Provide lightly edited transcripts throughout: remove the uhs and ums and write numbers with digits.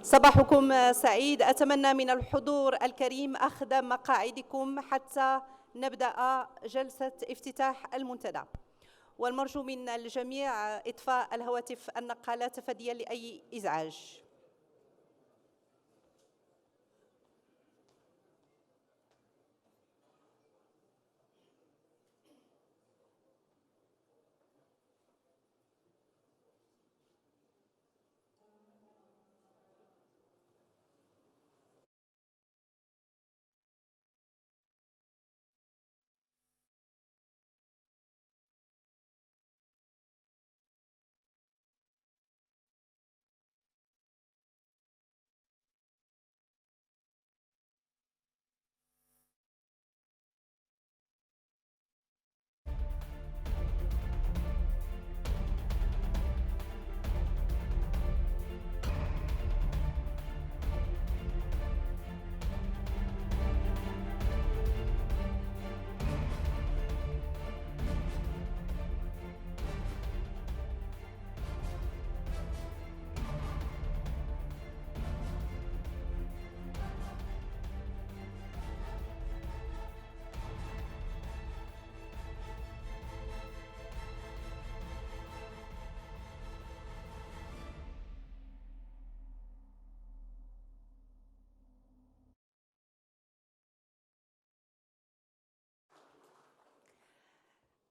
صباحكم سعيد. أتمنى من الحضور الكريم أخذ مقاعدكم حتى نبدأ جلسة افتتاح المنتدى، والمرجو من الجميع إطفاء الهواتف النقالة تفاديا لأي إزعاج.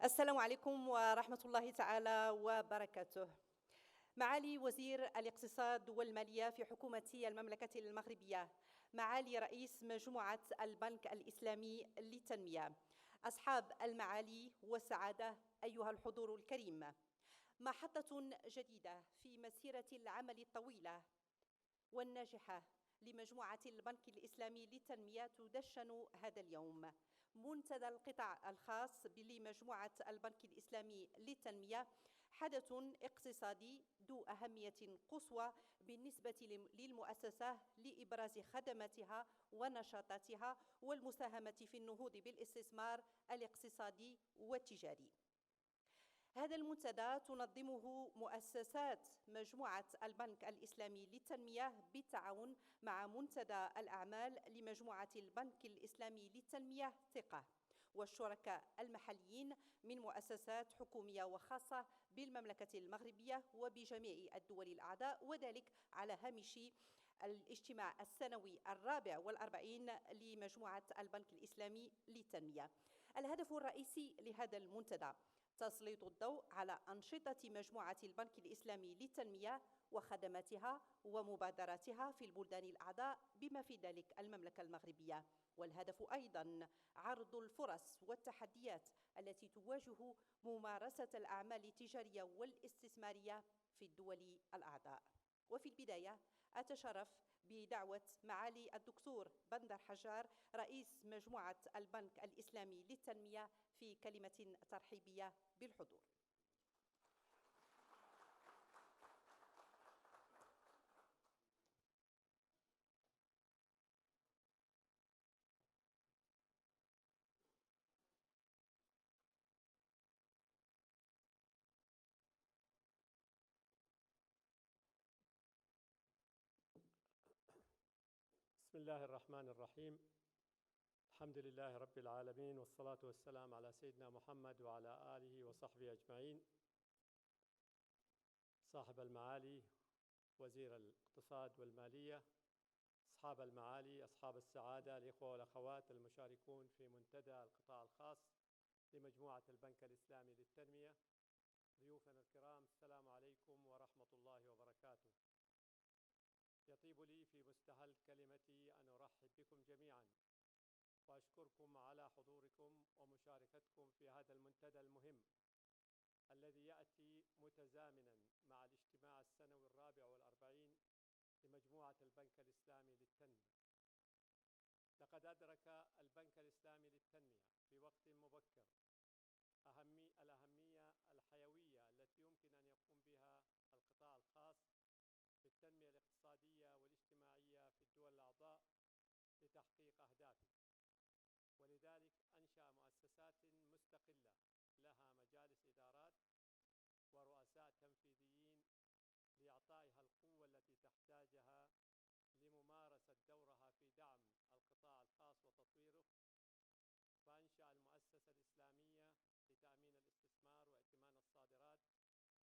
السلام عليكم ورحمة الله تعالى وبركاته. معالي وزير الاقتصاد والمالية في حكومة المملكة المغربية، معالي رئيس مجموعة البنك الإسلامي للتنمية، أصحاب المعالي والسعادة، أيها الحضور الكريم، محطة جديدة في مسيرة العمل الطويلة والناجحة لمجموعة البنك الإسلامي للتنمية تدشن هذا اليوم. منتدى القطاع الخاص لمجموعة البنك الإسلامي للتنمية حدث اقتصادي ذو أهمية قصوى بالنسبة للمؤسسة لإبراز خدماتها ونشاطاتها والمساهمة في النهوض بالاستثمار الاقتصادي والتجاري. هذا المنتدى تنظمه مؤسسات مجموعة البنك الإسلامي للتنمية بالتعاون مع منتدى الأعمال لمجموعة البنك الإسلامي للتنمية ثقة، والشركاء المحليين من مؤسسات حكومية وخاصة بالمملكة المغربية وبجميع الدول الأعضاء، وذلك على هامش الاجتماع السنوي 44 لمجموعة البنك الإسلامي للتنمية. الهدف الرئيسي لهذا المنتدى تسليط الضوء على أنشطة مجموعة البنك الإسلامي للتنمية وخدماتها ومبادراتها في البلدان الأعضاء بما في ذلك المملكة المغربية، والهدف أيضا عرض الفرص والتحديات التي تواجه ممارسة الأعمال التجارية والاستثمارية في الدول الأعضاء. وفي البداية أتشرف بدعوة معالي الدكتور بندر حجار رئيس مجموعة البنك الإسلامي للتنمية في كلمة ترحيبية بالحضور. بسم الله الرحمن الرحيم. الحمد لله رب العالمين، والصلاة والسلام على سيدنا محمد وعلى آله وصحبه أجمعين. صاحب المعالي وزير الاقتصاد والمالية، أصحاب المعالي، أصحاب السعادة، الإخوة والأخوات المشاركون في منتدى القطاع الخاص لمجموعة البنك الإسلامي للتنمية، ضيوفنا الكرام، السلام عليكم ورحمة الله وبركاته. يطيب لي في مستهل كلمتي أن أرحب بكم جميعا وأشكركم على حضوركم ومشاركتكم في هذا المنتدى المهم الذي يأتي متزامنا مع الاجتماع السنوي 44 لمجموعة البنك الإسلامي للتنمية. لقد أدرك البنك الإسلامي للتنمية في وقت مبكر الأهمية الحيوية التي يمكن أن يقوم بها القطاع الخاص في التنمية الاقتصادية والاجتماعية في الدول الأعضاء لتحقيق أهدافه، ولذلك أنشأ مؤسسات مستقلة لها مجالس إدارات ورؤساء تنفيذيين لإعطاء إعطائها القوة التي تحتاجها لممارسة دورها في دعم القطاع الخاص وتطويره، فأنشأ المؤسسة الإسلامية لتأمين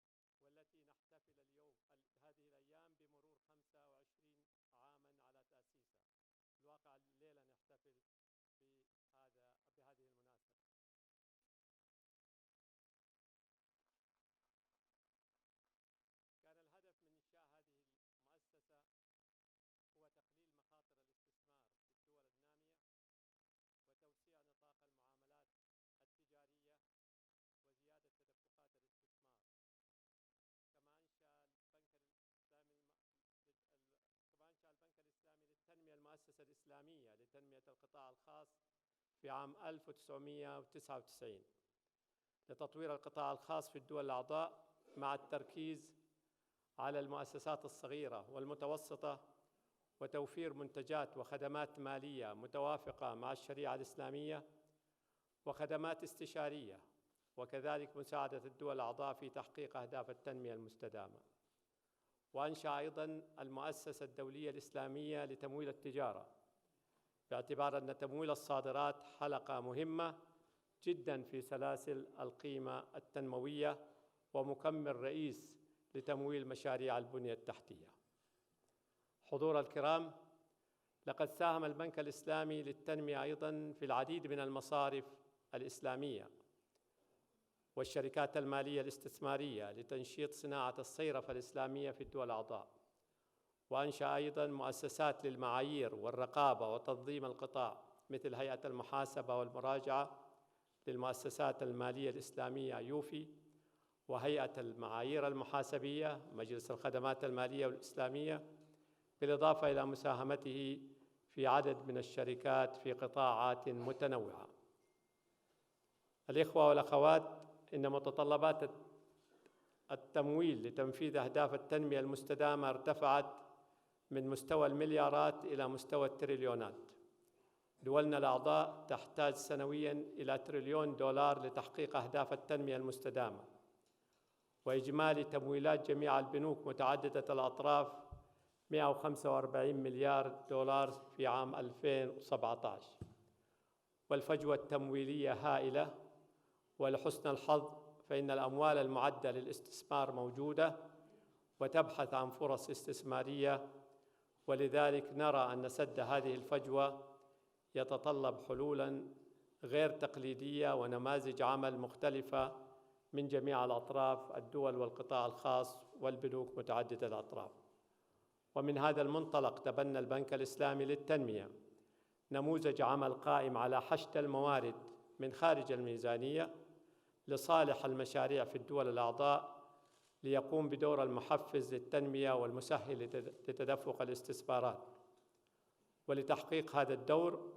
الاستثمار وائتمان الصادرات، والتي نحتفل اليوم هذه الأيام بمرور 25 عاماً على تأسيسها. الواقع الليلة نحتفل بهذه المناسبة. كان الهدف من إنشاء هذه المؤسسة هو تقليل مخاطر الاستثمار في الدول النامية وتوسيع نطاق المعاملات التجارية وزيادة تدفقات الاستثمار. كما أنشأ البنك الإسلامي للتنمية المؤسسة الإسلامية لتنمية القطاع الخاص في عام 1999 لتطوير القطاع الخاص في الدول الأعضاء، مع التركيز على المؤسسات الصغيرة والمتوسطة وتوفير منتجات وخدمات مالية متوافقة مع الشريعة الإسلامية وخدمات استشارية، وكذلك مساعدة الدول الأعضاء في تحقيق أهداف التنمية المستدامة. وأنشأ أيضاً المؤسسة الدولية الإسلامية لتمويل التجارة، باعتبار أن تمويل الصادرات حلقة مهمة جداً في سلاسل القيمة التنموية ومكمل رئيس لتمويل مشاريع البنية التحتية. حضور الكرام، لقد ساهم البنك الإسلامي للتنمية أيضاً في العديد من المصارف الإسلامية والشركات المالية الاستثمارية لتنشيط صناعة الصيرفة الإسلامية في الدول الأعضاء، وأنشأ أيضاً مؤسسات للمعايير والرقابة وتنظيم القطاع مثل هيئة المحاسبة والمراجعة للمؤسسات المالية الإسلامية يوفي، وهيئة المعايير المحاسبية مجلس الخدمات المالية الإسلامية، بالإضافة إلى مساهمته في عدد من الشركات في قطاعات متنوعة. الإخوة والأخوات، إن متطلبات التمويل لتنفيذ أهداف التنمية المستدامة ارتفعت من مستوى المليارات إلى مستوى التريليونات. دولنا الأعضاء تحتاج سنوياً إلى $1 تريليون لتحقيق أهداف التنمية المستدامة، وإجمالي تمويلات جميع البنوك متعددة الأطراف $145 مليار في عام 2017، والفجوة التمويلية هائلة. ولحسن الحظ فإن الأموال المعدة للاستثمار موجودة وتبحث عن فرص استثمارية، ولذلك نرى أن سد هذه الفجوة يتطلب حلولاً غير تقليدية ونماذج عمل مختلفة من جميع الأطراف، الدول والقطاع الخاص والبنوك متعددة الأطراف. ومن هذا المنطلق تبنى البنك الإسلامي للتنمية نموذج عمل قائم على حشد الموارد من خارج الميزانية لصالح المشاريع في الدول الأعضاء، ليقوم بدور المحفز للتنمية والمسهل لتدفق الاستثمارات. ولتحقيق هذا الدور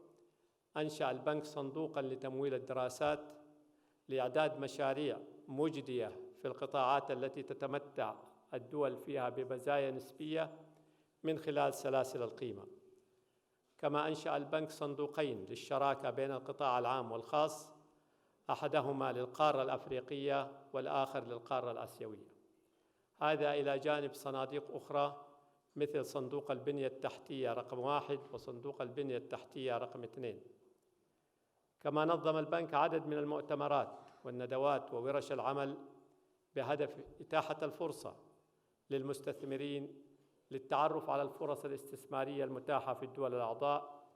أنشأ البنك صندوقاً لتمويل الدراسات لإعداد مشاريع مجدية في القطاعات التي تتمتع الدول فيها بمزايا نسبية من خلال سلاسل القيمة. كما أنشأ البنك صندوقين للشراكة بين القطاع العام والخاص، أحدهما للقارة الأفريقية والآخر للقارة الآسيوية، هذا إلى جانب صناديق أخرى مثل صندوق البنية التحتية رقم 1 وصندوق البنية التحتية رقم 2. كما نظم البنك عدد من المؤتمرات والندوات وورش العمل بهدف إتاحة الفرصة للمستثمرين للتعرف على الفرص الاستثمارية المتاحة في الدول الأعضاء،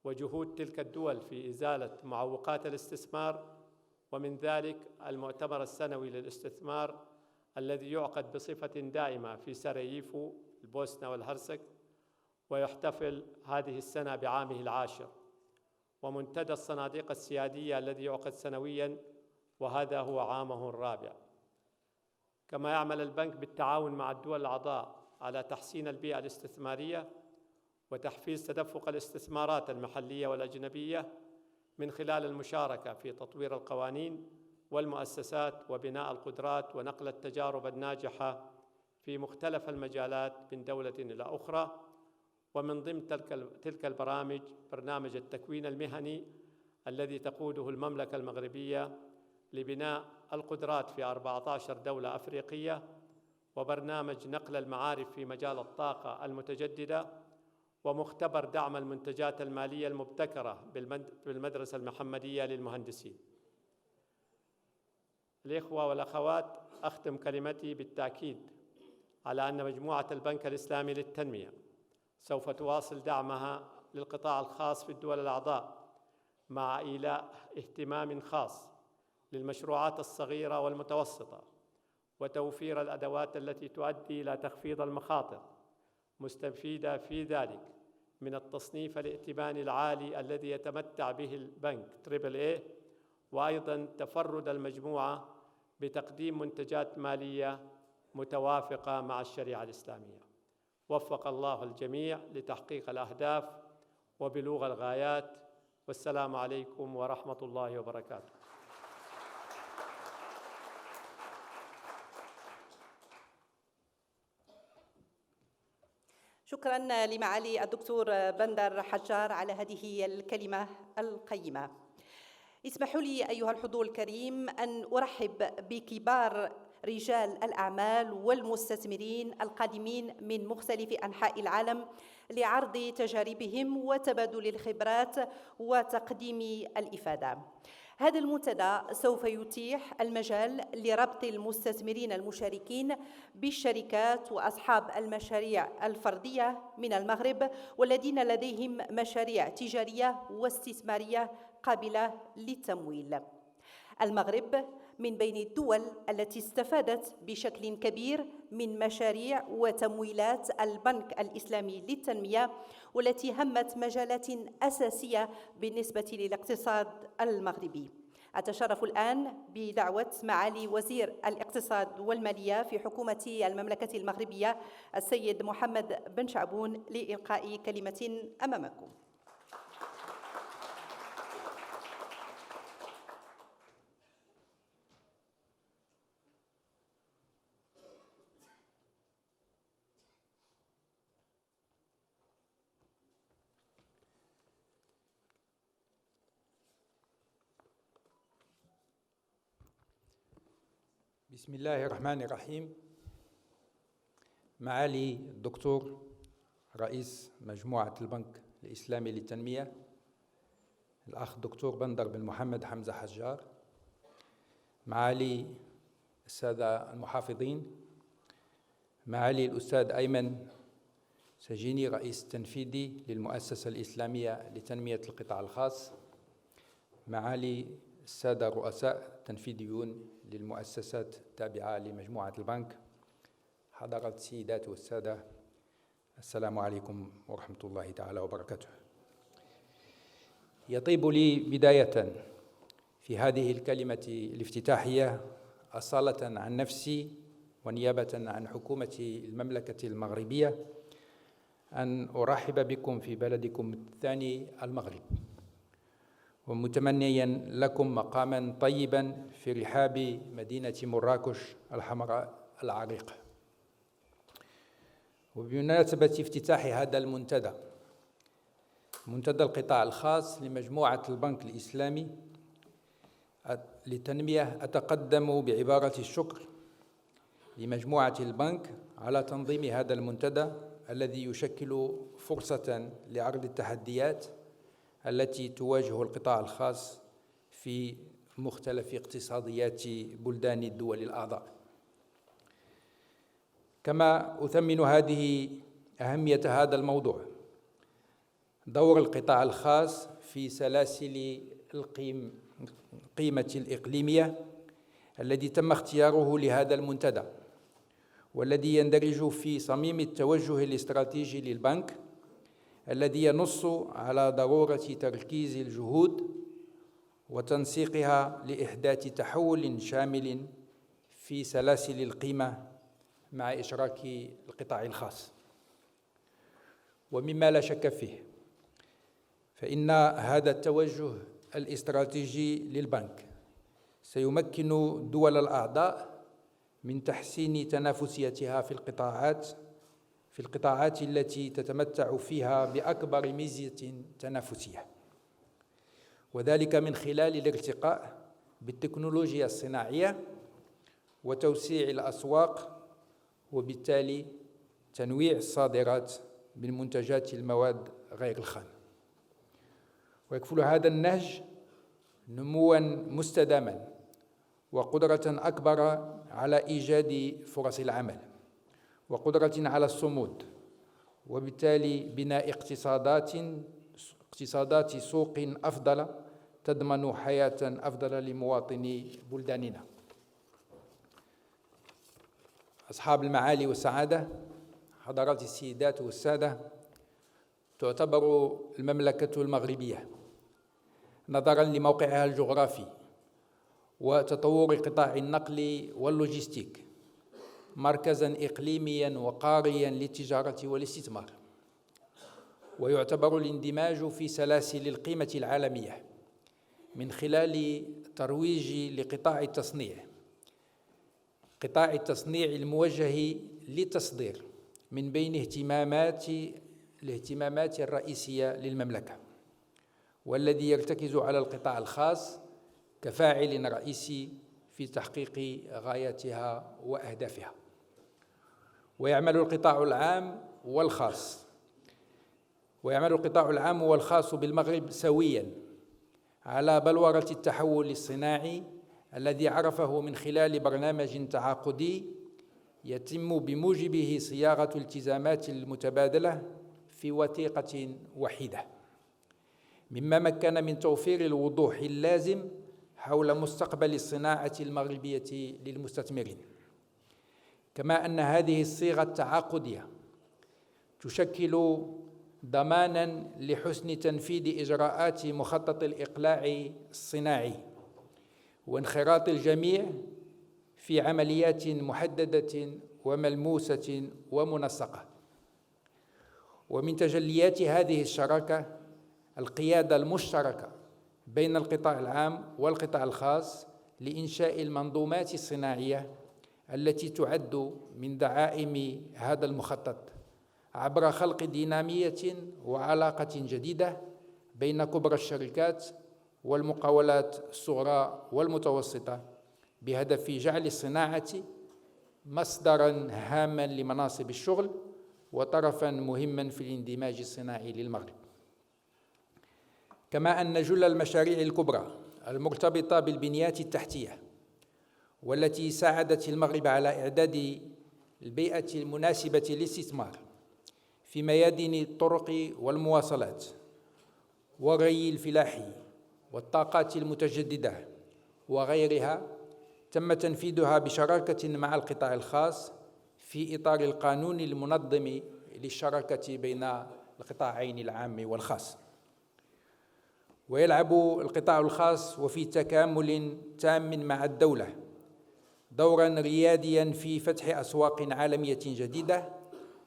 وجهود تلك الدول في إزالة معوقات الاستثمار، ومن ذلك المؤتمر السنوي للاستثمار الذي يعقد بصفة دائمة في سراييفو البوسنة والهرسك، ويحتفل هذه السنة بعامه العاشر، ومنتدى الصناديق السيادية الذي يعقد سنوياً وهذا هو عامه الرابع. كما يعمل البنك بالتعاون مع الدول الأعضاء على تحسين البيئة الاستثمارية وتحفيز تدفق الاستثمارات المحلية والأجنبية من خلال المشاركة في تطوير القوانين والمؤسسات وبناء القدرات ونقل التجارب الناجحة في مختلف المجالات من دولة إلى أخرى. ومن ضمن تلك البرامج برنامج التكوين المهني الذي تقوده المملكة المغربية لبناء القدرات في 14 دولة أفريقية، وبرنامج نقل المعارف في مجال الطاقة المتجددة، ومختبر دعم المنتجات المالية المبتكرة بالمدرسة المحمدية للمهندسين. الإخوة والأخوات، أختم كلمتي بالتأكيد على أن مجموعة البنك الإسلامي للتنمية سوف تواصل دعمها للقطاع الخاص في الدول الأعضاء مع إيلاء اهتمام خاص للمشروعات الصغيرة والمتوسطة وتوفير الأدوات التي تؤدي إلى تخفيض المخاطر، مستفيدة في ذلك من التصنيف الائتماني العالي الذي يتمتع به البنك AAA، وأيضاً تفرد المجموعة بتقديم منتجات مالية متوافقة مع الشريعة الإسلامية. وفق الله الجميع لتحقيق الأهداف وبلوغ الغايات، والسلام عليكم ورحمة الله وبركاته. شكراً لمعالي الدكتور بندر حجار على هذه الكلمة القيمة. اسمحوا لي أيها الحضور الكريم أن أرحب بكبار رجال الأعمال والمستثمرين القادمين من مختلف أنحاء العالم لعرض تجاربهم وتبادل الخبرات وتقديم الإفادة. هذا المنتدى سوف يتيح المجال لربط المستثمرين المشاركين بالشركات وأصحاب المشاريع الفردية من المغرب والذين لديهم مشاريع تجارية واستثمارية قابلة للتمويل. المغرب من بين الدول التي استفادت بشكل كبير من مشاريع وتمويلات البنك الإسلامي للتنمية، والتي همت مجالات أساسية بالنسبة للاقتصاد المغربي. أتشرف الآن بدعوة معالي وزير الاقتصاد والمالية في حكومة المملكة المغربية السيد محمد بن شعبون لإلقاء كلمة أمامكم. بسم الله الرحمن الرحيم. معالي الدكتور رئيس مجموعة البنك الإسلامي للتنمية الأخ الدكتور بندر بن محمد حمزة حجار، معالي السادة المحافظين، معالي الأستاذ أيمن سجيني رئيس التنفيذي للمؤسسة الإسلامية لتنمية القطاع الخاص، معالي السادة الرؤساء التنفيذيون للمؤسسات التابعة لمجموعة البنك، حضرات السيدات والسادة، السلام عليكم ورحمة الله تعالى وبركاته. يطيب لي بداية في هذه الكلمة الافتتاحية أصالة عن نفسي ونيابة عن حكومة المملكة المغربية أن أرحب بكم في بلدكم الثاني المغرب، ومتمنيا لكم مقاما طيبا في رحاب مدينة مراكش الحمراء العريقة. وبمناسبة افتتاح هذا المنتدى، منتدى القطاع الخاص لمجموعة البنك الإسلامي للتنمية، أتقدم بعبارة الشكر لمجموعة البنك على تنظيم هذا المنتدى الذي يشكل فرصة لعرض التحديات التي تواجه القطاع الخاص في مختلف اقتصاديات بلدان الدول الأعضاء. كما أثمن أهمية هذا الموضوع، دور القطاع الخاص في سلاسل القيمة الإقليمية الذي تم اختياره لهذا المنتدى، والذي يندرج في صميم التوجه الاستراتيجي للبنك الذي ينص على ضرورة تركيز الجهود وتنسيقها لإحداث تحول شامل في سلاسل القيمة مع إشراك القطاع الخاص. ومما لا شك فيه فإن هذا التوجه الاستراتيجي للبنك سيمكن الدول الأعضاء من تحسين تنافسيتها في القطاعات التي تتمتع فيها بأكبر ميزة تنافسية، وذلك من خلال الارتقاء بالتكنولوجيا الصناعية وتوسيع الأسواق وبالتالي تنويع الصادرات من منتجات المواد غير الخام. ويكفل هذا النهج نمواً مستداماً وقدرة أكبر على إيجاد فرص العمل وقدرة على الصمود، وبالتالي بناء اقتصادات سوق أفضل تضمن حياة أفضل لمواطني بلداننا. أصحاب المعالي والسعادة، حضرات السيدات والسادة، تعتبر المملكة المغربية نظراً لموقعها الجغرافي وتطور قطاع النقل واللوجستيك مركزاً إقليمياً وقارياً للتجارة والاستثمار، ويعتبر الاندماج في سلاسل القيمة العالمية من خلال ترويج لقطاع التصنيع الموجه للتصدير من بين الاهتمامات الرئيسية للمملكة، والذي يرتكز على القطاع الخاص كفاعل رئيسي في تحقيق غاياتها وأهدافها. ويعمل القطاع العام والخاص بالمغرب سوياً على بلورة التحول الصناعي الذي عرفه من خلال برنامج تعاقدي يتم بموجبه صياغة الالتزامات المتبادلة في وثيقة وحيدة، مما مكن من توفير الوضوح اللازم حول مستقبل الصناعة المغربية للمستثمرين. كما أن هذه الصيغة التعاقدية تشكل ضماناً لحسن تنفيذ إجراءات مخطط الإقلاع الصناعي وانخراط الجميع في عمليات محددة وملموسة ومنسقة. ومن تجليات هذه الشراكة القيادة المشتركة بين القطاع العام والقطاع الخاص لإنشاء المنظومات الصناعية التي تعد من دعائم هذا المخطط عبر خلق دينامية وعلاقة جديدة بين كبرى الشركات والمقاولات الصغرى والمتوسطة بهدف جعل الصناعة مصدراً هاماً لمناصب الشغل وطرفاً مهماً في الاندماج الصناعي للمغرب. كما أن جل المشاريع الكبرى المرتبطة بالبنيات التحتية والتي ساعدت المغرب على إعداد البيئة المناسبة للاستثمار في ميادين الطرق والمواصلات والري الفلاحي والطاقات المتجددة وغيرها تم تنفيذها بشراكة مع القطاع الخاص في إطار القانون المنظم للشراكة بين القطاعين العام والخاص. ويلعب القطاع الخاص وفي تكامل تام مع الدولة دوراً ريادياً في فتح أسواق عالمية جديدة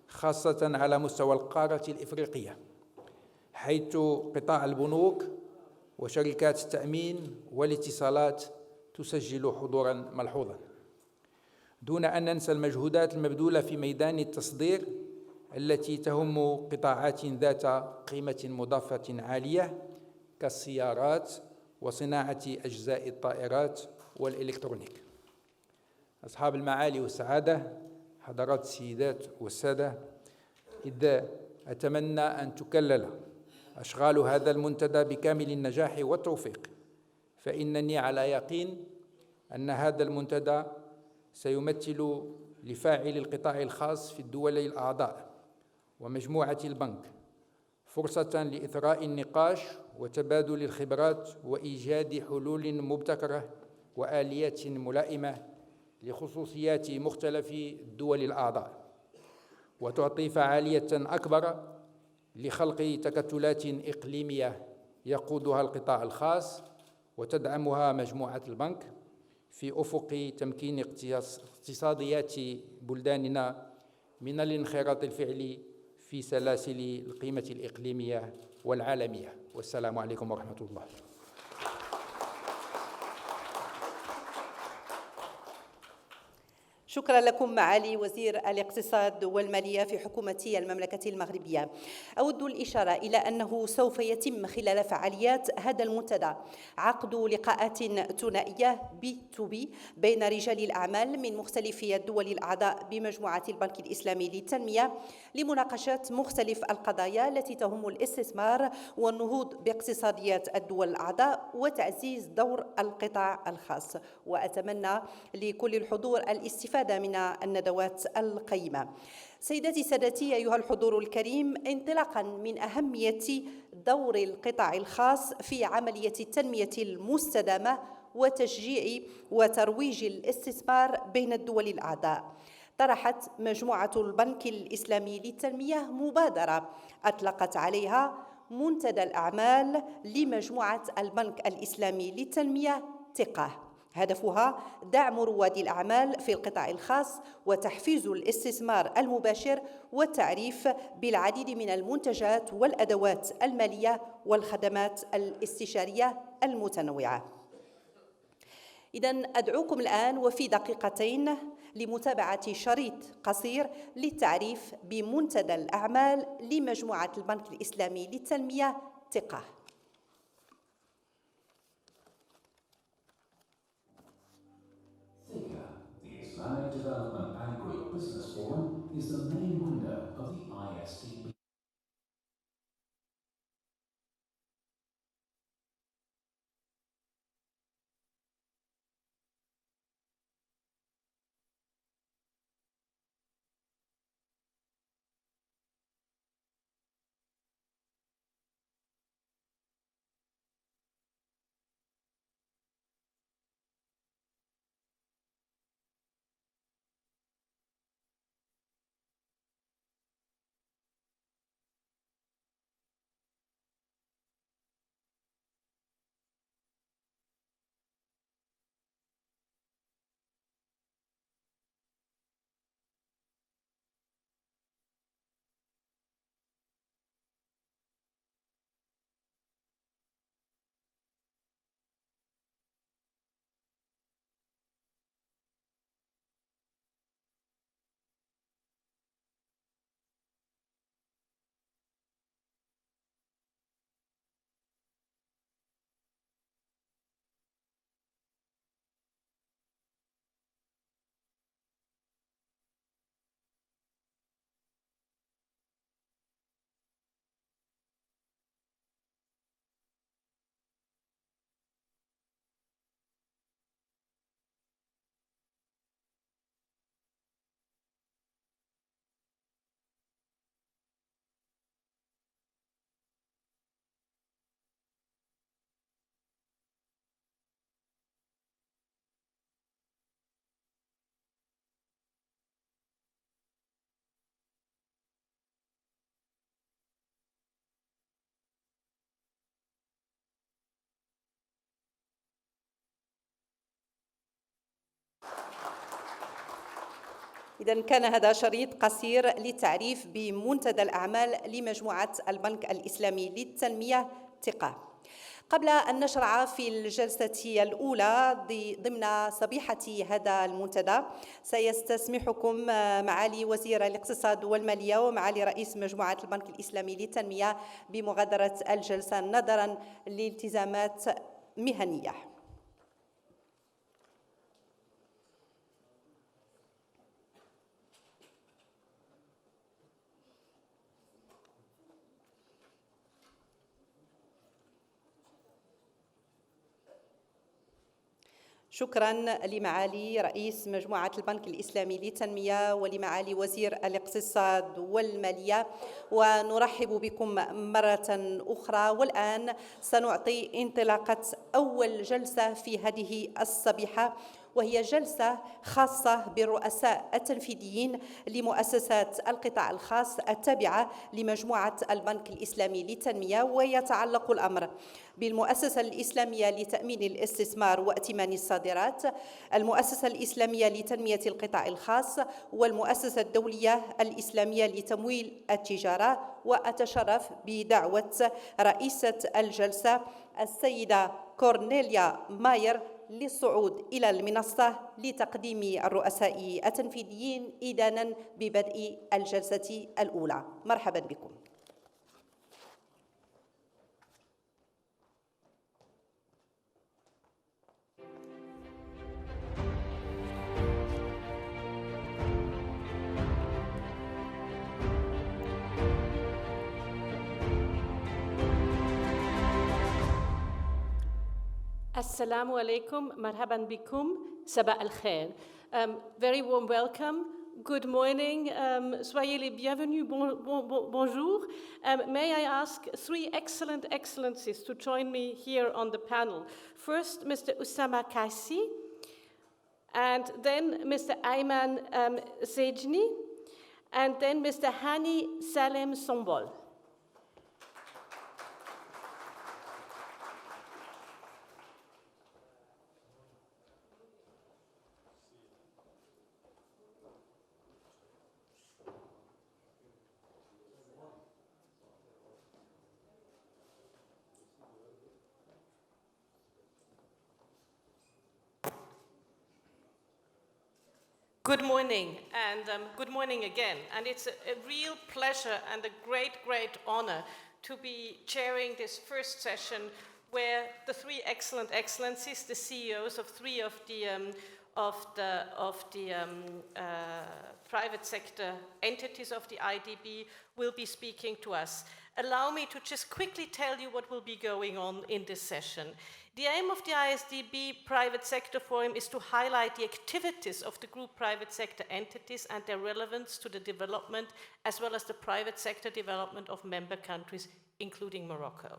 خاصة على مستوى القارة الإفريقية، حيث قطاع البنوك وشركات التأمين والاتصالات تسجل حضوراً ملحوظاً، دون أن ننسى المجهودات المبذولة في ميدان التصدير التي تهم قطاعات ذات قيمة مضافة عالية كالسيارات وصناعة أجزاء الطائرات والإلكترونيك. أصحاب المعالي والسعادة، حضرات السيدات والسادة، إذا أتمنى أن تكلل أشغال هذا المنتدى بكامل النجاح والتوفيق، فإنني على يقين أن هذا المنتدى سيمثل لفاعل القطاع الخاص في الدول الأعضاء ومجموعة البنك فرصة لإثراء النقاش وتبادل الخبرات وإيجاد حلول مبتكرة وآليات ملائمة لخصوصيات مختلف الدول الأعضاء، وتعطي فعالية أكبر لخلق تكتلات إقليمية يقودها القطاع الخاص وتدعمها مجموعة البنك في أفق تمكين اقتصاديات بلداننا من الانخراط الفعلي في سلاسل القيمة الإقليمية والعالمية. والسلام عليكم ورحمة الله. شكرا لكم معالي وزير الاقتصاد والمالية في حكومة المملكة المغربية. أود الإشارة إلى أنه سوف يتم خلال فعاليات هذا المنتدى عقد لقاءات ثنائية B2B بين رجال الأعمال من مختلف الدول الأعضاء بمجموعة البنك الإسلامي للتنمية لمناقشة مختلف القضايا التي تهم الاستثمار والنهوض باقتصاديات الدول الأعضاء وتعزيز دور القطاع الخاص. وأتمنى لكل الحضور الاستفادة من الندوات القيمة. سيداتي سادتي أيها الحضور الكريم، انطلاقا من أهمية دور القطاع الخاص في عملية التنمية المستدامة وتشجيع وترويج الاستثمار بين الدول الأعضاء، طرحت مجموعة البنك الإسلامي للتنمية مبادرة أطلقت عليها منتدى الأعمال لمجموعة البنك الإسلامي للتنمية THIQAH. هدفها دعم رواد الأعمال في القطاع الخاص وتحفيز الاستثمار المباشر والتعريف بالعديد من المنتجات والأدوات المالية والخدمات الاستشارية المتنوعة. إذن أدعوكم الآن وفي دقيقتين لمتابعة شريط قصير للتعريف بمنتدى الأعمال لمجموعة البنك الإسلامي للتنمية THIQAH. Islamic Development Bank Group Business Forum is the main window of the ISDB. إذن كان هذا شريط قصير للتعريف بمنتدى الأعمال لمجموعة البنك الإسلامي للتنمية THIQAH. قبل أن نشرع في الجلسة الأولى ضمن صبيحة هذا المنتدى، سيستسمحكم معالي وزير الاقتصاد والمالية ومعالي رئيس مجموعة البنك الإسلامي للتنمية بمغادرة الجلسة نظراً لالتزامات مهنية. شكراً لمعالي رئيس مجموعة البنك الإسلامي للتنمية ولمعالي وزير الاقتصاد والمالية، ونرحب بكم مرة أخرى. والآن سنعطي انطلاقة أول جلسة في هذه الصبيحة، وهي جلسة خاصة بالرؤساء التنفيذيين لمؤسسات القطاع الخاص التابعة لمجموعة البنك الإسلامي للتنمية. ويتعلق الأمر بالمؤسسة الإسلامية لتأمين الاستثمار وائتمان الصادرات، المؤسسة الإسلامية لتنمية القطاع الخاص، والمؤسسة الدولية الإسلامية لتمويل التجارة. وأتشرف بدعوة رئيسة الجلسة السيدة كورنيليا ماير للصعود إلى المنصة لتقديم الرؤساء التنفيذيين إذانا ببدء الجلسة الأولى. مرحبا بكم. Assalamu alaikum, marhaban bikum, sabah al-khair. Very warm welcome, good morning, soyez les bienvenus, bonjour. May I ask three excellent excellencies to join me here on the panel. First, Mr. Usama Kaisi, and then Mr. Ayman Sejni, and then Mr. Hani Salem Sombol. Good morning, and good morning again. And it's a real pleasure and a great, great honor to be chairing this first session where the three excellent excellencies, the CEOs of three of the private sector entities of the IDB will be speaking to us. Allow me to just quickly tell you what will be going on in this session. The aim of the ISDB Private Sector Forum is to highlight the activities of the group private sector entities and their relevance to the development as well as the private sector development of member countries, including Morocco.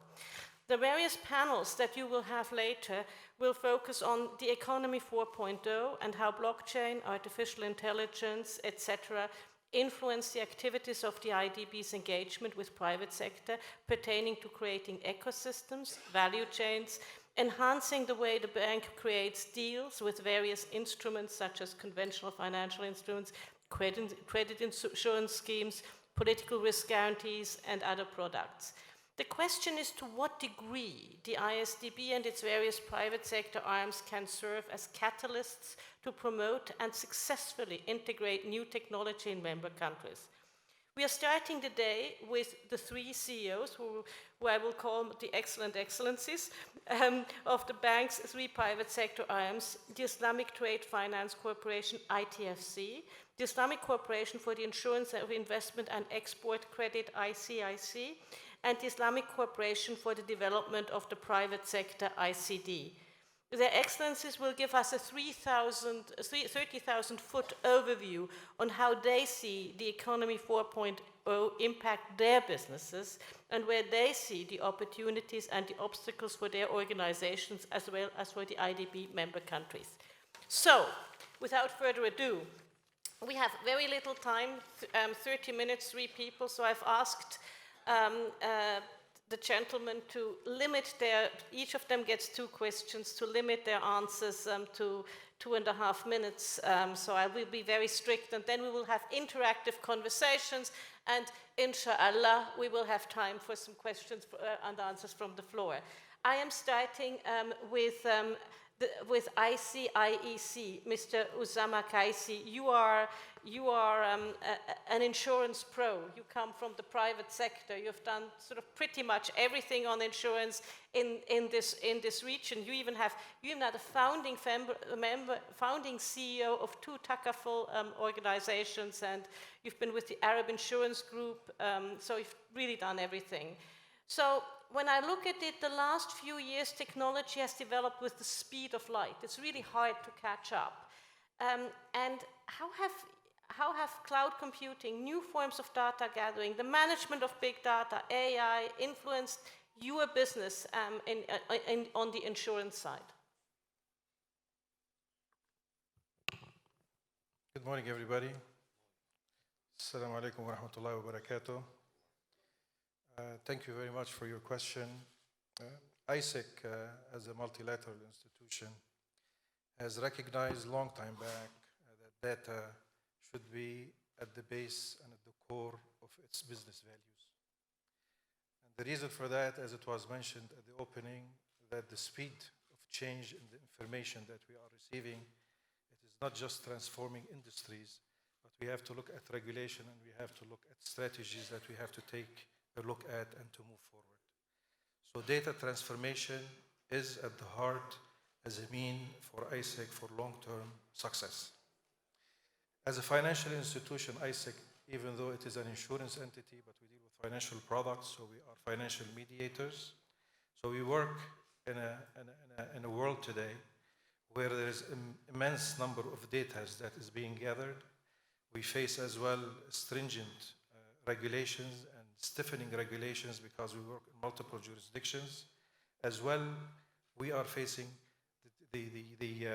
The various panels that you will have later will focus on the economy 4.0 and how blockchain, artificial intelligence, etc., influence the activities of the IDB's engagement with private sector pertaining to creating ecosystems, value chains, enhancing the way the bank creates deals with various instruments such as conventional financial instruments, credit insurance schemes, political risk guarantees, and other products. The question is to what degree the ISDB and its various private sector arms can serve as catalysts to promote and successfully integrate new technology in member countries. We are starting the day with the three CEOs, who I will call the excellent excellencies, of the bank's three private sector arms, the Islamic Trade Finance Corporation, ITFC, the Islamic Corporation for the Insurance of Investment and Export Credit, ICIEC, and the Islamic Corporation for the Development of the Private Sector, ICD. Their excellencies will give us a 30,000-foot overview on how they see the economy 4.0 impact their businesses and where they see the opportunities and the obstacles for their organizations as well as for the IDB member countries. So, without further ado, we have very little time, 30 minutes, 3 people, so I've asked the gentlemen to limit each of them gets 2 questions, to limit their answers to 2.5 minutes. So I will be very strict, and then we will have interactive conversations, and inshallah, we will have time for some questions and answers from the floor. I am starting with ICIEC, Mr. Usama Kaisi. You are an insurance pro. You come from the private sector. You've done sort of pretty much everything on insurance in this region. You even had a founding CEO of 2 THIQAH organizations, and you've been with the Arab Insurance Group. So you've really done everything. So when I look at it, the last few years, technology has developed with the speed of light. It's really hard to catch up. And how have cloud computing, new forms of data gathering, the management of big data, AI, influenced your business on the insurance side? Good morning, everybody. Assalamu alaikum wa rahmatullahi wa barakatuh. Thank you very much for your question. ICIEC, as a multilateral institution, has recognized long time back that data should be at the base and at the core of its business values. And the reason for that, as it was mentioned at the opening, that the speed of change in the information that we are receiving. It is not just transforming industries, but we have to look at regulation and we have to look at strategies that we have to take a look at and to move forward. So data transformation is at the heart as a mean for ICIEC for long-term success. As a financial institution, ICIEC, even though it is an insurance entity, but we deal with financial products, so we are financial mediators. So we work in a world today where there is an immense number of data that is being gathered. We face as well stringent regulations and stiffening regulations because we work in multiple jurisdictions. As well, we are facing the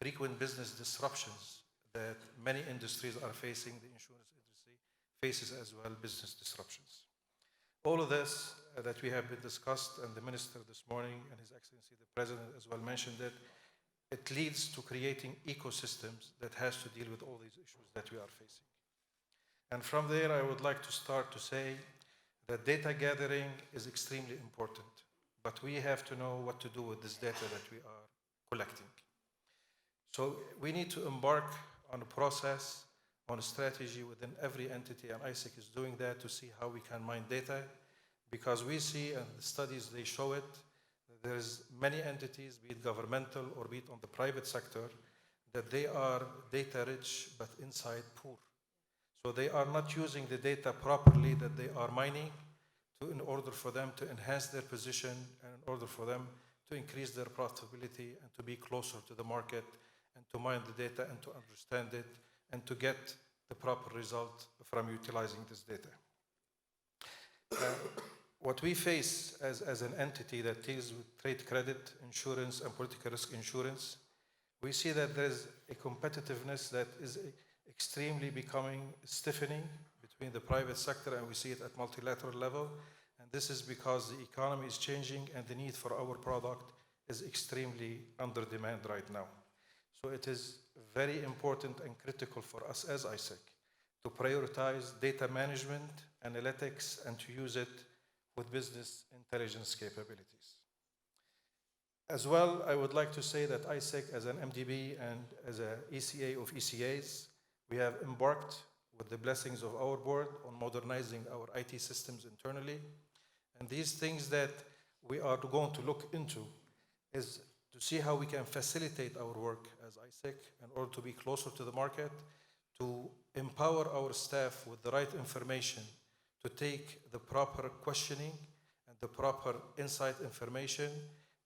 frequent business disruptions that many industries are facing. The insurance industry faces as well business disruptions. All of this that we have been discussed, and the Minister this morning and His Excellency the President as well mentioned it, it leads to creating ecosystems that has to deal with all these issues that we are facing. And from there, I would like to start to say that data gathering is extremely important, but we have to know what to do with this data that we are collecting. So we need to embark on a process, on a strategy within every entity, and ICIEC is doing that to see how we can mine data, because we see, and the studies, they show it, that there's many entities, be it governmental or be it on the private sector, that they are data rich, but inside poor. So they are not using the data properly that they are mining in order for them to enhance their position and in order for them to increase their profitability and to be closer to the market and to mine the data and to understand it and to get the proper result from utilizing this data. What we face as an entity that deals with trade credit insurance and political risk insurance, we see that there's a competitiveness that is extremely becoming stiffening between the private sector, and we see it at multilateral level. And this is because the economy is changing and the need for our product is extremely under demand right now. So it is very important and critical for us as ICIEC to prioritize data management, analytics, and to use it with business intelligence capabilities. As well, I would like to say that ICIEC as an MDB and as an ECA of ECAs, we have embarked with the blessings of our board on modernizing our IT systems internally. And these things that we are going to look into is to see how we can facilitate our work as ICIEC in order to be closer to the market, to empower our staff with the right information, to take the proper questioning and the proper insight information,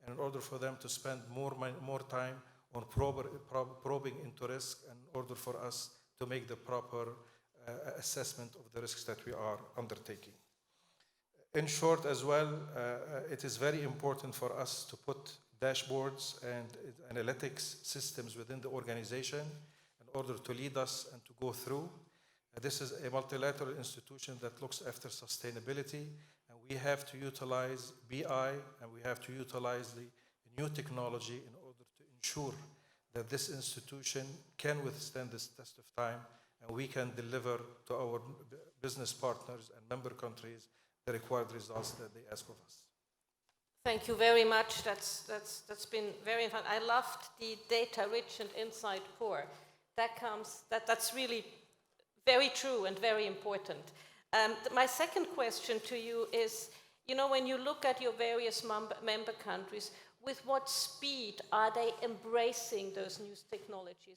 and in order for them to spend more time on probing into risk, and in order for us to make the proper assessment of the risks that we are undertaking. In short as well, it is very important for us to put dashboards and analytics systems within the organization in order to lead us and to go through. This is a multilateral institution that looks after sustainability, and we have to utilize BI and we have to utilize the new technology in order to ensure that this institution can withstand this test of time and we can deliver to our business partners and member countries the required results that they ask of us. Thank you very much. That's been very fun. I loved the data rich and insight poor. That's really very true and very important. My second question to you is, when you look at your various member countries, with what speed are they embracing those new technologies?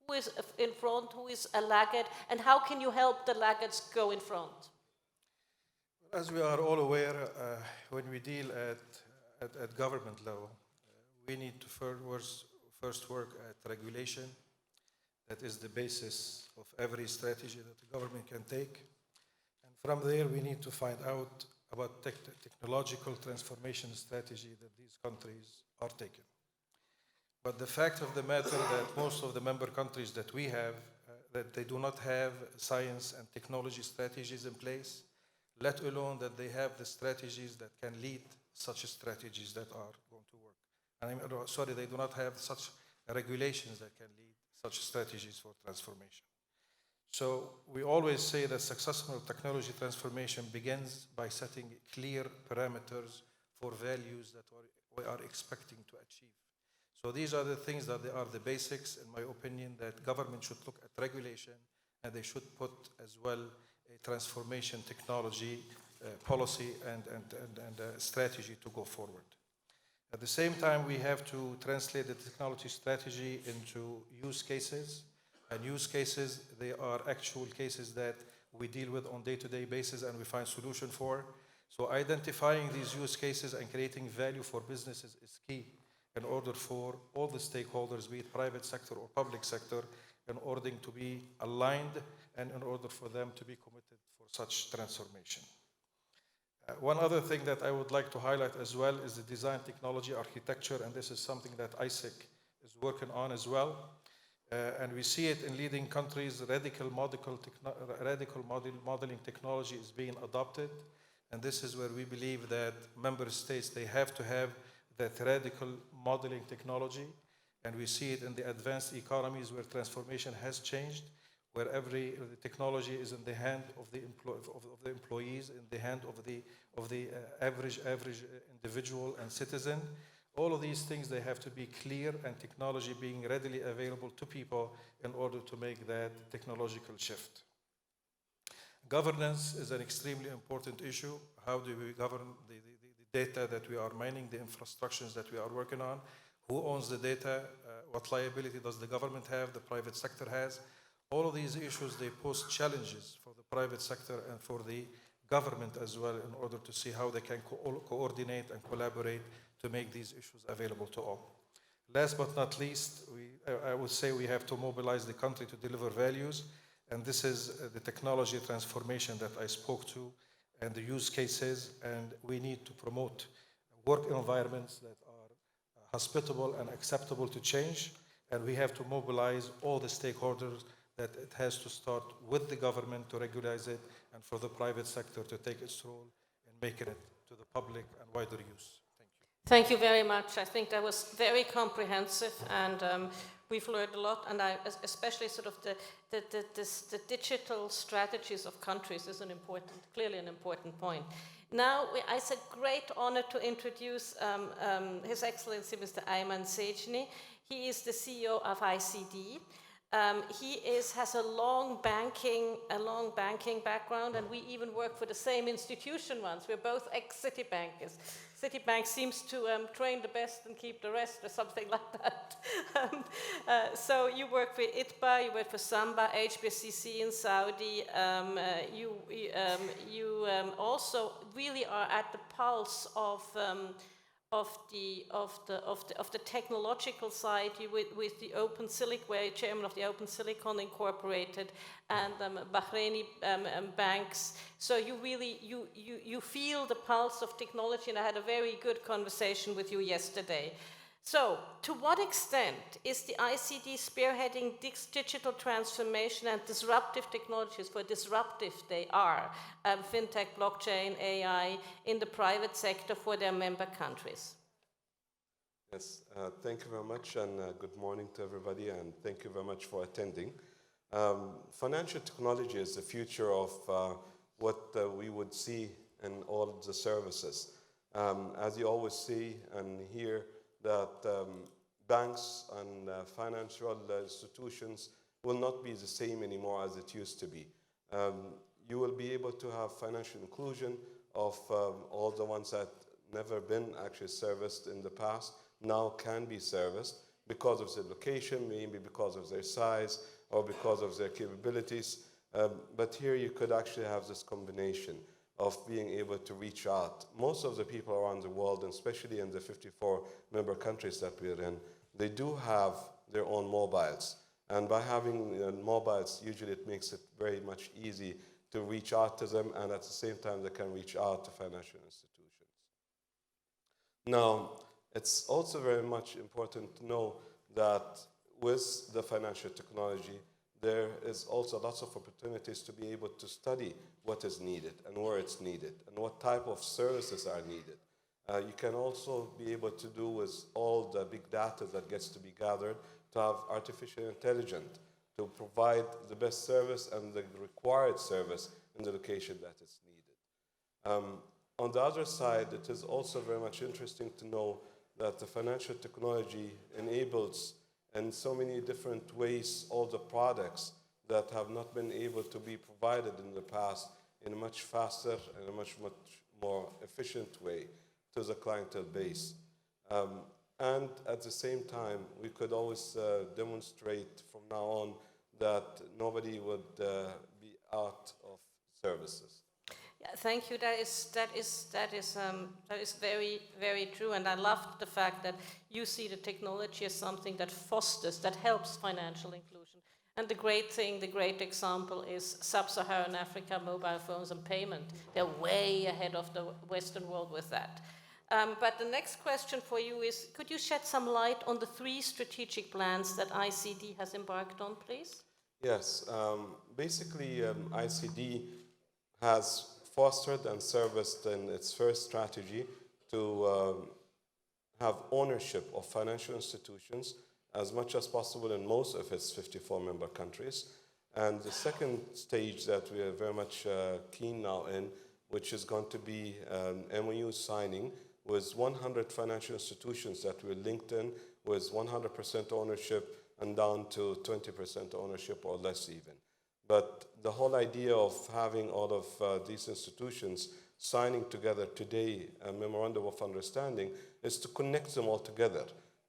Who is in front, who is a laggard, and how can you help the laggards go in front? As we are all aware, when we deal at government level, we need to first work at regulation. That is the basis of every strategy that the government can take. And from there, we need to find out about technological transformation strategy that these countries are taking. But the fact of the matter that most of the member countries that we have, that they do not have science and technology strategies in place, let alone that they have the strategies that can lead such strategies that are going to work. And they do not have such regulations that can lead such strategies for transformation. So we always say that successful technology transformation begins by setting clear parameters for values that are we are expecting to achieve. So these are the things that they are the basics, in my opinion, that government should look at regulation, and they should put as well a transformation technology policy and a strategy to go forward. At the same time, we have to translate the technology strategy into use cases. And use cases, they are actual cases that we deal with on day-to-day basis and we find solution for. So identifying these use cases and creating value for businesses is key in order for all the stakeholders, be it private sector or public sector, in order to be aligned and in order for them to be committed for such transformation. One other thing that I would like to highlight as well is the design technology architecture, and this is something that ICIEC is working on as well. And we see it in leading countries, radical modeling technology is being adopted. And this is where we believe that member states, they have to have that radical modeling technology. And we see it in the advanced economies where transformation has changed, where the technology is in the hand of the employees, in the hand of the average individual and citizen. All of these things, they have to be clear, and technology being readily available to people in order to make that technological shift. Governance is an extremely important issue. How do we govern the data that we are mining, the infrastructures that we are working on? Who owns the data? What liability does the government have, the private sector has? All of these issues, they pose challenges for the private sector and for the government as well in order to see how they can coordinate and collaborate to make these issues available to all. Last but not least, I would say we have to mobilize the country to deliver values, and this is the technology transformation that I spoke to and the use cases, and we need to promote work environments that are hospitable and acceptable to change, and we have to mobilize all the stakeholders that it has to start with the government to regularize it and for the private sector to take its role in making it to the public and wider use. Thank you very much. I think that was very comprehensive, and we've learned a lot, and especially sort of the digital strategies of countries is clearly an important point. Now, it's a great honor to introduce His Excellency Mr. Ayman Sejni. He is the CEO of ICD. He has a long banking background, and we even work for the same institution once. We're both ex-Citibankers. Citibank seems to train the best and keep the rest, or something like that. So you work for ITFC, you work for Samba, HBCC in Saudi. You also really are at the pulse of the technological side with the Open Silicon, where you're chairman of the Open Silicon Incorporated and Bahraini banks. So you really you feel the pulse of technology, and I had a very good conversation with you yesterday. So, to what extent is the ICD spearheading digital transformation and disruptive technologies, for disruptive they are, fintech, blockchain, AI, in the private sector for their member countries? Yes, thank you very much, and good morning to everybody, and thank you very much for attending. Financial technology is the future of what we would see in all the services. As you always see and hear, that banks and financial institutions will not be the same anymore as it used to be. You will be able to have financial inclusion of all the ones that never been actually serviced in the past, now can be serviced because of their location, maybe because of their size or because of their capabilities. But here you could actually have this combination of being able to reach out. Most of the people around the world, and especially in the 54 member countries that we're in, they do have their own mobiles. And by having mobiles, usually it makes it very much easy to reach out to them, and at the same time they can reach out to financial institutions. Now, it's also very much important to know that with the financial technology, there is also lots of opportunities to be able to study what is needed and where it's needed and what type of services are needed. You can also be able to do with all the big data that gets to be gathered to have artificial intelligence to provide the best service and the required service in the location that is needed. On the other side, it is also very much interesting to know that the financial technology enables in so many different ways all the products that have not been able to be provided in the past in a much faster and a much more efficient way to the clientele base. And at the same time, we could always demonstrate from now on that nobody would be out of services. Yeah, thank you. That is very, very true. And I loved the fact that you see the technology as something that fosters, that helps financial inclusion. And the great example is Sub-Saharan Africa, mobile phones and payment. They're way ahead of the Western world with that. But the next question for you is, could you shed some light on the 3 strategic plans that ICD has embarked on, please? Yes. Basically, ICD has fostered and serviced in its first strategy to have ownership of financial institutions as much as possible in most of its 54 member countries. And the second stage that we are very much keen now in, which is going to be MOU signing with 100 financial institutions that we're linked in with 100% ownership and down to 20% ownership or less even. But the whole idea of having all of these institutions signing together today a memorandum of understanding is to connect them all together.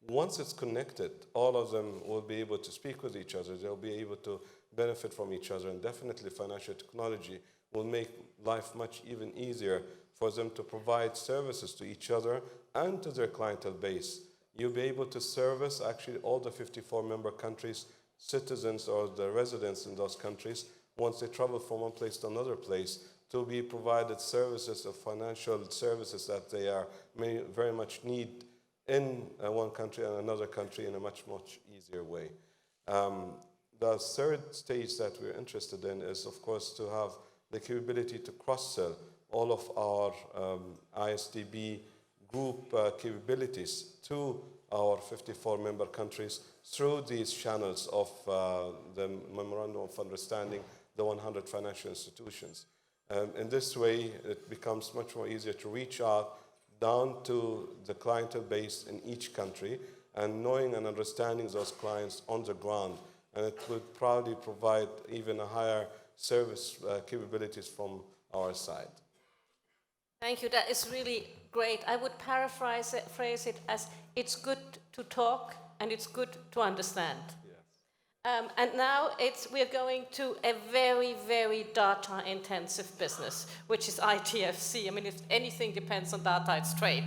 Once it's connected, all of them will be able to speak with each other. They'll be able to benefit from each other, and definitely financial technology will make life much even easier for them to provide services to each other and to their clientele base. You'll be able to service actually all the 54 member countries, citizens or the residents in those countries, once they travel from one place to another place, to be provided services of financial services that they are very much need in one country and another country in a much easier way. The third stage that we're interested in is, of course, to have the capability to cross-sell all of our ISDB group capabilities to our 54 member countries through these channels of the Memorandum of Understanding, the 100 financial institutions. In this way, it becomes much more easier to reach out down to the clientele base in each country and knowing and understanding those clients on the ground. And it would probably provide even a higher service capabilities from our side. Thank you. That is really great. I would phrase it as, it's good to talk and it's good to understand. Yes. And now we're going to a very, very data-intensive business, which is ITFC. I mean, if anything depends on data, it's trade.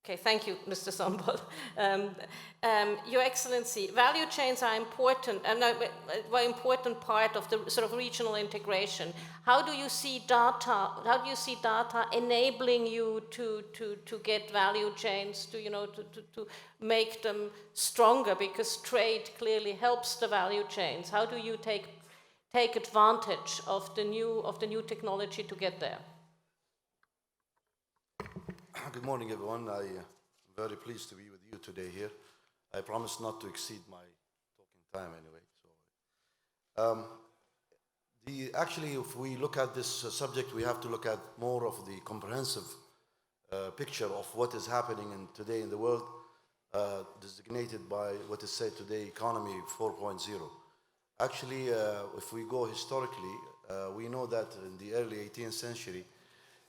Okay, thank you, Mr. Sombol. Your Excellency, value chains are important, and a very important part of the sort of regional integration. How do you see data? How do you see data enabling you to get value chains, to make them stronger? Because trade clearly helps the value chains. How do you take advantage of the new technology to get there? Good morning, everyone. I'm very pleased to be with you today here. I promise not to exceed my talking time anyway. So, actually, if we look at this subject, we have to look at more of the comprehensive picture of what is happening today in the world, designated by what is said today, Economy 4.0. Actually, if we go historically, we know that in the early 18th century,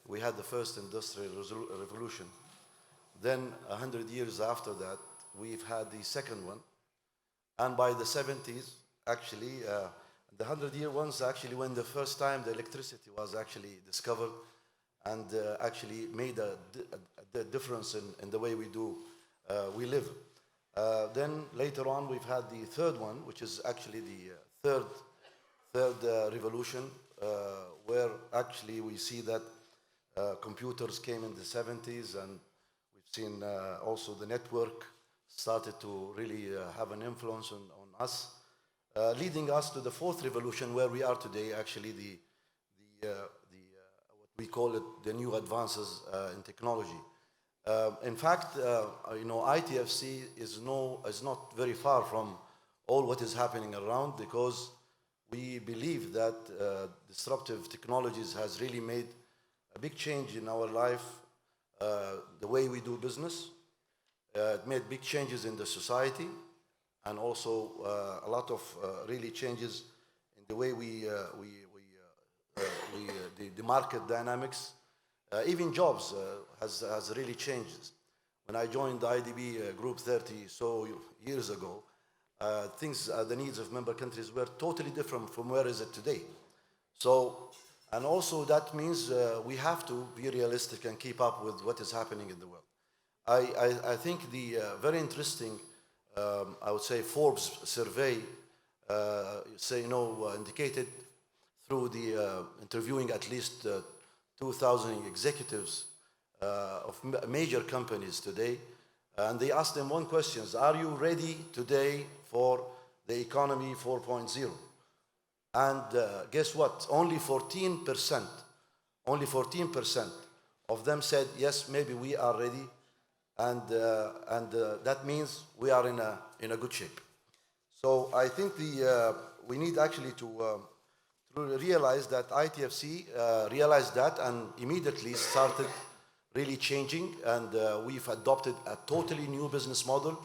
we had the first industrial revolution. Then 100 years after that, we've had the second one. And by the 70s, actually, the 100-year ones actually when the first time the electricity was actually discovered and actually made a difference in the way we live. Then later on, we've had the third one, which is actually the third revolution, where actually we see that computers came in the 70s, and we've seen also the network started to really have an influence on us, leading us to the fourth revolution where we are today, actually what we call it the new advances in technology. In fact, ITFC is not very far from all what is happening around, because we believe that disruptive technologies has really made a big change in our life the way we do business. It made big changes in the society, and also a lot of really changes in the way the market dynamics. Even jobs has really changed. When I joined the IDB group 30 so years ago, the needs of member countries were totally different from where is it today. So, and also that means we have to be realistic and keep up with what is happening in the world. I think the very interesting, I would say, Forbes survey, indicated through the interviewing at least 2,000 executives of major companies today, and they asked them one question: are you ready today for the economy 4.0? And guess what? Only 14% of them said, yes, maybe we are ready, and that means we are in a good shape. So I think we need actually to realize that ITFC realized that and immediately started really changing, and we've adopted a totally new business model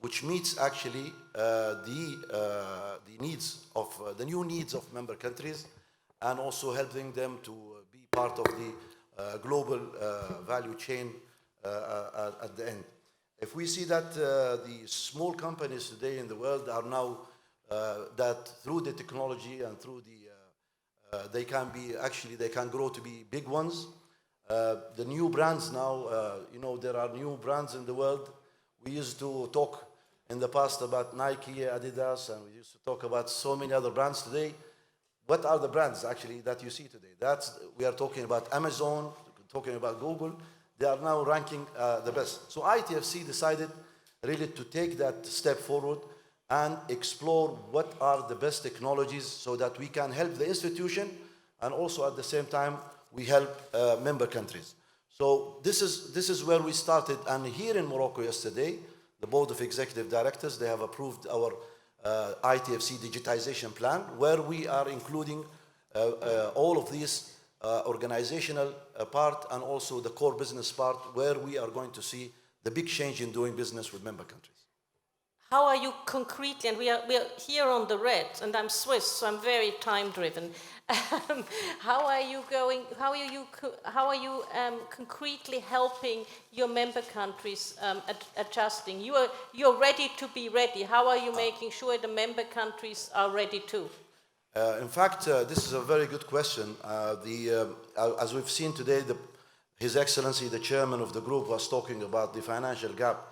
which meets actually the new needs of member countries, and also helping them to be part of the global value chain at the end. If we see that the small companies today in the world are now that through the technology and through they can grow to be big ones. The new brands now, there are new brands in the world. We used to talk in the past about Nike, Adidas, and we used to talk about so many other brands today. What are the brands actually that you see today? We are talking about Amazon, talking about Google. They are now ranking the best. So ITFC decided really to take that step forward and explore what are the best technologies so that we can help the institution, and also at the same time we help member countries. So this is where we started. And here in Morocco yesterday, the Board of Executive Directors, they have approved our ITFC digitization plan, where we are including all of these organizational part and also the core business part, where we are going to see the big change in doing business with member countries. How are you concretely, and we are here on the red, and I'm Swiss, so I'm very time-driven. How are you concretely helping your member countries adjusting? You're ready to be ready. How are you making sure the member countries are ready too? In fact, this is a very good question. As we've seen today, His Excellency, the chairman of the group, was talking about the financial gap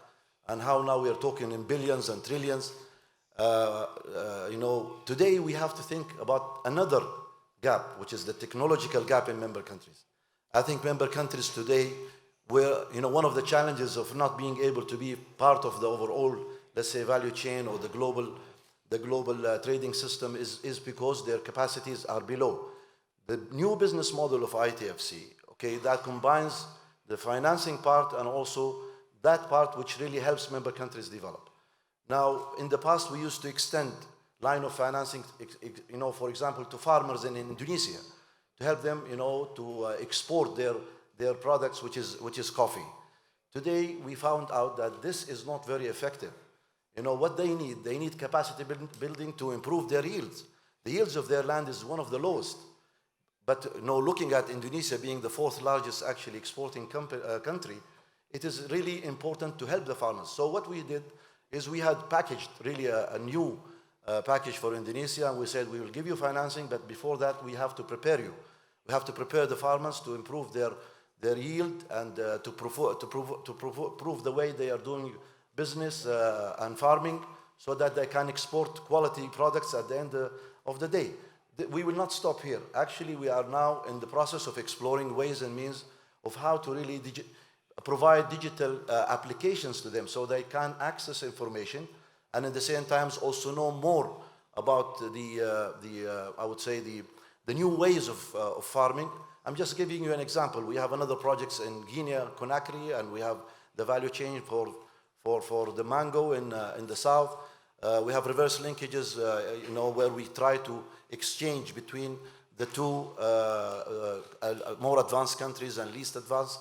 and how now we are talking in billions and trillions. Today we have to think about another gap, which is the technological gap in member countries. I think member countries today, one of the challenges of not being able to be part of the overall, let's say, value chain or the global trading system is because their capacities are below. The new business model of ITFC, that combines the financing part and also that part which really helps member countries develop. Now, in the past, we used to extend line of financing, for example, to farmers in Indonesia, to help them, to export their products, which is coffee. Today, we found out that this is not very effective. What they need capacity building to improve their yields. The yields of their land is one of the lowest. But looking at Indonesia being the fourth largest actually exporting country, it is really important to help the farmers. So what we did is we had packaged really a new package for Indonesia, and we said we will give you financing, but before that we have to prepare you. We have to prepare the farmers to improve their yield and to prove the way they are doing business and farming, so that they can export quality products at the end of the day. We will not stop here. Actually, we are now in the process of exploring ways and means of how to really provide digital applications to them so they can access information and at the same time also know more about I would say the new ways of farming. I'm just giving you an example. We have another projects in Guinea, Conakry, and we have the value chain for the mango in the south. We have reverse linkages, where we try to exchange between the two more advanced countries and least advanced.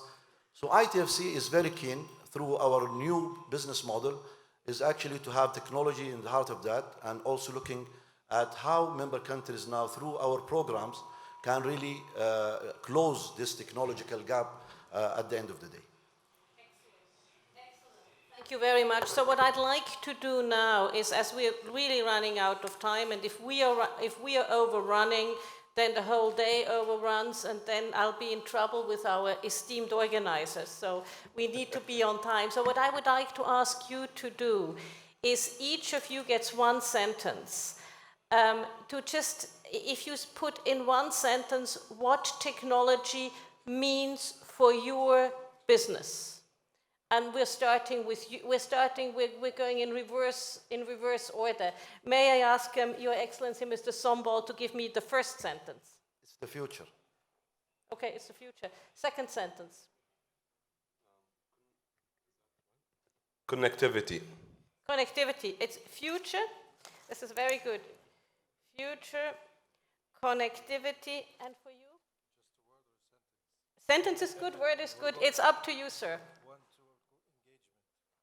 So ITFC is very keen, through our new business model, is actually to have technology in the heart of that, and also looking at how member countries now, through our programs, can really close this technological gap at the end of the day. Thank you very much. So what I'd like to do now is, as we're really running out of time, and if we are overrunning, then the whole day overruns, and then I'll be in trouble with our esteemed organizers. So we need to be on time. So what I would like to ask you to do is each of you gets one sentence. To just, if you put in one sentence what technology means for your business. And we're starting with you. We're going in reverse order. May I ask Your Excellency, Mr. Sombol, to give me the first sentence? It's the future. Okay, it's the future. Second sentence. Connectivity. Connectivity. It's future. This is very good. Future, connectivity, and for you? Sentence is good, word is good. It's up to you, sir.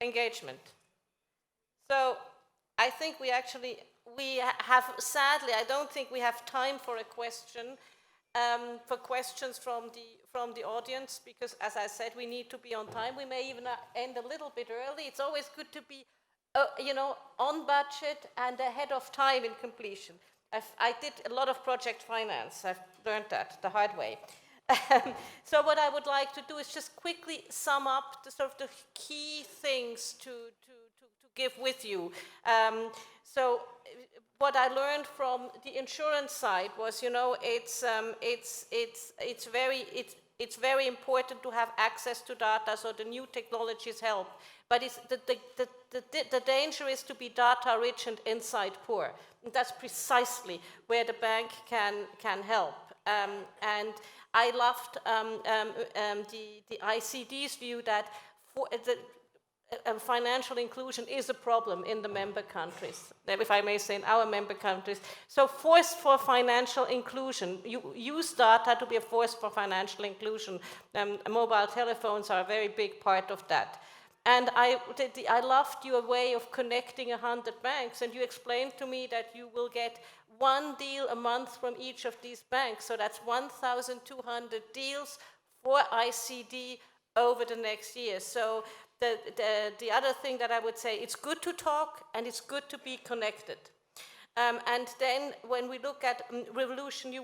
Engagement. So I think we have, sadly, I don't think we have time for a question, for questions from the audience, because as I said, we need to be on time. We may even end a little bit early. It's always good to be, on budget and ahead of time in completion. I did a lot of project finance. I've learned that the hard way. So what I would like to do is just quickly sum up the sort of the key things to give with you. So what I learned from the insurance side was, it's very important to have access to data, so the new technologies help. But the danger is to be data rich and insight poor. And that's precisely where the bank can help. And I loved the ICD's view that financial inclusion is a problem in the member countries, if I may say, in our member countries. So force for financial inclusion. You use data to be a force for financial inclusion. Mobile telephones are a very big part of that. And I loved your way of connecting 100 banks, and you explained to me that you will get one deal a month from each of these banks. So that's 1,200 deals for ICD over the next year. So the other thing that I would say, it's good to talk and it's good to be connected. And then when we look at revolution, you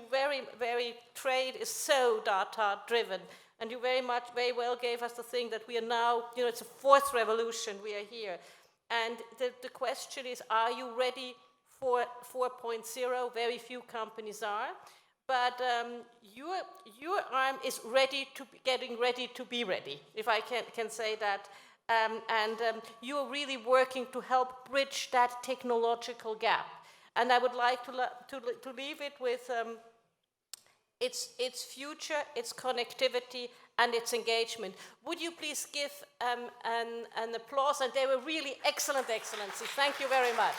trade is so data driven. And you very well gave us the thing that we are now, it's a fourth revolution, we are here. And the question is, are you ready for 4.0? Very few companies are. But your arm is getting ready to be ready, if I can say that. And you're really working to help bridge that technological gap. And I would like to leave it with its future, its connectivity, and its engagement. Would you please give an applause? And they were really excellent, Excellency. Thank you very much.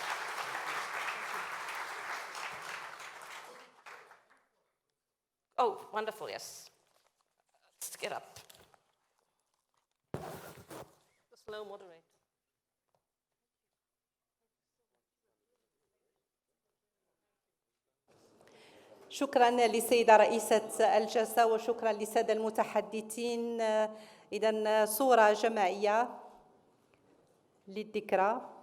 Oh, wonderful, yes. Let's get up. The slow moderator. شكرا للسيدة رئيسة الجلسة وشكرا للسادة المتحدثين. إذن صورة جماعية للذكرى.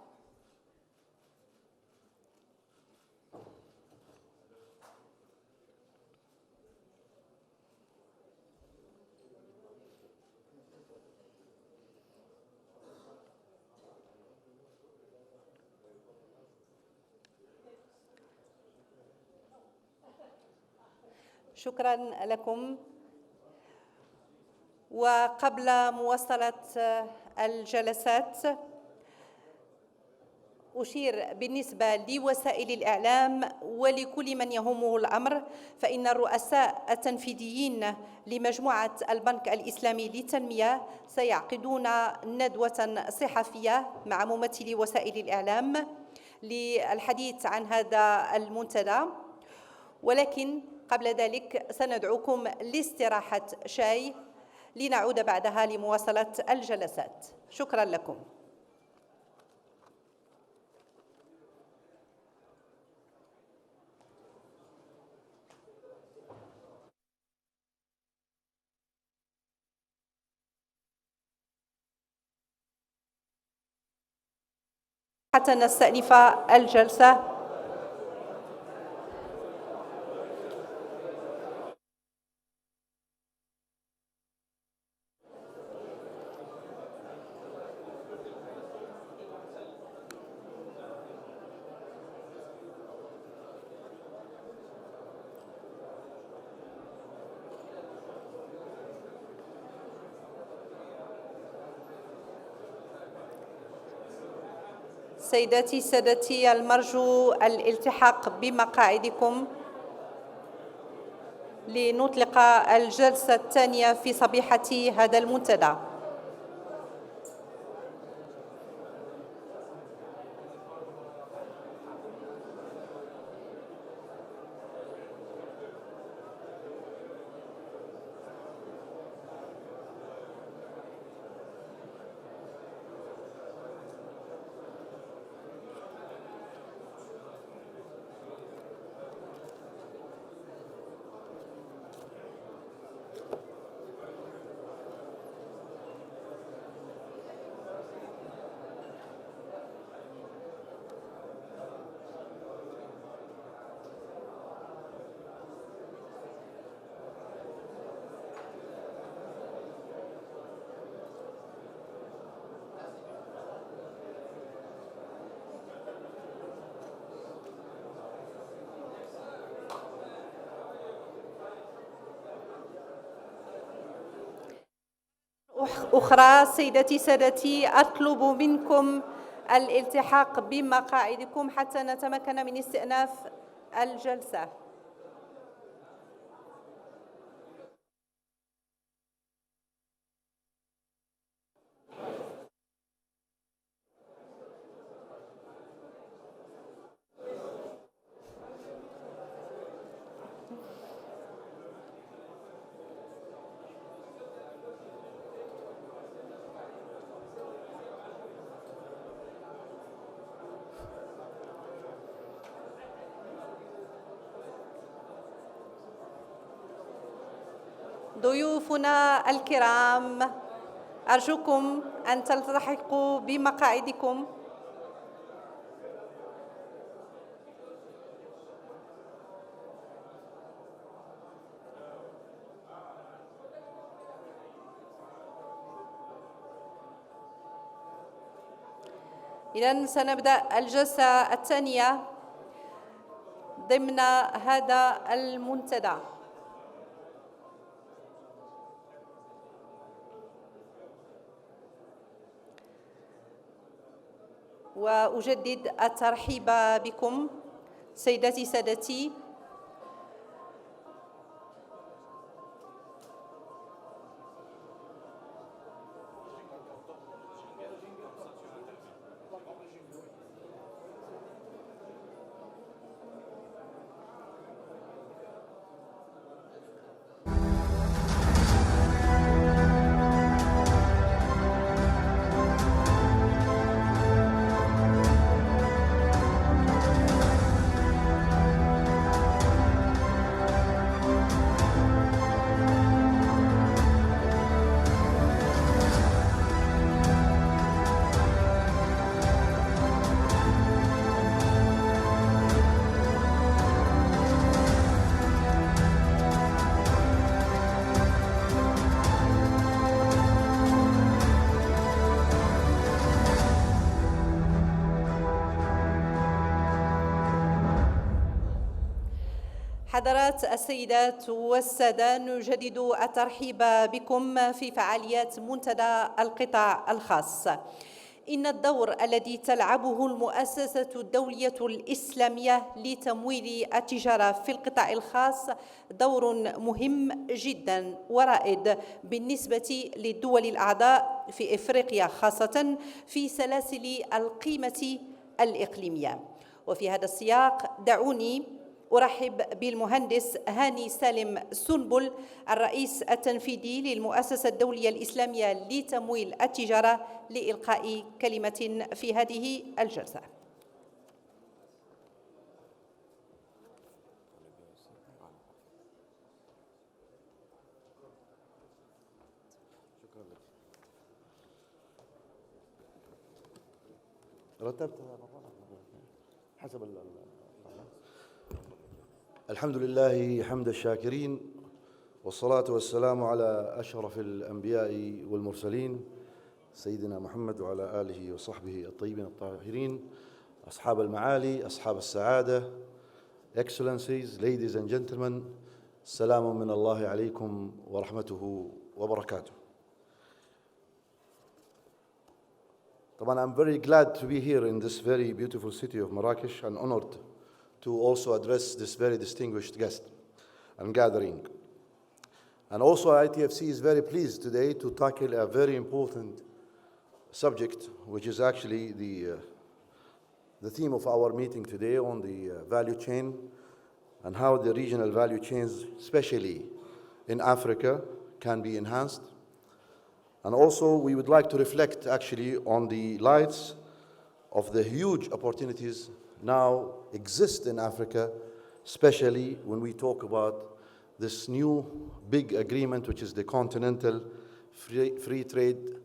شكرا لكم. وقبل مواصلة الجلسات أشير بالنسبة لوسائل الإعلام ولكل من يهمه الأمر، فإن الرؤساء التنفيذيين لمجموعة البنك الإسلامي للتنمية سيعقدون ندوة صحفية مع ممثلي وسائل الإعلام للحديث عن هذا المنتدى. ولكن قبل ذلك سندعوكم لاستراحة شاي لنعود بعدها لمواصلة الجلسات. شكرا لكم. حتى نستأنف الجلسة. سيداتي سادتي المرجو الالتحاق بمقاعدكم لنطلق الجلسة الثانية في صبيحة هذا المنتدى. أخرى سيدتي سادتي أطلب منكم الالتحاق بمقاعدكم حتى نتمكن من استئناف الجلسة. ضيوفنا الكرام، أرجوكم أن تلتحقوا بمقاعدكم. إذن سنبدأ الجلسة الثانية ضمن هذا المنتدى. وأجدد الترحيب بكم سيداتي سادتي. حضرات السيدات والسادة، نجدد الترحيب بكم في فعاليات منتدى القطاع الخاص. إن الدور الذي تلعبه المؤسسة الدولية الإسلامية لتمويل التجارة في القطاع الخاص دور مهم جدا ورائد بالنسبة للدول الأعضاء في إفريقيا، خاصة في سلاسل القيمة الإقليمية. وفي هذا السياق دعوني أرحب بالمهندس هاني سالم سنبل الرئيس التنفيذي للمؤسسة الدولية الإسلامية لتمويل التجارة لإلقاء كلمة في هذه الجلسة. الحمد لله حمد الشاكرين، والصلاة والسلام على أشرف الأنبياء والمرسلين سيدنا محمد وعلى آله وصحبه الطيبين الطاهرين. أصحاب المعالي، أصحاب السعادة, Excellencies, ladies and gentlemen, السلام من الله عليكم ورحمته وبركاته. طبعا, I'm very glad to be here in this very beautiful city of Marrakesh and honored to also address this very distinguished guest and gathering. And also ITFC is very pleased today to tackle a very important subject, which is actually the theme of our meeting today on the value chain and how the regional value chains, especially in Africa, can be enhanced. And also, we would like to reflect actually on the lights of the huge opportunities now exist in Africa, especially when we talk about this new big agreement, which is the Continental Free Trade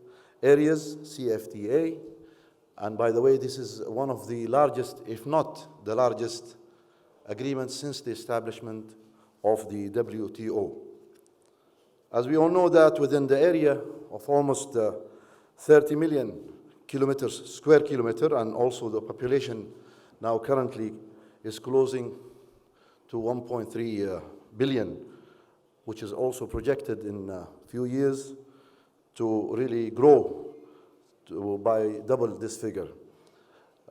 Areas, CFTA. And by the way, this is one of the largest, if not the largest, agreements since the establishment of the WTO. As we all know that within the area of almost 30 million square kilometer, and also the population now currently is closing to 1.3 billion, which is also projected in a few years to really grow by double this figure.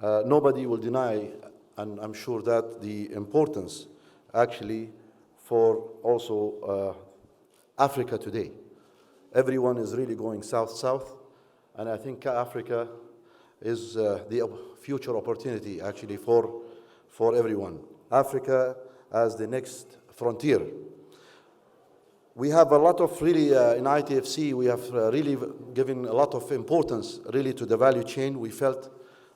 Nobody will deny, and I'm sure that the importance actually for also Africa today. Everyone is really going south-south, and I think Africa is the future opportunity actually for everyone. Africa as the next frontier. We have a lot of really, in ITFC, we have really given a lot of importance really to the value chain. We felt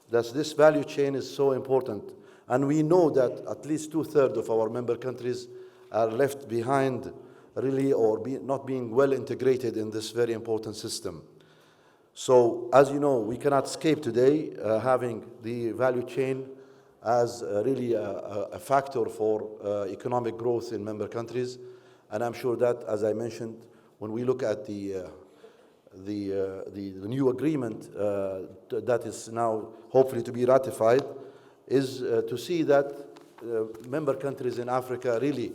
that this value chain is so important, and we know that at least 2/3 of our member countries are left behind really, or not being well integrated in this very important system. So, as you know, we cannot escape today having the value chain as really a factor for economic growth in member countries. And I'm sure that, as I mentioned, when we look at the new agreement that is now hopefully to be ratified, is to see that member countries in Africa really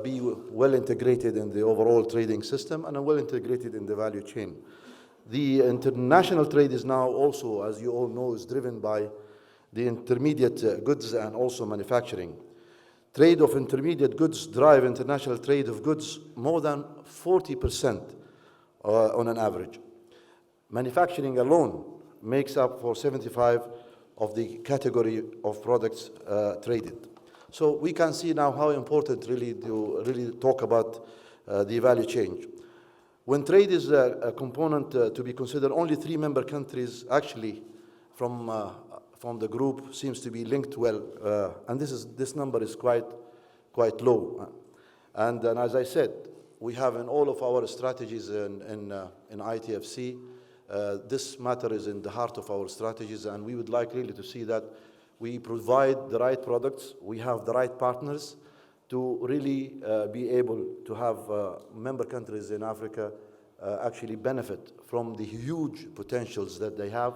be well integrated in the overall trading system and well integrated in the value chain. The international trade is now also, as you all know, is driven by the intermediate goods and also manufacturing. Trade of intermediate goods drive international trade of goods more than 40% on an average. Manufacturing alone makes up for 75% of the category of products traded. So we can see now how important really to really talk about the value chain. When trade is a component to be considered, only 3 member countries actually from the group seems to be linked well, and this number is quite low. And as I said, we have in all of our strategies in ITFC, this matter is in the heart of our strategies, and we would like really to see that we provide the right products, we have the right partners to really be able to have member countries in Africa actually benefit from the huge potentials that they have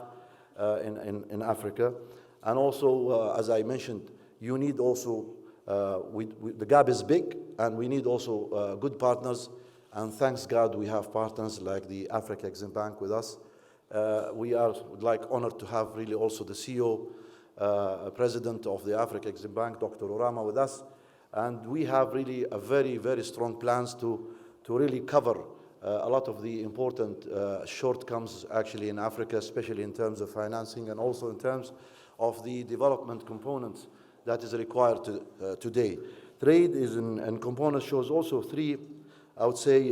in Africa. And also, as I mentioned, you need also, the gap is big, and we need also good partners. And thanks God we have partners like the Africa Exim Bank with us. We are honored to have really also the CEO, President of the Africa Exim Bank, Dr. Orama, with us. And we have really a very, very strong plans to really cover a lot of the important shortcomings actually in Africa, especially in terms of financing and also in terms of the development components that is required today. Trade is and component shows also three, I would say,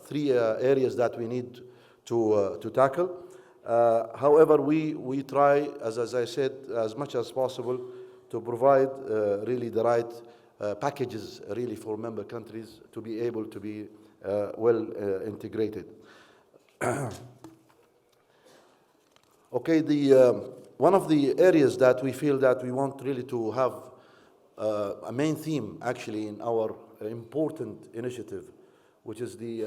three areas that we need to tackle. However, we try, as I said, as much as possible to provide really the right packages really for member countries to be able to be well integrated. Okay, one of the areas that we feel that we want really to have a main theme actually in our important initiative, which is the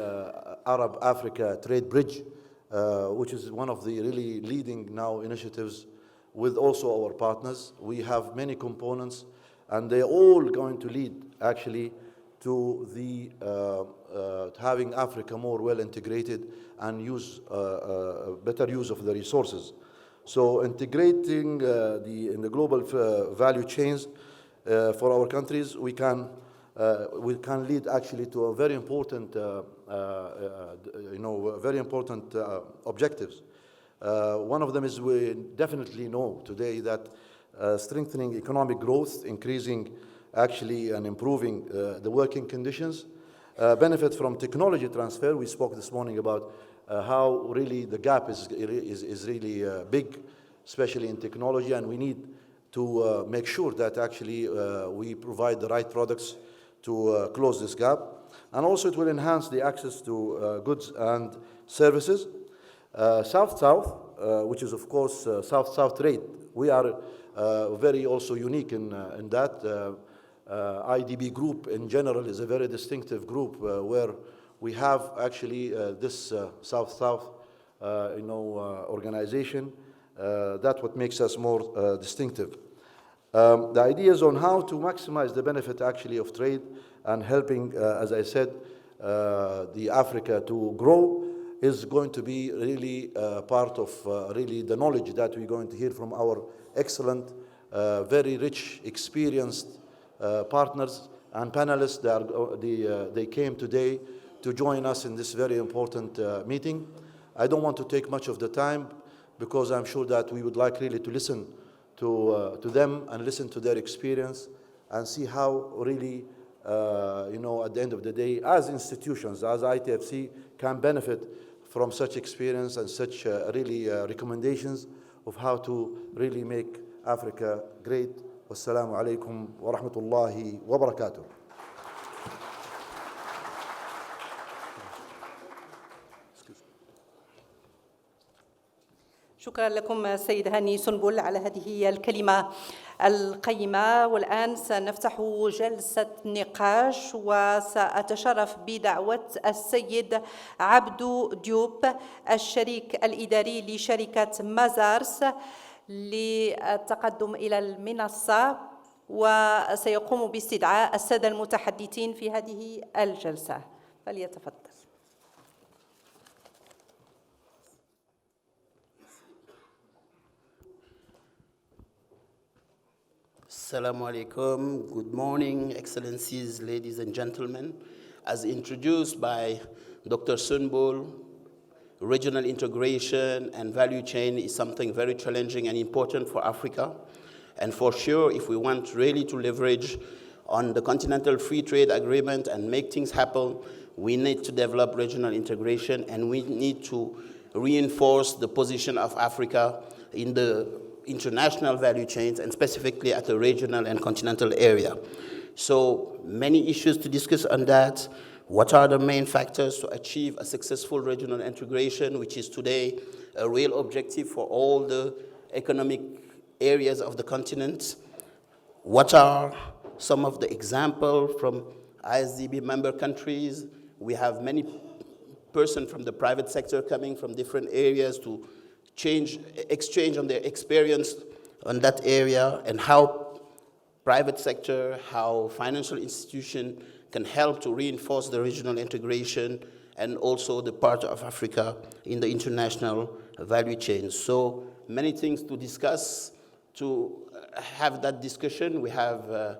Arab-Africa Trade Bridge, which is one of the really leading now initiatives with also our partners. We have many components, and they're all going to lead actually to the having Africa more well integrated and use better use of the resources. So integrating in the global value chains for our countries, we can lead actually to a very important, very important objectives. One of them is we definitely know today that strengthening economic growth, increasing actually and improving the working conditions, benefit from technology transfer. We spoke this morning about how really the gap is really big, especially in technology, and we need to make sure that actually we provide the right products to close this gap. And also it will enhance the access to goods and services. South-South, which is of course South-South trade. We are very also unique in that. IDB group in general is a very distinctive group where we have actually this South-South organization. That's what makes us more distinctive. The ideas on how to maximize the benefit actually of trade and helping, as I said, the Africa to grow is going to be really part of really the knowledge that we're going to hear from our excellent, very rich, experienced partners and panelists that they came today to join us in this very important meeting. I don't want to take much of the time because I'm sure that we would like really to listen to them and listen to their experience and see how really, at the end of the day, as institutions, as ITFC, can benefit from such experience and such really recommendations of how to really make Africa great. Wassalamu alaikum wa rahmatullahi wa barakatuh. شكرا لكم سيد هاني سنبل على هذه الكلمة القيمة. والآن سنفتح جلسة نقاش وسأتشرف بدعوة السيد عبدو ديوب الشريك الإداري لشركة مازارس للتقدم إلى المنصة وسيقوم باستدعاء السادة المتحدثين في هذه الجلسة. فليتفضل. Assalamu alaikum. Good morning, Excellencies, ladies and gentlemen. As introduced by Dr. Sunbul, regional integration and value chain is something very challenging and important for Africa. And for sure, if we want really to leverage on the Continental Free Trade Agreement and make things happen, we need to develop regional integration and we need to reinforce the position of Africa in the international value chains and specifically at the regional and continental area. So many issues to discuss on that. What are the main factors to achieve a successful regional integration, which is today a real objective for all the economic areas of the continent? What are some of the examples from ISDB member countries? We have many persons from the private sector coming from different areas to exchange on their experience on that area and how private sector, how financial institution can help to reinforce the regional integration and also the part of Africa in the international value chain. So many things to discuss. To have that discussion, we have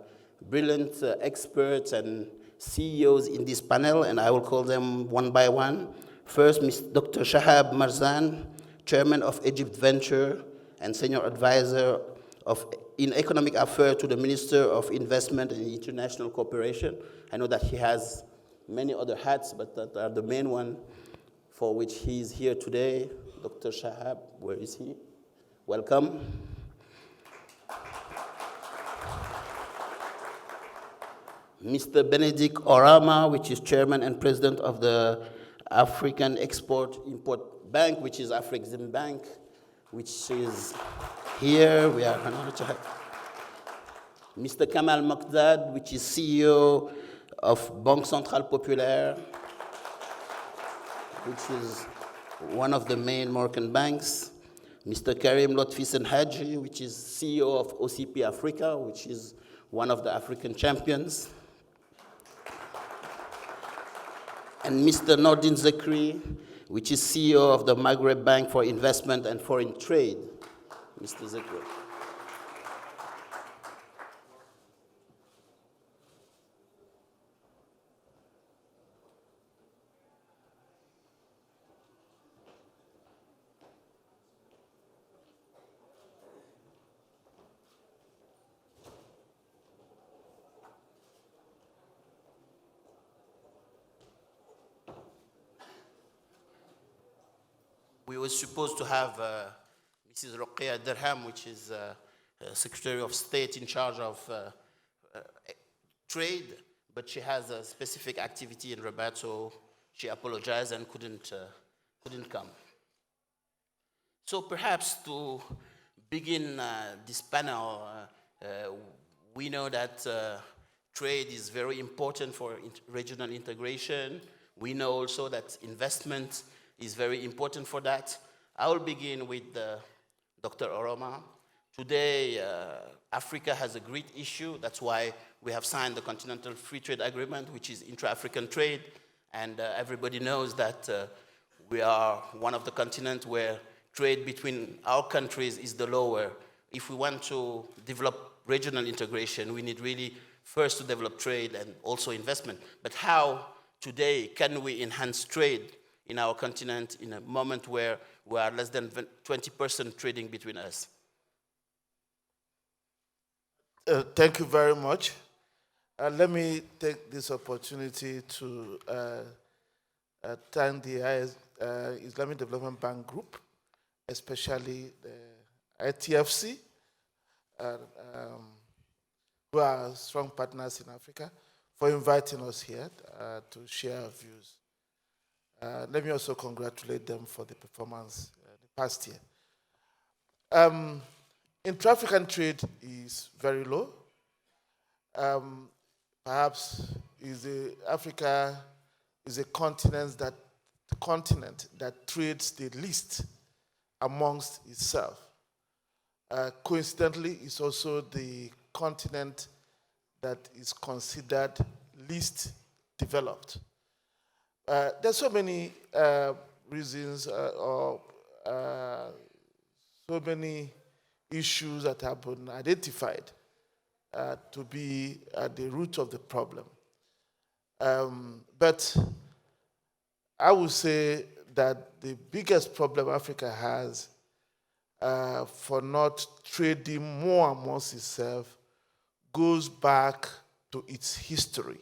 brilliant experts and CEOs in this panel, and I will call them one by one. First, Dr. Shahab Marzan, Chairman of Egypt Venture and Senior Advisor in Economic Affairs to the Minister of Investment and International Cooperation. I know that he has many other hats, but that are the main one for which he is here today. Dr. Shahab, where is he? Welcome. Mr. Benedict Orama, which is Chairman and President of the African Export-Import Bank, which is Afrexim Bank, which is here. We are Mr. Kamal Mokdad, which is CEO of Banque Centrale Populaire, which is one of the main Moroccan banks. Mr. Karim Lotfi Senhaji, which is CEO of OCP Africa, which is one of the African champions. And Mr. Nordin Zakri, which is CEO of the Maghreb Bank for Investment and Foreign Trade. Mr. Zakri. We were supposed to have Mrs. Roqeya Derham, which is Secretary of State in charge of trade, but she has a specific activity in Rabat, so she apologized and couldn't come. So perhaps to begin this panel, we know that trade is very important for regional integration. We know also that investment is very important for that. I will begin with Dr. Oroma. Today, Africa has a great issue. That's why we have signed the Continental Free Trade Agreement, which is intra-African trade. And everybody knows that we are one of the continents where trade between our countries is the lower. If we want to develop regional integration, we need really first to develop trade and also investment. But how today can we enhance trade in our continent in a moment where we are less than 20% trading between us? Thank you very much. Let me take this opportunity to thank the Islamic Development Bank Group, especially the ITFC, who are strong partners in Africa, for inviting us here to share our views. Let me also congratulate them for the performance the past year. Intra-African trade is very low. Perhaps Africa is a continent that trades the least amongst itself. Coincidentally, it's also the continent that is considered least developed. There's so many reasons or so many issues that have been identified to be at the root of the problem. But I would say that the biggest problem Africa has for not trading more amongst itself goes back to its history.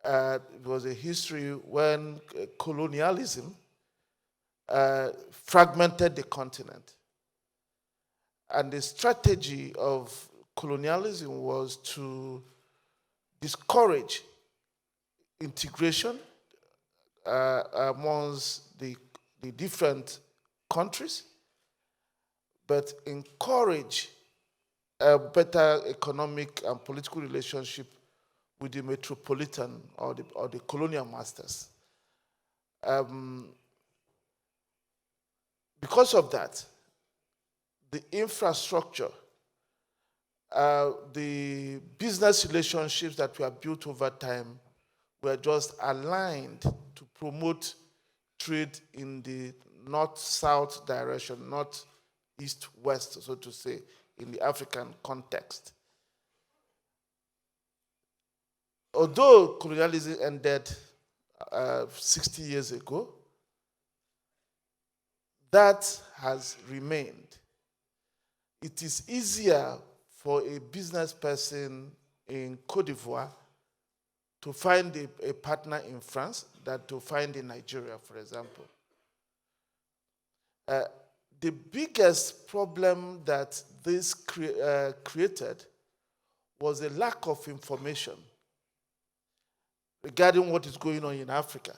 It was a history when colonialism fragmented the continent. And the strategy of colonialism was to discourage integration amongst the different countries, but encourage a better economic and political relationship with the metropolitan or the colonial masters. Because of that, the infrastructure, the business relationships that were built over time were just aligned to promote trade in the north-south direction, not east-west, so to say, in the African context. Although colonialism ended 60 years ago, that has remained. it is easier for a business person in Cote d'Ivoire to find a partner in France than to find in Nigeria, for example. The biggest problem that this created was a lack of information regarding what is going on in Africa.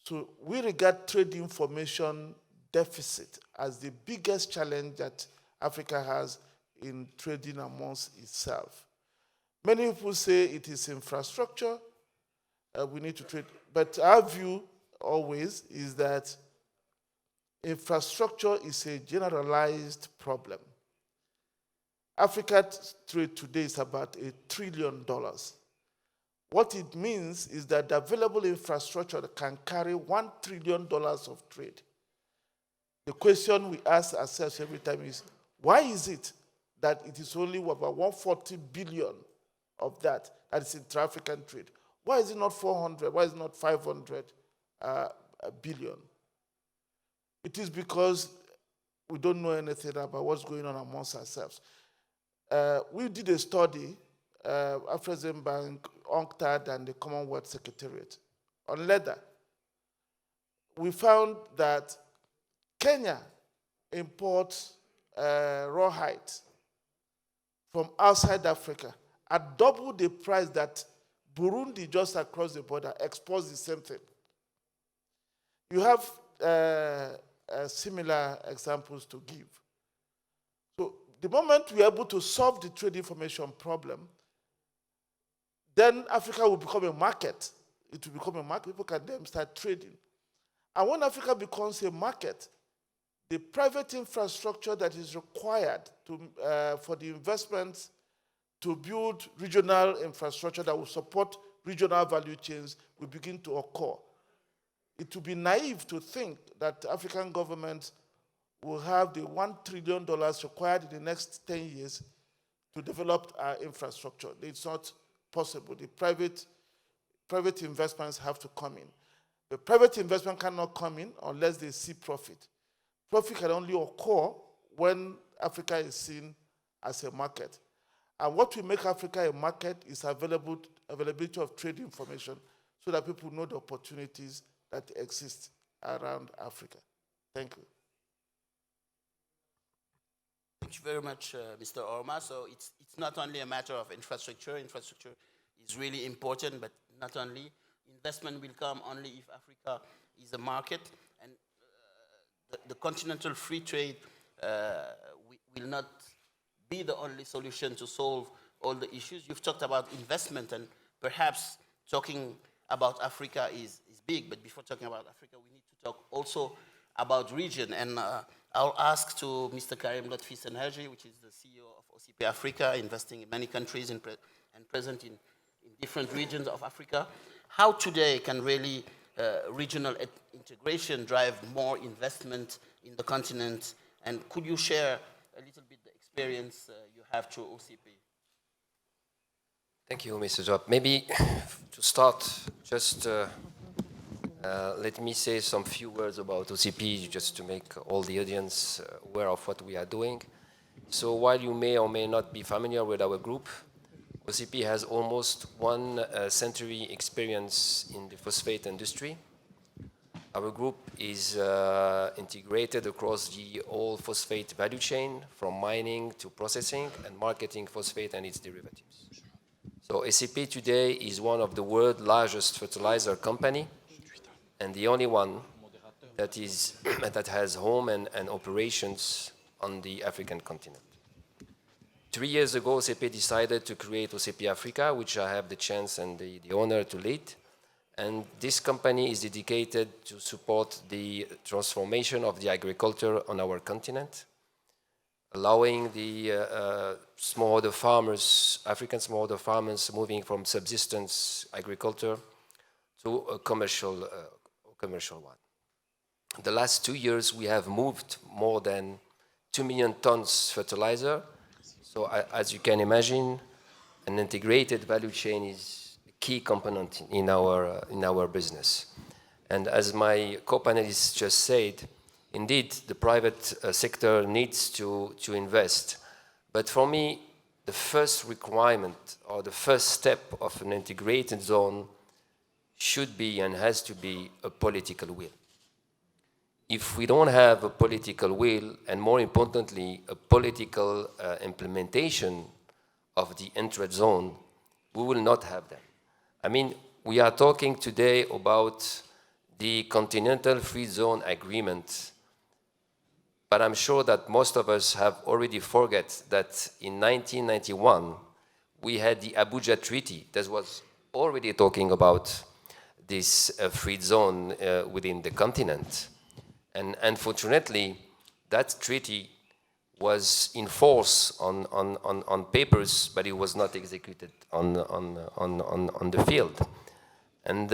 So we regard trade information deficit as the biggest challenge that Africa has in trading amongst itself. Many people say it is infrastructure, we need to trade, but our view always is that infrastructure is a generalized problem. Africa's trade today is about $1 trillion. What it means is that the available infrastructure can carry $1 trillion of trade. The question we ask ourselves every time is, why is it that it is only about 140 billion of that is intra-African trade? Why is it not 400? Why is it not 500 billion? It is because we don't know anything about what's going on amongst ourselves. We did a study, Afrexim Bank, UNCTAD, and the Commonwealth Secretariat on leather. We found that Kenya imports rawhide from outside Africa at double the price that Burundi, just across the border, exports the same thing. You have similar examples to give. So the moment we are able to solve the trade information problem, then Africa will become a market. It will become a market. People can then start trading. And when Africa becomes a market, the private infrastructure that is required for the investments to build regional infrastructure that will support regional value chains will begin to occur. It would be naive to think that African governments will have the $1 trillion required in the next 10 years to develop our infrastructure. It's not possible. The private investments have to come in. The private investment cannot come in unless they see profit. Profit can only occur when Africa is seen as a market. And what will make Africa a market is availability of trade information so that people know the opportunities that exist around Africa. Thank you. Thank you very much, Mr. Orma. So it's not only a matter of infrastructure. Infrastructure is really important, but not only. Investment will come only if Africa is a market, and the continental free trade will not be the only solution to solve all the issues. You've talked about investment, and perhaps talking about Africa is big, but before talking about Africa, we need to talk also about region. And I'll ask to Mr. Karim Lotfi Senhaji, which is the CEO of OCP Africa, investing in many countries and present in different regions of Africa. How today can really regional integration drive more investment in the continent? And could you share a little bit the experience you have through OCP? Thank you, Mr. Job. Maybe to start, just let me say some few words about OCP, just to make all the audience aware of what we are doing. So while you may or may not be familiar with our group, OCP has almost 1 century experience in the phosphate industry. Our group is integrated across the whole phosphate value chain, from mining to processing and marketing phosphate and its derivatives. So OCP today is one of the world's largest fertilizer company, and the only one that has home and operations on the African continent. 3 years ago, OCP decided to create OCP Africa, which I have the chance and the honor to lead. And this company is dedicated to support the transformation of the agriculture on our continent, allowing the smallholder farmers, African smallholder farmers, moving from subsistence agriculture to a commercial one. The last 2 years, we have moved more than 2 million tons fertilizer. So as you can imagine, an integrated value chain is a key component in our business. And as my co-panelists just said, indeed, the private sector needs to invest. But for me, the first requirement or the first step of an integrated zone should be and has to be a political will. If we don't have a political will, and more importantly, a political implementation of the intra-zone, we will not have that. I mean, we are talking today about the Continental Free Zone Agreement, but I'm sure that most of us have already forgot that in 1991, we had the Abuja Treaty that was already talking about this free zone within the continent. And unfortunately, that treaty was in force on papers, but it was not executed on the field. And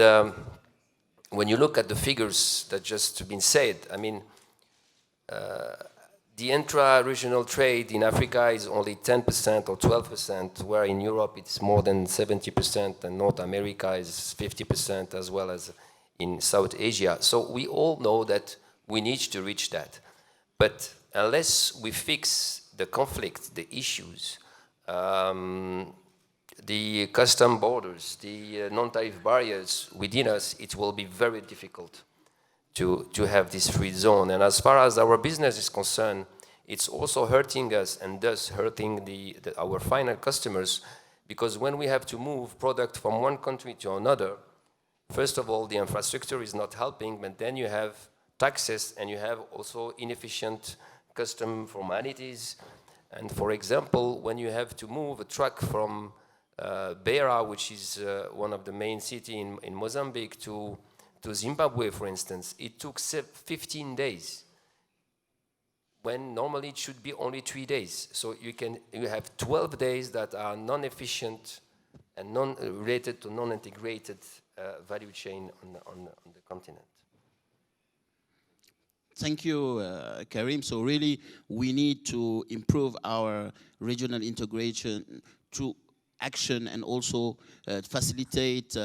when you look at the figures that just been said, I mean, the intra-regional trade in Africa is only 10% or 12%, where in Europe it's more than 70%, and North America is 50%, as well as in South Asia. So we all know that we need to reach that. But unless we fix the conflict, the issues, the custom borders, the non-tariff barriers within us, it will be very difficult to have this free zone. And as far as our business is concerned, it's also hurting us and thus hurting our final customers, because when we have to move product from one country to another, first of all, the infrastructure is not helping, but then you have taxes and you have also inefficient custom formalities. And for example, when you have to move a truck from Beira, which is one of the main cities in Mozambique, to Zimbabwe, for instance, it took 15 days, when normally it should be only 3 days. So you have 12 days that are non-efficient and related to non-integrated value chain on the continent. Thank you, Karim. So really, we need to improve our regional integration through action and also facilitate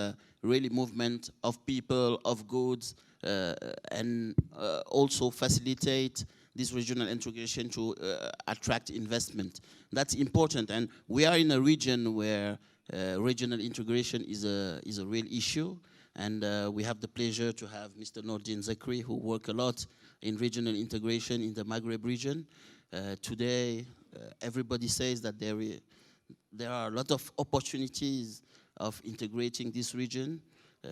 really movement of people, of goods, and also facilitate this regional integration to attract investment. That's important, and we are in a region where regional integration is a real issue, and we have the pleasure to have Mr. Nordin Zakri, who work a lot in regional integration in the Maghreb region. Today, everybody says that there are a lot of opportunities of integrating this region.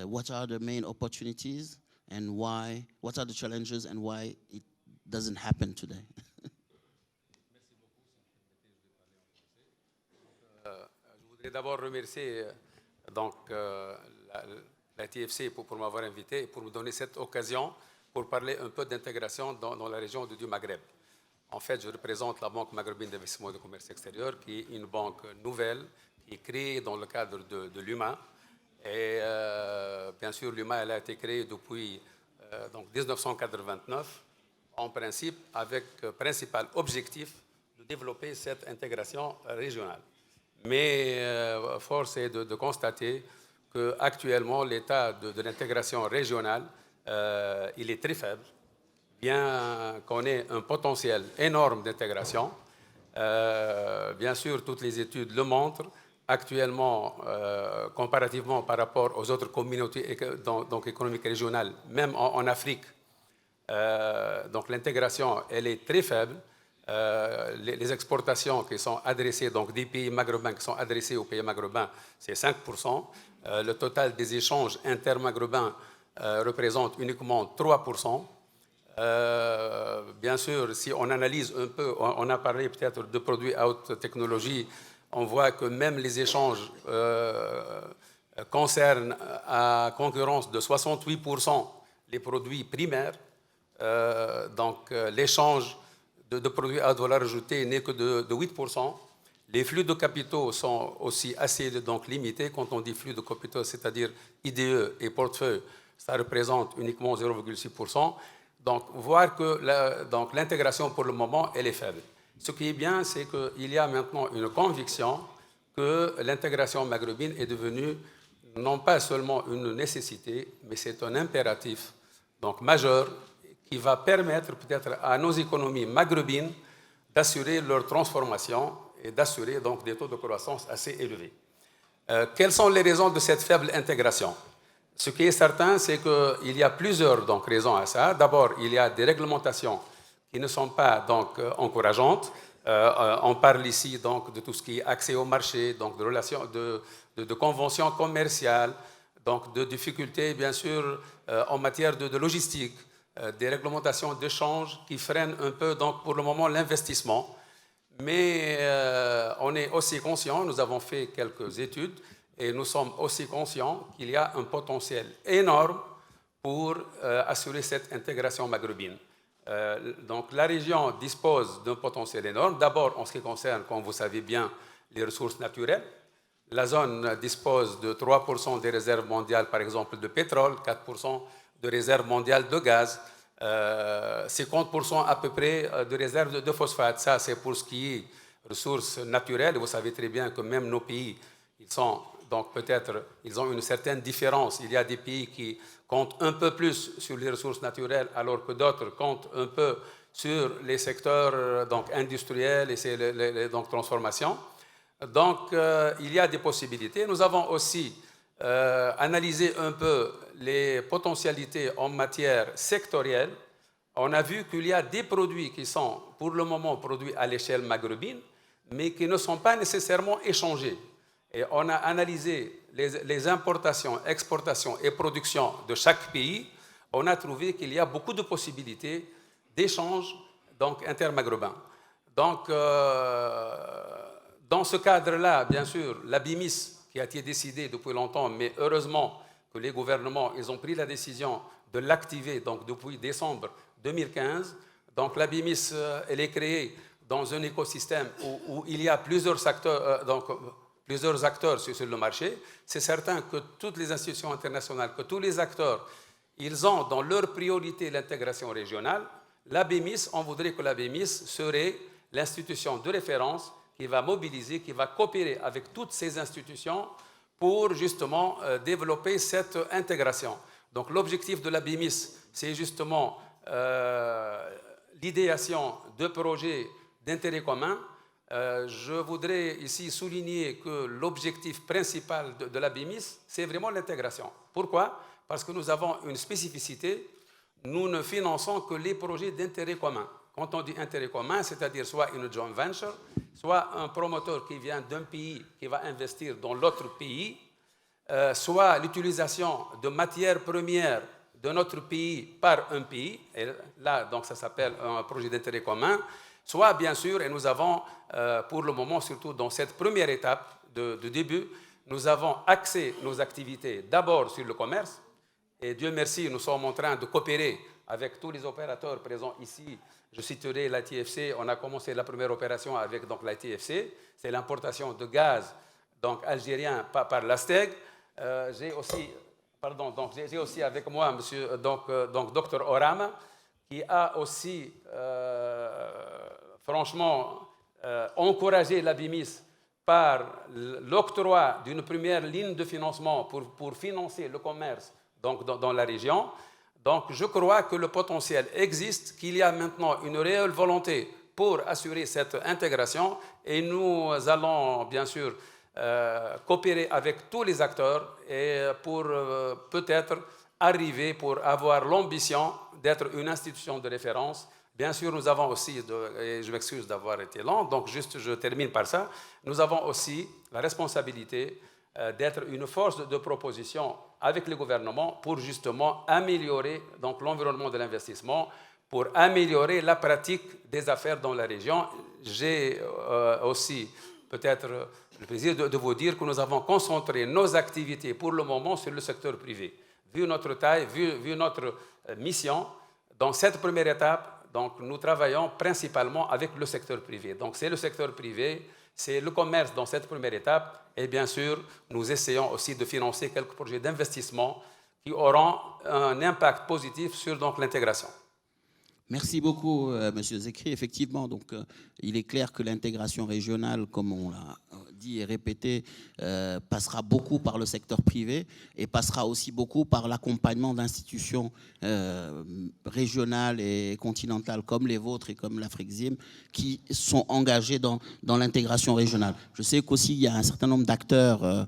What are the main opportunities and why? What are the challenges and why it doesn't happen today? Je voudrais d'abord remercier donc, la TFC pour m'avoir invité et pour me donner cette occasion pour parler un peu d'intégration dans la région du Maghreb. En fait, je représente la Banque maghrébine d'investissement et de commerce extérieur, qui est une banque nouvelle, qui est créée dans le cadre de l'UMA. Et bien sûr, l'UMA elle a été créée depuis donc 1989, en principe, avec principal objectif de développer cette intégration régionale. Mais force est de constater qu'actuellement, l'état de l'intégration régionale, il est très faible, bien qu'on ait un potentiel énorme d'intégration. Bien sûr, toutes les études le montrent. Actuellement, comparativement par rapport aux autres communautés donc économiques régionales, même en Afrique, donc l'intégration, elle est très faible. Les exportations qui sont adressées, donc des pays maghrébins qui sont adressées aux pays maghrébins, c'est 5%. Le total des échanges intermaghrébins représente uniquement 3%. Bien sûr, si on analyse un peu, on a parlé peut-être de produits à haute technologie, on voit que même les échanges concernent à concurrence de 68% les produits primaires. Donc l'échange de produits à valeur ajoutée n'est que de 8%. Les flux de capitaux sont aussi assez donc, limités. Quand on dit flux de capitaux, c'est-à-dire IDE et portefeuille, ça représente uniquement 0,6%. Donc, voir que l'intégration pour le moment, elle est faible. Ce qui est bien, c'est qu'il y a maintenant une conviction que l'intégration maghrébine est devenue non pas seulement une nécessité, mais c'est un impératif donc, majeur qui va permettre peut-être à nos économies maghrébines d'assurer leur transformation et d'assurer donc des taux de croissance assez élevés. Quelles sont les raisons de cette faible intégration? Ce qui est certain, c'est qu'il y a plusieurs donc, raisons à ça. D'abord, il y a des réglementations qui ne sont pas donc, encourageantes. On parle ici donc, de tout ce qui est accès au marché, donc, de relations, de conventions commerciales, donc, de difficultés, bien sûr, en matière de logistique, des réglementations d'échange qui freinent un peu, donc, pour le moment, l'investissement. Mais on est aussi conscient, nous avons fait quelques études, et nous sommes aussi conscients qu'il y a un potentiel énorme pour assurer cette intégration maghrébine. Donc la région dispose d'un potentiel énorme. D'abord, en ce qui concerne, comme vous savez bien, les ressources naturelles. La zone dispose de 3% des réserves mondiales, par exemple, de pétrole, 4% de réserves mondiales de gaz, 50% à peu près de réserves de phosphate. Ça, c'est pour ce qui est ressources naturelles. Vous savez très bien que même nos pays, ils sont... Donc peut-être ils ont une certaine différence. Il y a des pays qui comptent un peu plus sur les ressources naturelles alors que d'autres comptent un peu sur les secteurs donc, industriels et les donc, transformations. Donc il y a des possibilités. Nous avons aussi analysé un peu les potentialités en matière sectorielle. On a vu qu'il y a des produits qui sont pour le moment produits à l'échelle maghrébine mais qui ne sont pas nécessairement échangés. Et on a analysé les importations, exportations et productions de chaque pays. On a trouvé qu'il y a beaucoup de possibilités d'échanges intermaghrébins. Donc, dans ce cadre-là, bien sûr, la BIMIS, qui a été décidée depuis longtemps, mais heureusement que les gouvernements ils ont pris la décision de l'activer donc, depuis décembre 2015. Donc, la BIMIS, elle est créée dans un écosystème où il y a plusieurs acteurs... plusieurs acteurs sur le marché. C'est certain que toutes les institutions internationales, que tous les acteurs, ils ont dans leur priorité l'intégration régionale. La BIMIS, on voudrait que la BIMIS serait l'institution de référence qui va mobiliser, qui va coopérer avec toutes ces institutions pour justement développer cette intégration. Donc l'objectif de la BIMIS, c'est justement l'idéation de projets d'intérêt commun. Je voudrais ici souligner que l'objectif principal de la BIMIS, c'est vraiment l'intégration. Pourquoi? Parce que nous avons une spécificité. Nous ne finançons que les projets d'intérêt commun. Quand on dit intérêt commun, c'est-à-dire soit une joint venture, soit un promoteur qui vient d'un pays qui va investir dans l'autre pays, soit l'utilisation de matières premières de notre pays par un pays. Et là, donc, ça s'appelle un projet d'intérêt commun. Soit, bien sûr, et nous avons, pour le moment, surtout dans cette première étape de début, nous avons axé nos activités d'abord sur le commerce. Et Dieu merci, nous sommes en train de coopérer avec tous les opérateurs présents ici. Je citerai l'ITFC. On a commencé la première opération avec l'ITFC. C'est l'importation de gaz donc, algérien par l'ASTEG. J'ai aussi avec moi monsieur, Dr Orama, qui a aussi franchement encouragé la BIMIS par l'octroi d'une première ligne de financement pour financer le commerce donc, dans la région. Donc je crois que le potentiel existe, qu'il y a maintenant une réelle volonté pour assurer cette intégration et nous allons bien sûr coopérer avec tous les acteurs et pour peut-être arriver pour avoir l'ambition d'être une institution de référence. Bien sûr, nous avons aussi, et je m'excuse d'avoir été lent, donc juste je termine par ça, nous avons aussi la responsabilité d'être une force de proposition avec les gouvernements pour justement améliorer l'environnement de l'investissement, pour améliorer la pratique des affaires dans la région. J'ai aussi peut-être le plaisir de vous dire que nous avons concentré nos activités pour le moment sur le secteur privé. Vu notre taille, vu notre mission, dans cette première étape, donc, nous travaillons principalement avec le secteur privé. Donc c'est le secteur privé, c'est le commerce dans cette première étape. Et bien sûr, nous essayons aussi de financer quelques projets d'investissement qui auront un impact positif sur l'intégration. Merci beaucoup, Monsieur Zekri. Effectivement, donc, il est clair que l'intégration régionale, comme on l'a dit et répété, passera beaucoup par le secteur privé et passera aussi beaucoup par l'accompagnement d'institutions régionales et continentales comme les vôtres et comme l'Afrixim qui sont engagées dans l'intégration régionale. Je sais qu'aussi il y a un certain nombre d'acteurs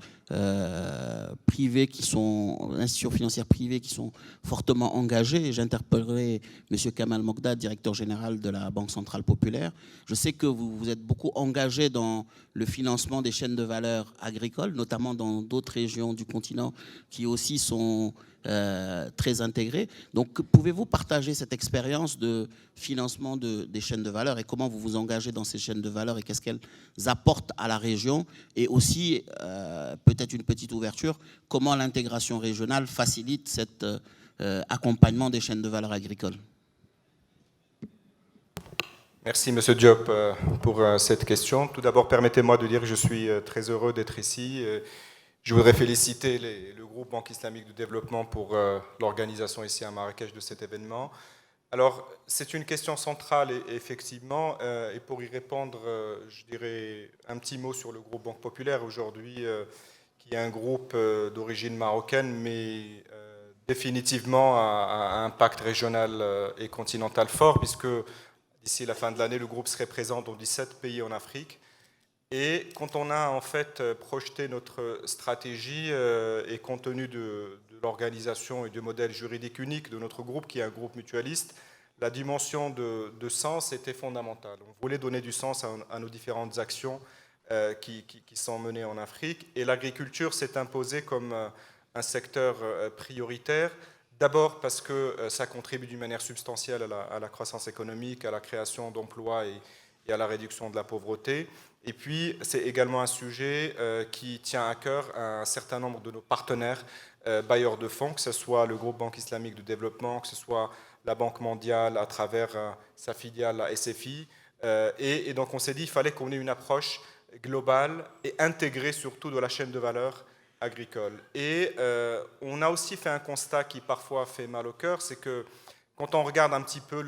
privés qui sont, institutions financières privées qui sont fortement engagées. J'interpellerai M. Kamal Mogdad, directeur général de la Banque centrale populaire. Je sais que vous êtes beaucoup engagé dans le financement des chaînes de valeur agricoles, notamment dans d'autres régions du continent qui aussi sont très intégrées. Donc, pouvez-vous partager cette expérience de financement des chaînes de valeur et comment vous vous engagez dans ces chaînes de valeur et qu'est-ce qu'elles apportent à la région et aussi, peut-être une petite ouverture, comment l'intégration régionale facilite cet accompagnement des chaînes de valeur agricoles? Merci, M. Diop, pour cette question. Tout d'abord, permettez-moi de dire que je suis très heureux d'être ici. Je voudrais féliciter le groupe Banque islamique de développement pour l'organisation ici à Marrakech de cet événement. Alors, c'est une question centrale, effectivement, et pour y répondre, je dirais un petit mot sur le groupe Banque Populaire aujourd'hui, qui est un groupe d'origine marocaine, mais définitivement à impact régional et continental fort, puisque d'ici la fin de l'année, le groupe serait présent dans 17 pays en Afrique. Et quand on a en fait projeté notre stratégie et compte tenu de l'organisation et du modèle juridique unique de notre groupe, qui est un groupe mutualiste, la dimension de sens était fondamentale. On voulait donner du sens à nos différentes actions qui sont menées en Afrique. Et l'agriculture s'est imposée comme un secteur prioritaire. D'abord parce que ça contribue d'une manière substantielle à la croissance économique, à la création d'emplois et à la réduction de la pauvreté. Et puis, c'est également un sujet qui tient à cœur à un certain nombre de nos partenaires bailleurs de fonds, que ce soit le groupe Banque islamique de développement, que ce soit la Banque mondiale à travers sa filiale, la SFI. Et donc, on s'est dit qu'il fallait qu'on ait une approche globale et intégrée surtout de la chaîne de valeur agricole. Et on a aussi fait un constat qui parfois fait mal au cœur, c'est que quand on regarde un petit peu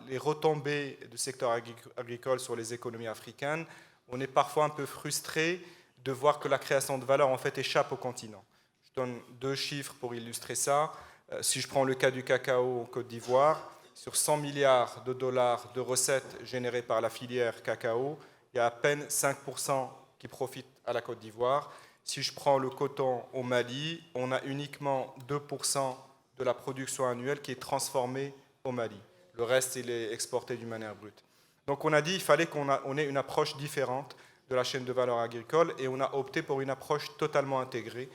les retombées du secteur agricole sur les économies africaines, on est parfois un peu frustré de voir que la création de valeur en fait échappe au continent. Je donne 2 chiffres pour illustrer ça. Si je prends le cas du cacao en Côte d'Ivoire, sur 100 milliards de dollars de recettes générées par la filière cacao, il y a à peine 5% qui profitent à la Côte d'Ivoire. Si je prends le coton au Mali, on a uniquement 2% de la production annuelle qui est transformée au Mali. Le reste, il est exporté d'une manière brute. Donc on a dit qu'il fallait qu'on ait une approche différente de la chaîne de valeur agricole et on a opté pour une approche totalement intégrée,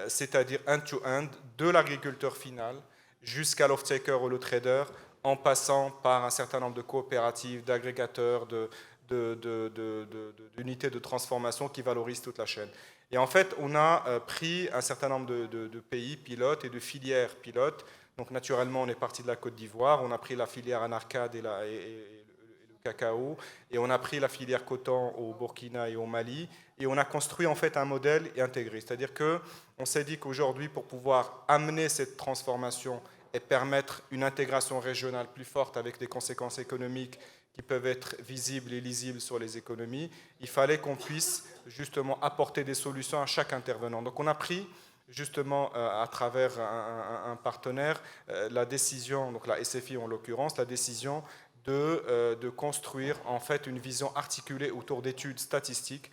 c'est-à-dire end-to-end, de l'agriculteur final jusqu'à l'off-taker ou le trader, en passant par un certain nombre de coopératives, d'agrégateurs, d'unités de transformation qui valorisent toute la chaîne. Et en fait, on a pris un certain nombre de pays pilotes et de filières pilotes. Donc naturellement, on est parti de la Côte d'Ivoire, on a pris la filière Anarcade et le cacao, et on a pris la filière coton au Burkina et au Mali, et on a construit en fait un modèle intégré. C'est-à-dire qu'on s'est dit qu'aujourd'hui, pour pouvoir amener cette transformation et permettre une intégration régionale plus forte avec des conséquences économiques qui peuvent être visibles et lisibles sur les économies, il fallait qu'on puisse justement apporter des solutions à chaque intervenant. Donc on a pris justement à travers un partenaire la décision, donc la SFI en l'occurrence, la décision de construire en fait une vision articulée autour d'études statistiques,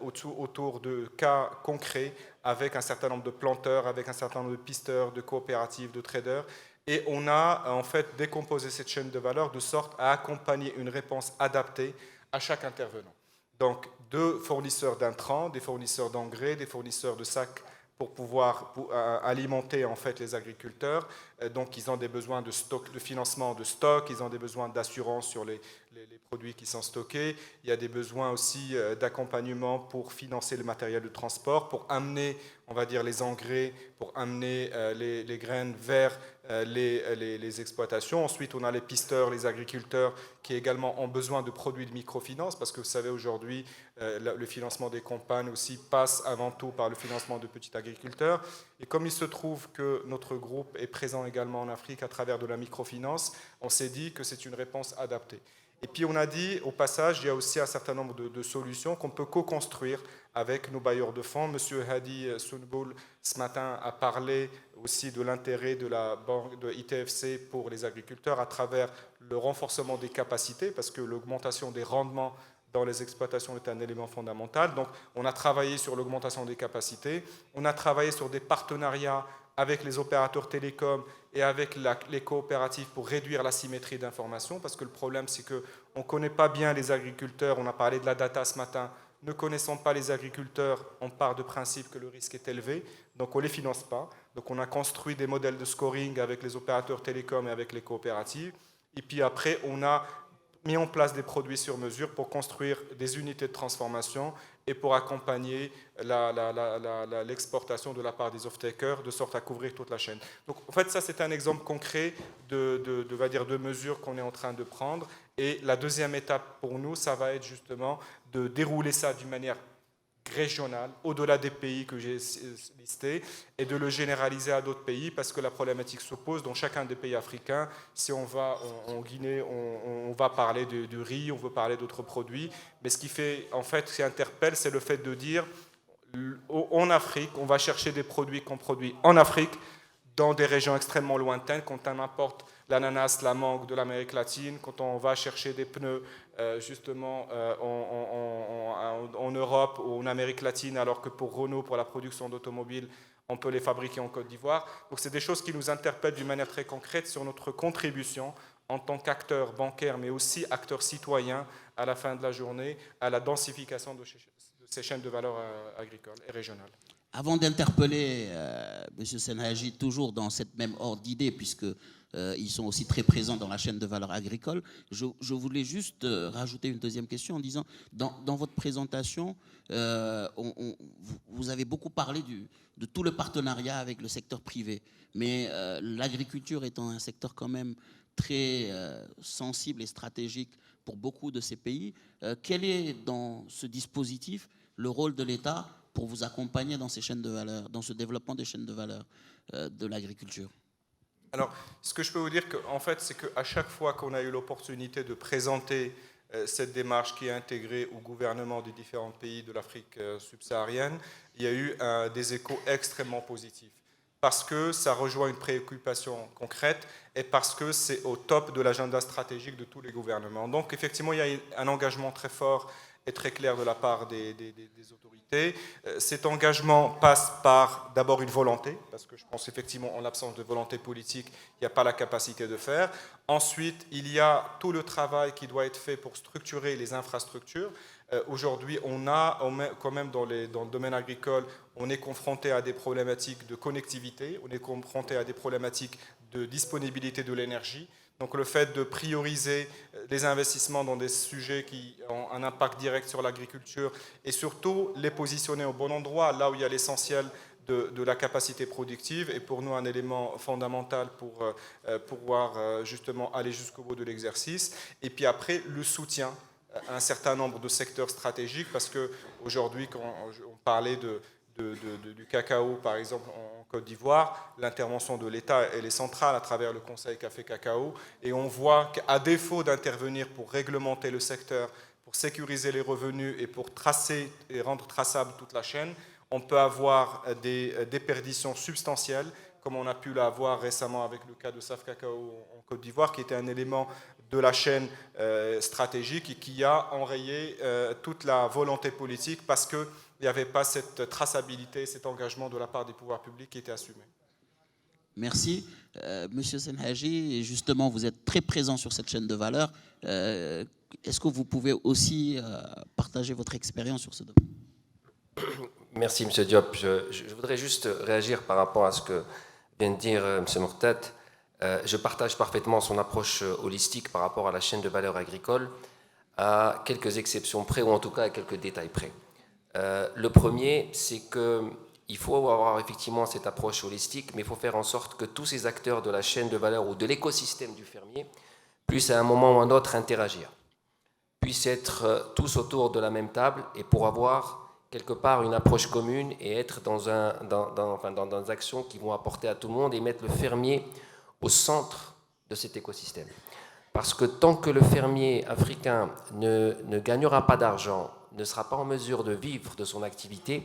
autour de cas concrets avec un certain nombre de planteurs, avec un certain nombre de pisteurs, de coopératives, de traders. Et on a en fait décomposé cette chaîne de valeur de sorte à accompagner une réponse adaptée à chaque intervenant. Donc, de fournisseurs d'intrants, des fournisseurs d'engrais, des fournisseurs de sacs pour pouvoir alimenter en fait les agriculteurs. Donc, ils ont des besoins de stock, de financement de stock, ils ont des besoins d'assurance sur les produits qui sont stockés. Il y a des besoins aussi d'accompagnement pour financer le matériel de transport, pour amener, on va dire, les engrais, pour amener les graines vers les exploitations. Ensuite, on a les pisteurs, les agriculteurs qui également ont besoin de produits de microfinance, parce que vous savez, aujourd'hui, le financement des campagnes aussi passe avant tout par le financement de petits agriculteurs. Et comme il se trouve que notre groupe est présent également en Afrique à travers de la microfinance, on s'est dit que c'est une réponse adaptée. Et puis on a dit, au passage, il y a aussi un certain nombre de solutions qu'on peut co-construire avec nos bailleurs de fonds. Monsieur Hadi Sounboul, ce matin, a parlé aussi de l'intérêt de la banque de ITFC pour les agriculteurs à travers le renforcement des capacités, parce que l'augmentation des rendements dans les exploitations est un élément fondamental. Donc on a travaillé sur l'augmentation des capacités, on a travaillé sur des partenariats avec les opérateurs télécoms et avec les coopératives pour réduire l'asymétrie d'information, parce que le problème, c'est qu'on ne connaît pas bien les agriculteurs. On a parlé de la data ce matin. Ne connaissant pas les agriculteurs, on part de principe que le risque est élevé, donc on ne les finance pas. Donc on a construit des modèles de scoring avec les opérateurs télécoms et avec les coopératives. Et puis après, on a mis en place des produits sur mesure pour construire des unités de transformation et pour accompagner l'exportation de la part des off-takers, de sorte à couvrir toute la chaîne. Donc en fait, ça c'est un exemple concret de mesures qu'on est en train de prendre. Et la deuxième étape pour nous, ça va être justement de dérouler ça d'une manière régionale, au-delà des pays que j'ai listés, et de le généraliser à d'autres pays, parce que la problématique se pose dans chacun des pays africains. Si on va en Guinée, on va parler du riz, on veut parler d'autres produits, mais ce qui fait, en fait, ce qui interpelle, c'est le fait de dire, en Afrique, on va chercher des produits qu'on produit en Afrique, dans des régions extrêmement lointaines, quand on importe l'ananas, la mangue de l'Amérique latine, quand on va chercher des pneus justement en Europe ou en Amérique latine, alors que pour Renault, pour la production d'automobiles, on peut les fabriquer en Côte d'Ivoire. Donc c'est des choses qui nous interpellent d'une manière très concrète sur notre contribution en tant qu'acteur bancaire, mais aussi acteur citoyen à la fin de la journée, à la densification de ces chaînes de valeur agricoles et régionales. Avant d'interpeller M. Senhaji, toujours dans cette même ordre d'idée, puisqu'ils sont aussi très présents dans la chaîne de valeur agricole, je voulais juste rajouter une deuxième question en disant, dans votre présentation, vous avez beaucoup parlé de tout le partenariat avec le secteur privé, mais l'agriculture étant un secteur quand même très sensible et stratégique pour beaucoup de ces pays, quel est dans ce dispositif le rôle de l'État pour vous accompagner dans ces chaînes de valeur, dans ce développement des chaînes de valeur de l'agriculture? Alors, ce que je peux vous dire, en fait, c'est qu'à chaque fois qu'on a eu l'opportunité de présenter cette démarche qui est intégrée au gouvernement des différents pays de l'Afrique subsaharienne, il y a eu des échos extrêmement positifs, parce que ça rejoint une préoccupation concrète et parce que c'est au top de l'agenda stratégique de tous les gouvernements. Donc, effectivement, il y a un engagement très fort et très clair de la part des autorités. Cet engagement passe par d'abord une volonté, parce que je pense effectivement en l'absence de volonté politique, il n'y a pas la capacité de faire. Ensuite, il y a tout le travail qui doit être fait pour structurer les infrastructures. Aujourd'hui, quand même dans le domaine agricole, on est confronté à des problématiques de connectivité, on est confronté à des problématiques de disponibilité de l'énergie. Donc le fait de prioriser les investissements dans des sujets qui ont un impact direct sur l'agriculture et surtout les positionner au bon endroit, là où il y a l'essentiel de la capacité productive, est pour nous un élément fondamental pour pouvoir justement aller jusqu'au bout de l'exercice. Et puis après, le soutien à un certain nombre de secteurs stratégiques, parce qu'aujourd'hui, quand on parlait du cacao, par exemple, en Côte d'Ivoire, l'intervention de l'État, elle est centrale à travers le Conseil Café Cacao, et on voit qu'à défaut d'intervenir pour réglementer le secteur, pour sécuriser les revenus et pour tracer et rendre traçable toute la chaîne, on peut avoir des déperditions substantielles, comme on a pu l'avoir récemment avec le cas de SAF Cacao en Côte d'Ivoire, qui était un élément de la chaîne stratégique et qui a enrayé toute la volonté politique, parce qu'il n'y avait pas cette traçabilité, cet engagement de la part des pouvoirs publics qui était assumé. Merci. Monsieur Senhaji, justement, vous êtes très présent sur cette chaîne de valeur. Est-ce que vous pouvez aussi partager votre expérience sur ce domaine? Merci, M. Diop. Je voudrais juste réagir par rapport à ce que vient de dire M. Mortet. Je partage parfaitement son approche holistique par rapport à la chaîne de valeur agricole, à quelques exceptions près, ou en tout cas à quelques détails près. Le premier, c'est qu'il faut avoir effectivement cette approche holistique, mais il faut faire en sorte que tous ces acteurs de la chaîne de valeur ou de l'écosystème du fermier puissent à un moment ou à un autre interagir, puissent être tous autour de la même table et pour avoir quelque part une approche commune et être dans des actions qui vont apporter à tout le monde et mettre le fermier au centre de cet écosystème. Parce que tant que le fermier africain ne gagnera pas d'argent, ne sera pas en mesure de vivre de son activité,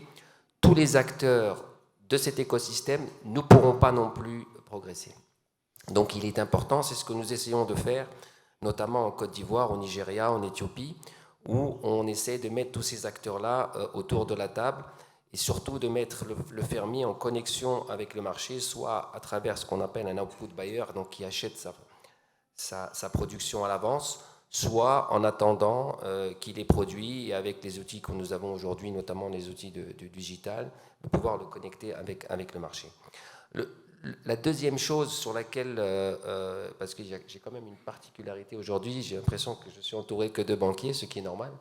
tous les acteurs de cet écosystème ne pourront pas non plus progresser. Donc il est important, c'est ce que nous essayons de faire, notamment en Côte d'Ivoire, au Nigeria, en Éthiopie, où on essaie de mettre tous ces acteurs-là autour de la table et surtout de mettre le fermier en connexion avec le marché, soit à travers ce qu'on appelle un output buyer, donc qui achète sa production à l'avance, soit en attendant qu'il ait produit et avec les outils que nous avons aujourd'hui, notamment les outils du digital, de pouvoir le connecter avec le marché. La deuxième chose sur laquelle, parce que j'ai quand même une particularité aujourd'hui, j'ai l'impression que je suis entouré que de banquiers, ce qui est normal.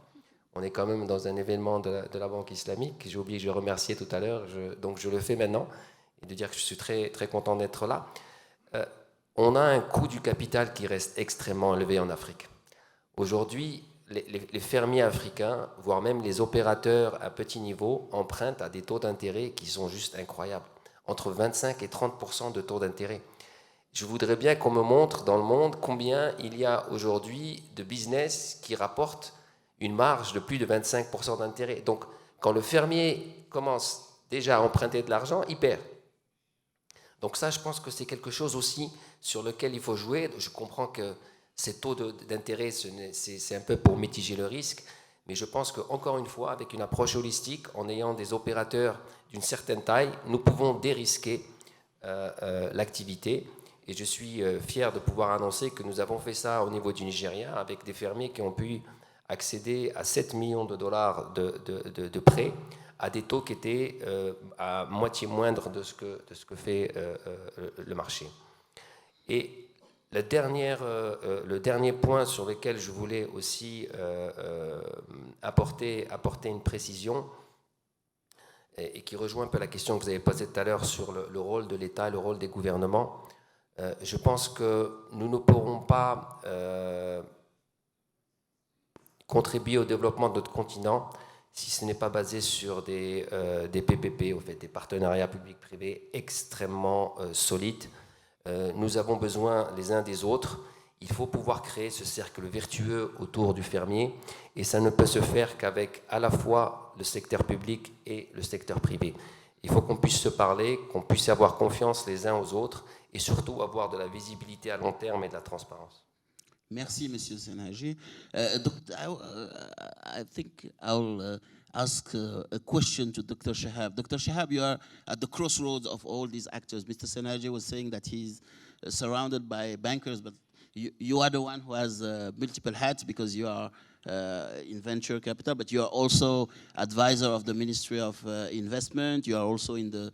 On est quand même dans un événement de la Banque islamique. J'ai oublié que je remerciais tout à l'heure, donc je le fais maintenant, et de dire que je suis très, très content d'être là. On a un coût du capital qui reste extrêmement élevé en Afrique. Aujourd'hui, les fermiers africains, voire même les opérateurs à petit niveau, empruntent à des taux d'intérêt qui sont juste incroyables, entre 25 et 30% de taux d'intérêt. Je voudrais bien qu'on me montre dans le monde combien il y a aujourd'hui de business qui rapportent une marge de plus de 25% d'intérêt. Donc, quand le fermier commence déjà à emprunter de l'argent, il perd. Donc ça, je pense que c'est quelque chose aussi sur lequel il faut jouer. Je comprends que ces taux d'intérêt, c'est un peu pour mitiger le risque, mais je pense qu'encore une fois, avec une approche holistique, en ayant des opérateurs d'une certaine taille, nous pouvons dérisquer l'activité. Et je suis fier de pouvoir annoncer que nous avons fait ça au niveau du Nigeria, avec des fermiers qui ont pu accéder à 7 millions de dollars de prêts à des taux qui étaient à moitié moindres de ce que fait le marché. Et le dernier point sur lequel je voulais aussi apporter une précision, et qui rejoint un peu la question que vous avez posée tout à l'heure sur le rôle de l'État, le rôle des gouvernements, je pense que nous ne pourrons pas contribuer au développement de notre continent si ce n'est pas basé sur des PPP, au fait, des partenariats publics-privés extrêmement solides. Nous avons besoin les uns des autres. Il faut pouvoir créer ce cercle vertueux autour du fermier, et ça ne peut se faire qu'avec à la fois le secteur public et le secteur privé. Il faut qu'on puisse se parler, qu'on puisse avoir confiance les uns aux autres, et surtout avoir de la visibilité à long terme et de la transparence. Merci, Monsieur Senaji. I think I'll ask a question to Dr. Shahab. Dr. Shahab, you are at the crossroads of all these actors. Mr. Senaji was saying that he's surrounded by bankers, but you are the one who has multiple hats because you are in venture capital, but you are also advisor of the Ministry of Investment. You are also in the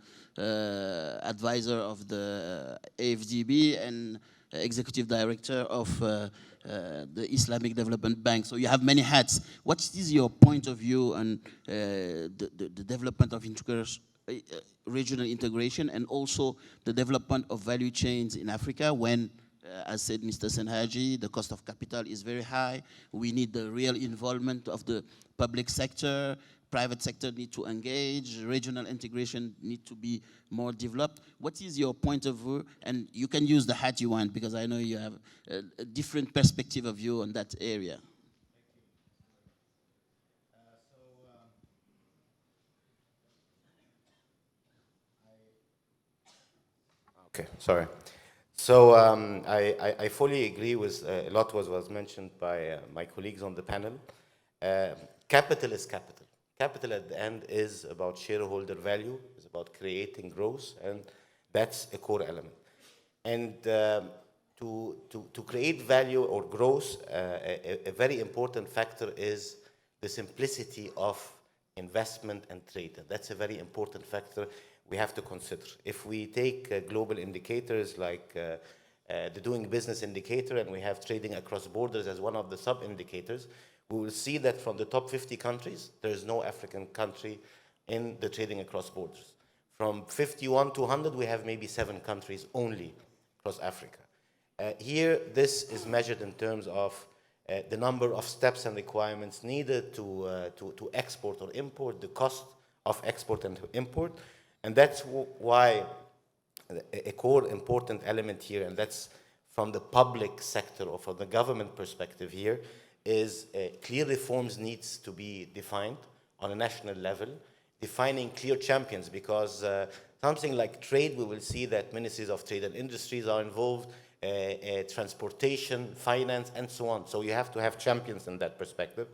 advisor of the AFDB and executive director of the Islamic Development Bank. So you have many hats. What is your point of view on the development of regional integration and also the development of value chains in Africa when, as said Mr. Senhaji, the cost of capital is very high. We need the real involvement of the public sector. Private sector need to engage, regional integration need to be more developed. What is your point of view? And you can use the hat you want because I know you have a different perspective of view on that area. Okay, sorry. So I fully agree with a lot was mentioned by my colleagues on the panel. Capital is capital. Capital at the end is about shareholder value, it's about creating growth, and that's a core element. And to create value or growth, a very important factor is the simplicity of investment and trade. And that's a very important factor we have to consider. If we take global indicators like the doing business indicator, and we have trading across borders as one of the sub-indicators, we will see that from the top 50 countries, there is no African country in the trading across borders. From 51 to 100, we have maybe 7 countries only across Africa. Here, this is measured in terms of the number of steps and requirements needed to export or import, the cost of export and import. And that's why a core important element here, and that's from the public sector or from the government perspective here, is clear reforms needs to be defined on a national level, defining clear champions, because something like trade, we will see that ministries of trade and industries are involved, transportation, finance, and so on. So you have to have champions in that perspective.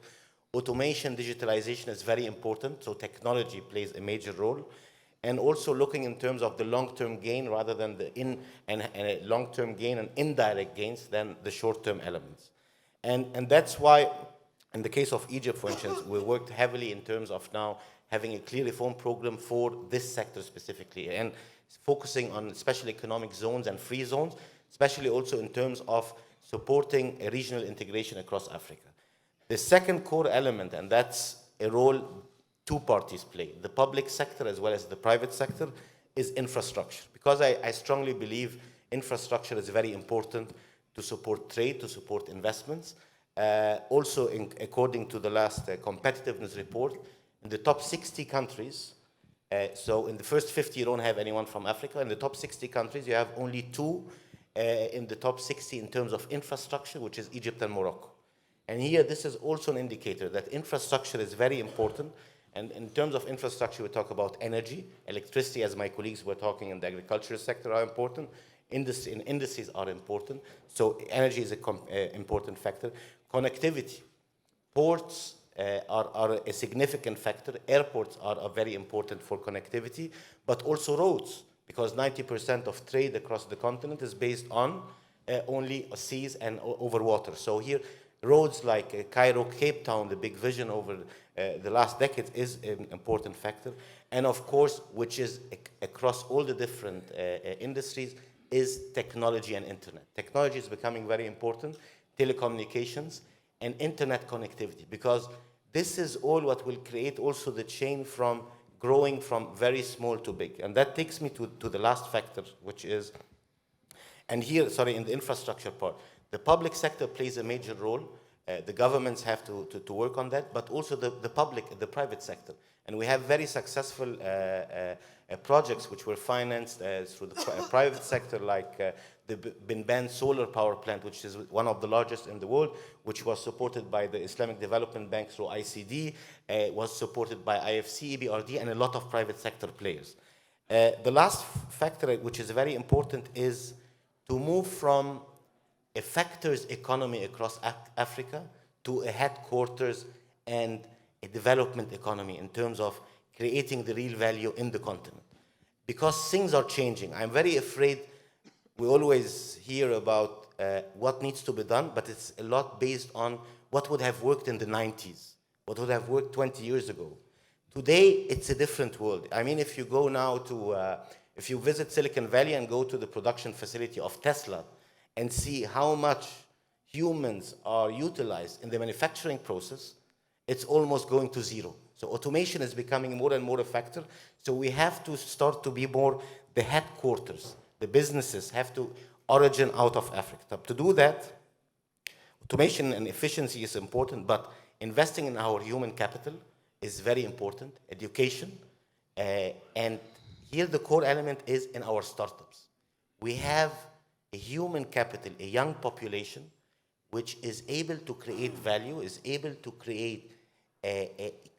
Automation, digitalization is very important, so technology plays a major role. And also looking in terms of the long-term gain rather than the long-term gain and indirect gains than the short-term elements. And that's why, in the case of Egypt, for instance, we worked heavily in terms of now having a clear reform program for this sector specifically, and focusing on special economic zones and free zones, especially also in terms of supporting a regional integration across Africa. The second core element, and that's a role two parties play, the public sector as well as the private sector, is infrastructure. Because I strongly believe infrastructure is very important to support trade, to support investments. Also, according to the last competitiveness report, in the top 60 countries, so in the first 50 you don't have anyone from Africa. In the top 60 countries you have only 2 in the top 60 in terms of infrastructure, which is Egypt and Morocco. And here this is also an indicator that infrastructure is very important. And in terms of infrastructure, we talk about energy, electricity, as my colleagues were talking in the agricultural sector, are important. Industries are important. So energy is an important factor. Connectivity. Ports are a significant factor. Airports are very important for connectivity, but also roads, because 90% of trade across the continent is based on only seas and over water. So here, roads like Cairo, Cape Town, the big vision over the last decade is an important factor. And of course, which is across all the different industries, is technology and internet. Technology is becoming very important, telecommunications and internet connectivity, because this is all what will create also the chain from growing from very small to big. And that takes me to the last factor, which is, and here, sorry, in the infrastructure part, the public sector plays a major role. The governments have to work on that, but also the private sector. And we have very successful projects which were financed through the private sector, like the Binban solar power plant, which is one of the largest in the world, which was supported by the Islamic Development Bank through ICD, was supported by IFC, EBRD, and a lot of private sector players. The last factor, which is very important, is to move from a factors economy across Africa to a headquarters and a development economy in terms of creating the real value in the continent. Because things are changing. I'm very afraid we always hear about what needs to be done, but it's a lot based on what would have worked in the 90s, what would have worked 20 years ago. Today, it's a different world. I mean, if you go now to, if you visit Silicon Valley and go to the production facility of Tesla, and see how much humans are utilized in the manufacturing process, it's almost going to zero. So automation is becoming more and more a factor. So we have to start to be more the headquarters. The businesses have to origin out of Africa. To do that, automation and efficiency is important, but investing in our human capital is very important, education. And here the core element is in our startups. We have a human capital, a young population, which is able to create value, is able to create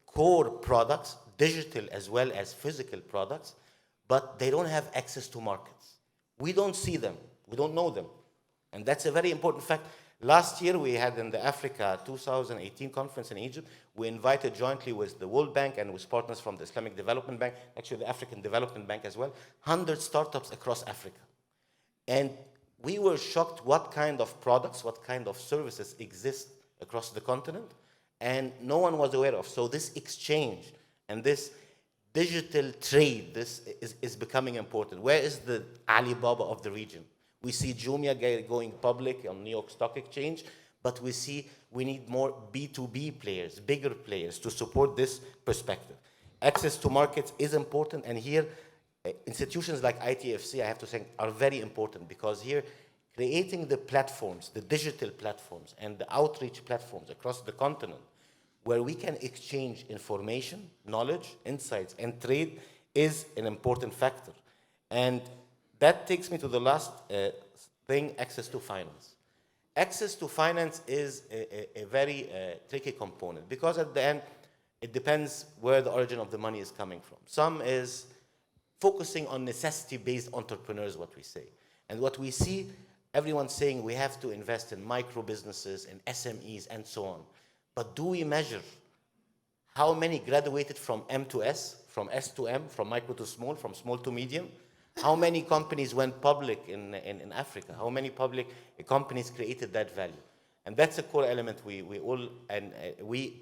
core products, digital as well as physical products, but they don't have access to markets. We don't see them, we don't know them. And that's a very important fact. Last year we had in the Africa 2018 conference in Egypt, we invited jointly with the World Bank and with partners from the Islamic Development Bank, actually the African Development Bank as well, 100 startups across Africa. And we were shocked what kind of products, what kind of services exist across the continent, and no one was aware of. So this exchange and this digital trade, this is becoming important. Where is the Alibaba of the region? We see Jumia going public on New York Stock Exchange, but we see we need more B2B players, bigger players to support this perspective. Access to markets is important, and here institutions like ITFC, I have to say, are very important, because here creating the platforms, the digital platforms and the outreach platforms across the continent where we can exchange information, knowledge, insights, and trade is an important factor. And that takes me to the last thing, access to finance. Access to finance is a very tricky component, because at the end, it depends where the origin of the money is coming from. Some is focusing on necessity-based entrepreneurs, what we say. And what we see, everyone's saying we have to invest in micro businesses, in SMEs, and so on. But do we measure how many graduated from M to S, from S to M, from micro to small, from small to medium? How many companies went public in Africa? How many public companies created that value? And that's a core element we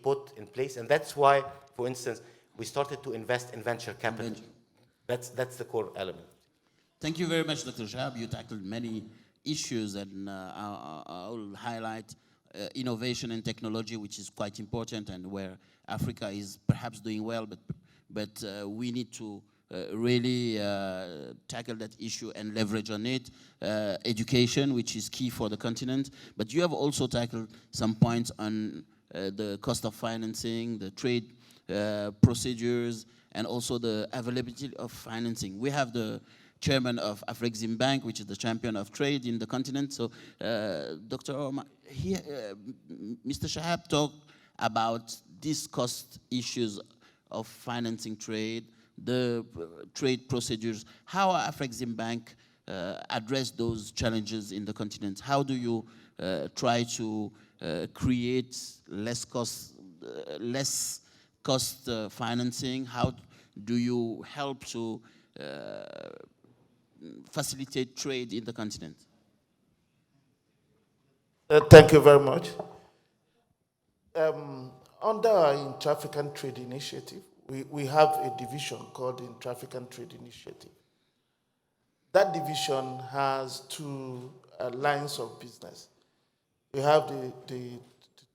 put in place. And that's why, for instance, we started to invest in venture capital. That's the core element. Thank you very much, Dr. Shahab. You tackled many issues, and I'll highlight innovation and technology, which is quite important, and where Africa is perhaps doing well, but we need to really tackle that issue and leverage on it. Education, which is key for the continent, but you have also tackled some points on the cost of financing, the trade procedures, and also the availability of financing. We have the chairman of Afrexim Bank, which is the champion of trade in the continent. So, Dr. Omar, here, Mr. Shahab talked about these cost issues of financing trade, the trade procedures. How Afrexim Bank address those challenges in the continent? How do you try to create less cost financing? How do you help to facilitate trade in the continent? Thank you very much. Under our Intra-African Trade Initiative, we have a division called the Intra-African Trade Initiative. That division has two lines of business. We have the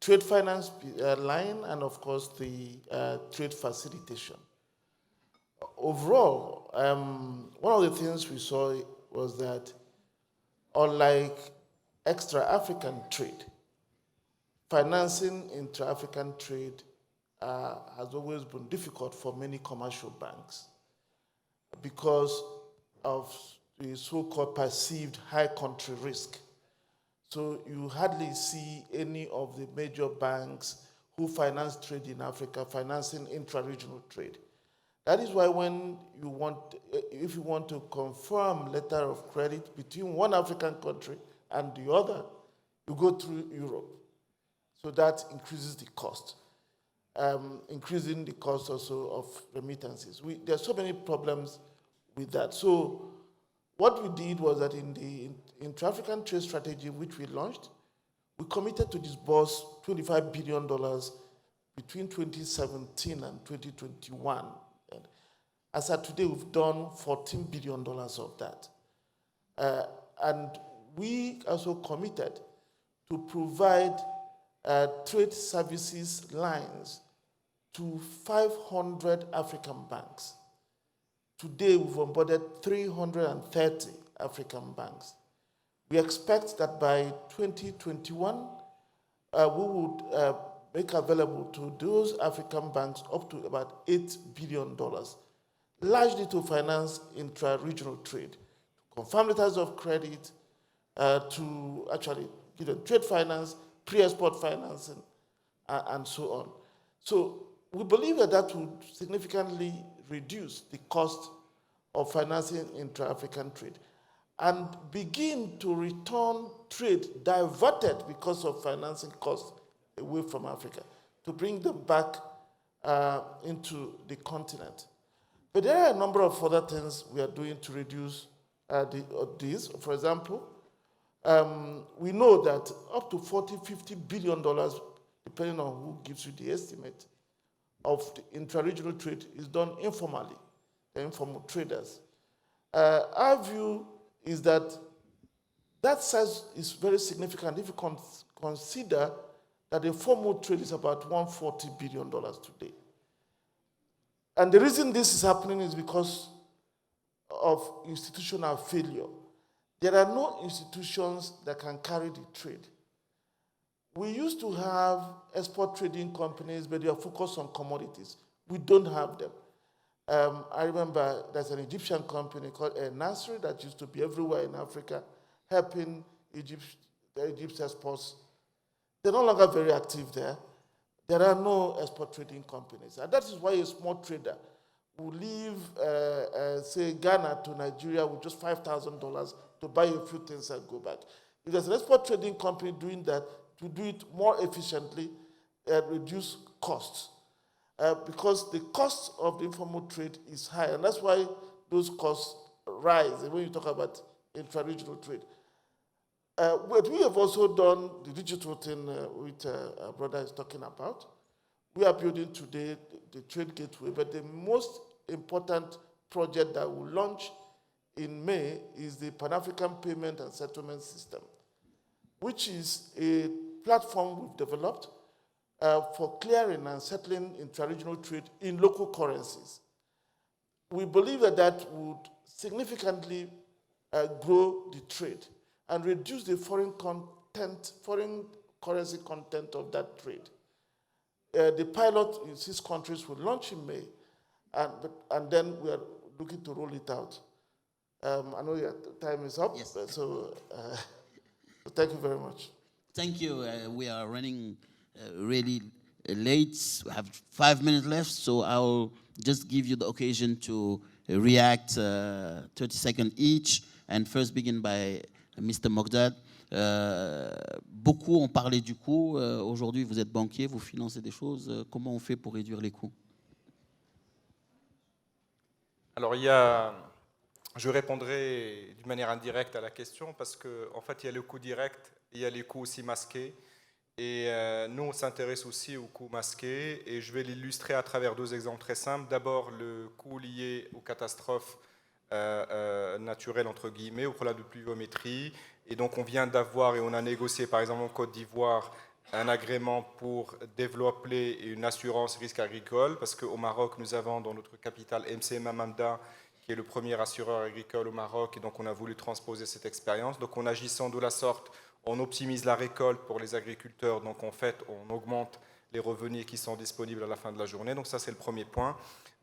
trade finance line and, of course, the trade facilitation. Overall, one of the things we saw was that, unlike extra-African trade, financing intra-African trade has always been difficult for many commercial banks because of the so-called perceived high country risk. So you hardly see any of the major banks who finance trade in Africa financing intra-regional trade. That is why if you want to confirm letter of credit between one African country and the other, you go through Europe. So that increases the cost, increasing the cost also of remittances. There are so many problems with that. So what we did was that in the Intra-African Trade Strategy, which we launched, we committed to disburse $25 billion between 2017 and 2021. And as of today, we've done $14 billion of that. And we also committed to provide trade services lines to 500 African banks. Today, we've onboarded 330 African banks. We expect that by 2021, we would make available to those African banks up to about $8 billion, largely to finance intra-regional trade, to confirm letters of credit, to actually trade finance, pre-export financing, and so on. So we believe that would significantly reduce the cost of financing intra-African trade and begin to return trade diverted because of financing costs away from Africa, to bring them back into the continent. But there are a number of other things we are doing to reduce these. For example, we know that up to $40–50 billion, depending on who gives you the estimate, of the intra-regional trade is done informally, the informal traders. Our view is that That size is very significant if you consider that the formal trade is about $140 billion today. And the reason this is happening is because of institutional failure. There are no institutions that can carry the trade. We used to have export trading companies, but they are focused on commodities. We don't have them. I remember there's an Egyptian company called Nasri that used to be everywhere in Africa, helping Egypt's exports. They're no longer very active there. There are no export trading companies. And that is why a small trader will leave, say, Ghana to Nigeria with just $5,000 to buy a few things and go back. If there's an export trading company doing that, to do it more efficiently and reduce costs. Because the cost of the informal trade is high, and that's why those costs rise when you talk about intra-regional trade. But we have also done the digital thing which our brother is talking about. We are building today the trade gateway, but the most important project that will launch in May is the Pan-African Payment and Settlement System, which is a platform we've developed for clearing and settling intra-regional trade in local currencies. We believe that that would significantly grow the trade and reduce the foreign currency content of that trade. The pilot in 6 countries will launch in May, and then we are looking to roll it out. I know your time is up, yes. So thank you very much. Thank you. We are running really late. We have 5 minutes left, so I'll just give you the occasion to react 30 seconds each, and first begin by Mr. Mogdad. Beaucoup ont parlé du coût. Aujourd'hui, vous êtes banquier, vous financez des choses. Comment on fait pour réduire les coûts? Alors, je répondrai d'une manière indirecte à la question parce qu'en fait, il y a le coût direct, il y a les coûts aussi masqués. Et nous, on s'intéresse aussi aux coûts masqués. Et je vais l'illustrer à travers 2 exemples très simples. D'abord, le coût lié aux catastrophes naturelles, entre guillemets, au problème de pluviométrie. Et donc, on vient d'avoir et on a négocié, par exemple, en Côte d'Ivoire, un agrément pour développer une assurance risque agricole, parce qu'au Maroc, nous avons dans notre capitale MCM Mamda, qui est le premier assureur agricole au Maroc, et donc on a voulu transposer cette expérience. Donc, en agissant de la sorte, on optimise la récolte pour les agriculteurs, donc en fait, on augmente les revenus qui sont disponibles à la fin de la journée. Donc ça, c'est le premier point.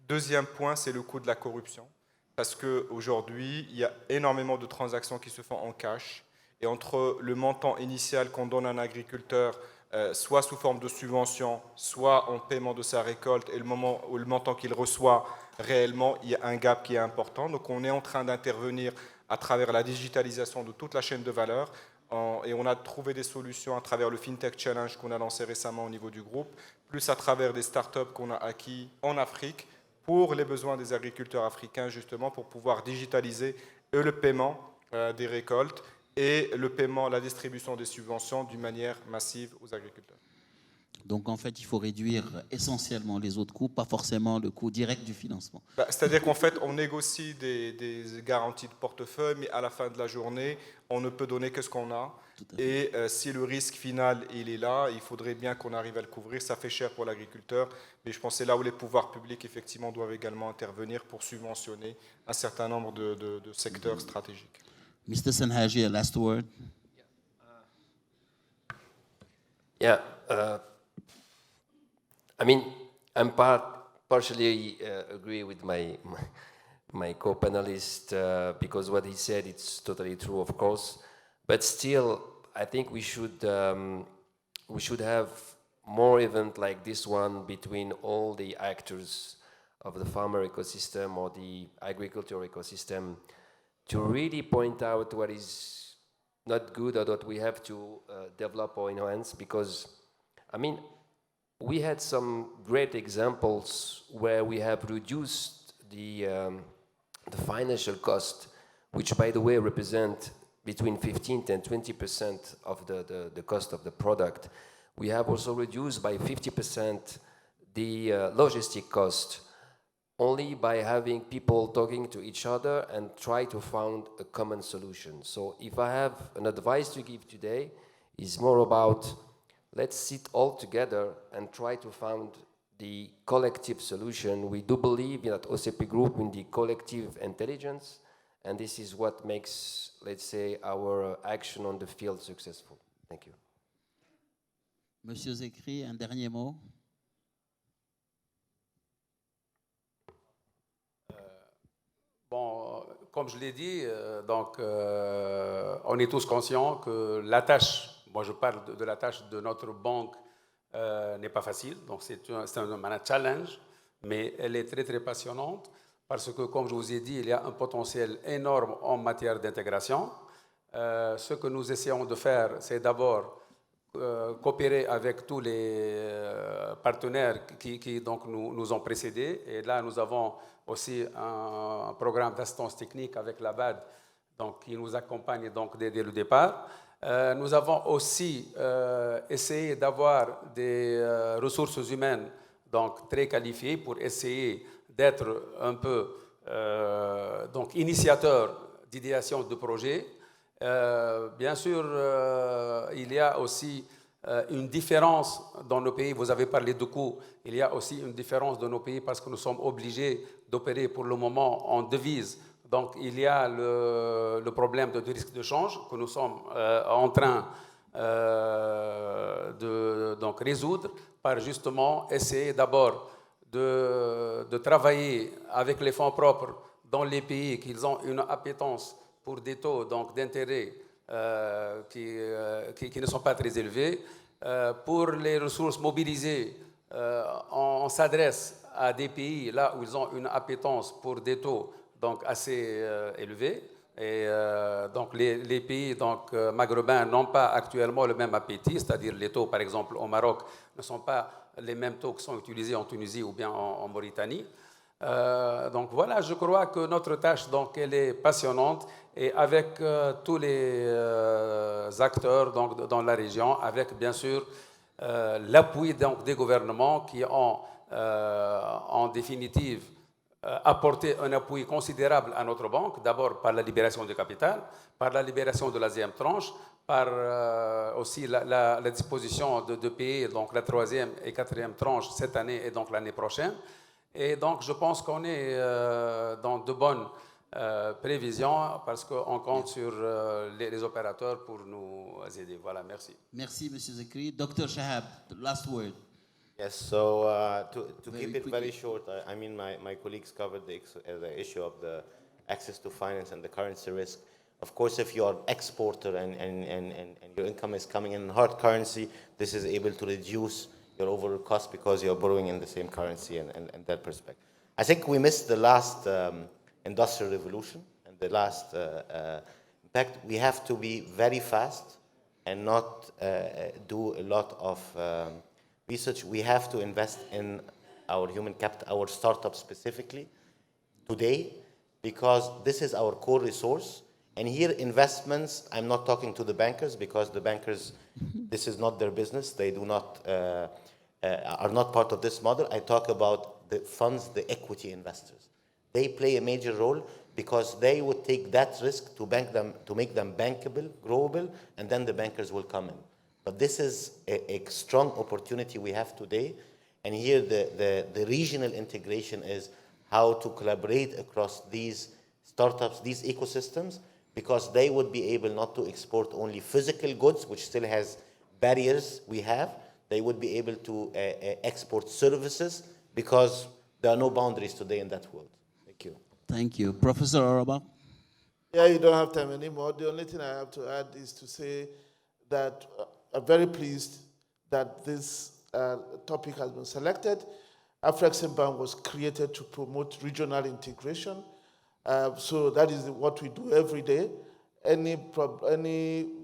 Deuxième point, c'est le coût de la corruption, parce qu'aujourd'hui, il y a énormément de transactions qui se font en cash, et entre le montant initial qu'on donne à un agriculteur, soit sous forme de subvention, soit en paiement de sa récolte, et le montant qu'il reçoit réellement, il y a un gap qui est important. Donc on est en train d'intervenir à travers la digitalisation de toute la chaîne de valeur, et on a trouvé des solutions à travers le FinTech Challenge qu'on a lancé récemment au niveau du groupe, plus à travers des startups qu'on a acquis en Afrique pour les besoins des agriculteurs africains, justement, pour pouvoir digitaliser le paiement des récoltes et le paiement, la distribution des subventions d'une manière massive aux agriculteurs. Donc en fait, il faut réduire essentiellement les autres coûts, pas forcément le coût direct du financement. C'est-à-dire qu'en fait, on négocie des garanties de portefeuille, mais à la fin de la journée, on ne peut donner que ce qu'on a. Et si le risque final il est là, il faudrait bien qu'on arrive à le couvrir. Ça fait cher pour l'agriculteur, mais je pense que c'est là où les pouvoirs publics effectivement doivent également intervenir pour subventionner un certain nombre de secteurs stratégiques. Mr. Senhaji, a last word. Yeah. I mean, I'm partially agree with my co-panelist because what he said, it's totally true, of course. But still, I think we should have more events like this one between all the actors of the farmer ecosystem or the agricultural ecosystem to really point out what is not good or what we have to develop or enhance. Because, I mean, we had some great examples where we have reduced the financial cost, which, by the way, represent between 15 and 20% of the cost of the product. We have also reduced by 50% the logistic cost only by having people talking to each other and try to find a common solution. So if I have an advice to give today, it's more about let's sit all together and try to find the collective solution. We do believe that OCP Group in the collective intelligence, and this is what makes, let's say, our action on the field successful. Thank you. Monsieur Zekri, un dernier mot. Bon, comme je l'ai dit, on est tous conscients que la tâche, moi je parle de la tâche de notre banque, n'est pas facile. Donc c'est un challenge, mais elle est très très passionnante parce que, comme je vous ai dit, il y a un potentiel énorme en matière d'intégration. Ce que nous essayons de faire, c'est d'abord coopérer avec tous les partenaires qui donc nous ont précédés. Et là, nous avons aussi un programme d'assistance technique avec la BAD, donc, qui nous accompagne donc, dès le départ. Nous avons aussi essayé d'avoir des ressources humaines donc, très qualifiées pour essayer d'être un peu donc, initiateur d'idéation de projets. Bien sûr, il y a aussi une différence dans nos pays. Vous avez parlé de coûts. Il y a aussi une différence dans nos pays parce que nous sommes obligés d'opérer pour le moment en devise. Donc, il y a le problème de risque de change que nous sommes en train de donc, résoudre par justement essayer d'abord de travailler avec les fonds propres dans les pays qui ont une appétence pour des taux d'intérêt qui ne sont pas très élevés. Pour les ressources mobilisées, on s'adresse à des pays là où ils ont une appétence pour des taux donc, assez élevés. Et donc les pays donc, maghrébins n'ont pas actuellement le même appétit, c'est-à-dire les taux, par exemple, au Maroc, ne sont pas les mêmes taux qui sont utilisés en Tunisie ou bien en Mauritanie. Donc voilà, je crois que notre tâche, donc, elle est passionnante et avec tous les acteurs donc, dans la région, avec bien sûr l'appui donc, des gouvernements qui ont en définitive apporté un appui considérable à notre banque, d'abord par la libération du capital, par la libération de la deuxième tranche, par aussi la disposition de payer donc, la troisième et quatrième tranche cette année et donc l'année prochaine. Et donc, je pense qu'on est dans de bonnes prévisions parce qu'on compte sur les opérateurs pour nous aider. Voilà, merci. Merci, M. Zekri. Dr. Shahab, the last word. Yes, so to keep it very short, I mean, my colleagues covered the issue of the access to finance and the currency risk. Of course, if you're an exporter and your income is coming in hard currency, this is able to reduce your overall cost because you're borrowing in the same currency and that perspective. I think we missed the last industrial revolution and the last impact. We have to be very fast and not do a lot of research. We have to invest in our human capital, our startups specifically, today, because this is our core resource. And here, investments, I'm not talking to the bankers because the bankers, this is not their business. They do not, are not part of this model. I talk about the funds, the equity investors. They play a major role because they would take that risk to bank them, to make them bankable, growable, and then the bankers will come in. But this is a strong opportunity we have today. And here, the regional integration is how to collaborate across these startups, these ecosystems, because they would be able not to export only physical goods, which still has barriers we have. They would be able to export services because there are no boundaries today in that world. Thank you. Thank you. Professor Oraba? Yeah, you don't have time anymore. The only thing I have to add is to say that I'm very pleased that this topic has been selected. Afreximbank was created to promote regional integration. So that is what we do every day. Anybody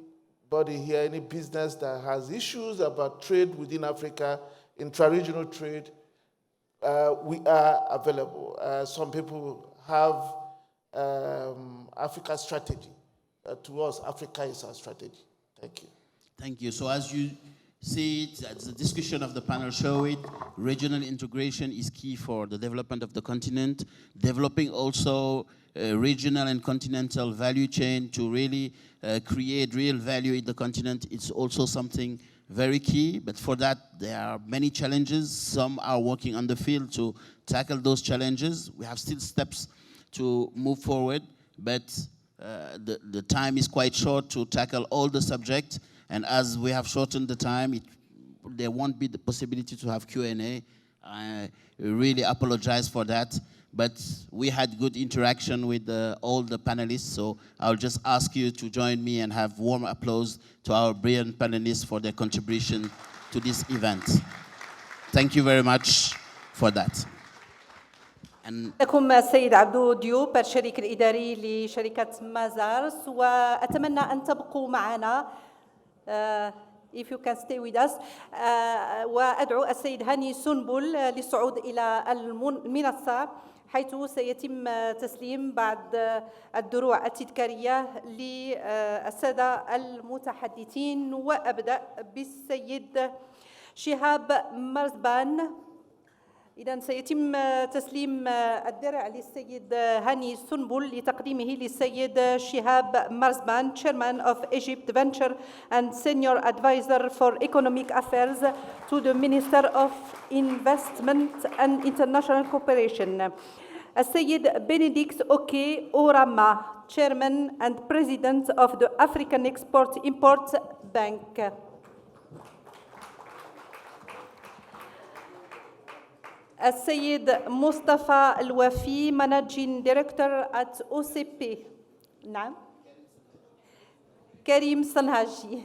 here, any business that has issues about trade within Africa, intra-regional trade, we are available. Some people have Africa strategy. To us, Africa is our strategy. Thank you. Thank you. So as you see it, as the discussion of the panel show it, regional integration is key for the development of the continent. Developing also regional and continental value chain to really create real value in the continent, it's also something very key, but for that there are many challenges. Some are working on the field to tackle those challenges. We have still steps to move forward, but the time is quite short to tackle all the subjects, and as we have shortened the time, there won't be the possibility to have Q&A. I really apologize for that, but we had good interaction with all the panelists, so I'll just ask you to join me and have warm applause to our brilliant panelists for their contribution to this event. Thank you very much for that. لكم السيد عبدو ديوب الشريك الإداري لشركة مازارس، وأتمنى أن تبقوا معنا if you can stay with us. وأدعو السيد هاني سنبل للصعود إلى المنصة، حيث سيتم تسليم بعض الدروع التذكارية للسادة المتحدثين، وأبدأ بالسيد شهاب مرزبان. إذن سيتم تسليم الدرع للسيد هاني سنبل لتقديمه للسيد شهاب مرزبان, Chairman of Egypt Venture and Senior Advisor for Economic Affairs to the Minister of Investment and International Cooperation. السيد Benedict Oke Orama, Chairman and President of the African Export-Import Bank. السيد مصطفى الوفي, Managing Director at OCP. نعم. كريم صنهاجي.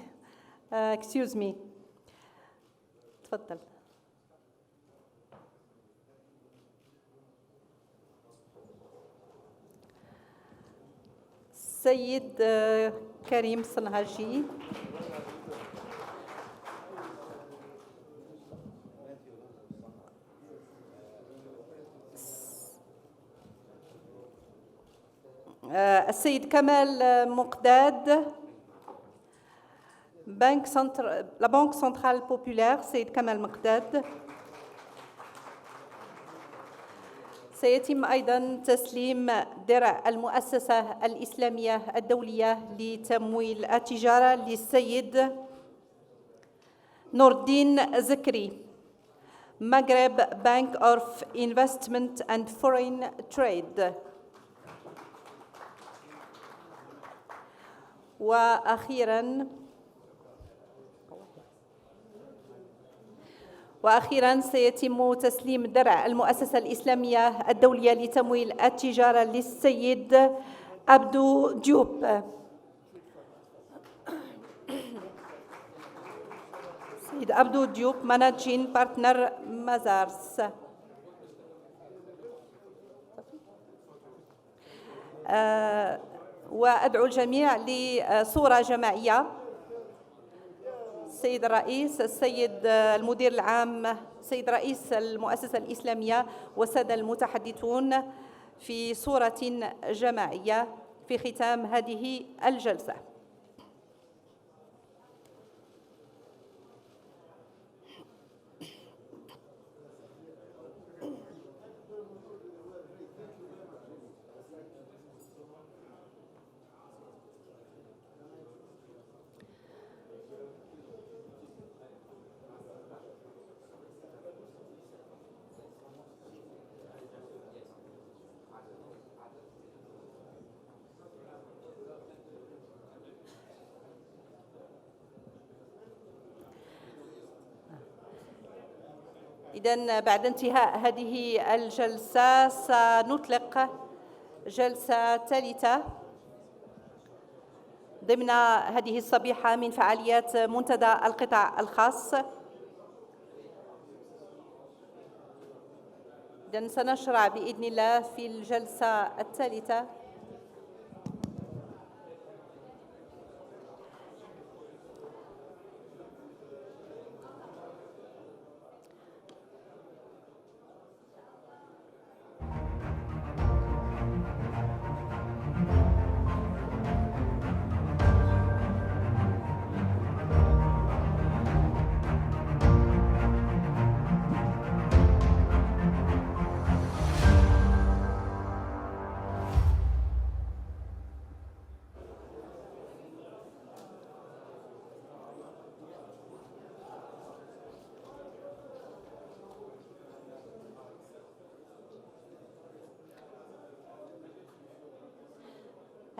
Excuse me. تفضل. السيد كريم صنهاجي. السيد كمال مقداد, la Banque Centrale Populaire, السيد كمال مقداد. سيتم أيضاً تسليم درع المؤسسة الإسلامية الدولية لتمويل التجارة للسيد نور الدين زكري, Maghreb Bank of Investment and Foreign Trade. وأخيراً سيتم تسليم درع المؤسسة الإسلامية الدولية لتمويل التجارة للسيد عبدو ديوب. سيد عبدو ديوب, Managing Partner مازارس. وأدعو الجميع لصورة جماعية. السيد الرئيس, السيد المدير العام, السيد رئيس المؤسسة الإسلامية والسادة المتحدثون في صورة جماعية في ختام هذه الجلسة. إذن بعد انتهاء هذه الجلسة سنطلق جلسة ثالثة ضمن هذه الصبيحة من فعاليات منتدى القطاع الخاص. إذن سنشرع بإذن الله في الجلسة الثالثة.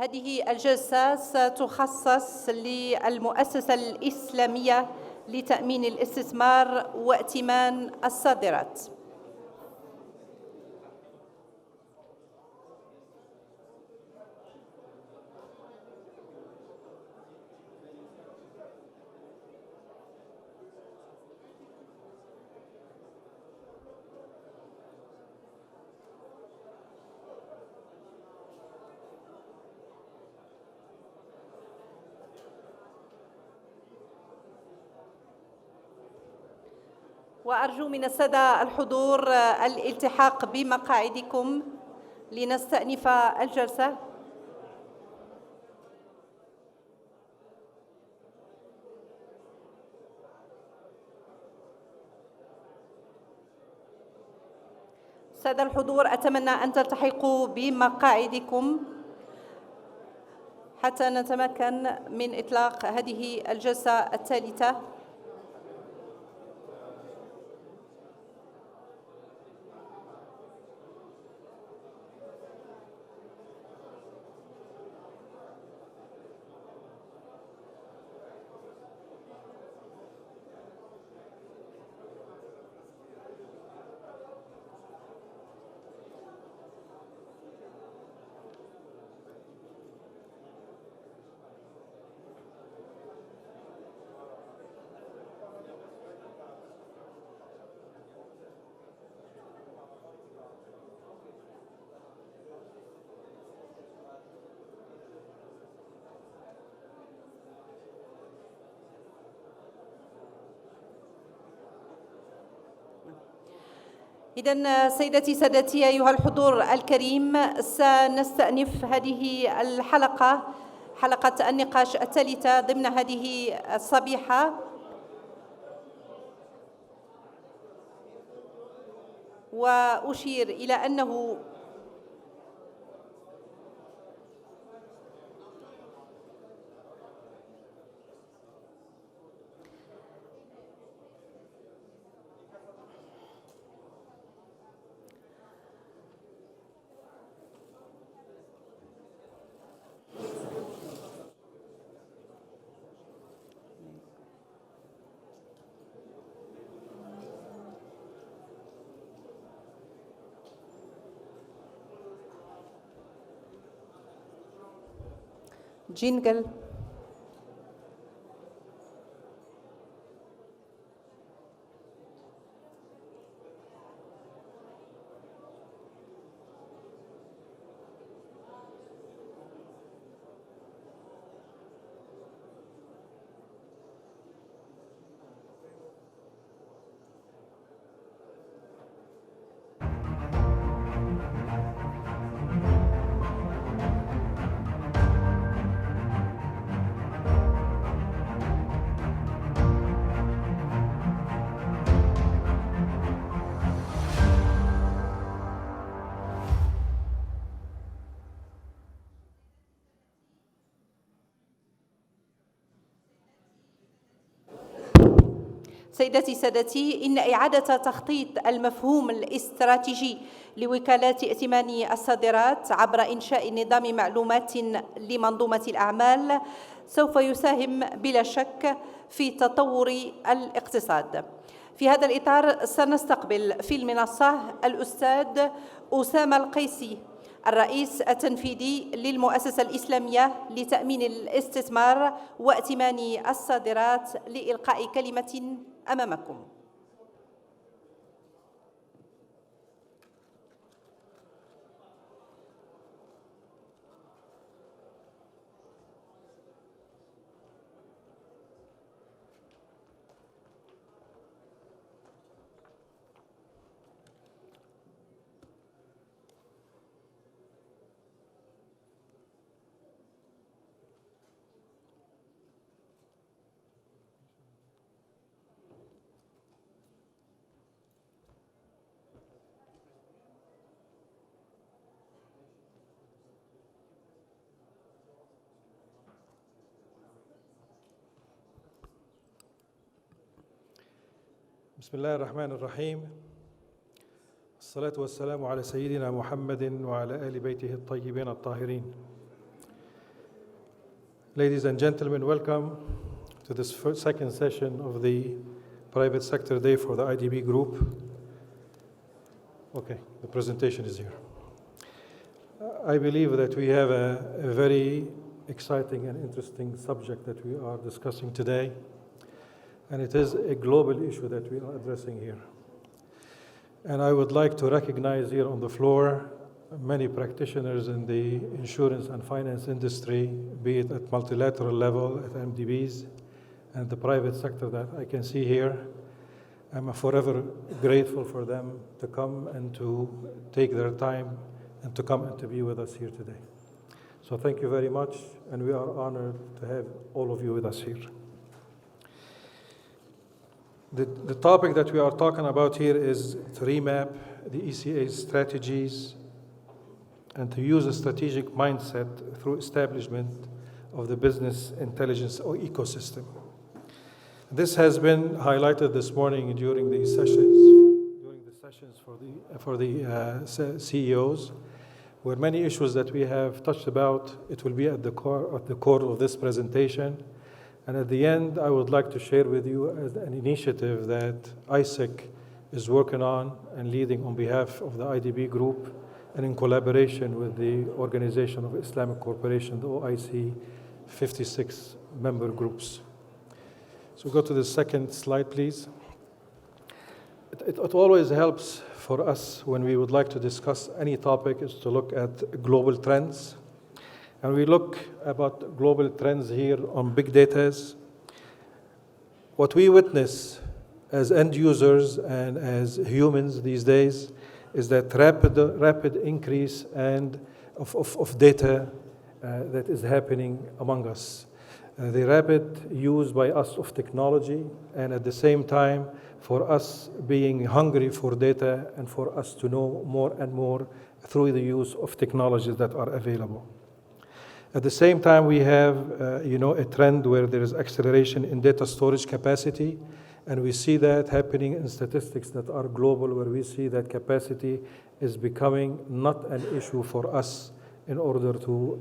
هذه الجلسة ستخصص للمؤسسة الإسلامية لتأمين الاستثمار وائتمان الصادرات. وأرجو من السادة الحضور الالتحاق بمقاعدكم لنستأنف الجلسة. سادة الحضور، أتمنى أن تلتحقوا بمقاعدكم حتى نتمكن من إطلاق هذه الجلسة الثالثة. إذن سيدتي سادتي أيها الحضور الكريم، سنستأنف هذه الحلقة، حلقة النقاش الثالثة ضمن هذه الصبيحة. وأشير إلى أنه جينجل. سيداتي سادتي، إن إعادة تخطيط المفهوم الاستراتيجي لوكالات ائتمان الصادرات عبر إنشاء نظام معلومات لمنظومة الأعمال سوف يساهم بلا شك في تطور الاقتصاد. في هذا الإطار سنستقبل في المنصة الأستاذ أسامة القيسي، الرئيس التنفيذي للمؤسسة الإسلامية لتأمين الاستثمار وائتمان الصادرات لإلقاء كلمة أمامكم. بسم الله الرحمن الرحيم. الصلاة والسلام على سيدنا محمد وعلى آل بيته الطيبين الطاهرين. Ladies and gentlemen, welcome to this second session of the Private Sector Day for the IDB Group. Okay, the presentation is here. I believe that we have a very exciting and interesting subject that we are discussing today, and it is a global issue that we are addressing here. And I would like to recognize here on the floor many practitioners in the insurance and finance industry, be it at multilateral level, at MDBs, and the private sector that I can see here. I'm forever grateful for them to come and to take their time and to come and to be with us here today. So thank you very much, and we are honored to have all of you with us here. The topic that we are talking about here is to remap the ECA strategies and to use a strategic mindset through establishment of the business intelligence or ecosystem. This has been highlighted this morning during the sessions for the CEOs, where many issues that we have touched about, it will be at the core of this presentation. And at the end, I would like to share with you as an initiative that ICIEC is working on and leading on behalf of the IDB Group and in collaboration with the Organization of Islamic Cooperation, the OIC 56 member groups. So go to the second slide, please. It always helps for us when we would like to discuss any topic is to look at global trends. And we look about global trends here on big data. What we witness as end users and as humans these days is that rapid increase and of data that is happening among us. The rapid use by us of technology, and at the same time for us being hungry for data and for us to know more and more through the use of technologies that are available. At the same time, we have a trend where there is acceleration in data storage capacity, and we see that happening in statistics that are global, where we see that capacity is becoming not an issue for us in order to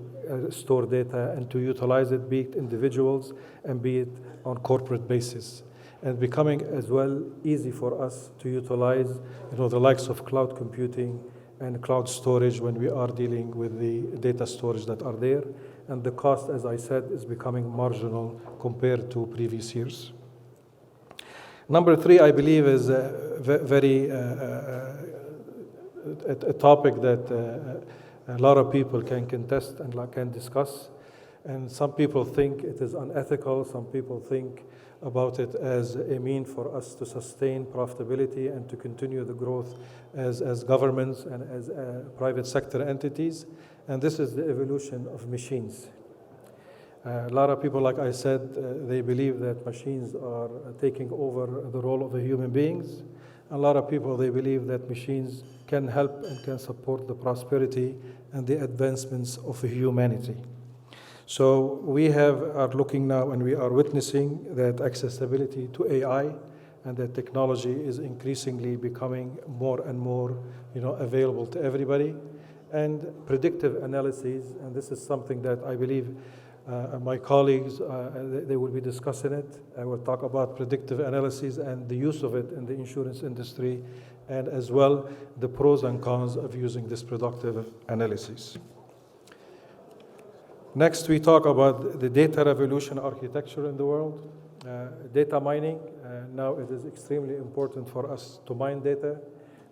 store data and to utilize it, be it individuals and be it on corporate basis, and becoming as well easy for us to utilize the likes of cloud computing and cloud storage when we are dealing with the data storage that are there. And the cost, as I said, is becoming marginal compared to previous years. Number three, I believe, is a topic that a lot of people can contest and can discuss. And some people think it is unethical. Some people think about it as a mean for us to sustain profitability and to continue the growth as governments and as private sector entities. And this is the evolution of machines. A lot of people, like I said, they believe that machines are taking over the role of the human beings. A lot of people, they believe that machines can help and can support the prosperity and the advancements of humanity. So we are looking now and we are witnessing that accessibility to AI and that technology is increasingly becoming more and more available to everybody. And predictive analyses, and this is something that I believe my colleagues, they will be discussing it. I will talk about predictive analysis and the use of it in the insurance industry, and as well the pros and cons of using this predictive analysis. Next, we talk about the data revolution architecture in the world. Data mining, now it is extremely important for us to mine data,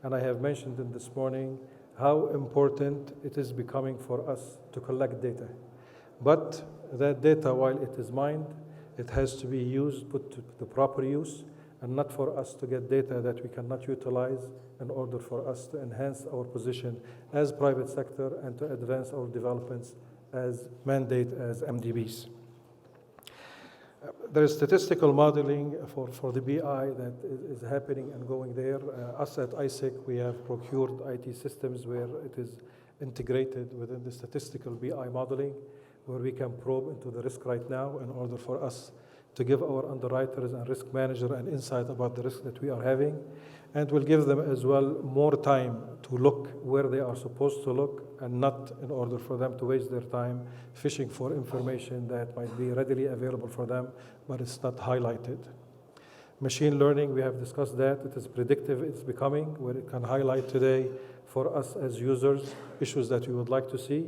and I have mentioned in this morning how important it is becoming for us to collect data. But that data, while it is mined, it has to be used, put to the proper use, and not for us to get data that we cannot utilize in order for us to enhance our position as private sector and to advance our developments as mandate as MDBs. There is statistical modeling for the BI that is happening and going there. Us at ICIEC, we have procured IT systems where it is integrated within the statistical BI modeling, where we can probe into the risk right now in order for us to give our underwriters and risk manager an insight about the risk that we are having. and will give them as well more time to look where they are supposed to look, and not in order for them to waste their time fishing for information that might be readily available for them, but it's not highlighted. Machine learning, we have discussed that. It is predictive, it's becoming, where it can highlight today for us as users issues that we would like to see,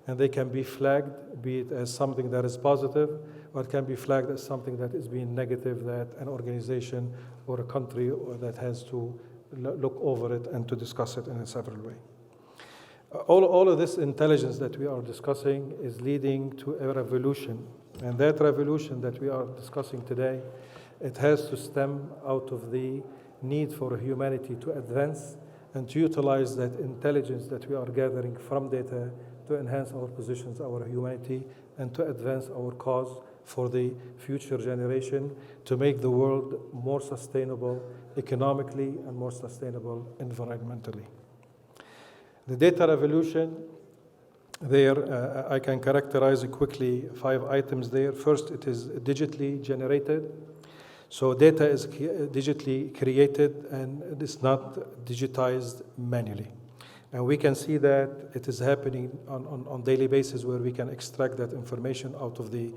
and they can be flagged, be it as something that is positive, or it can be flagged as something that is being negative, that an organization or a country that has to look over it and to discuss it in a separate way. All of this intelligence that we are discussing is leading to a revolution, and that revolution that we are discussing today, it has to stem out of the need for humanity to advance and to utilize that intelligence that we are gathering from data to enhance our positions, our humanity, and to advance our cause for the future generation, to make the world more sustainable economically and more sustainable environmentally. The data revolution, there I can characterize quickly 5 items there. First, it is digitally generated. So data is digitally created and it is not digitized manually. And we can see that it is happening on daily basis, where we can extract that information out of the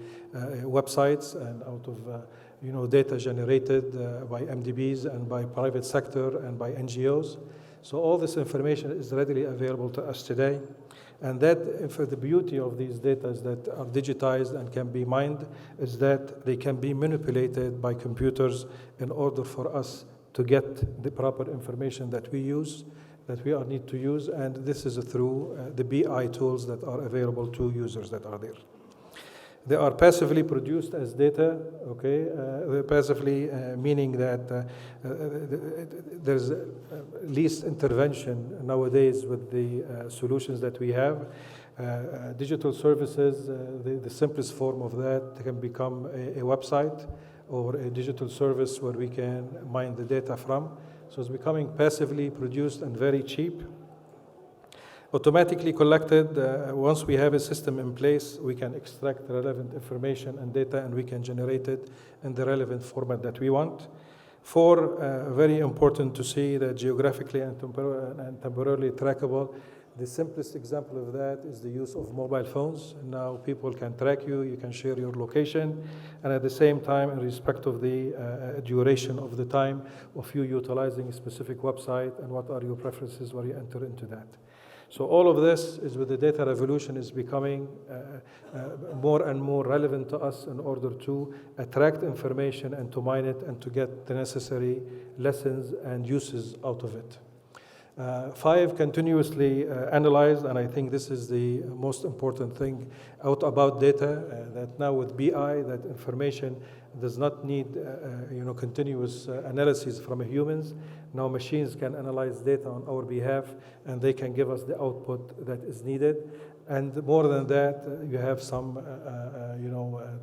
websites and out of data generated by MDBs and by private sector and by NGOs. So all this information is readily available to us today. And that, for the beauty of these data that are digitized and can be mined, is that they can be manipulated by computers in order for us to get the proper information that we use, that we need to use, and this is through the BI tools that are available to users that are there. They are passively produced as data, okay? Passively meaning that there's least intervention nowadays with the solutions that we have. Digital services, the simplest form of that can become a website or a digital service where we can mine the data from. So it's becoming passively produced and very cheap. Automatically collected, once we have a system in place, we can extract relevant information and data, and we can generate it in the relevant format that we want. 4, very important to see that geographically and temporarily trackable. The simplest example of that is the use of mobile phones. Now people can track you, you can share your location, and at the same time, in respect of the duration of the time of you utilizing a specific website and what are your preferences when you enter into that. So all of this is with the data revolution is becoming more and more relevant to us in order to attract information and to mine it and to get the necessary lessons and uses out of it. 5, continuously analyzed, and I think this is the most important thing out about data, that now with BI, that information does not need continuous analysis from humans. Now machines can analyze data on our behalf, and they can give us the output that is needed. And more than that, you have some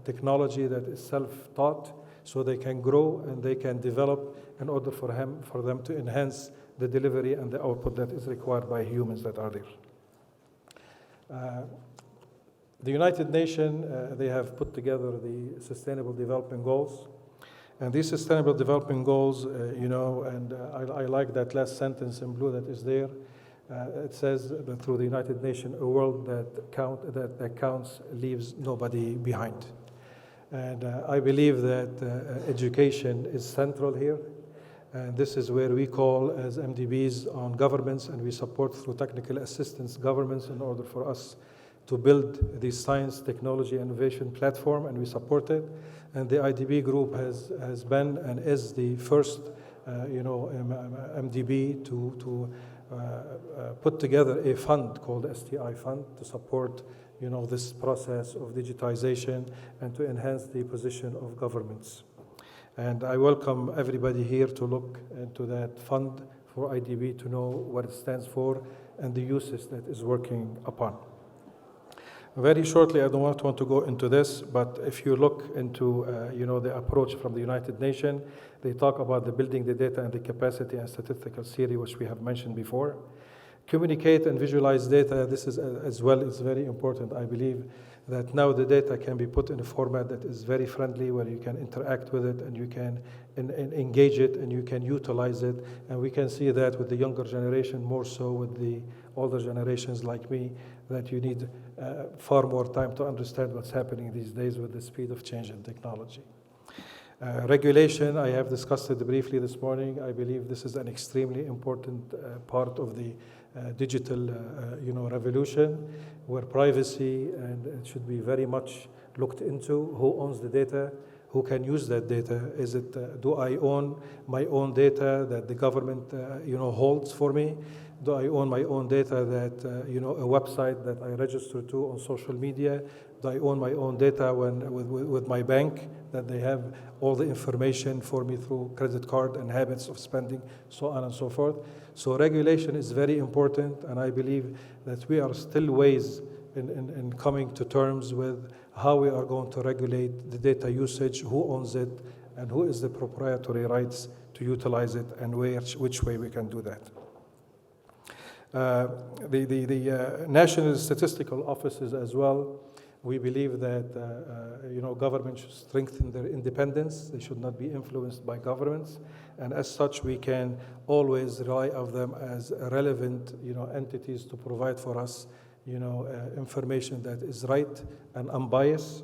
technology that is self-taught, so they can grow and they can develop in order for them to enhance the delivery and the output that is required by humans that are there. The United Nations, they have put together the Sustainable Development Goals. And these Sustainable Development Goals, and I like that last sentence in blue that is there. It says that through the United Nations, a world that counts leaves nobody behind. And I believe that education is central here. And this is where we call as MDBs on governments, and we support through technical assistance governments in order for us to build the science, technology, innovation platform, and we support it. And the IDB group has been and is the first MDB to put together a fund called STI Fund to support this process of digitization and to enhance the position of governments. And I welcome everybody here to look into that fund for IDB to know what it stands for and the uses that is working upon. Very shortly, I don't want to go into this, but if you look into the approach from the United Nations, they talk about the building the data and the capacity and statistical theory, which we have mentioned before. Communicate and visualize data, this is as well is very important. I believe that now the data can be put in a format that is very friendly, where you can interact with it and you can engage it and you can utilize it. And we can see that with the younger generation, more so with the older generations like me, that you need far more time to understand what's happening these days with the speed of change in technology. Regulation, I have discussed it briefly this morning. I believe this is an extremely important part of the digital revolution, where privacy and it should be very much looked into. Who owns the data? Who can use that data? Is it, do I own my own data that the government holds for me? Do I own my own data that, a website that I register to on social media? Do I own my own data with my bank, that they have all the information for me through credit card and habits of spending, so on and so forth? So regulation is very important, and I believe that we are still ways in coming to terms with how we are going to regulate the data usage, who owns it, and who is the proprietary rights to utilize it, and which way we can do that. The national statistical offices as well, we believe that government should strengthen their independence. They should not be influenced by governments, and as such, we can always rely on them as relevant entities to provide for us information that is right and unbiased.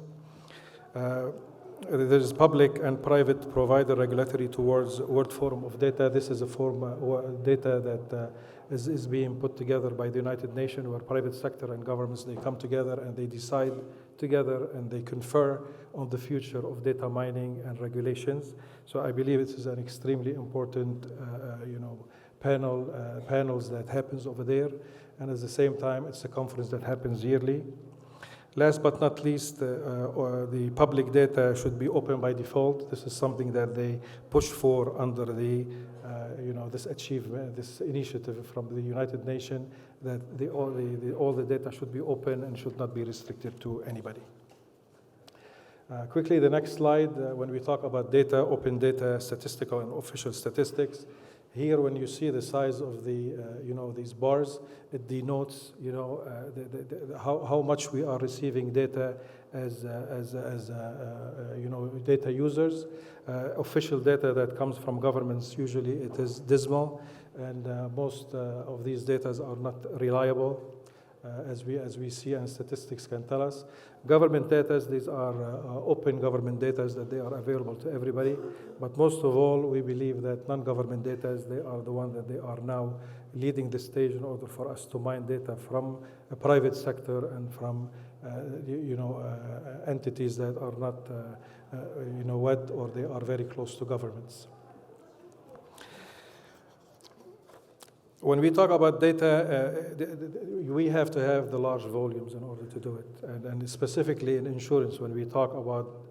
There is public and private provider regulatory towards world forum of data. This is a form of data that is being put together by the United Nations, where private sector and governments, they come together and they decide together and they confer on the future of data mining and regulations. So I believe it is an extremely important panels that happens over there, and at the same time it's a conference that happens yearly. Last but not least, the public data should be open by default. This is something that they push for under the, this achievement, this initiative from the United Nations, that all the data should be open and should not be restricted to anybody. Quickly, the next slide, when we talk about data, open data, statistical and official statistics, here, when you see the size of the, these bars, it denotes, how much we are receiving data as data users. Official data that comes from governments, usually it is dismal, and most of these data are not reliable, as we see and statistics can tell us. Government data, these are open government data that they are available to everybody. But most of all, we believe that non-government data, they are the one that they are now leading the stage in order for us to mine data from a private sector and from entities that are not wed, or they are very close to governments. When we talk about data, we have to have the large volumes in order to do it. And specifically in insurance, when we talk about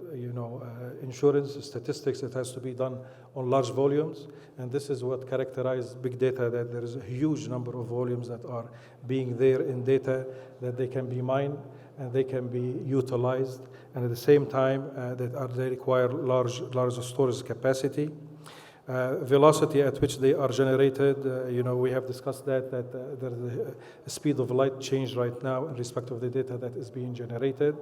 insurance statistics, it has to be done on large volumes. And this is what characterizes big data, that there is a huge number of volumes that are being there in data, that they can be mined and they can be utilized. And at the same time, they require large storage capacity. Velocity at which they are generated, we have discussed that there's a speed of light change right now in respect of the data that is being generated.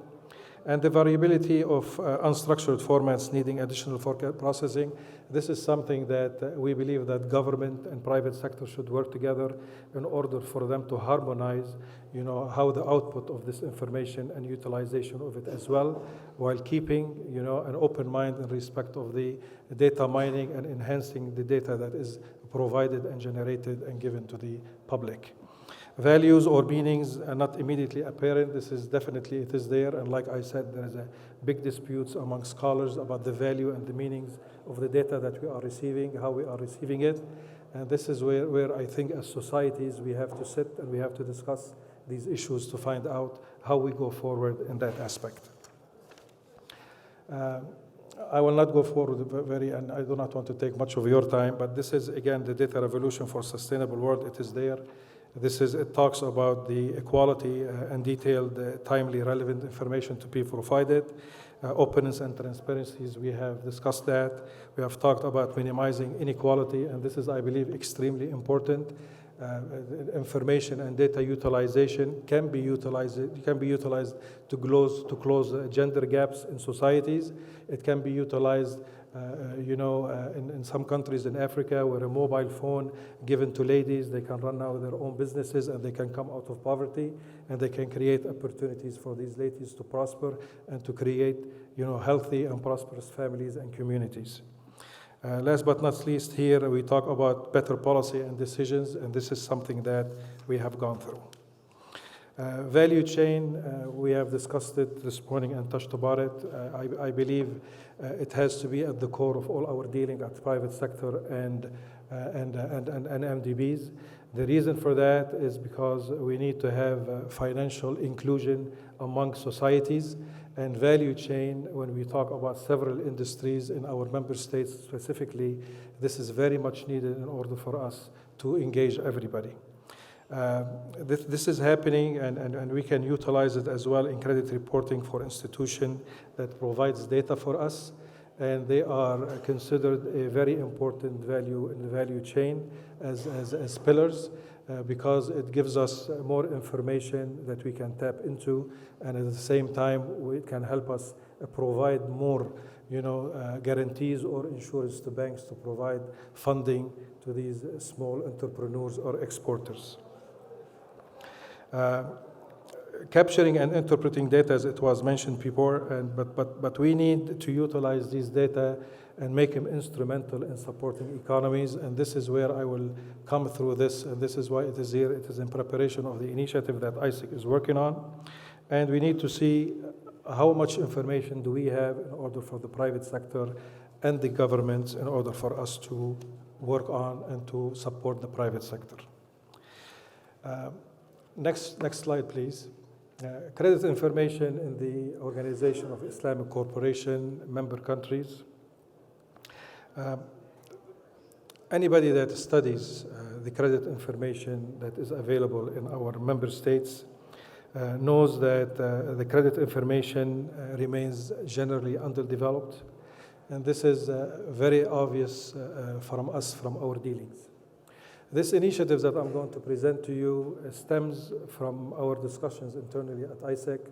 And the variability of unstructured formats needing additional processing. This is something that we believe that government and private sector should work together in order for them to harmonize, how the output of this information and utilization of it as well, while keeping, an open mind in respect of the data mining and enhancing the data that is provided and generated and given to the public. Values or meanings are not immediately apparent. This is definitely, it is there. And like I said, there is a big disputes among scholars about the value and the meanings of the data that we are receiving, how we are receiving it. And this is where I think as societies, we have to sit and we have to discuss these issues to find out how we go forward in that aspect. I will not go forward and I do not want to take much of your time, but this is, again, the data revolution for sustainable world. It is there. It talks about the equality and detailed, timely, relevant information to be provided. Openness and transparencies, we have discussed that. We have talked about minimizing inequality, and this is, I believe, extremely important. information and data utilization can be utilized to close gender gaps in societies. It can be utilized in some countries in Africa where a mobile phone given to ladies, they can run now their own businesses and they can come out of poverty and they can create opportunities for these ladies to prosper and to create healthy and prosperous families and communities. Last but not least, here we talk about better policy and decisions, and this is something that we have gone through. Value chain, we have discussed it this morning and touched about it. I believe it has to be at the core of all our dealing at private sector and MDBs. The reason for that is because we need to have financial inclusion among societies and value chain. When we talk about several industries in our member states specifically, this is very much needed in order for us to engage everybody. This is happening, and we can utilize it as well in credit reporting for institution that provides data for us, and they are considered a very important value in the value chain as pillars because it gives us more information that we can tap into, and at the same time it can help us provide more guarantees or insurance to banks to provide funding to these small entrepreneurs or exporters. Capturing and interpreting data, as it was mentioned before, but we need to utilize these data and make them instrumental in supporting economies, and this is where I will come through this, and this is why it is here. It is in preparation of the initiative that ICIEC is working on, and we need to see how much information do we have in order for the private sector and the governments in order for us to work on and to support the private sector. Next slide, please. Credit information in the Organization of Islamic Cooperation member countries. Anybody that studies the credit information that is available in our member states knows that the credit information remains generally underdeveloped, and this is very obvious from our dealings. This initiative that I'm going to present to you stems from our discussions internally at ICIEC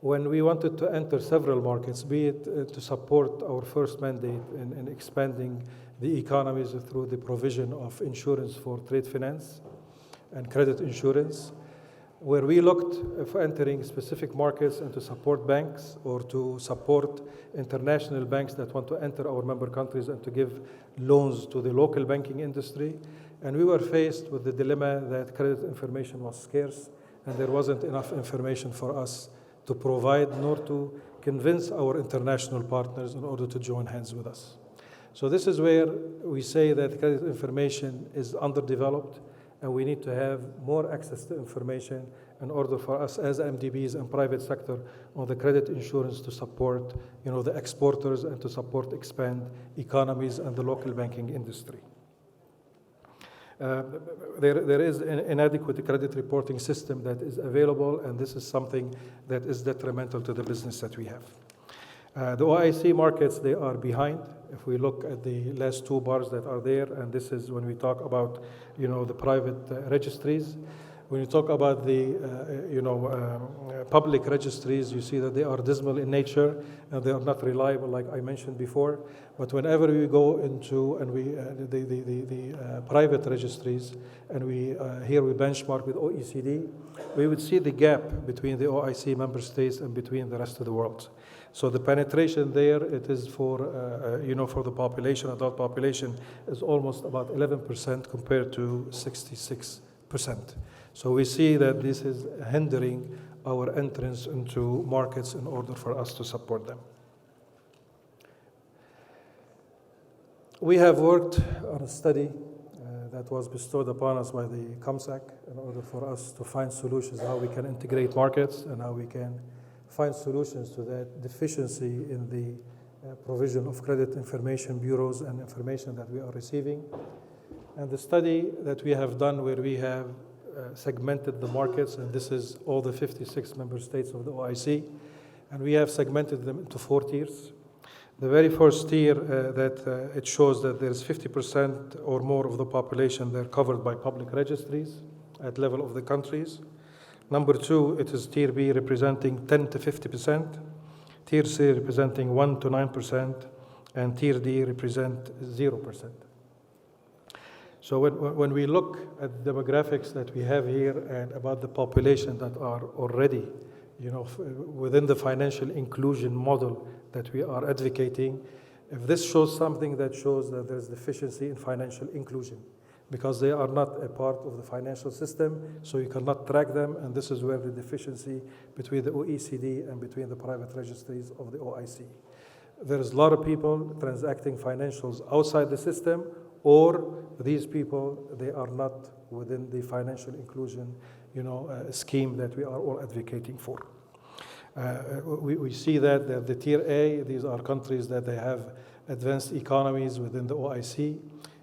when we wanted to enter several markets, be it to support our first mandate in expanding the economies through the provision of insurance for trade finance and credit insurance, where we looked for entering specific markets and to support banks or to support international banks that want to enter our member countries and to give loans to the local banking industry. And we were faced with the dilemma that credit information was scarce and there wasn't enough information for us to provide nor to convince our international partners in order to join hands with us. So this is where we say that credit information is underdeveloped and we need to have more access to information in order for us as MDBs and private sector on the credit insurance to support the exporters and to expand economies and the local banking industry. There is an inadequate credit reporting system that is available, and this is something that is detrimental to the business that we have. The OIC markets, they are behind. If we look at the last two bars that are there, and this is when we talk about the private registries. When you talk about the public registries, you see that they are dismal in nature and they are not reliable, like I mentioned before. But whenever we go into the private registries and here we benchmark with OECD, we would see the gap between the OIC member states and between the rest of the world. So the penetration there, it is for the population, adult population, is almost about 11% compared to 66%. So we see that this is hindering our entrance into markets in order for us to support them. We have worked on a study that was bestowed upon us by the COMSAC in order for us to find solutions how we can integrate markets and how we can find solutions to that deficiency in the provision of credit information bureaus and information that we are receiving. And the study that we have done where we have segmented the markets, and this is all the 56 member states of the OIC, and we have segmented them into 4 tiers. The very first tier it shows that there's 50% or more of the population they're covered by public registries at level of the countries. Number two, it is tier B representing 10 to 50%, tier C representing 1 to 9%, and tier D represent 0%. So when we look at the demographics that we have here and about the population that are already, within the financial inclusion model that we are advocating, if this shows something, that shows that there's deficiency in financial inclusion, because they are not a part of the financial system, so you cannot track them, and this is where the deficiency between the OECD and between the private registries of the OIC. There's a lot of people transacting financials outside the system, or these people, they are not within the financial inclusion scheme that we are all advocating for. We see that the tier A, these are countries that they have advanced economies within the OIC,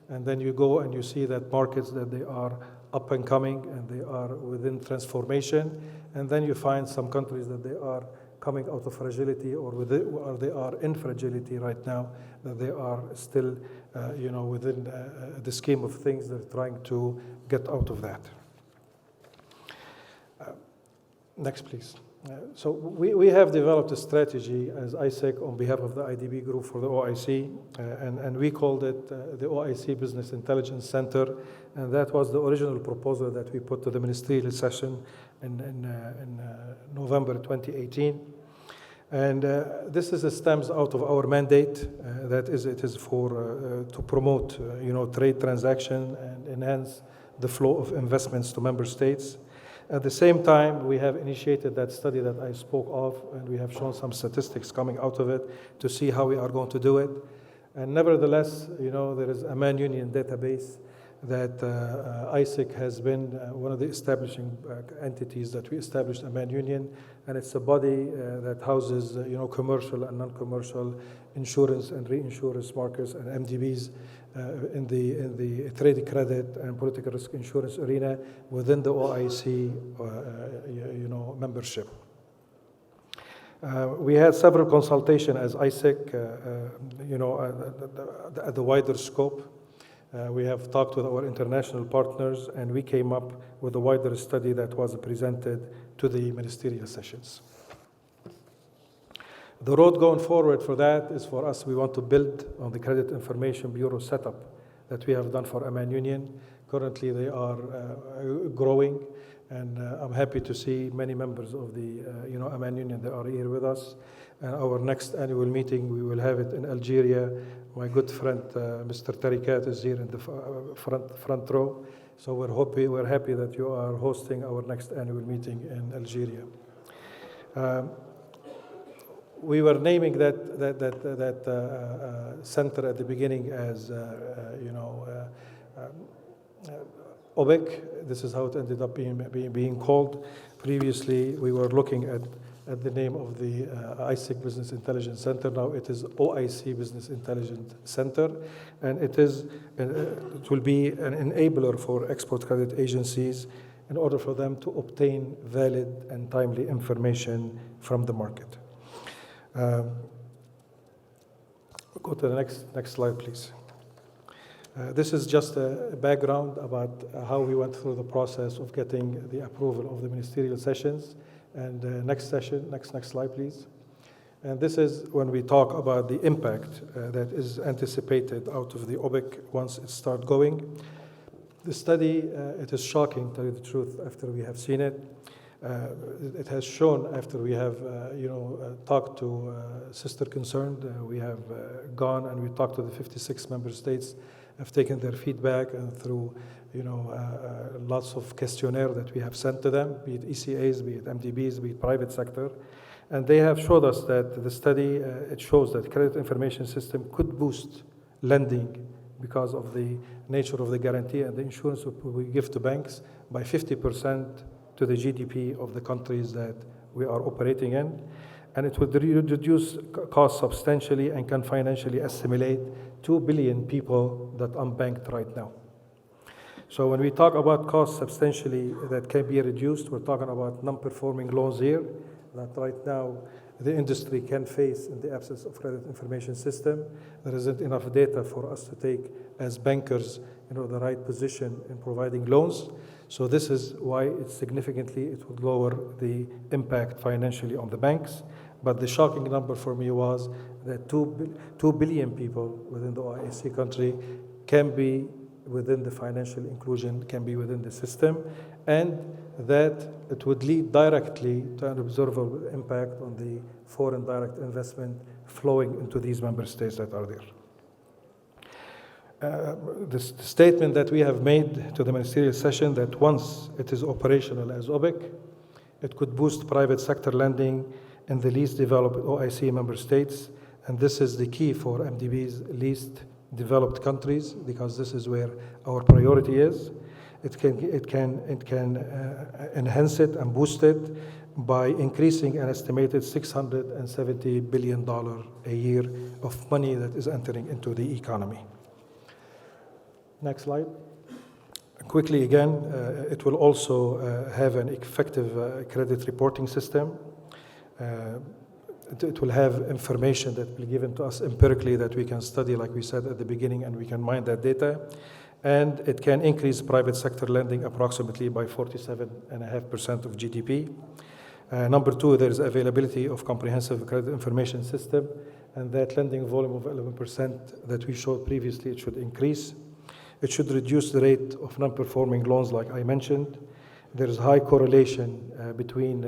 and then you go and you see that markets that they are up and coming and they are within transformation, and then you find some countries that they are coming out of fragility or they are in fragility right now, that they are still within the scheme of things, they're trying to get out of that. Next, please. So we have developed a strategy as ICIEC on behalf of the IDB group for the OIC, and we called it the OIC Business Intelligence Center, and that was the original proposal that we put to the ministerial session in November 2018. And this stems out of our mandate, that is, it is for to promote trade transaction and enhance the flow of investments to member states. At the same time, we have initiated that study that I spoke of, and we have shown some statistics coming out of it to see how we are going to do it. And nevertheless, there is a Man Union database that ICIEC has been one of the establishing entities that we established a Man Union, and it's a body that houses commercial and non-commercial insurance and reinsurance markets and MDBs in the trade credit and political risk insurance arena within the OIC membership. We had several consultations as ICIEC, at the wider scope. We have talked with our international partners, and we came up with a wider study that was presented to the ministerial sessions. The road going forward for that is for us, we want to build on the Credit Information Bureau setup that we have done for Aman Union. Currently, they are growing, and I'm happy to see many members of the Aman Union that are here with us. And our next annual meeting, we will have it in Algeria. My good friend, Mr. THIQAH, is here in the front row. So we're happy that you are hosting our next annual meeting in Algeria. We were naming that center at the beginning as OBEC. This is how it ended up being called. Previously, we were looking at the name of the ICIEC Business Intelligence Center. Now it is OIC Business Intelligence Center, and it will be an enabler for export credit agencies in order for them to obtain valid and timely information from the market. Go to the next slide, please. This is just a background about how we went through the process of getting the approval of the ministerial sessions. And next slide, please. And this is when we talk about the impact that is anticipated out of the OBEC once it starts going. The study, it is shocking, to tell you the truth, after we have seen it. It has shown after we have, talked to Sister Concerned, we have gone and we talked to the 56 member states, have taken their feedback, and through, lots of questionnaire that we have sent to them, be it ECAs, be it MDBs, be it private sector. And they have showed us that the study, it shows that credit information system could boost lending because of the nature of the guarantee and the insurance we give to banks by 50% to the GDP of the countries that we are operating in. And it would reduce costs substantially and can financially assimilate 2 billion people that are unbanked right now. So when we talk about costs substantially that can be reduced, we're talking about non-performing loans here, that right now the industry can face in the absence of credit information system. There isn't enough data for us to take as bankers, the right position in providing loans. So this is why it would lower the impact financially on the banks. But the shocking number for me was that 2 billion people within the ICIEC country can be within the financial inclusion, can be within the system, and that it would lead directly to an observable impact on the foreign direct investment flowing into these member states that are there. The statement that we have made to the ministerial session that once it is operational as OBEC, it could boost private sector lending in the least developed OIC member states, and this is the key for MDB's least developed countries, because this is where our priority is. It can enhance it and boost it by increasing an estimated $670 billion a year of money that is entering into the economy. Next slide. Quickly again, it will also have an effective credit reporting system. It will have information that will be given to us empirically that we can study, like we said at the beginning, and we can mine that data. And it can increase private sector lending approximately by 47.5% of GDP. Number two, there is availability of comprehensive credit information system, and that lending volume of 11% that we showed previously, it should increase. It should reduce the rate of non-performing loans, like I mentioned. There is high correlation between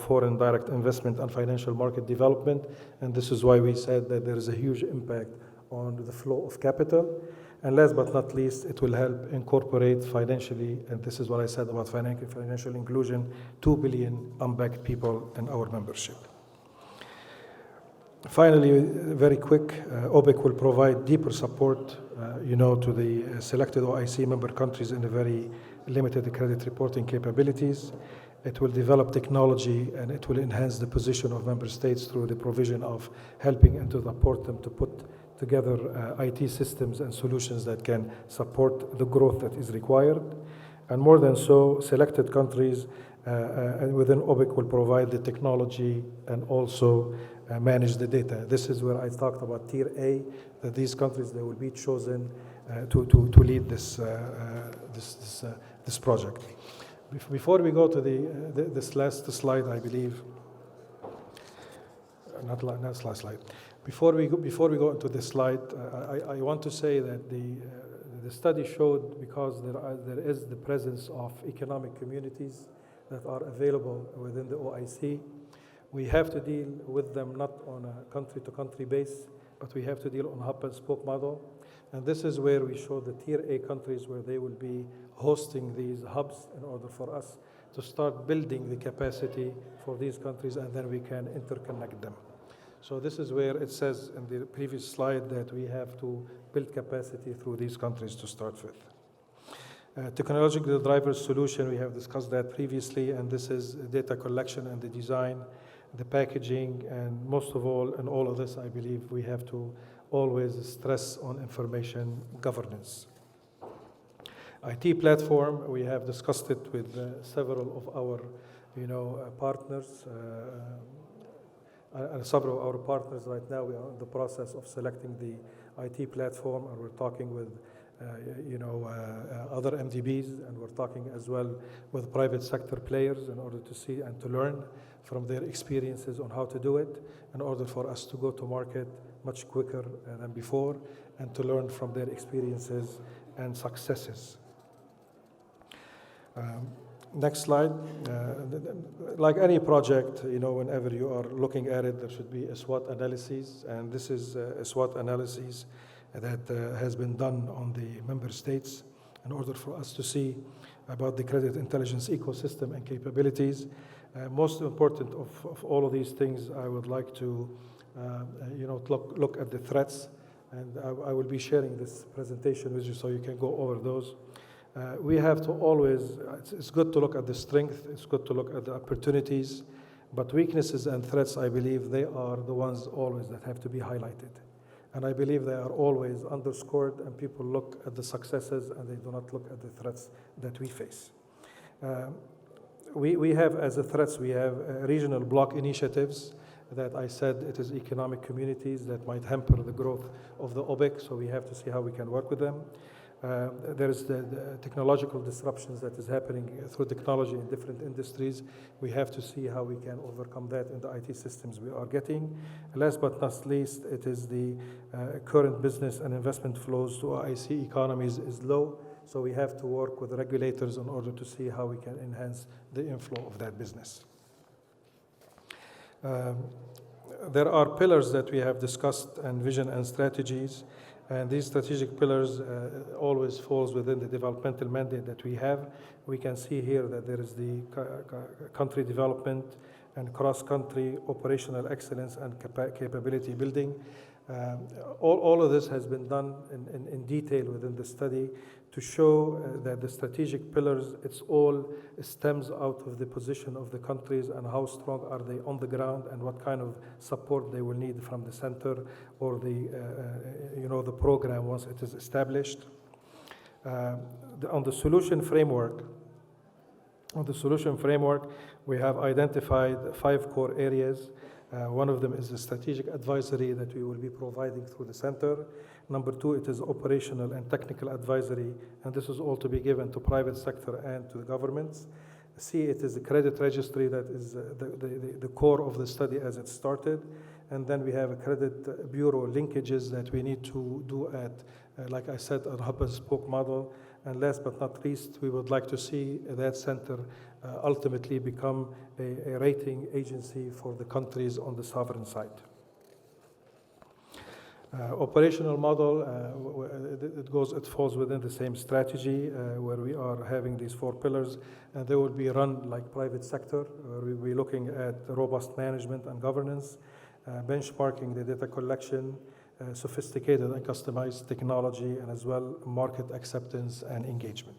foreign direct investment and financial market development, and this is why we said that there is a huge impact on the flow of capital. And last but not least, it will help incorporate financially, and this is what I said about financial inclusion, 2 billion unbanked people in our membership. Finally, very quick, OBEC will provide deeper support to the selected OIC member countries in a very limited credit reporting capabilities. It will develop technology, and it will enhance the position of member states through the provision of helping and to support them to put together IT systems and solutions that can support the growth that is required. And more than so, selected countries and within OBEC will provide the technology and also manage the data. This is where I talked about Tier A, that these countries, they will be chosen to lead this project. Before we go to this last slide, I believe, not last slide. Before we go into this slide, I want to say that the study showed, because there is the presence of economic communities that are available within the OIC, we have to deal with them not on a country-to-country base, but we have to deal on a hub-and-spoke model. And this is where we show the Tier A countries where they will be hosting these hubs in order for us to start building the capacity for these countries, and then we can interconnect them. So this is where it says in the previous slide that we have to build capacity through these countries to start with. Technological drivers solution, we have discussed that previously, and this is data collection and the design, the packaging, and most of all, in all of this, I believe we have to always stress on information governance. IT platform, we have discussed it with several of our partners. Several of our partners right now, we are in the process of selecting the IT platform, and we're talking with other MDBs, and we're talking as well with private sector players in order to see and to learn from their experiences on how to do it, in order for us to go to market much quicker than before, and to learn from their experiences and successes. Next slide. Like any project, whenever you are looking at it, there should be a SWOT analysis, and this is a SWOT analysis that has been done on the member states in order for us to see about the credit intelligence ecosystem and capabilities. Most important of all of these things, I would like to look at the threats, and I will be sharing this presentation with you so you can go over those. We have to always, it's good to look at the strength, it's good to look at the opportunities, but weaknesses and threats, I believe they are the ones always that have to be highlighted. And I believe they are always underscored, and people look at the successes and they do not look at the threats that we face. We have, as a threats, we have regional block initiatives that I said it is economic communities that might hamper the growth of the OPEC, so we have to see how we can work with them. There is the technological disruptions that is happening through technology in different industries. We have to see how we can overcome that in the IT systems we are getting. Last but not least, it is the current business and investment flows to IC economies is low, so we have to work with regulators in order to see how we can enhance the inflow of that business. There are pillars that we have discussed and vision and strategies. And these strategic pillars always falls within the developmental mandate that we have. We can see here that there is the country development and cross-country operational excellence and capability building. All of this has been done in detail within the study to show that the strategic pillars, it's all stems out of the position of the countries and how strong are they on the ground and what kind of support they will need from the center or the, the program once it is established. On the solution framework, we have identified 5 core areas. One of them is the strategic advisory that we will be providing through the center. Number 2, it is operational and technical advisory, and this is all to be given to private sector and to the governments. C, it is the credit registry that is the core of the study as it started. And then we have a credit bureau linkages that we need to do at, like I said, a hub and spoke model. And last but not least, we would like to see that center ultimately become a rating agency for the countries on the sovereign side. Operational model, it falls within the same strategy where we are having these 4 pillars, and they will be run like private sector, where we'll be looking at robust management and governance, benchmarking the data collection, sophisticated and customized technology, and as well market acceptance and engagement.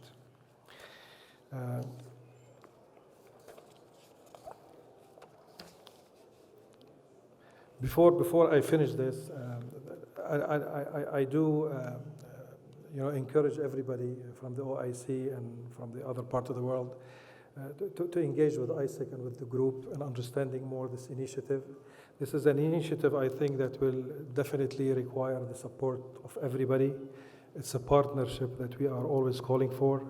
Before I finish this, I do encourage everybody from the OIC and from the other part of the world to engage with ICIEC and with the group and understanding more this initiative. This is an initiative, I think, that will definitely require the support of everybody. It's a partnership that we are always calling for.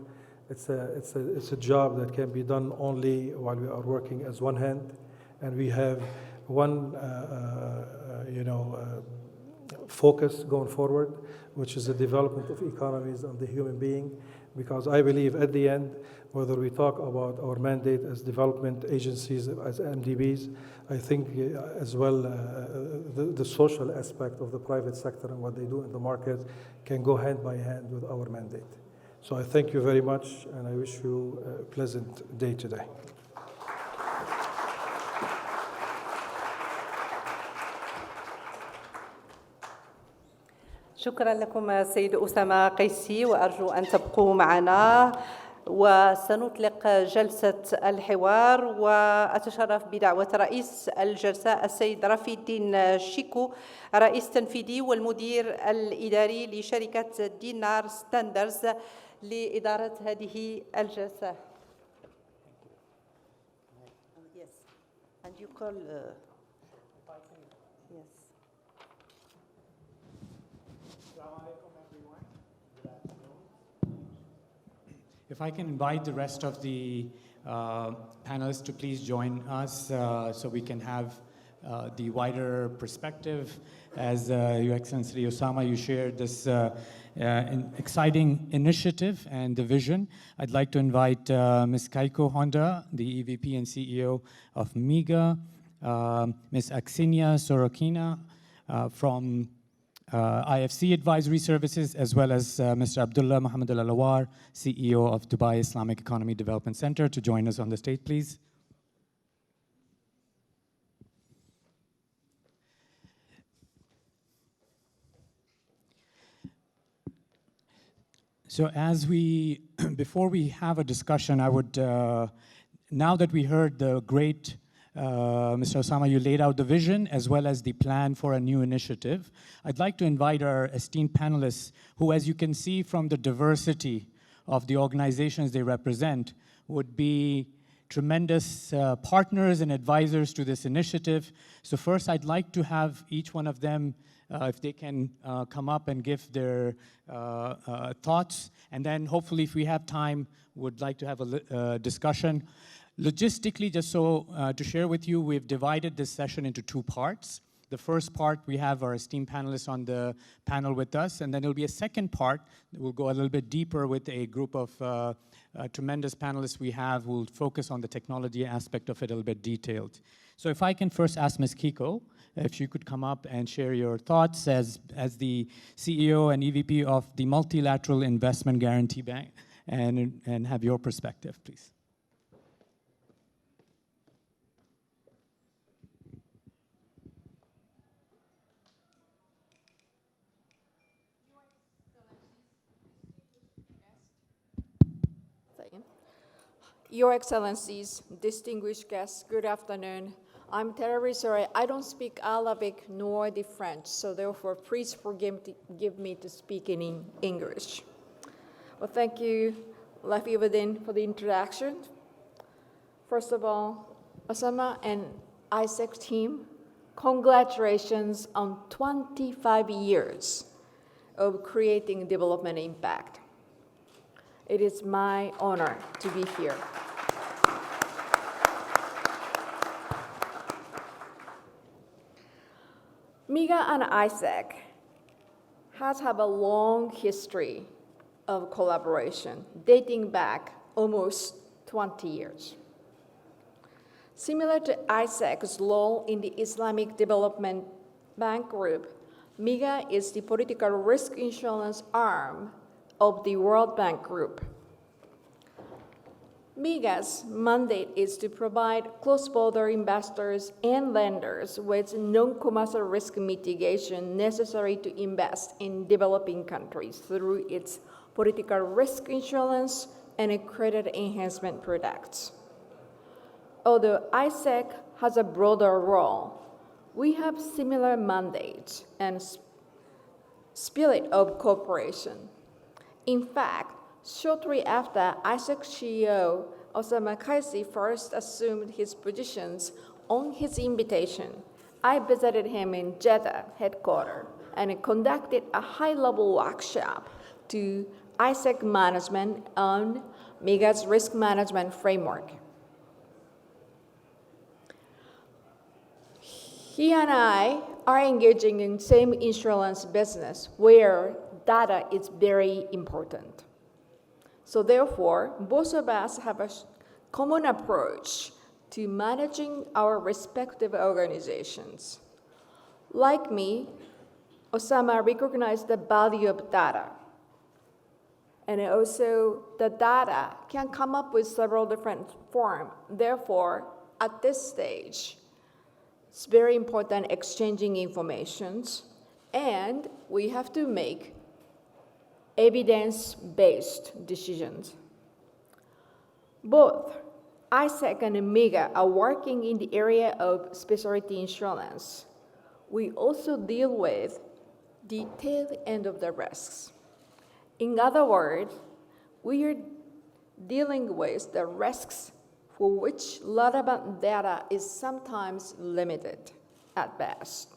It's a job that can be done only while we are working as one hand, and we have one focus going forward, which is the development of economies and the human being, because I believe at the end, whether we talk about our mandate as development agencies, as MDBs, I think as well the social aspect of the private sector and what they do in the market can go hand by hand with our mandate. So I thank you very much, and I wish you a pleasant day today. شكرا لكم سيد أسامة قيسي، وأرجو أن تبقوا معنا وسنطلق جلسة الحوار. وأتشرف بدعوة رئيس الجلسة السيد رفي الدين شيكو، رئيس تنفيذي والمدير الإداري لشركة دينار ستاندرز لإدارة هذه الجلسة. Yes. And you call yes. If I can invite the rest of the panelists to please join us so we can have the wider perspective. As Your Excellency Osama, you shared this exciting initiative and the vision. I'd like to invite Ms. Kaiko Honda, the EVP and CEO of MIGA, Ms. Aksinia Sorokina from IFC Advisory Services, as well as Mr. Abdullah Mohammed Al-Alawar, CEO of Dubai Islamic Economy Development Center, to join us on the stage, please. So before we have a discussion, I would, now that we heard the great Mr. Osama, you laid out the vision as well as the plan for a new initiative. I'd like to invite our esteemed panelists who, as you can see from the diversity of the organizations they represent, would be tremendous partners and advisors to this initiative. So first, I'd like to have each one of them, if they can come up and give their thoughts. And then hopefully, if we have time, would like to have a discussion. Logistically, just so to share with you, we've divided this session into two parts. The first part, we have our esteemed panelists on the panel with us, and then there'll be a second part that will go a little bit deeper with a group of tremendous panelists we have who will focus on the technology aspect of it a little bit detailed. So if I can first ask Ms. Kiko, if she could come up and share your thoughts as the CEO and EVP of the Multilateral Investment Guarantee Bank, and have your perspective, please. Your Excellencies, distinguished guests, good afternoon. I'm terribly sorry, I don't speak Arabic nor the French, so therefore please forgive me to speak in English. Well, thank you, Lafiuddin, for the introduction. First of all, Osama and ICIEC team, congratulations on 25 years of creating development impact. It is my honor to be here. MIGA and ICIEC have a long history of collaboration dating back almost 20 years. Similar to ICIEC's role in the Islamic Development Bank Group, MIGA is the political risk insurance arm of the World Bank Group. MIGA's mandate is to provide cross-border investors and lenders with non-commercial risk mitigation necessary to invest in developing countries through its political risk insurance and credit enhancement products. Although ICIEC has a broader role, we have similar mandates and spirit of cooperation. In fact, shortly after ICIEC CEO Osama Kaisi first assumed his positions on his invitation, I visited him in Jeddah headquarters and conducted a high-level workshop to ICIEC management on MIGA's risk management framework. He and I are engaging in same insurance business where data is very important. So therefore, both of us have a common approach to managing our respective organizations. Like me, Osama recognized the value of data. And also, the data can come up with several different forms. Therefore, at this stage, it's very important exchanging information, and we have to make evidence-based decisions. Both ICIEC and MIGA are working in the area of specialty insurance. We also deal with the tail end of the risks. In other words, we are dealing with the risks for which relevant data is sometimes limited at best.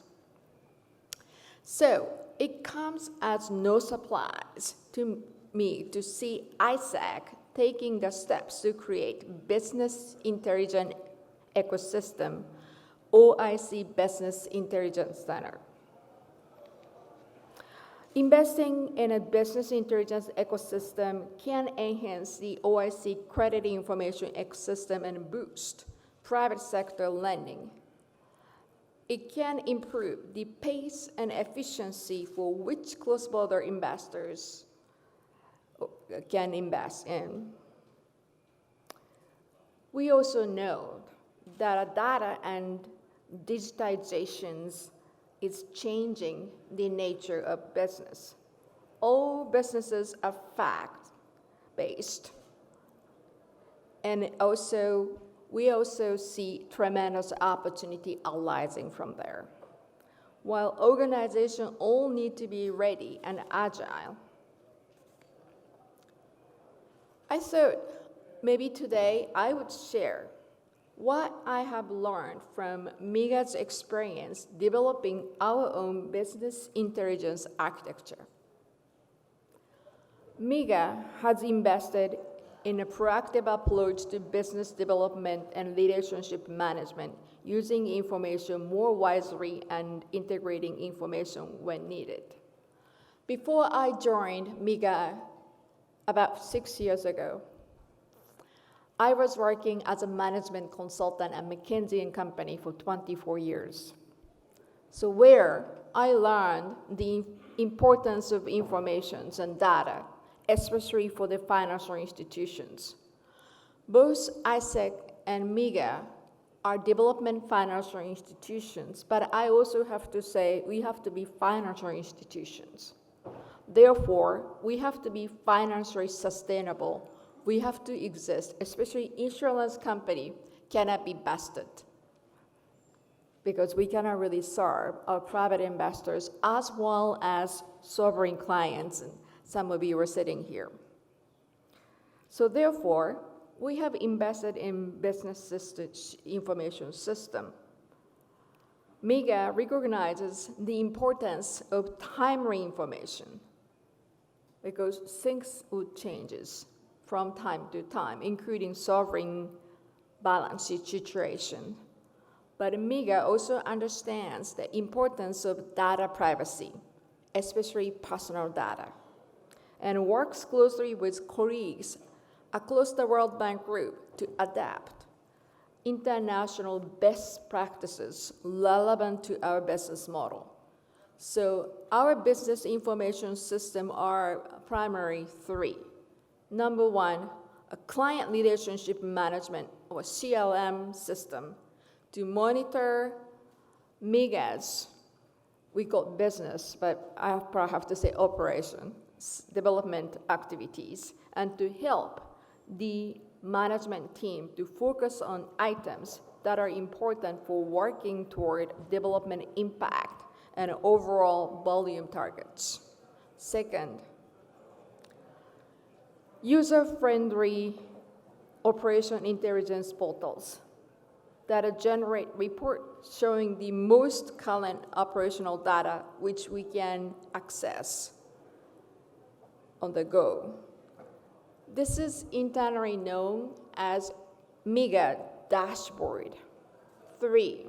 So it comes as no surprise to me to see ICIEC taking the steps to create Business Intelligence Ecosystem, OIC Business Intelligence Center. Investing in a business intelligence ecosystem can enhance the OIC credit information ecosystem and boost private sector lending. It can improve the pace and efficiency for which cross-border investors can invest in. We also know that data and digitizations is changing the nature of business. All businesses are fact-based. And we also see tremendous opportunity arising from there. While organizations all need to be ready and agile, I thought Maybe today I would share what I have learned from MIGA's experience developing our own business intelligence architecture. MIGA has invested in a proactive approach to business development and relationship management, using information more wisely and integrating information when needed. Before I joined MIGA about 6 years ago, I was working as a management consultant at McKinsey & Company for 24 years. So where I learned the importance of information and data, especially for the financial institutions. Both ICIEC and MIGA are development financial institutions, but I also have to say we have to be financial institutions. Therefore, we have to be financially sustainable. We have to exist, especially insurance company cannot be busted because we cannot really serve our private investors as well as sovereign clients, and some of you are sitting here. So therefore, we have invested in business information system. MIGA recognizes the importance of timely information because things would change from time to time, including sovereign balance sheet situation. But MIGA also understands the importance of data privacy, especially personal data, and works closely with colleagues across the World Bank Group to adapt international best practices relevant to our business model. So our business information system are primarily three. Number one, a client relationship management or CLM system to monitor MIGA's, we call it business, but I probably have to say operation, development activities, and to help the management team to focus on items that are important for working toward development impact and overall volume targets. Second, user-friendly operation intelligence portals that generate reports showing the most current operational data which we can access on the go. This is internally known as MIGA dashboard. 3,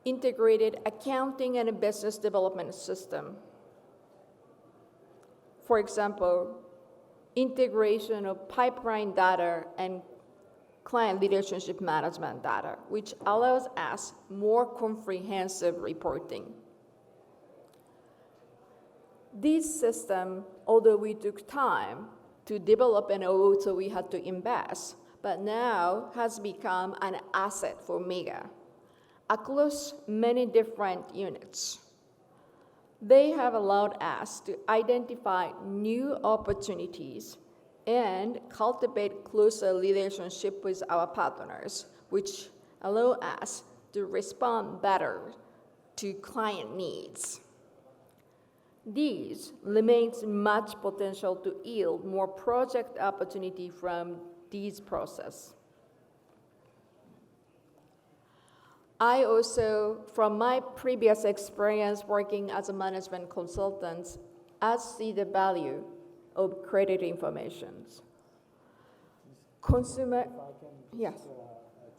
integrated accounting and business development system. For example, integration of pipeline data and client relationship management data, which allows us more comprehensive reporting. This system, although we took time to develop and also we had to invest, but now has become an asset for MIGA across many different units. They have allowed us to identify new opportunities and cultivate closer relationship with our partners, which allow us to respond better to client needs. These remains much potential to yield more project opportunity from these process. I also, from my previous experience working as a management consultant, I see the value of credit information. Consumer, yes.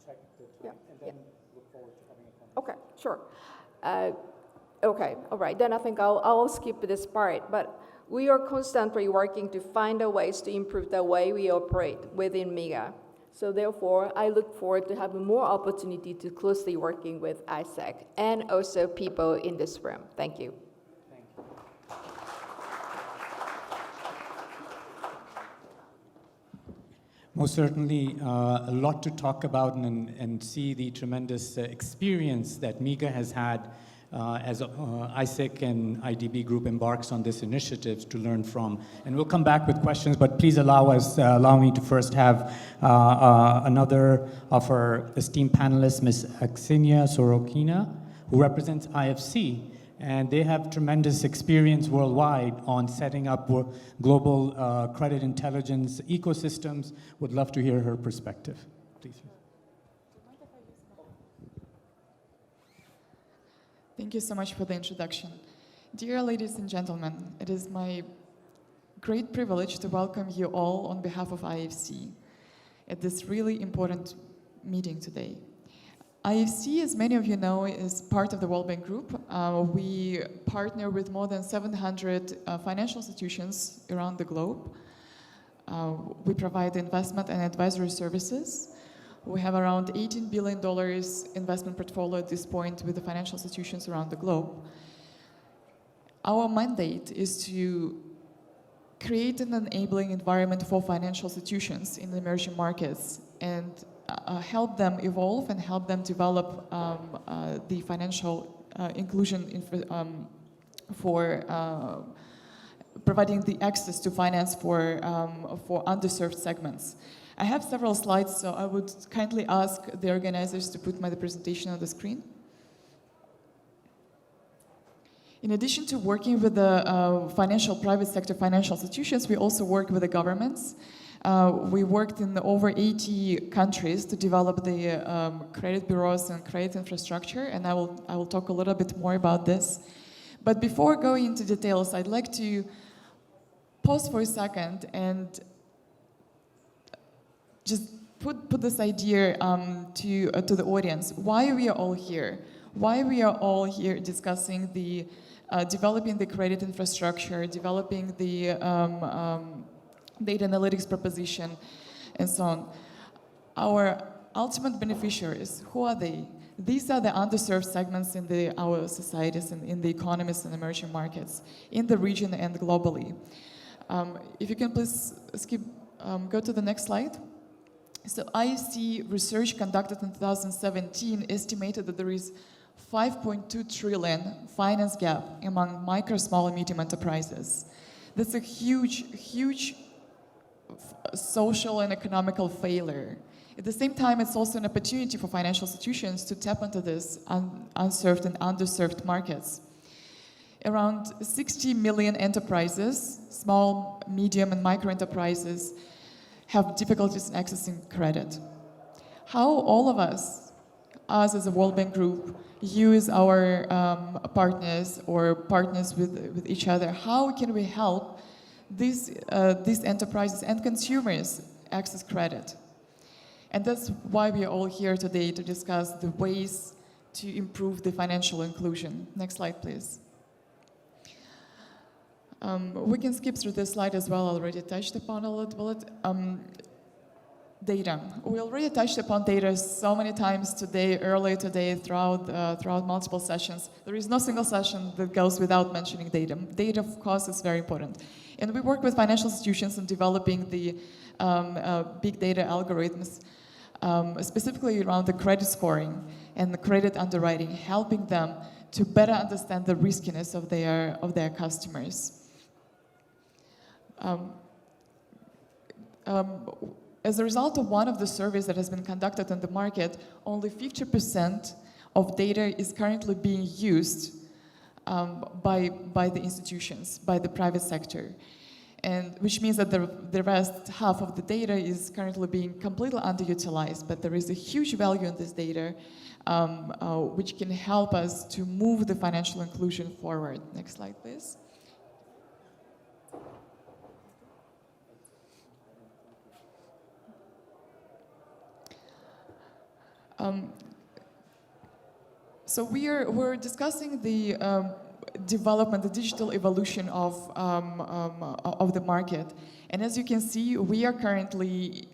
Check the time and then look forward to having a conversation. Okay, sure. Okay, all right, then I think I'll skip this part, but we are constantly working to find ways to improve the way we operate within MIGA. So therefore, I look forward to having more opportunity to closely working with ICIEC and also people in this room. Thank you. Thank you. Most certainly, a lot to talk about and see the tremendous experience that MIGA has had as ICIEC and IDB Group embarks on this initiative to learn from. And we'll come back with questions, but please allow me to first have another of our esteemed panelists, Ms. Aksenia Sorokina, who represents IFC and they have tremendous experience worldwide on setting up global credit intelligence ecosystems. Would love to hear her perspective. Please. Thank you so much for the introduction. Dear ladies and gentlemen, it is my great privilege to welcome you all on behalf of IFC at this really important meeting today. IFC, as many of you know, is part of the World Bank Group. We partner with more than 700 financial institutions around the globe. We provide investment and advisory services. We have around $18 billion investment portfolio at this point with the financial institutions around the globe. Our mandate is to create an enabling environment for financial institutions in the emerging markets and help them evolve and help them develop the financial inclusion for providing the access to finance for underserved segments. I have several slides, so I would kindly ask the organizers to put my presentation on the screen. In addition to working with the private sector financial institutions, we also work with the governments. We worked in over 80 countries to develop the credit bureaus and credit infrastructure, and I will talk a little bit more about this. But before going into details, I'd like to pause for a second and just put this idea to the audience. Why we are all here? Why we are all here discussing the developing the credit infrastructure, developing the data analytics proposition, and so on. Our ultimate beneficiaries, who are they? These are the underserved segments in our societies and in the economies and emerging markets, in the region and globally. If you can please go to the next slide. So IFC research conducted in 2017 estimated that there is 5.2 trillion finance gap among micro, small, and medium enterprises. That's a huge, huge social and economical failure. At the same time, it's also an opportunity for financial institutions to tap into this unserved and underserved markets. Around 60 million enterprises, small, medium, and micro enterprises, have difficulties in accessing credit. How all of us as a World Bank Group, use our partners or partners with each other, how can we help these enterprises and consumers access credit? And that's why we are all here today, to discuss the ways to improve the financial inclusion. Next slide, please. We can skip through this slide as well, already touched upon a little bit. Data. We already touched upon data so many times today, earlier today, throughout multiple sessions. There is no single session that goes without mentioning data. Data, of course, is very important. And we work with financial institutions in developing the big data algorithms, specifically around the credit scoring and the credit underwriting, helping them to better understand the riskiness of their customers. As a result of one of the surveys that has been conducted in the market, only 50% of data is currently being used by the institutions, by the private sector, and which means that the rest half of the data is currently being completely underutilized. But there is a huge value in this data, which can help us to move the financial inclusion forward. Next slide, please. So we're discussing the development, the digital evolution of the market, and as you can see, we are currently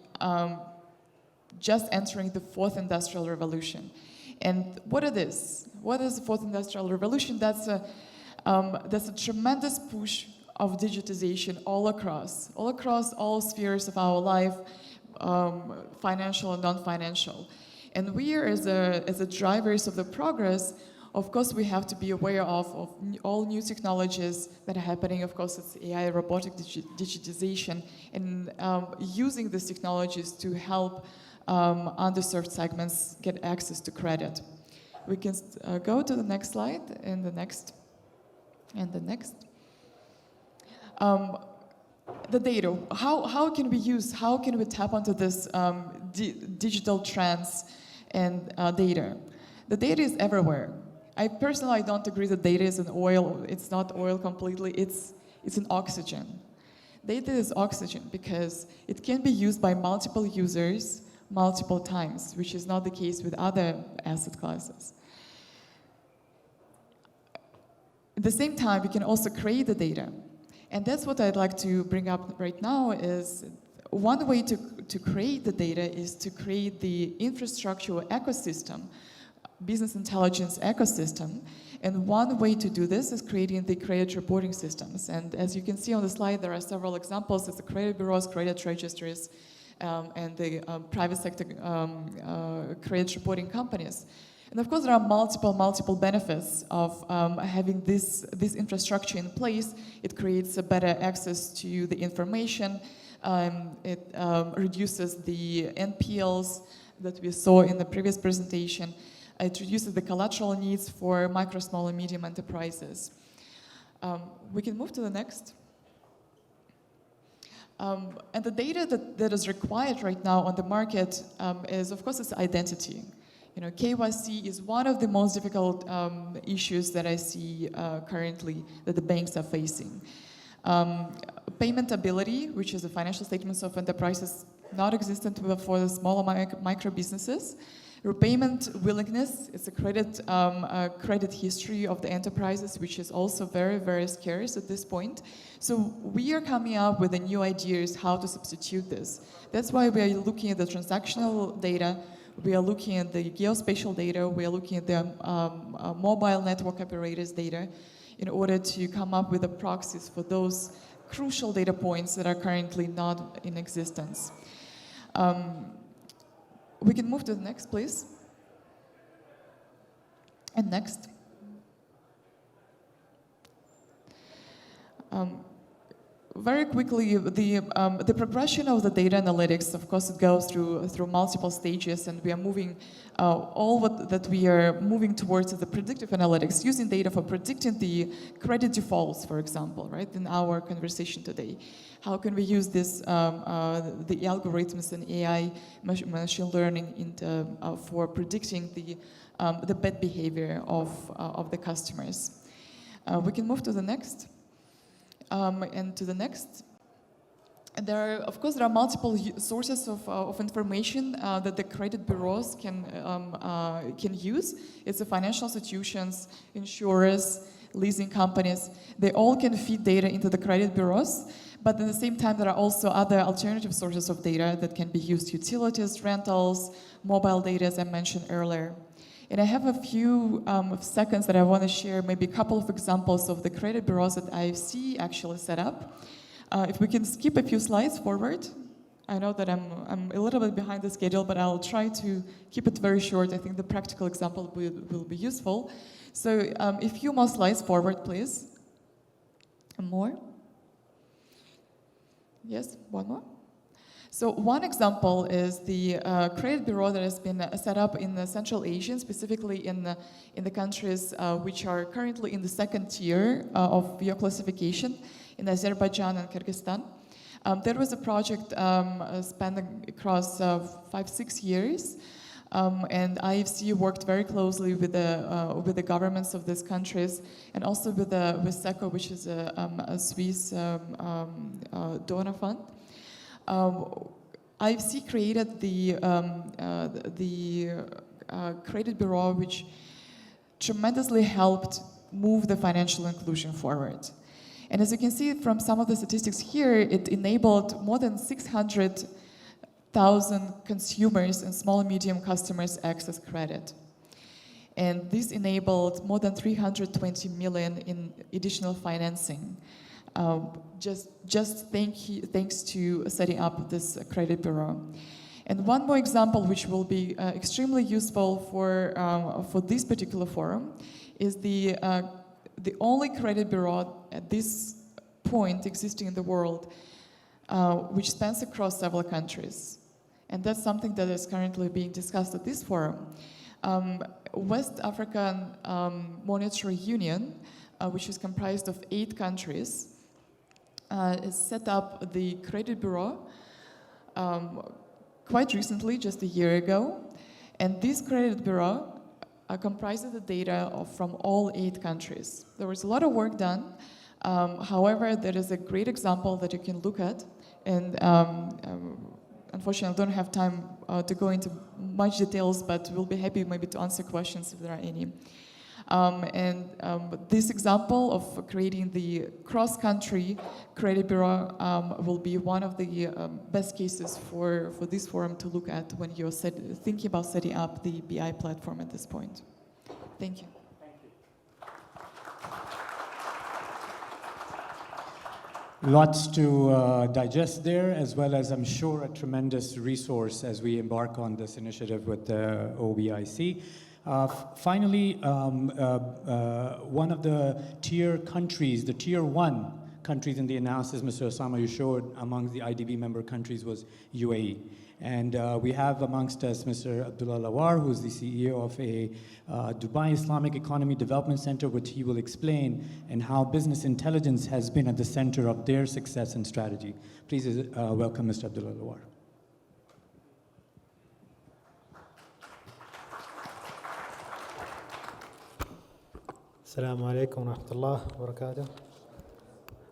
just entering the fourth industrial revolution. And what it is? What is the fourth industrial revolution? That's a tremendous push of digitization all across all spheres of our life, financial and non-financial. And we are, as a drivers of the progress, of course, we have to be aware of all new technologies that are happening. Of course, it's AI, robotic digitization, and using these technologies to help underserved segments get access to credit. We can go to the next slide and the next. And the next. The data, how can we use, how can we tap onto this digital trends and data? The data is everywhere. I personally don't agree that data is an oil. It's not oil completely, it's an oxygen. Data is oxygen because it can be used by multiple users multiple times, which is not the case with other asset classes. At the same time, we can also create the data. And that's what I'd like to bring up right now is one way to create the data is to create the infrastructure ecosystem, business intelligence ecosystem. And one way to do this is creating the credit reporting systems. And as you can see on the slide, there are several examples of the credit bureaus, credit registries, and the private sector credit reporting companies. And of course, there are multiple benefits of having this infrastructure in place. It creates a better access to the information. It reduces the NPLs that we saw in the previous presentation. It reduces the collateral needs for micro, small, and medium enterprises. We can move to the next. And the data that is required right now on the market is, of course, it's identity. You know, KYC is one of the most difficult issues that I see currently that the banks are facing. Payment ability, which is the financial statements of enterprises not existent for the smaller micro businesses. Repayment willingness is a credit history of the enterprises, which is also very scarce at this point. So we are coming up with the new ideas how to substitute this. That's why we are looking at the transactional data. We are looking at the geospatial data, we are looking at the mobile network operators data in order to come up with the proxies for those crucial data points that are currently not in existence. We can move to the next, please. And next. Very quickly, the progression of the data analytics, of course, it goes through multiple stages, and we are moving that we are moving towards the predictive analytics, using data for predicting the credit defaults, for example, right? In our conversation today, how can we use this the algorithms and AI machine learning for predicting the bad behavior of the customers? We can move to the next. And to the next. And of course, there are multiple sources of information that the credit bureaus can use. It's the financial institutions, insurers, leasing companies. They all can feed data into the credit bureaus. But at the same time, there are also other alternative sources of data that can be used: utilities, rentals, mobile data, as I mentioned earlier. And I have a few seconds that I want to share, maybe a couple of examples of the credit bureaus that IFC actually set up. If we can skip a few slides forward. I know that I'm a little bit behind the schedule, but I'll try to keep it very short. I think the practical example will be useful. So a few more slides forward, please. And more. Yes, one more. So one example is the credit bureau that has been set up in Central Asia, specifically in the countries which are currently in the second tier of your classification, in Azerbaijan and Kyrgyzstan. There was a project spanning across 5-6 years, and IFC worked very closely with the governments of these countries, and also with THIQAH, which is a Swiss donor fund. IFC created the credit bureau, which tremendously helped move the financial inclusion forward. And as you can see from some of the statistics here, it enabled more than 600,000 consumers and small and medium customers access credit. And this enabled more than 320 million in additional financing. Just thanks to setting up this credit bureau. And one more example, which will be extremely useful for this particular forum, is the only credit bureau at this point existing in the world, which spans across several countries. And that's something that is currently being discussed at this forum. West African Monetary Union which is comprised of 8 countries, has set up the credit bureau quite recently, just a year ago. And this credit bureau comprises the data from all 8 countries. There was a lot of work done. However, there is a great example that you can look at. And unfortunately, I don't have time to go into much details, but we'll be happy maybe to answer questions if there are any. This example of creating the cross-country credit bureau will be one of the best cases for this forum to look at when you're thinking about setting up the BI platform at this point. Thank you. Lots to digest there, as well as, I'm sure, a tremendous resource as we embark on this initiative with the OBIC. Finally, one of the tier countries, the tier 1 countries in the analysis, Mr. Osama, you showed among the IDB member countries was UAE. And we have amongst us Mr. Abdullah Lawar, who's the CEO of a Dubai Islamic Economy Development Center, which he will explain, and how business intelligence has been at the center of their success and strategy. Please welcome Mr. Abdullah Lawar. Assalamu alaikum wa rahmatullah wa barakatuh.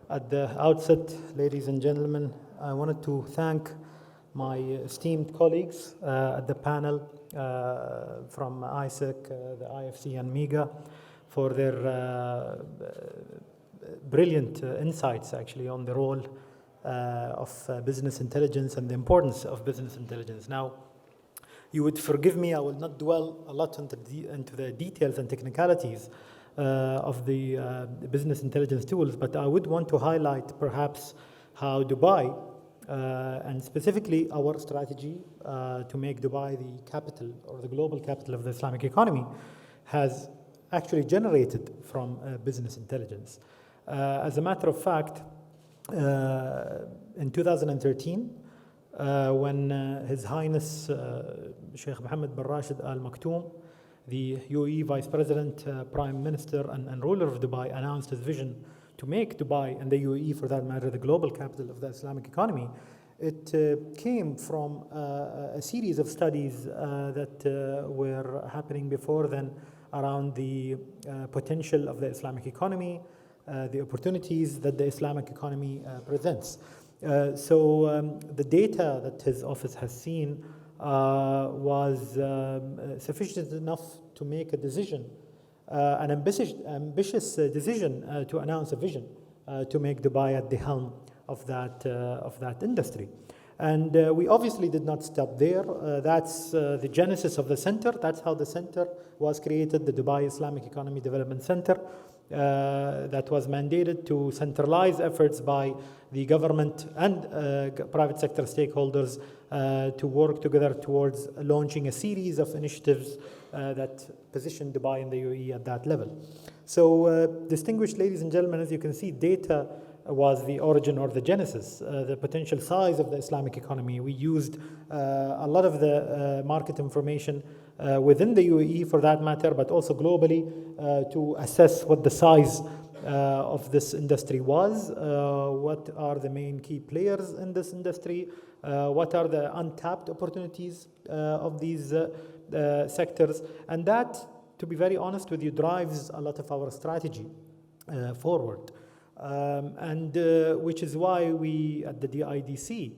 At the outset, ladies and gentlemen, I wanted to thank my esteemed colleagues at the panel from ICIEC, the IFC and MIGA for their brilliant insights actually on the role of business intelligence and the importance of business intelligence. Now, you would forgive me, I will not dwell a lot into the details and technicalities of the business intelligence tools, but I would want to highlight perhaps how Dubai, and specifically our strategy to make Dubai the capital or the global capital of the Islamic economy, has actually generated from business intelligence. As a matter of fact, in 2013, when His Highness Sheikh Mohammed bin Rashid Al Maktoum, the UAE Vice President, Prime Minister, and ruler of Dubai, announced his vision to make Dubai, and the UAE for that matter, the global capital of the Islamic economy. It came from a series of studies that were happening before then around the potential of the Islamic economy, the opportunities that the Islamic economy presents. So the data that his office has seen was sufficient enough to make a decision, an ambitious decision to announce a vision to make Dubai at the helm of that industry. And we obviously did not stop there. That's the genesis of the center. That's how the center was created, the Dubai Islamic Economy Development Center, that was mandated to centralize efforts by the government and private sector stakeholders to work together towards launching a series of initiatives that position Dubai and the UAE at that level. So, distinguished ladies and gentlemen, as you can see, data was the origin or the genesis, the potential size of the Islamic economy. We used a lot of the market information within the UAE for that matter, but also globally to assess what the size of this industry was, what are the main key players in this industry, what are the untapped opportunities of these sectors. And that, to be very honest with you, drives a lot of our strategy forward. Which is why we at the DIDC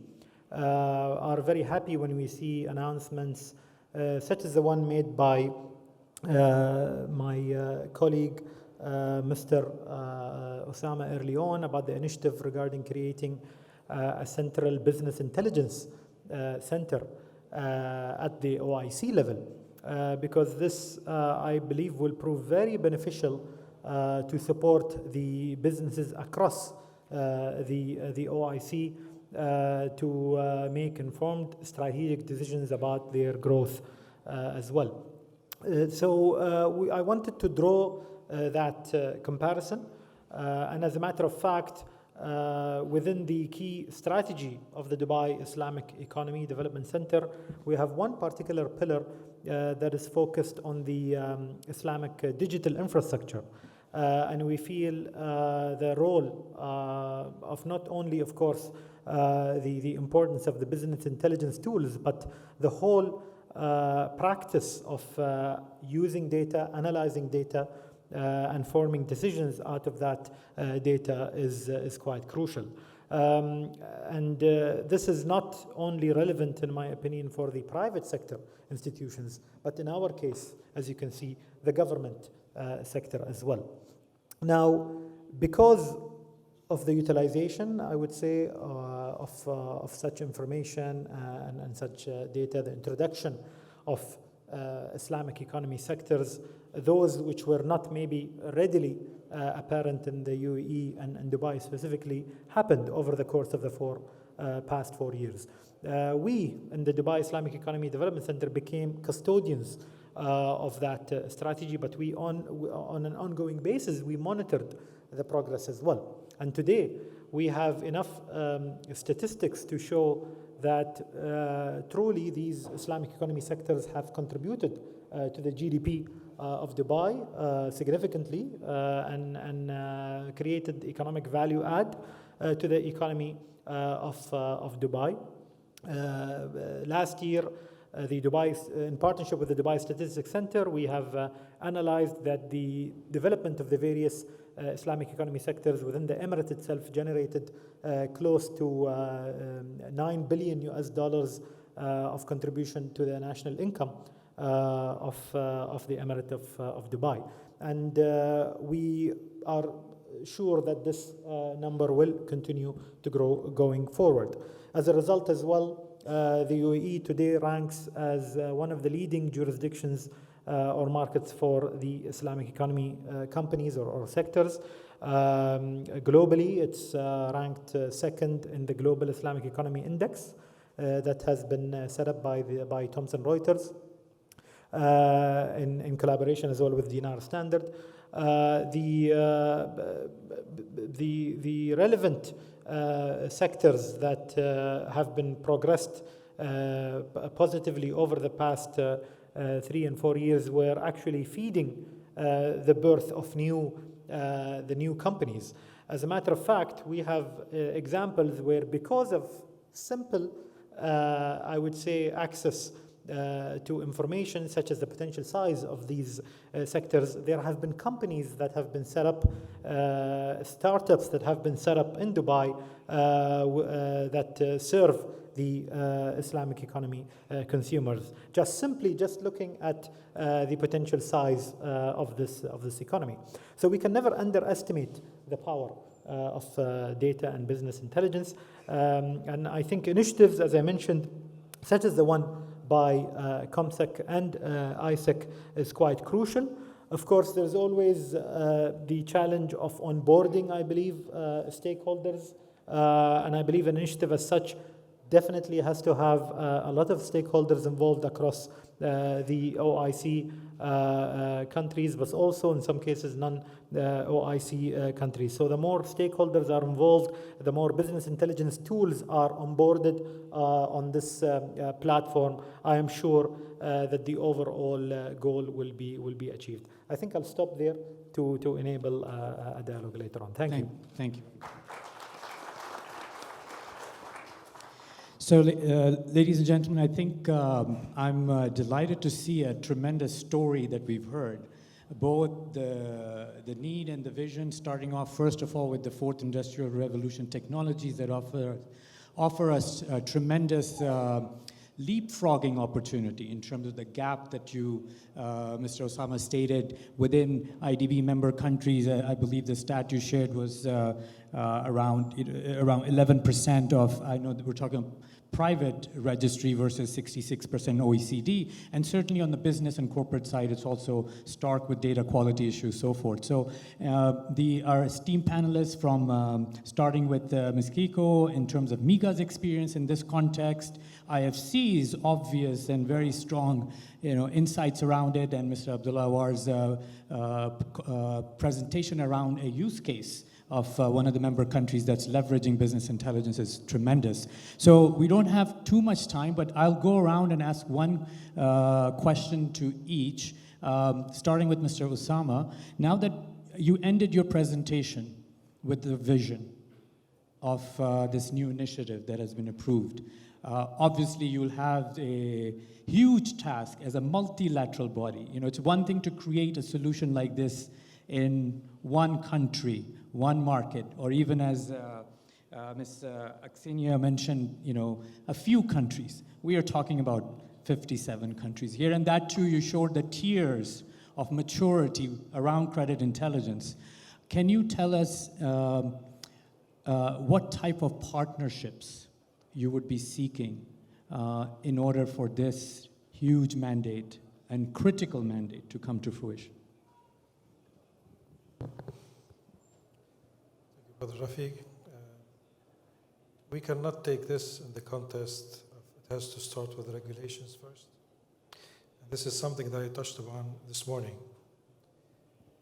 are very happy when we see announcements such as the one made by my colleague Mr. Osama early on about the initiative regarding creating a central business intelligence center at the OIC level, because this I believe will prove very beneficial to support the businesses across the OIC to make informed strategic decisions about their growth as well. I wanted to draw that comparison, and as a matter of fact, within the key strategy of the Dubai Islamic Economy Development Center, we have one particular pillar that is focused on the Islamic digital infrastructure. And we feel the role of not only, of course, the importance of the business intelligence tools, but the whole practice of using data, analyzing data, and forming decisions out of that data is quite crucial. This is not only relevant, in my opinion, for the private sector institutions, but in our case, as you can see, the government sector as well. Now, because of the utilization, I would say, of such information and such data, the introduction of Islamic economy sectors, those which were not maybe readily apparent in the UAE and Dubai specifically, happened over the course of the past 4 years. We, in the Dubai Islamic Economy Development Center, became custodians of that strategy, but we, on an ongoing basis, we monitored the progress as well. And today, we have enough statistics to show that truly these Islamic economy sectors have contributed to the GDP of Dubai significantly and created economic value add to the economy of Dubai. Last year, the Dubai, in partnership with the Dubai Statistics Center, we have analyzed that the development of the various Islamic economy sectors within the Emirate itself generated close to $9 billion of contribution to the national income of the Emirate of Dubai. And we are sure that this number will continue to grow going forward. As a result as well, the UAE today ranks as one of the leading jurisdictions or markets for the Islamic economy companies or sectors. Globally, it's ranked second in the Global Islamic Economy Index that has been set up by Thomson Reuters in collaboration as well with Dinar Standard. The relevant sectors that have been progressed positively over the past 3 and 4 years were actually feeding the birth of the new companies. As a matter of fact, we have examples where, because of simple, I would say, access to information, such as the potential size of these sectors, there have been companies that have been set up, startups that have been set up in Dubai that serve the Islamic economy consumers. Just looking at the potential size of this economy. So we can never underestimate the power of data and business intelligence. And I think initiatives, as I mentioned, such as the one by ComSec and ICIEC is quite crucial. Of course, there's always the challenge of onboarding, I believe, stakeholders. And I believe an initiative as such definitely has to have a lot of stakeholders involved across the OIC countries, but also in some cases non-OIC countries. So the more stakeholders are involved, the more business intelligence tools are onboarded on this platform, I am sure that the overall goal will be achieved. I think I'll stop there to enable a dialogue later on. Thank you. Thank you. So, ladies and gentlemen, I think I'm delighted to see a tremendous story that we've heard, both the need and the vision, starting off first of all with the fourth industrial revolution technologies that offer us a tremendous leapfrogging opportunity in terms of the gap that you, Mr. Osama, stated within IDB member countries. I believe the stat you shared was around 11% of, I know that we're talking private registry versus 66% OECD, and certainly on the business and corporate side, it's also stark with data quality issues, so forth. So our esteemed panelists, from starting with Ms. Kiko in terms of MIGA's experience in this context, IFC's obvious and very strong insights around it, and Mr. Abdullah Awar's presentation around a use case of one of the member countries that's leveraging business intelligence is tremendous. So we don't have too much time, but I'll go around and ask one question to each, starting with Mr. Osama. Now that you ended your presentation with the vision of this new initiative that has been approved. Obviously, you'll have a huge task as a multilateral body. You know, it's one thing to create a solution like this in one country, one market, or even as Ms. Aksenia mentioned, you know, a few countries. We are talking about 57 countries here, and that too, you showed the tiers of maturity around credit intelligence. Can you tell us what type of partnerships you would be seeking in order for this huge mandate and critical mandate to come to fruition? Thank you, Brother Rafiq. We cannot take this in the context of, it has to start with regulations first. And this is something that I touched upon this morning.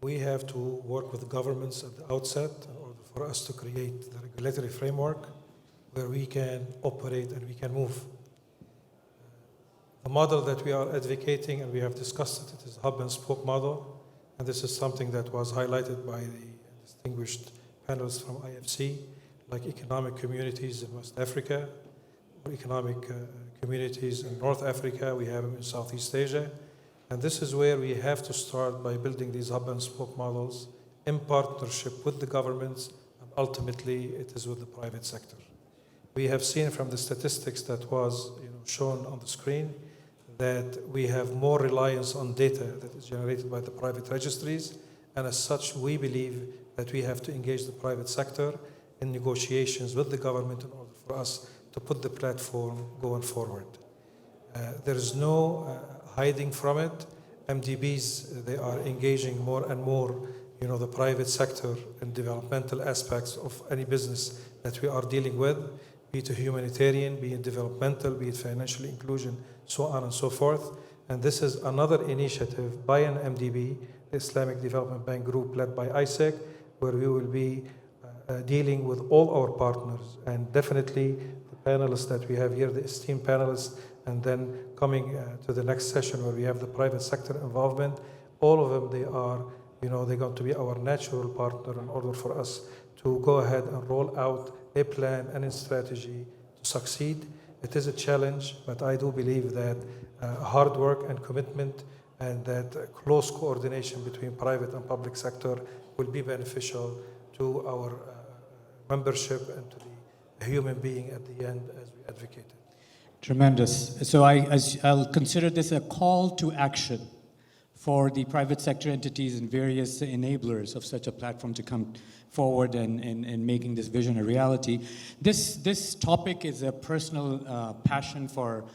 We have to work with governments at the outset in order for us to create the regulatory framework where we can operate and we can move. The model that we are advocating, and we have discussed it, is a hub and spoke model. And this is something that was highlighted by the distinguished panelists from IFC, like economic communities in West Africa, or economic communities in North Africa. We have them in Southeast Asia. And this is where we have to start by building these hub and spoke models in partnership with the governments, and ultimately it is with the private sector. We have seen from the statistics that was shown on the screen that we have more reliance on data that is generated by the private registries, and as such we believe that we have to engage the private sector in negotiations with the government in order for us to put the platform going forward. There is no hiding from it. MDBs, they are engaging more and more, the private sector in developmental aspects of any business that we are dealing with, be it humanitarian, be it developmental, be it financial inclusion, so on and so forth. And this is another initiative by an MDB, the Islamic Development Bank Group led by ICIEC, where we will be dealing with all our partners, and definitely the panelists that we have here, the esteemed panelists, and then coming to the next session where we have the private sector involvement. All of them, they are, they're going to be our natural partner in order for us to go ahead and roll out a plan and a strategy to succeed. It is a challenge, but I do believe that hard work and commitment and that close coordination between private and public sector will be beneficial to our membership and to the human being at the end as we advocated. Tremendous. So I'll consider this a call to action for the private sector entities and various enablers of such a platform to come forward and making this vision a reality. This topic is a personal passion for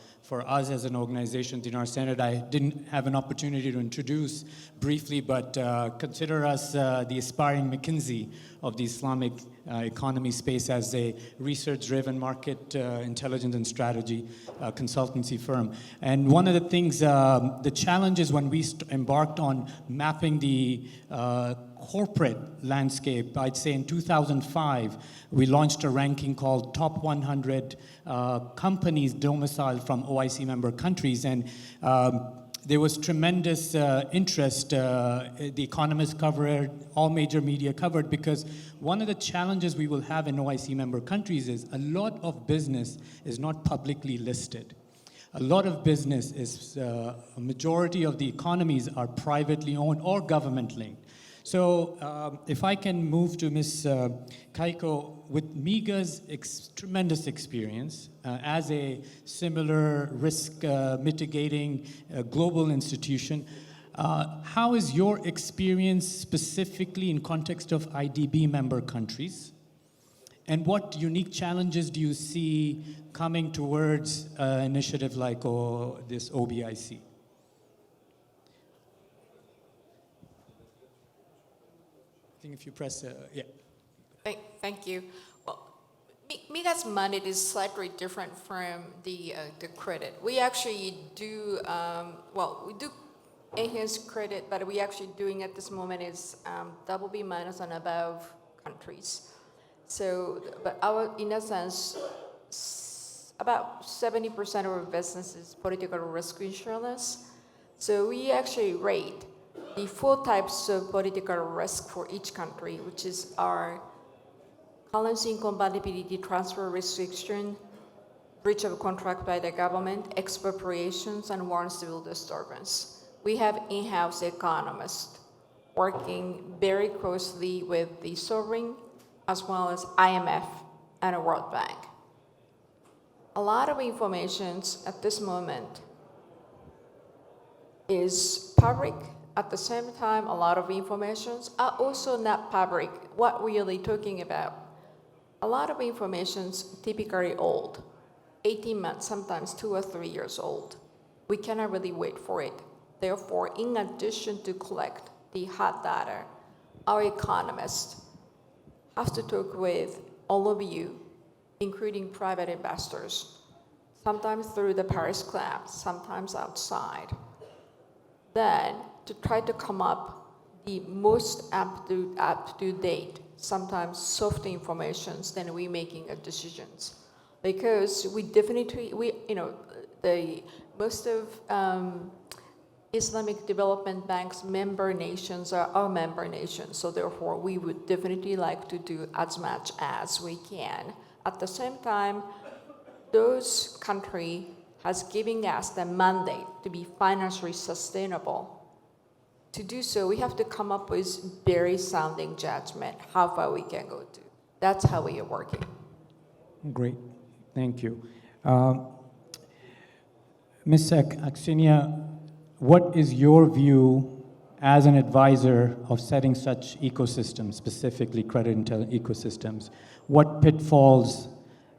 us as an organization, Dinar Standard. I didn't have an opportunity to introduce briefly, but consider us the aspiring McKinsey of the Islamic economy space as a research-driven market intelligence and strategy consultancy firm. And one of the things, the challenges when we embarked on mapping the corporate landscape, I'd say in 2005, we launched a ranking called Top 100 Companies Domiciled from OIC member countries. And there was tremendous interest. The Economist covered, all major media covered, because one of the challenges we will have in OIC member countries is a lot of business is not publicly listed. A lot of business is, a majority of the economies are privately owned or government linked. So if I can move to Ms. Kaiko, with MIGA's tremendous experience as a similar risk mitigating global institution, how is your experience specifically in context of IDB member countries? And what unique challenges do you see coming towards an initiative like this OBIC? I think if you press, yeah. Thank you. Well, MIGA's mandate is slightly different from the credit. We actually do, we do enhanced credit, but we actually doing at this moment is BB minus and above countries. So, but in a sense, about 70% of our business is political risk insurance. So we actually rate the 4 types of political risk for each country, which is our currency incompatibility, transfer restriction, breach of contract by the government, expropriations, and warrant civil disturbance. We have in-house economists working very closely with the sovereign as well as IMF and the World Bank. A lot of information at this moment is public. At the same time, a lot of informations are also not public. What we're really talking about? A lot of information's typically old, 18 months, sometimes 2 or 3 years old. We cannot really wait for it. Therefore, in addition to collect the hot data, our economists have to talk with all of you, including private investors, sometimes through the Paris Club, sometimes outside, then to try to come up the most up-to-date, sometimes soft informations, then we're making decisions. Because we definitely, most of Islamic Development Bank's member nations are our member nations, so therefore we would definitely like to do as much as we can. At the same time, those countries has given us the mandate to be financially sustainable. To do so, we have to come up with very sounding judgment, how far we can go to. That's how we are working. Great, thank you. Ms. Aksenia, what is your view as an advisor of setting such ecosystems, specifically credit ecosystems? What pitfalls,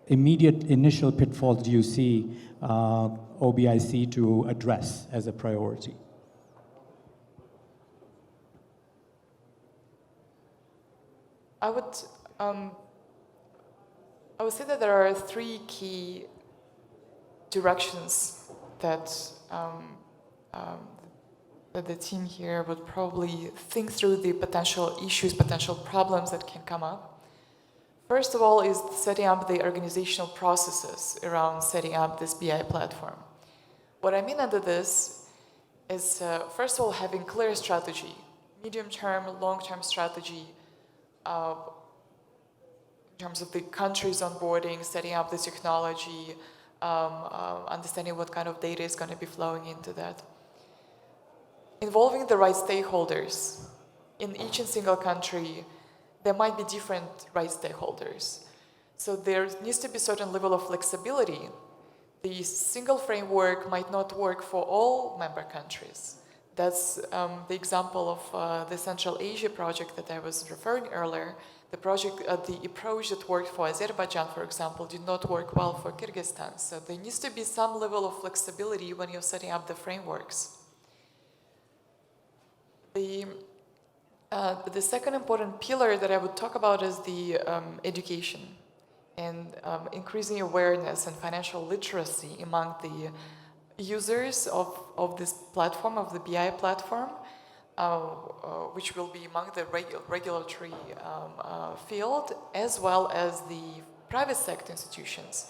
immediate initial pitfalls do you see OBIC to address as a priority? I would say that there are 3 key directions that that the team here would probably think through the potential issues, potential problems that can come up. First of all is setting up the organizational processes around setting up this BI platform. What I mean under this is, first of all, having clear strategy, medium-term, long-term strategy, in terms of the countries onboarding, setting up the technology, understanding what kind of data is going to be flowing into that. Involving the right stakeholders. In each and single country, there might be different right stakeholders. So there needs to be a certain level of flexibility. The single framework might not work for all member countries. That's the example of the Central Asia project that I was referring earlier. The project, the approach that worked for Azerbaijan, for example, did not work well for Kyrgyzstan. So there needs to be some level of flexibility when you're setting up the frameworks. The second important pillar that I would talk about is the education and increasing awareness and financial literacy among the users of this platform, of the BI platform, which will be among the regulatory field, as well as the private sector institutions.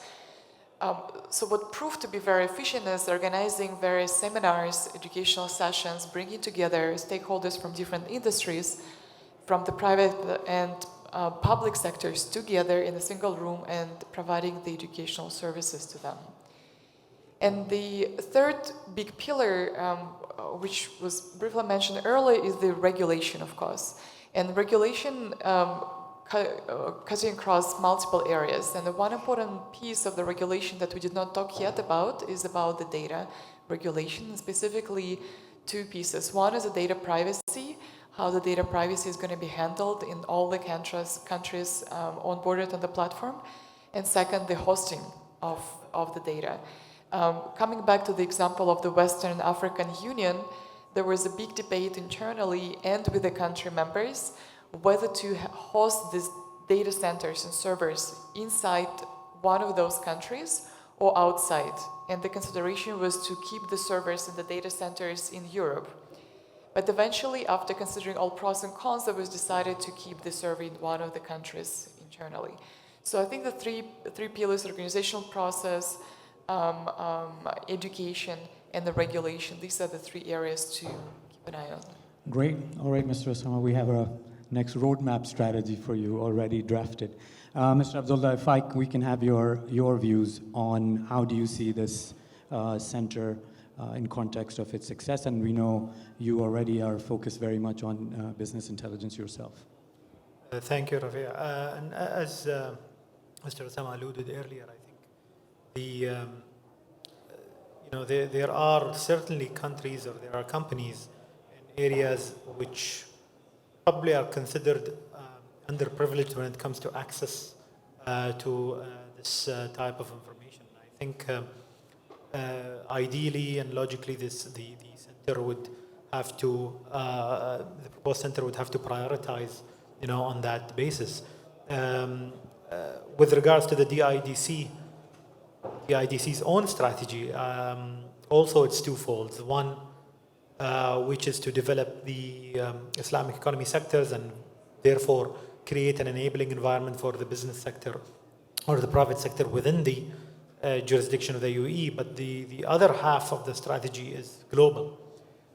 So what proved to be very efficient is organizing various seminars, educational sessions, bringing together stakeholders from different industries, from the private and public sectors together in a single room and providing the educational services to them. And the third big pillar, which was briefly mentioned earlier, is the regulation, of course. And regulation cutting across multiple areas. And the one important piece of the regulation that we did not talk yet about is about the data regulation, specifically 2 pieces. One is the data privacy, how the data privacy is going to be handled in all the countries onboarded on the platform. And second, the hosting of the data. Coming back to the example of the Western African Union, there was a big debate internally and with the country members whether to host these data centers and servers inside one of those countries or outside. And the consideration was to keep the servers and the data centers in Europe. But eventually, after considering all pros and cons, it was decided to keep the server in one of the countries internally. So I think the three pillars, organizational process, education, and the regulation, these are the 3 areas to keep an eye on. Great. All right, Mr. Osama, we have a next roadmap strategy for you already drafted. Mr. Abdullah, if we can have your views on how do you see this center in context of its success, and we know you already are focused very much on business intelligence yourself. Thank you, Rafi. And as Mr. Osama alluded earlier, I think there are certainly countries or there are companies in areas which probably are considered underprivileged when it comes to access to this type of information. I think ideally and logically the center would have to, the proposed center would have to prioritize, on that basis. With regards to the DIDC's own strategy, also it's twofold. One, which is to develop the Islamic economy sectors and therefore create an enabling environment for the business sector or the private sector within the jurisdiction of the UAE. But the other half of the strategy is global.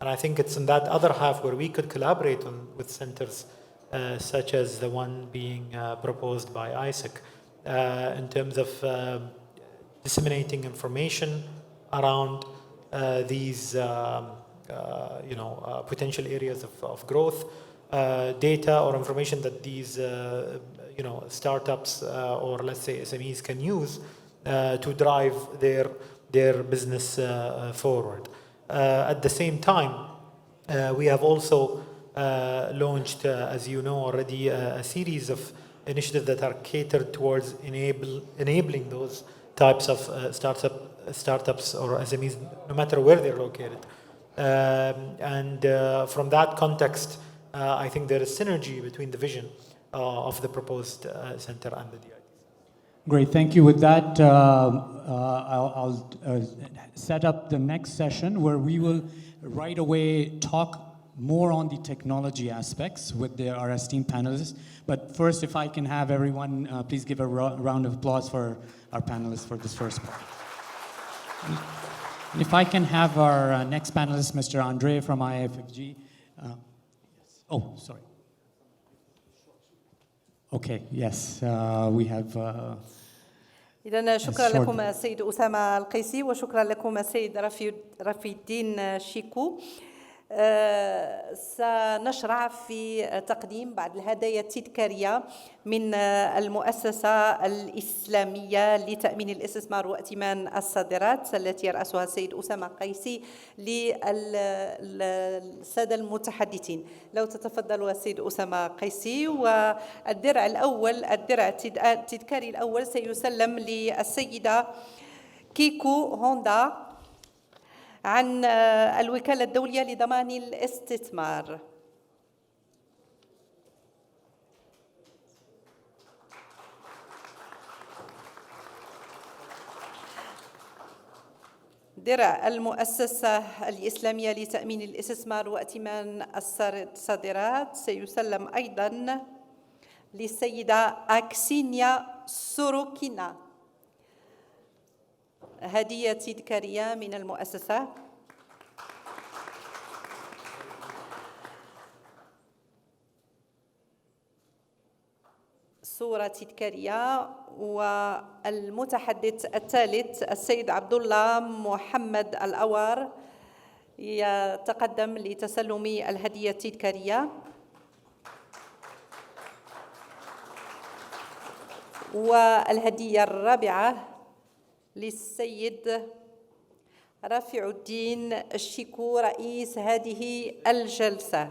And I think it's in that other half where we could collaborate with centers such as the one being proposed by ICIEC in terms of disseminating information around these potential areas of growth, data or information that these startups or let's say SMEs can use to drive their business forward. At the same time, we have also launched, as you know already, a series of initiatives that are catered towards enabling those types of startups or SMEs, no matter where they're located. From that context, I think there is synergy between the vision of the proposed center and the DIDC. Great, thank you. With that, I'll set up the next session where we will right away talk more on the technology aspects with our esteemed panelists. But first, if I can have everyone, please give a round of applause for our panelists for this first part. And if I can have our next panelist, Mr. Andre from IFFG. Oh, sorry. Okay, yes, we have... إذن شكرا لكم السيد أسامة القيسي وشكرا لكم السيد رفي الدين شيكو. سنشرع في تقديم بعض الهدايا التذكارية من المؤسسة الإسلامية لتأمين الاستثمار وائتمان الصادرات التي يرأسها السيد أسامة قيسي للسادة المتحدثين. لو تتفضلوا السيد أسامة قيسي. والدرع الأول، الدرع التذكاري الأول سيسلم للسيدة كيكو هوندا عن الوكالة الدولية لضمان الاستثمار. درع المؤسسة الإسلامية لتأمين الاستثمار وائتمان الصادرات سيسلم أيضاً للسيدة أكسينيا سوروكينا. هدية تذكارية من المؤسسة. صورة تذكارية. والمتحدث الثالث السيد عبد الله محمد الأوار يتقدم لتسلم الهدية التذكارية. والهدية الرابعة للسيد رافع الدين الشيكو رئيس هذه الجلسة.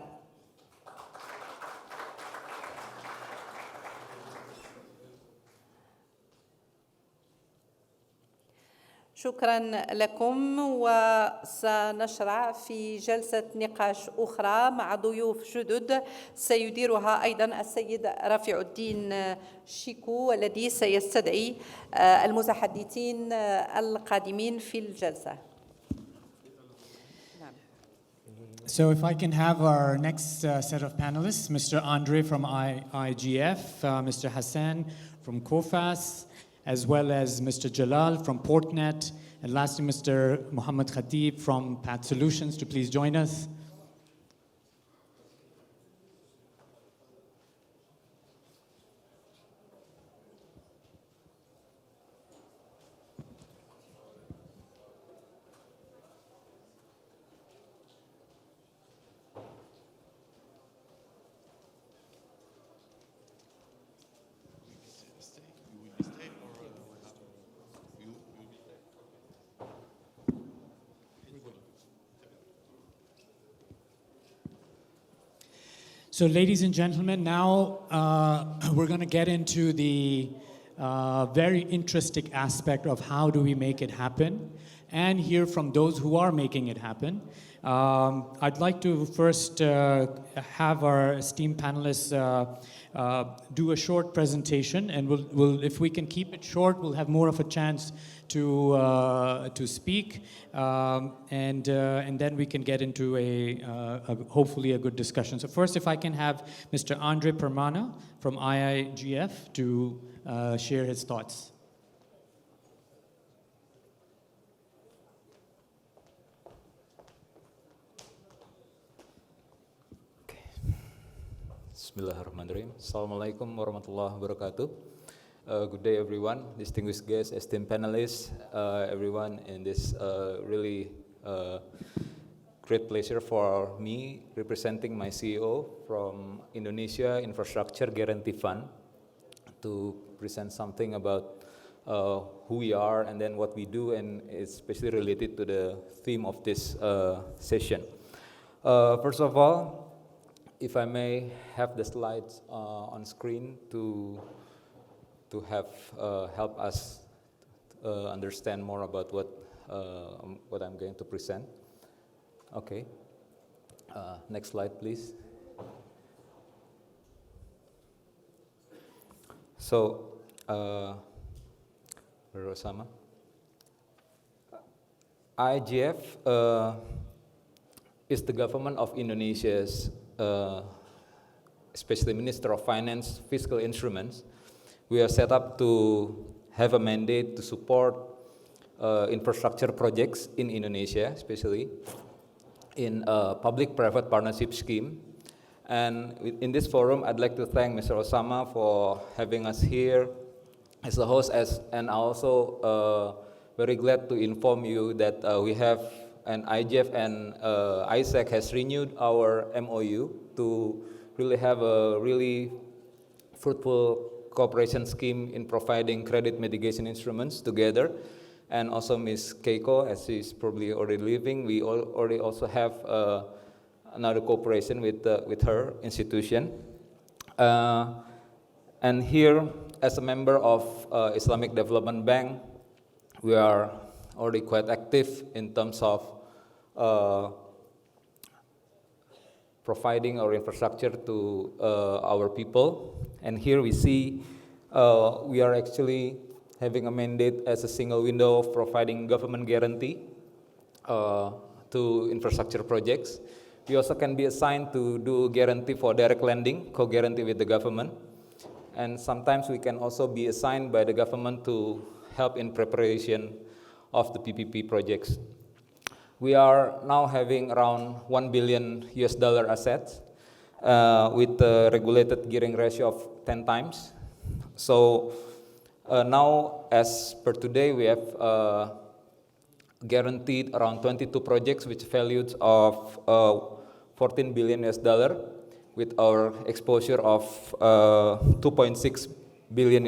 شكرا لكم. وسنشرع في جلسة نقاش أخرى مع ضيوف جدد سيديرها أيضا السيد رافع الدين شيكو الذي سيستدعي المتحدثين القادمين في الجلسة. So if I can have our next set of panelists, Mr. Andre from IGF, Mr. Hassan from COFAS, as well as Mr. Jalal from Portnet, and lastly, Mr. Mohammed Khatib from PAT Solutions to please join us. So ladies and gentlemen, now we're going to get into the very interesting aspect of how do we make it happen and hear from those who are making it happen. I'd like to first have our esteemed panelists do a short presentation, and we'll, if we can keep it short, we'll have more of a chance to speak, and then we can get into hopefully a good discussion. So first, if I can have Mr. Andre Permana from IIGF to share his thoughts. Bismillahirrahmanirrahim. Assalamualaikum warahmatullahi wabarakatuh. Good day, everyone. Distinguished guests, esteemed panelists, everyone. In this really great pleasure for me representing my CEO from Indonesia Infrastructure Guarantee Fund to present something about who we are and then what we do, and especially related to the theme of this session. First of all, if I may have the slides on screen to have help us understand more about what I'm going to present. Okay. Next slide, please. So, Rosama. IGF is the government of Indonesia's especially Minister of Finance, fiscal instruments. We are set up to have a mandate to support infrastructure projects in Indonesia, especially in a public-private partnership scheme. And in this forum, I'd like to thank Mr. Osama for having us here as a host, and also very glad to inform you that we have and IGF and ICIEC has renewed our MOU to really have a really fruitful cooperation scheme in providing credit mitigation instruments together. And also Ms. Keiko, as she's probably already leaving, we already also have another cooperation with her institution. And here, as a member of Islamic Development Bank, we are already quite active in terms of providing our infrastructure to our people. And here we see we are actually having a mandate as a single window of providing government guarantee to infrastructure projects. We also can be assigned to do guarantee for direct lending, co-guarantee with the government. And sometimes we can also be assigned by the government to help in preparation of the PPP projects. We are now having around $1 billion assets with a regulated gearing ratio of 10 times. So now, as per today, we have guaranteed around 22 projects with values of $14 billion with our exposure of $2.6 billion.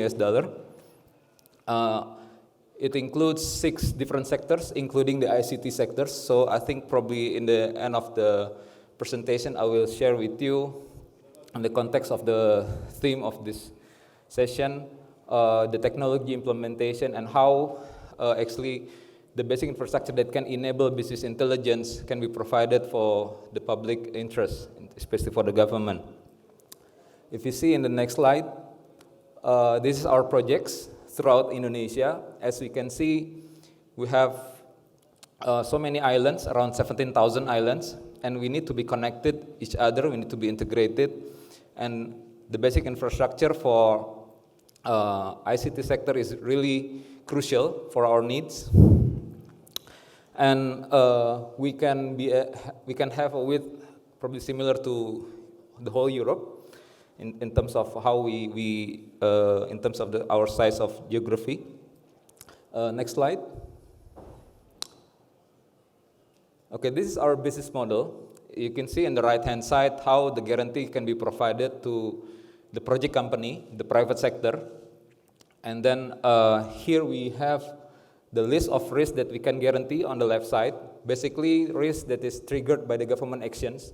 It includes 6 different sectors, including the ICT sectors. So I think probably in the end of the presentation, I will share with you, in the context of the theme of this session, the technology implementation and how actually the basic infrastructure that can enable business intelligence can be provided for the public interest, especially for the government. If you see in the next slide, this is our projects throughout Indonesia. As we can see, we have so many islands, around 17,000 islands, and we need to be connected each other, we need to be integrated, and the basic infrastructure for ICT sector is really crucial for our needs. And we can have a width probably similar to the whole Europe in terms of how in terms of our size of geography. Next slide. Okay, this is our business model. You can see on the right-hand side how the guarantee can be provided to the project company, the private sector. And then here we have the list of risks that we can guarantee on the left side. Basically, risk that is triggered by the government actions.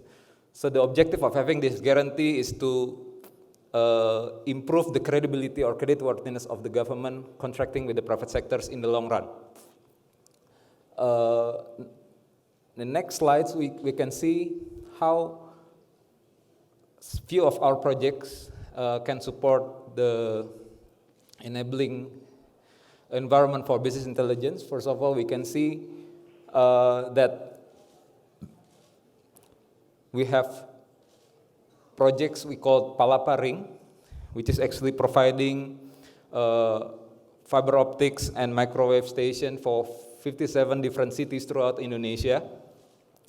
So the objective of having this guarantee is to improve the credibility or creditworthiness of the government contracting with the private sectors in the long run. The next slides, we can see how few of our projects can support the enabling environment for business intelligence. First of all, we can see that we have projects we call Palapa Ring, which is actually providing fiber optics and microwave station for 57 different cities throughout Indonesia.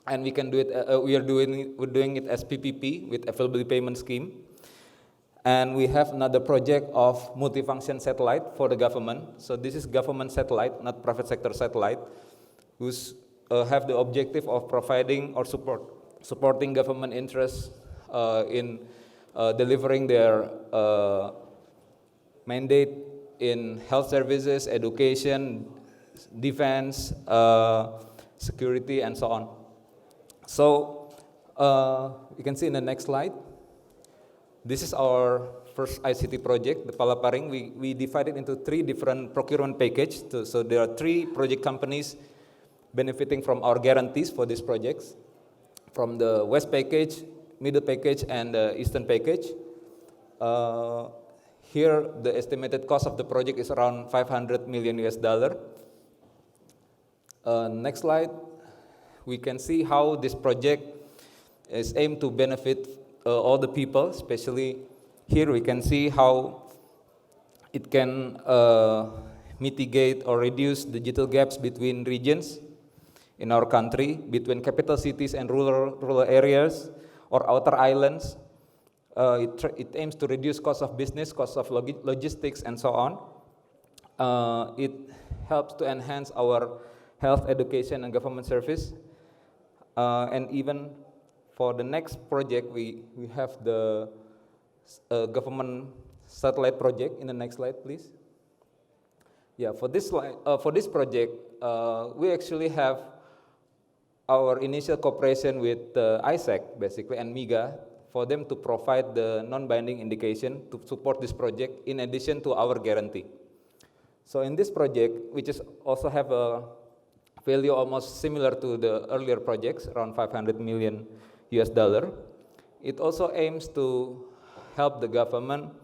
And we can do it. We're doing it as PPP with availability payment scheme. And we have another project of multifunction satellite for the government. So this is government satellite, not private sector satellite, who's have the objective of providing or supporting government interests in delivering their mandate in health services, education, defense, security, and so on. So you can see in the next slide, this is our first ICT project, the Palapa Ring. We divided into 3 different procurement packages. So there are 3 project companies benefiting from our guarantees for these projects, from the West package, Middle package, and the Eastern package. Here, the estimated cost of the project is around $500 million US. Next slide, we can see how this project is aimed to benefit all the people, especially here we can see how it can mitigate or reduce digital gaps between regions in our country, between capital cities and rural areas or outer islands. It aims to reduce cost of business, cost of logistics, and so on. It helps to enhance our health, education, and government service. And even for the next project, we have the government satellite project. In the next slide, please. Yeah, for this project, we actually have our initial cooperation with ICIEC, basically, and MIGA, for them to provide the non-binding indication to support this project in addition to our guarantee. So in this project, which is also have a value almost similar to the earlier projects, around $500 million US. It also aims to help the government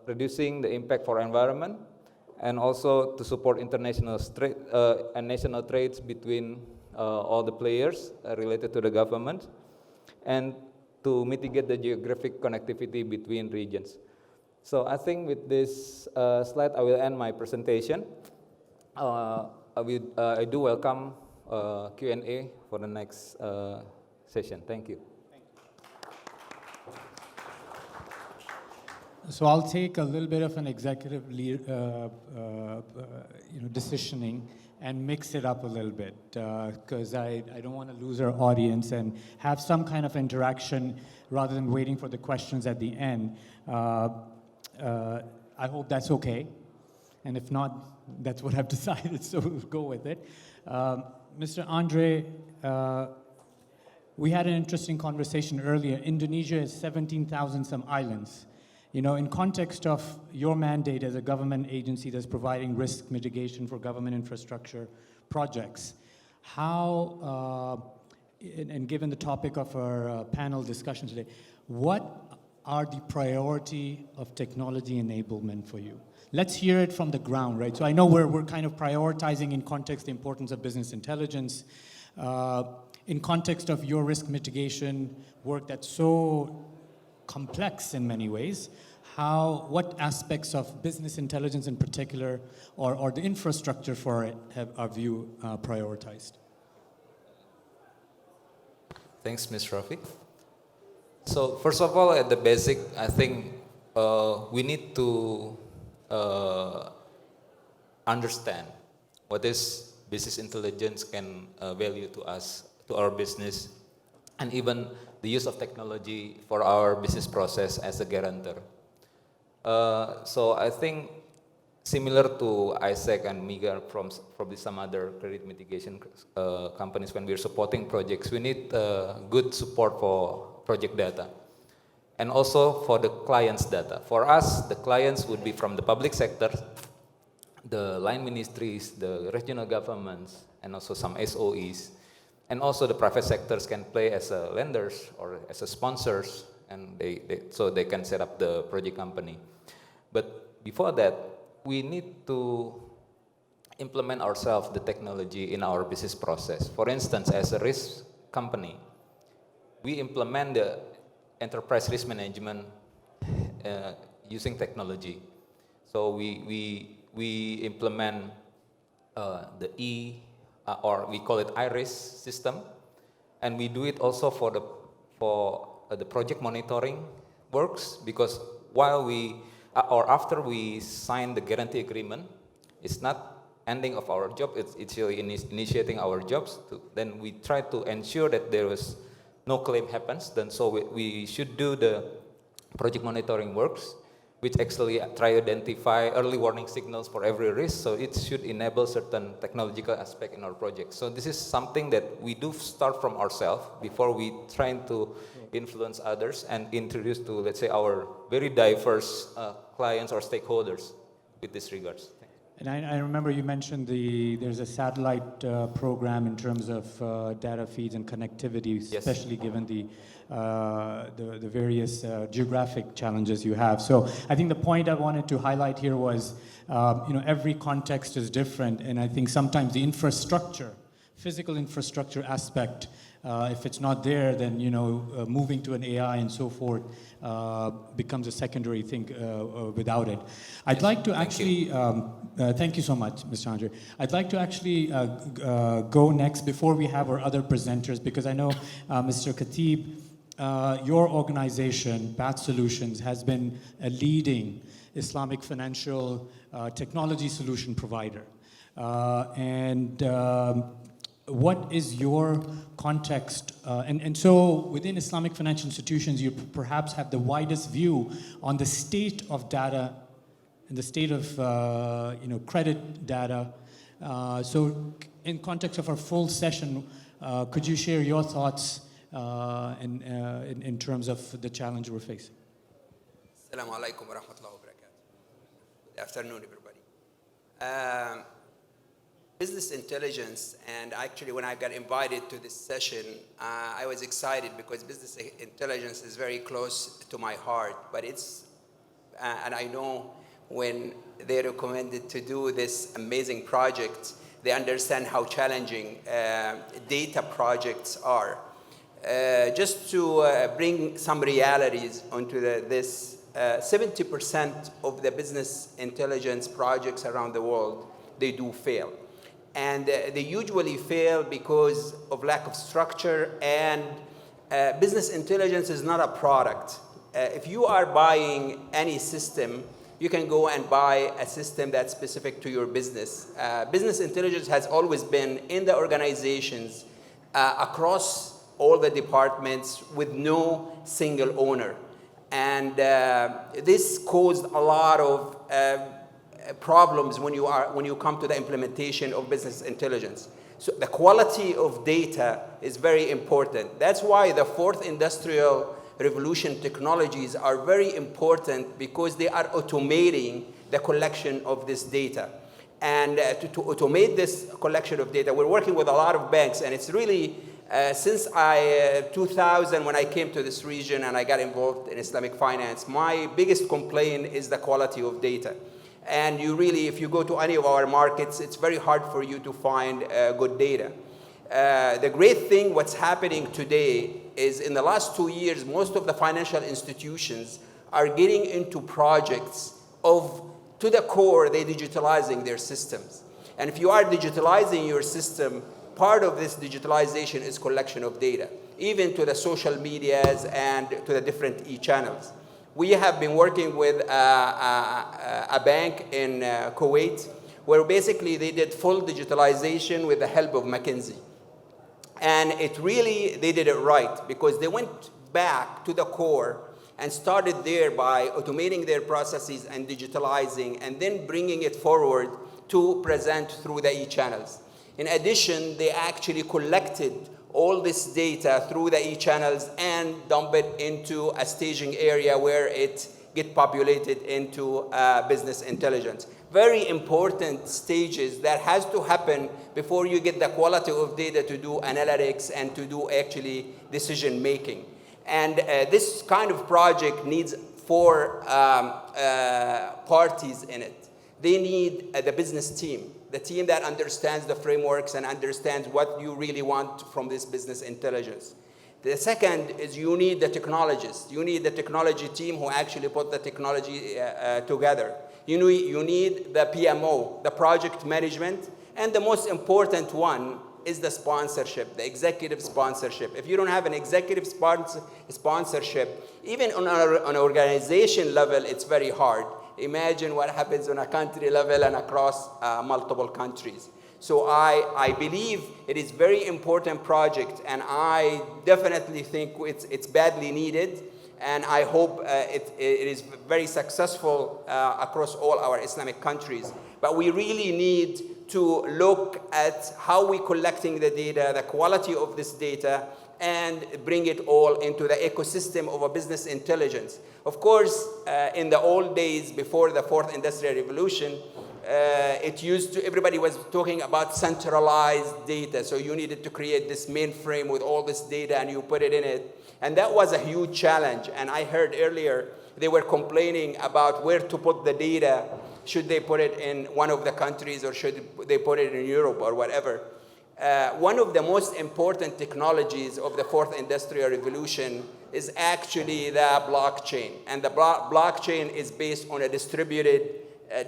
reducing the impact for environment, and also to support international and national trades between all the players related to the government, and to mitigate the geographic connectivity between regions. So I think with this slide, I will end my presentation. I do welcome Q&A for the next session. Thank you. So I'll take a little bit of an executive decisioning and mix it up a little bit, because I don't want to lose our audience and have some kind of interaction rather than waiting for the questions at the end. I hope that's okay. And if not, that's what I've decided, so we'll go with it. Mr. Andre, we had an interesting conversation earlier. Indonesia is 17,000 some islands. You know, in context of your mandate as a government agency that's providing risk mitigation for government infrastructure projects, how, and given the topic of our panel discussion today, what are the priority of technology enablement for you? Let's hear it from the ground, right? So I know we're kind of prioritizing in context the importance of business intelligence, in context of your risk mitigation work that's so complex in many ways. What aspects of business intelligence in particular, or the infrastructure for it, have you prioritized? Thanks, Ms. Rafi. So first of all, at the basic, I think we need to understand what is business intelligence can value to us, to our business, and even the use of technology for our business process as a guarantor. So I think similar to ICIEC and MIGA from probably some other credit mitigation companies, when we're supporting projects, we need good support for project data. And also for the client's data. For us, the clients would be from the public sector, the line ministries, the regional governments, and also some SOEs. And also the private sectors can play as lenders or as sponsors, and so they can set up the project company. But before that, we need to implement ourselves the technology in our business process. For instance, as a risk company, we implement the enterprise risk management using technology. So we implement the or we call it IRIS system, and we do it also for the project monitoring works, because while we or after we sign the guarantee agreement, it's not ending of our job, it's really initiating our jobs. Then we try to ensure that there was no claim happens. Then so we should do the project monitoring works, which actually try to identify early warning signals for every risk. So it should enable certain technological aspect in our project. So this is something that we do start from ourselves before we trying to influence others and introduce to, let's say, our very diverse clients or stakeholders with this regards. And I remember you mentioned there's a satellite program in terms of data feeds and connectivity, especially given the various geographic challenges you have. So I think the point I wanted to highlight here was, every context is different, and I think sometimes the infrastructure, physical infrastructure aspect, if it's not there, then moving to an AI and so forth becomes a secondary thing without it. I'd like to actually, thank you so much, Mr. Andre. I'd like to actually go next before we have our other presenters, because I know, Mr. Khatib, your organization, Path Solutions, has been a leading Islamic financial technology solution provider. What is your context? And so within Islamic financial institutions, you perhaps have the widest view on the state of data and the state of credit data. So in context of our full session, could you share your thoughts in terms of the challenge we're facing? Assalamu alaikum wa rahmatullahi wa barakatuh. Good afternoon, everybody. Business intelligence, and actually when I got invited to this session, I was excited because business intelligence is very close to my heart, but and I know when they recommended to do this amazing project, they understand how challenging data projects are. Just to bring some realities onto this, 70% of the business intelligence projects around the world, they do fail. And they usually fail because of lack of structure, and business intelligence is not a product. If you are buying any system, you can go and buy a system that's specific to your business. Business intelligence has always been in the organizations across all the departments with no single owner. And this caused a lot of problems when you come to the implementation of business intelligence. So the quality of data is very important. That's why the fourth industrial revolution technologies are very important, because they are automating the collection of this data. And to automate this collection of data, we're working with a lot of banks, and it's really, since 2000, when I came to this region and I got involved in Islamic finance, my biggest complaint is the quality of data. And you really, if you go to any of our markets, it's very hard for you to find good data. The great thing, what's happening today, is in the last 2 years, most of the financial institutions are getting into projects to the core, they're digitalizing their systems. And if you are digitalizing your system, part of this digitalization is collection of data, even to the social medias and to the different e-channels. We have been working with a bank in Kuwait, where basically they did full digitalization with the help of McKinsey. And they did it right, because they went back to the core and started there by automating their processes and digitalizing, and then bringing it forward to present through the e-channels. In addition, they actually collected all this data through the e-channels and dump it into a staging area where it get populated into business intelligence. Very important stages that has to happen before you get the quality of data to do analytics and to do actually decision making. And this kind of project needs 4 parties in it. They need the business team, the team that understands the frameworks and understands what you really want from this business intelligence. The second is you need the technologists. You need the technology team who actually put the technology together. You need the PMO, the project management, and the most important one is the sponsorship, the executive sponsorship. If you don't have an executive sponsorship, even on an organization level, it's very hard. Imagine what happens on a country level and across multiple countries. So I believe it is very important project, and I definitely think it's badly needed, and I hope it is very successful across all our Islamic countries. But we really need to look at how we're collecting the data, the quality of this data, and bring it all into the ecosystem of a business intelligence. Of course, in the old days before the 4th Industrial Revolution, everybody was talking about centralized data. So you needed to create this mainframe with all this data and you put it in it. And that was a huge challenge. And I heard earlier they were complaining about where to put the data. Should they put it in one of the countries or should they put it in Europe or whatever? One of the most important technologies of the 4th Industrial Revolution is actually the blockchain. And the blockchain is based on a distributed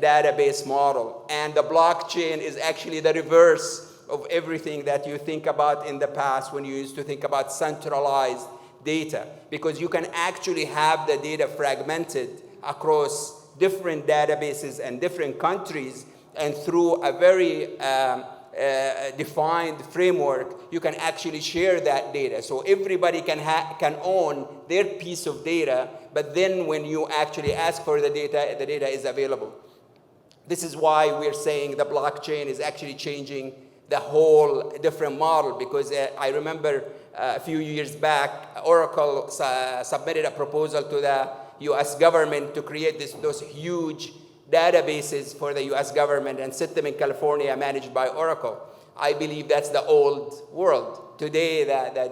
database model. And the blockchain is actually the reverse of everything that you think about in the past when you used to think about centralized data, because you can actually have the data fragmented across different databases and different countries, and through a very defined framework, you can actually share that data. So everybody can own their piece of data, but then when you actually ask for the data is available. This is why we're saying the blockchain is actually changing the whole different model, because I remember a few years back, Oracle submitted a proposal to the US government to create those huge databases for the US government and set them in California, managed by Oracle. I believe that's the old world. Today,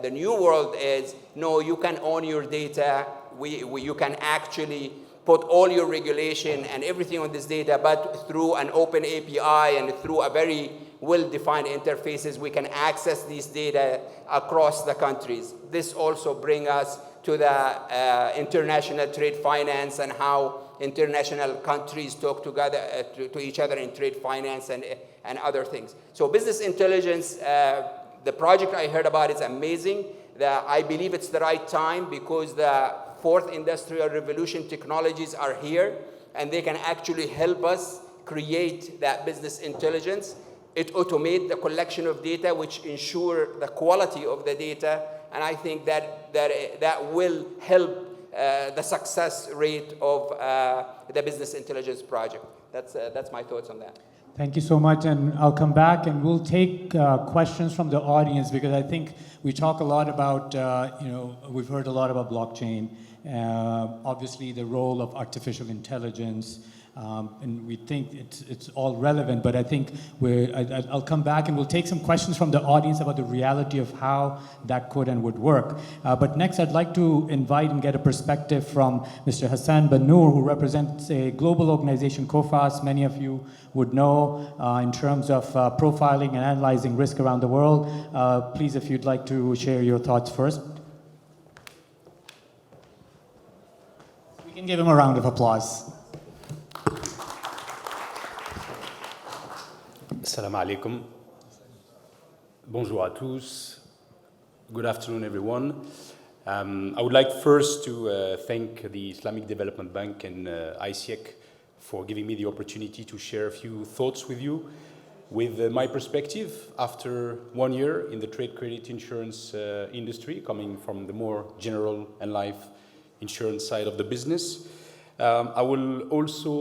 the new world is, no, you can own your data. You can actually put all your regulation and everything on this data, but through an open API and through a very well-defined interfaces, we can access these data across the countries. This also brings us to the international trade finance and how international countries talk together to each other in trade finance and other things. So business intelligence, the project I heard about is amazing. I believe it's the right time because the 4th Industrial Revolution technologies are here and they can actually help us create that business intelligence. It automates the collection of data, which ensure the quality of the data, and I think that will help the success rate of the business intelligence project. That's my thoughts on that. Thank you so much, and I'll come back and we'll take questions from the audience, because I think we talk a lot about, we've heard a lot about blockchain, obviously the role of artificial intelligence, and we think it's all relevant, but I think I'll come back and we'll take some questions from the audience about the reality of how that could and would work. But next, I'd like to invite and get a perspective from Mr. Hassan Banoor, who represents a global organization, COFAS, many of you would know, in terms of profiling and analyzing risk around the world. Please, if you'd like to share your thoughts first. We can give him a round of applause. Assalamu alaikum. Bonjour à tous. Good afternoon, everyone. I would like first to thank the Islamic Development Bank and ICIEC for giving me the opportunity to share a few thoughts with you, with my perspective after 1 year in the trade credit insurance industry, coming from the more general and life insurance side of the business. I will also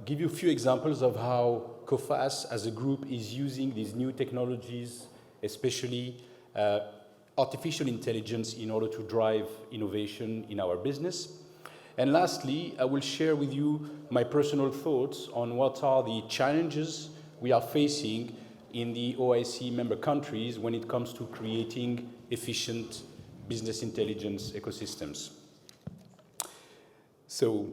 give you a few examples of how COFAS as a group is using these new technologies, especially artificial intelligence, in order to drive innovation in our business. And lastly, I will share with you my personal thoughts on what are the challenges we are facing in the OIC member countries when it comes to creating efficient business intelligence ecosystems. So,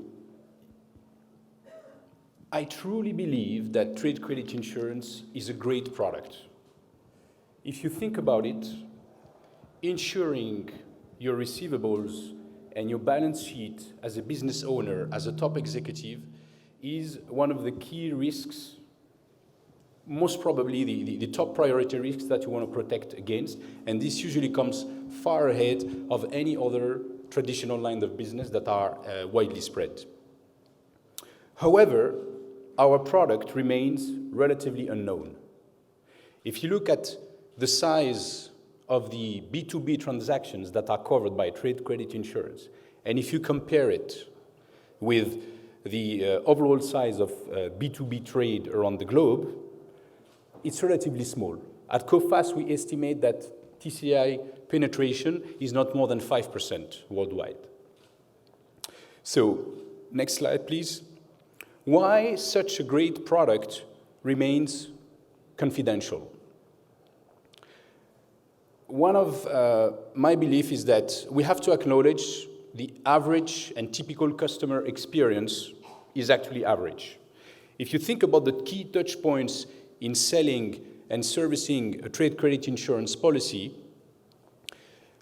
I truly believe that trade credit insurance is a great product. If you think about it, insuring your receivables and your balance sheet as a business owner, as a top executive, is one of the key risks, most probably the top priority risks that you want to protect against, and this usually comes far ahead of any other traditional line of business that are widely spread. However, our product remains relatively unknown. If you look at the size of the B2B transactions that are covered by trade credit insurance, and if you compare it with the overall size of B2B trade around the globe, it's relatively small. At COFAS, we estimate that TCI penetration is not more than 5% worldwide. So, next slide, please. Why such a great product remains confidential? One of my belief is that we have to acknowledge the average and typical customer experience is actually average. If you think about the key touch points in selling and servicing a trade credit insurance policy,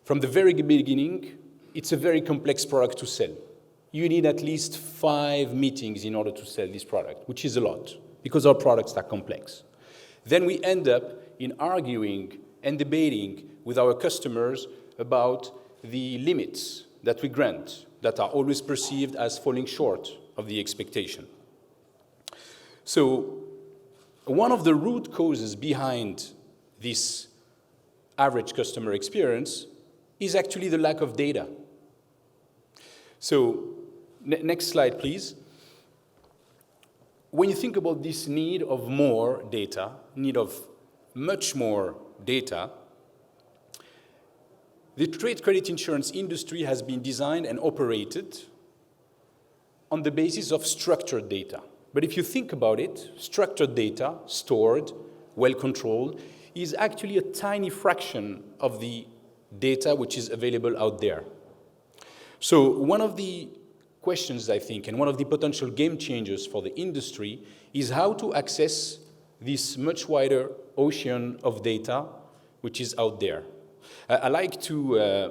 from the very beginning, it's a very complex product to sell. You need at least 5 meetings in order to sell this product, which is a lot, because our products are complex. Then we end up in arguing and debating with our customers about the limits that we grant that are always perceived as falling short of the expectation. So, one of the root causes behind this average customer experience is actually the lack of data. So, next slide, please. When you think about this need of more data, need of much more data, the trade credit insurance industry has been designed and operated on the basis of structured data. But if you think about it, structured data, stored, well-controlled, is actually a tiny fraction of the data which is available out there. So one of the questions, I think, and one of the potential game changers for the industry is how to access this much wider ocean of data which is out there. I like to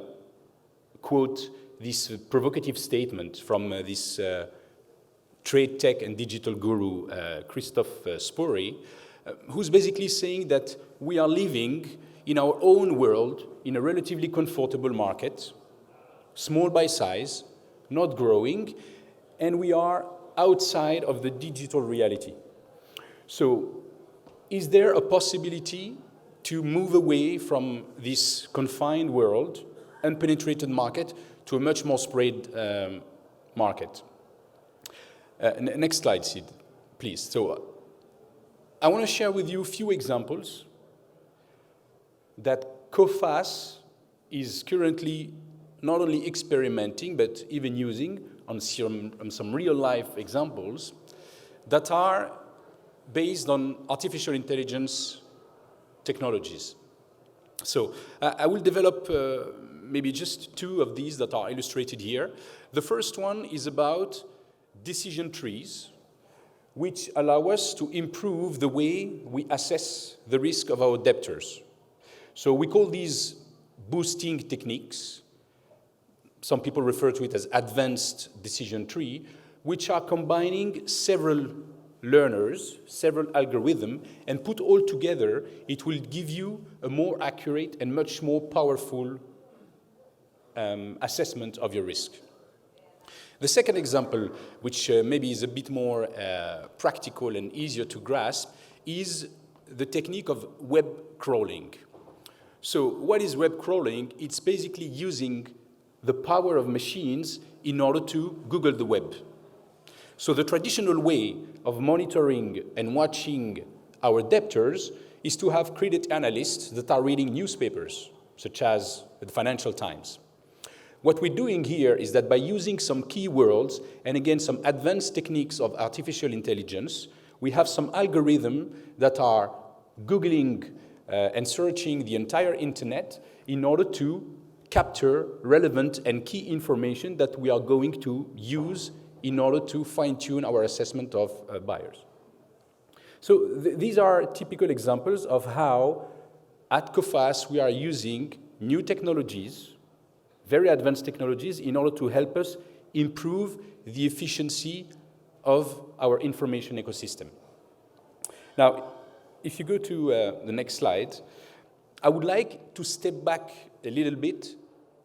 quote this provocative statement from this trade tech and digital guru, Christoph Spory, who's basically saying that we are living in our own world in a relatively comfortable market, small by size, not growing, and we are outside of the digital reality. So, is there a possibility to move away from this confined world, unpenetrated market, to a much more spread market? Next slide, Sid, please. So, I want to share with you a few examples that COFAS is currently not only experimenting, but even using on some real-life examples that are based on artificial intelligence technologies. So I will develop maybe just 2 of these that are illustrated here. The first one is about decision trees, which allow us to improve the way we assess the risk of our debtors. So we call these boosting techniques. Some people refer to it as advanced decision tree, which are combining several learners, several algorithms, and put all together, it will give you a more accurate and much more powerful assessment of your risk. The second example, which maybe is a bit more practical and easier to grasp, is the technique of web crawling. So what is web crawling? It's basically using the power of machines in order to Google the web. So the traditional way of monitoring and watching our debtors is to have credit analysts that are reading newspapers, such as the Financial Times. What we're doing here is that by using some keywords and again some advanced techniques of artificial intelligence, we have some algorithms that are Googling and searching the entire internet in order to capture relevant and key information that we are going to use in order to fine-tune our assessment of buyers. So these are typical examples of how at COFAS we are using new technologies, very advanced technologies, in order to help us improve the efficiency of our information ecosystem. Now, if you go to the next slide, I would like to step back a little bit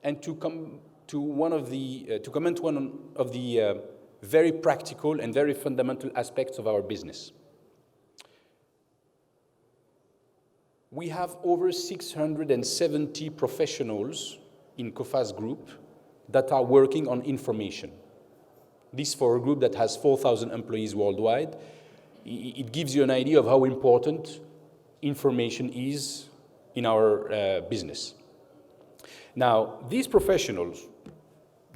and to come to comment one of the very practical and very fundamental aspects of our business. We have over 670 professionals in COFAS Group that are working on information. This for a group that has 4,000 employees worldwide. It gives you an idea of how important information is in our business. Now, these professionals,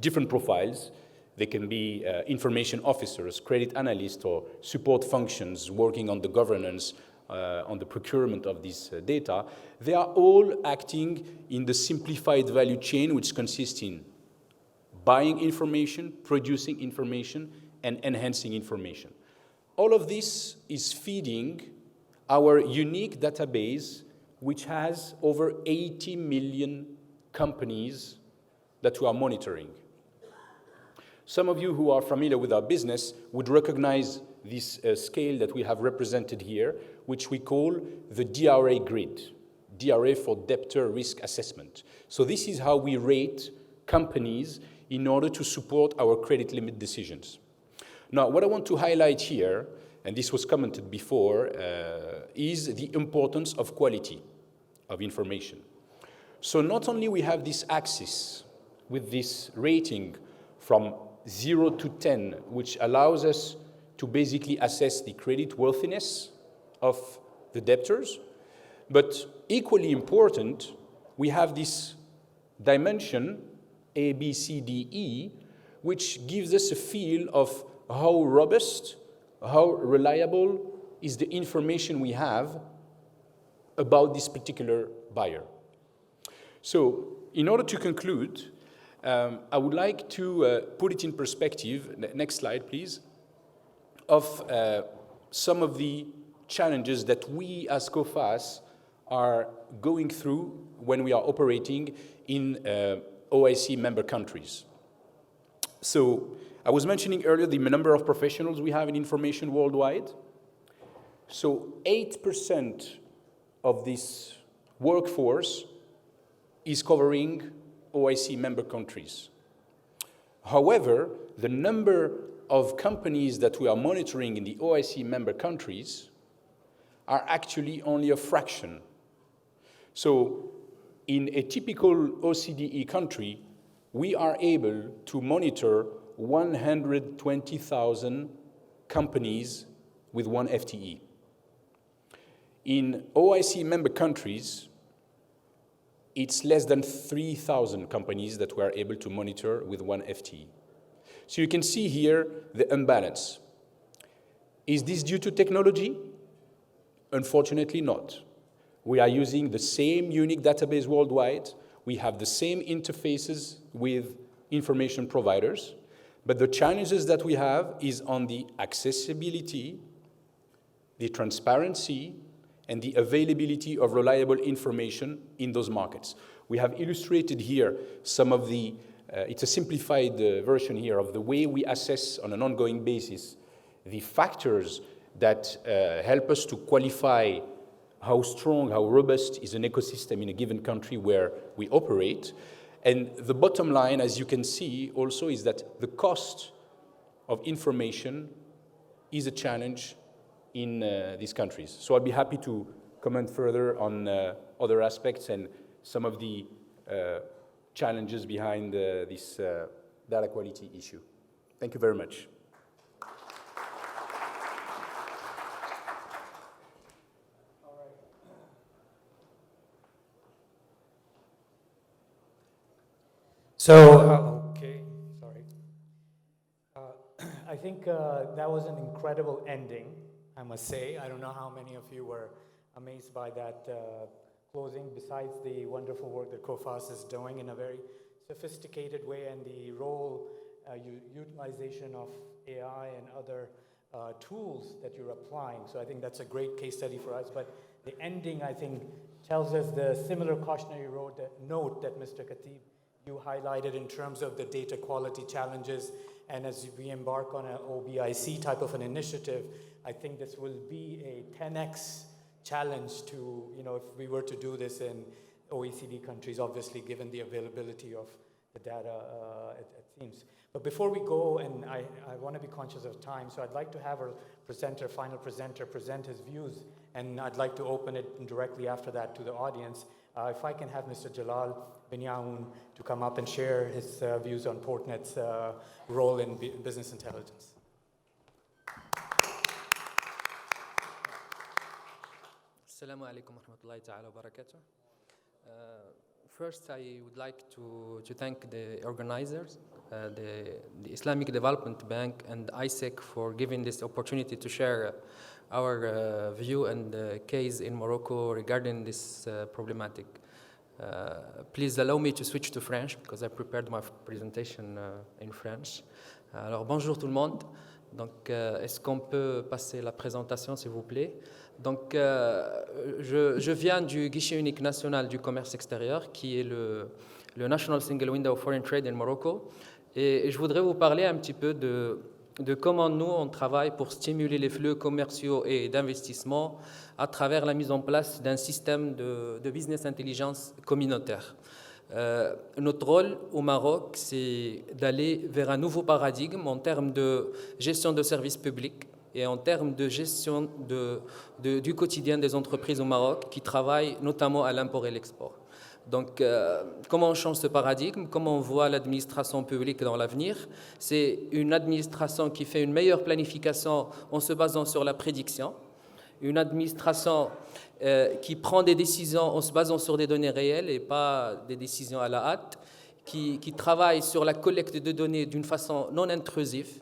different profiles, they can be information officers, credit analysts, or support functions working on the governance, on the procurement of this data. They are all acting in the simplified value chain, which consists in buying information, producing information, and enhancing information. All of this is feeding our unique database, which has over 80 million companies that we are monitoring. Some of you who are familiar with our business would recognize this scale that we have represented here, which we call the DRA grid, DRA for debtor risk assessment. So this is how we rate companies in order to support our credit limit decisions. Now, what I want to highlight here, and this was commented before, is the importance of quality of information. So not only we have this axis with this rating from 0 to 10, which allows us to basically assess the credit worthiness of the debtors, but equally important, we have this dimension, A, B, C, D, E, which gives us a feel of how robust, how reliable is the information we have about this particular buyer. So, in order to conclude, I would like to put it in perspective, next slide please, of some of the challenges that we as COFAS are going through when we are operating in OIC member countries. So, I was mentioning earlier the number of professionals we have in information worldwide. So 8% of this workforce is covering OIC member countries. However, the number of companies that we are monitoring in the OIC member countries are actually only a fraction. So in a typical OCDE country, we are able to monitor 120,000 companies with 1 FTE. In OIC member countries, it's less than 3,000 companies that we are able to monitor with 1 FTE. So you can see here the imbalance. Is this due to technology? Unfortunately not. We are using the same unique database worldwide. We have the same interfaces with information providers. But the challenges that we have is on the accessibility, the transparency, and the availability of reliable information in those markets. We have illustrated here some of the, it's a simplified version here of the way we assess on an ongoing basis the factors that help us to qualify how strong, how robust is an ecosystem in a given country where we operate. And the bottom line, as you can see also, is that the cost of information is a challenge in these countries. So I'd be happy to comment further on other aspects and some of the challenges behind this data quality issue. Thank you very much. So, okay, sorry. I think that was an incredible ending, I must say. I don't know how many of you were amazed by that closing, besides the wonderful work that COFAS is doing in a very sophisticated way, and the role, utilization of AI and other tools that you're applying. So I think that's a great case study for us. But the ending, I think, tells us the similar cautionary note that Mr. Khatib, you highlighted in terms of the data quality challenges. And as we embark on an OBIC type of an initiative, I think this will be a 10x challenge to, if we were to do this in OECD countries, obviously, given the availability of the data, it seems. But before we go, and I want to be conscious of time, so I'd like to have our final presenter, present his views, and I'd like to open it directly after that to the audience. If I can have Mr. Jalal bin Yaoun to come up and share his views on Portnet's role in business intelligence. Assalamu alaikum wa rahmatullahi ta'ala wa barakatuh. First, I would like to thank the organizers, the Islamic Development Bank and ICIEC for giving this opportunity to share our view and case in Morocco regarding this problematic. Please allow me to switch to French because I prepared my presentation in French. Alors, bonjour tout le monde. Donc, est-ce qu'on peut passer la présentation, s'il vous plaît? Donc, je viens du guichet unique national du commerce extérieur, qui est le National Single Window of Foreign Trade in Morocco. Et je voudrais vous parler un petit peu de comment nous, on travaille pour stimuler les flux commerciaux et d'investissement à travers la mise en place d'un système de business intelligence communautaire. Notre rôle au Maroc, c'est d'aller vers un nouveau paradigme en termes de gestion de services publics et en termes de gestion du quotidien des entreprises au Maroc qui travaillent notamment à l'import et l'export. Donc, comment on change ce paradigme? Comment on voit l'administration publique dans l'avenir? C'est une administration qui fait une meilleure planification en se basant sur la prédiction, une administration qui prend des décisions en se basant sur des données réelles et pas des décisions à la hâte, qui travaille sur la collecte de données d'une façon non intrusive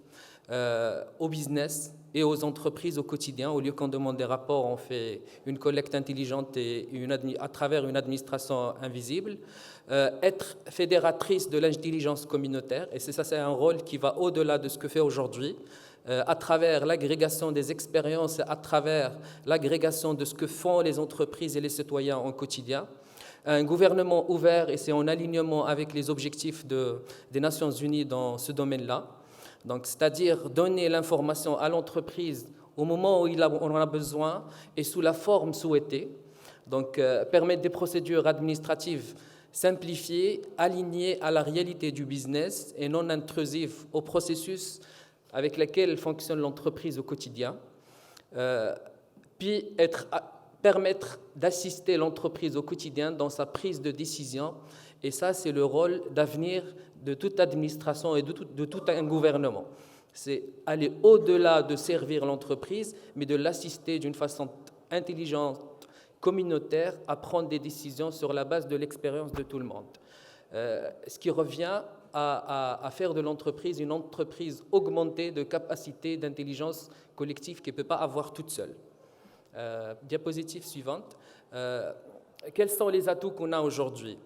au business et aux entreprises au quotidien. Au lieu qu'on demande des rapports, on fait une collecte intelligente et à travers une administration invisible. Être fédératrice de l'intelligence communautaire, et c'est un rôle qui va au-delà de ce que fait aujourd'hui, à travers l'agrégation des expériences, à travers l'agrégation de ce que font les entreprises et les citoyens au quotidien. Un gouvernement ouvert, et c'est en alignement avec les objectifs des Nations Unies dans ce domaine-là. Donc, c'est-à-dire donner l'information à l'entreprise au moment où on en a besoin et sous la forme souhaitée. Donc, permettre des procédures administratives simplifiées, alignées à la réalité du business et non intrusives au processus avec lequel fonctionne l'entreprise au quotidien. Puis, permettre d'assister l'entreprise au quotidien dans sa prise de décision. Et ça, c'est le rôle d'avenir de toute administration et de tout un gouvernement. C'est aller au-delà de servir l'entreprise, mais de l'assister d'une façon intelligente, communautaire, à prendre des décisions sur la base de l'expérience de tout le monde. Ce qui revient à faire de l'entreprise une entreprise augmentée de capacité d'intelligence collective qu'elle ne peut pas avoir toute seule. Diapositive suivante. Quels sont les atouts qu'on a aujourd'hui?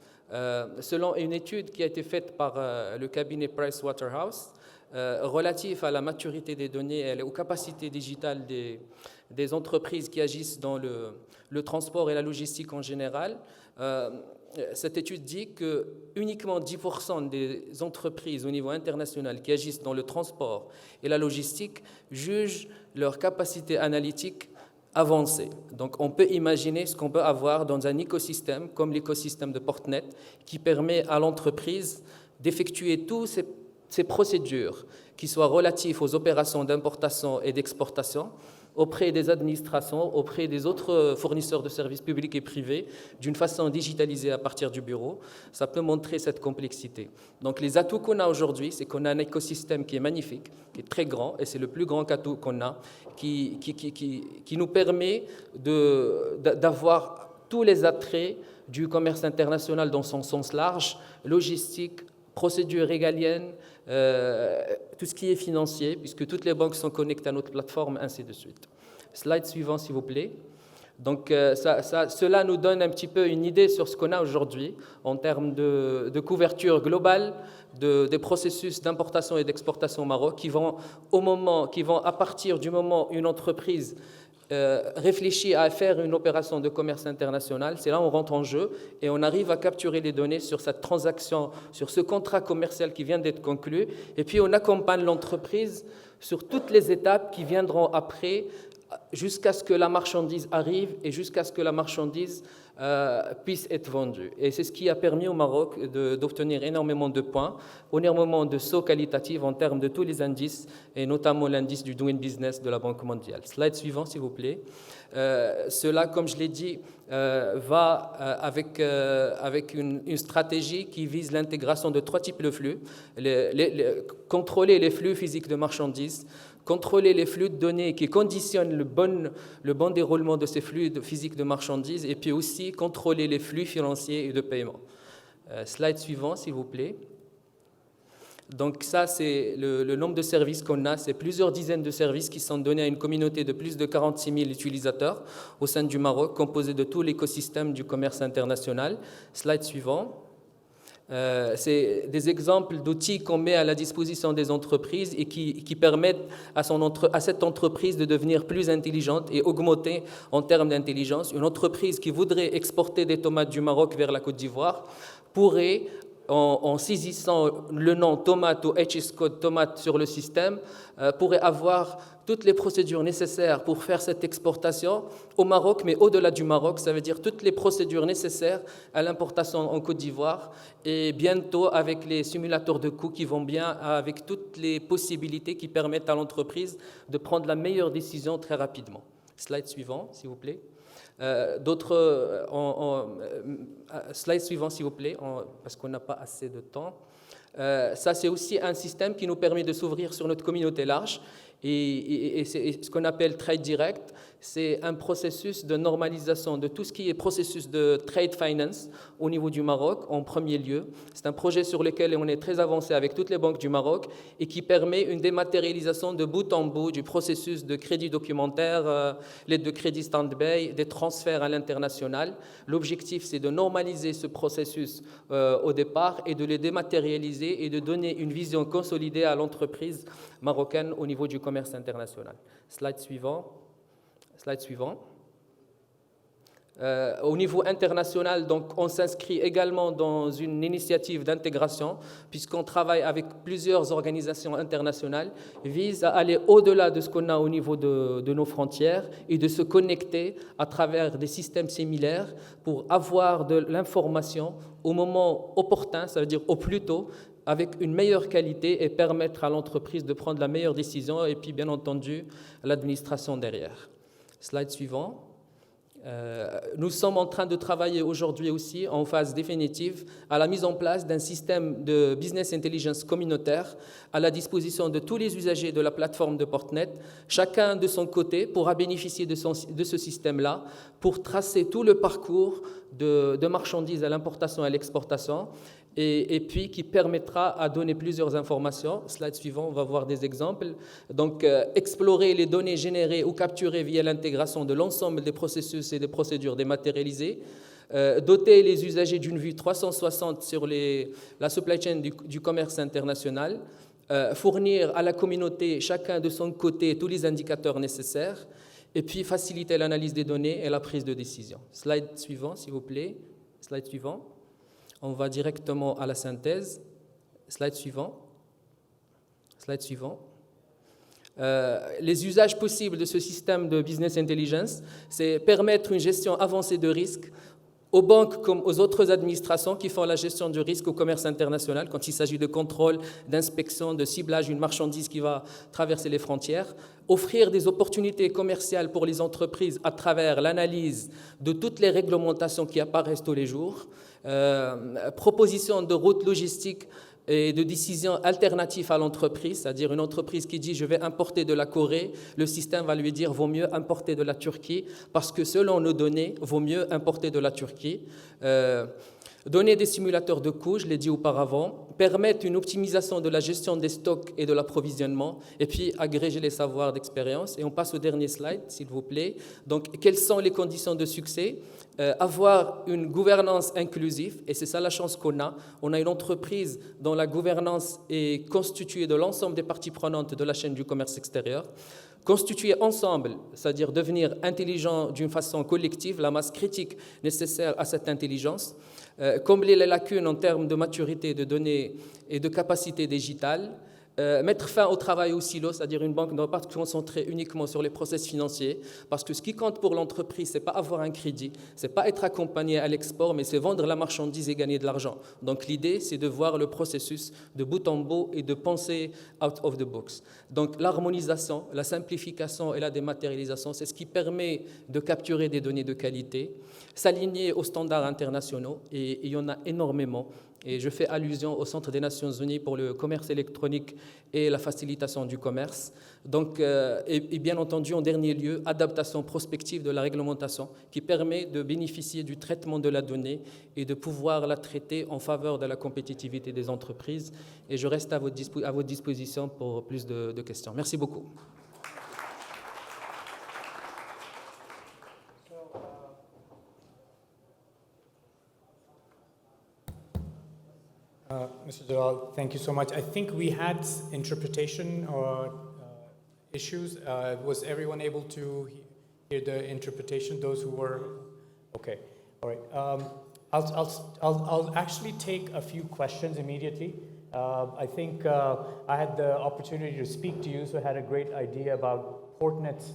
Selon une étude qui a été faite par le cabinet Pricewaterhouse relative à la maturité des données et aux capacités digitales des entreprises qui agissent dans le transport et la logistique en général, cette étude dit que uniquement 10% des entreprises au niveau international qui agissent dans le transport et la logistique jugent leur capacité analytique avancée. Donc on peut imaginer ce qu'on peut avoir dans un écosystème comme l'écosystème de Portnet qui permet à l'entreprise d'effectuer toutes ces procédures qui soient relatives aux opérations d'importation et d'exportation auprès des administrations, auprès des autres fournisseurs de services publics et privés, d'une façon digitalisée à partir du bureau. Ça peut montrer cette complexité. Donc les atouts qu'on a aujourd'hui, c'est qu'on a un écosystème qui est magnifique, qui est très grand, et c'est le plus grand atout qu'on a, qui nous permet d'avoir tous les attraits du commerce international dans son sens large, logistique, procédures régaliennes, tout ce qui est financier, puisque toutes les banques sont connectées à notre plateforme, ainsi de suite. Slide suivant, s'il vous plaît. Donc, cela nous donne un petit peu une idée sur ce qu'on a aujourd'hui en termes de couverture globale des processus d'importation et d'exportation au Maroc qui vont, à partir du moment où une entreprise réfléchit à faire une opération de commerce international, c'est là où on rentre en jeu et on arrive à capturer les données sur cette transaction, sur ce contrat commercial qui vient d'être conclu, et puis on accompagne l'entreprise sur toutes les étapes qui viendront après, jusqu'à ce que la marchandise arrive et jusqu'à ce que la marchandise puisse être vendue. Et c'est ce qui a permis au Maroc d'obtenir énormément de points, énormément de sauts qualitatifs en termes de tous les indices, et notamment l'indice du Doing Business de la Banque mondiale. Slide suivant, s'il vous plaît. Cela, comme je l'ai dit, va avec une stratégie qui vise l'intégration de 3 types de flux. Contrôler les flux physiques de marchandises, contrôler les flux de données qui conditionnent le bon déroulement de ces flux physiques de marchandises, et puis aussi contrôler les flux financiers et de paiement. Slide suivant, s'il vous plaît. Donc ça, c'est le nombre de services qu'on a. C'est plusieurs dizaines de services qui sont donnés à une communauté de plus de 46 000 utilisateurs au sein du Maroc, composé de tout l'écosystème du commerce international. Slide suivant. C'est des exemples d'outils qu'on met à la disposition des entreprises et qui permettent à cette entreprise de devenir plus intelligente et augmenter en termes d'intelligence. Une entreprise qui voudrait exporter des tomates du Maroc vers la Côte d'Ivoire pourrait, en saisissant le nom tomate ou HS code tomate sur le système, pourrait avoir toutes les procédures nécessaires pour faire cette exportation au Maroc, mais au-delà du Maroc, ça veut dire toutes les procédures nécessaires à l'importation en Côte d'Ivoire, et bientôt avec les simulateurs de coûts qui vont bien, avec toutes les possibilités qui permettent à l'entreprise de prendre la meilleure décision très rapidement. Slide suivant, s'il vous plaît. Slide suivant, s'il vous plaît, parce qu'on n'a pas assez de temps. Ça, c'est aussi un système qui nous permet de s'ouvrir sur notre communauté large. Et c'est ce qu'on appelle trade direct. C'est un processus de normalisation de tout ce qui est processus de trade finance au niveau du Maroc en premier lieu. C'est un projet sur lequel on est très avancé avec toutes les banques du Maroc et qui permet une dématérialisation de bout en bout du processus de crédit documentaire, l'aide de crédit stand-by, des transferts à l'international. L'objectif, c'est de normaliser ce processus au départ et de le dématérialiser et de donner une vision consolidée à l'entreprise marocaine au niveau du commerce international. Slide suivant. Slide suivant. Au niveau international, donc, on s'inscrit également dans une initiative d'intégration, puisqu'on travaille avec plusieurs organisations internationales, vise à aller au-delà de ce qu'on a au niveau de nos frontières et de se connecter à travers des systèmes similaires pour avoir de l'information au moment opportun, ça veut dire au plus tôt, avec une meilleure qualité et permettre à l'entreprise de prendre la meilleure décision et puis bien entendu l'administration derrière. Slide suivant. Nous sommes en train de travailler aujourd'hui aussi en phase définitive à la mise en place d'un système de business intelligence communautaire à la disposition de tous les usagers de la plateforme de Portnet. Chacun de son côté pourra bénéficier de ce système-là pour tracer tout le parcours de marchandises à l'importation et à l'exportation, et puis qui permettra à donner plusieurs informations. Slide suivant, on va voir des exemples. Donc, explorer les données générées ou capturées via l'intégration de l'ensemble des processus et des procédures dématérialisées, doter les usagers d'une vue 360 sur la supply chain du commerce international, fournir à la communauté, chacun de son côté, tous les indicateurs nécessaires, et puis faciliter l'analyse des données et la prise de décision. Slide suivant, s'il vous plaît. Slide suivant. On va directement à la synthèse. Slide suivant. Slide suivant. Les usages possibles de ce système de business intelligence, c'est permettre une gestion avancée de risques aux banques comme aux autres administrations qui font la gestion du risque au commerce international quand il s'agit de contrôle, d'inspection, de ciblage d'une marchandise qui va traverser les frontières, offrir des opportunités commerciales pour les entreprises à travers l'analyse de toutes les réglementations qui apparaissent tous les jours, proposition de routes logistiques et de décisions alternatives à l'entreprise, c'est-à-dire une entreprise qui dit « je vais importer de la Corée », le système va lui dire « vaut mieux importer de la Turquie parce que selon nos données, vaut mieux importer de la Turquie ». Donner des simulateurs de coûts, je l'ai dit auparavant, permettre une optimisation de la gestion des stocks et de l'approvisionnement, et puis agréger les savoirs d'expérience. Et on passe au dernier slide, s'il vous plaît. Donc, quelles sont les conditions de succès ? Avoir une gouvernance inclusive, et c'est ça la chance qu'on a. On a une entreprise dont la gouvernance est constituée de l'ensemble des parties prenantes de la chaîne du commerce extérieur. Constituer ensemble, c'est-à-dire devenir intelligent d'une façon collective, la masse critique nécessaire à cette intelligence, combler les lacunes en termes de maturité de données et de capacité digitale, mettre fin au travail au silo, c'est-à-dire une banque ne doit pas se concentrer uniquement sur les process financiers, parce que ce qui compte pour l'entreprise, ce n'est pas avoir un crédit, ce n'est pas être accompagné à l'export, mais c'est vendre la marchandise et gagner de l'argent. Donc l'idée, c'est de voir le processus de bout en bout et de penser out of the box. Donc l'harmonisation, la simplification et la dématérialisation, c'est ce qui permet de capturer des données de qualité, s'aligner aux standards internationaux, et il y en a énormément. Et je fais allusion au Centre des Nations Unies pour le commerce électronique et la facilitation du commerce. Donc, et bien entendu, en dernier lieu, adaptation prospective de la réglementation qui permet de bénéficier du traitement de la donnée et de pouvoir la traiter en faveur de la compétitivité des entreprises. Et je reste à votre disposition pour plus de questions. Merci beaucoup. Mr. Jalal, thank you so much. I think we had interpretation issues. Was everyone able to hear the interpretation? Those who were okay. All right. I'll actually take a few questions immediately. I think I had the opportunity to speak to you, so I had a great idea about Portnet's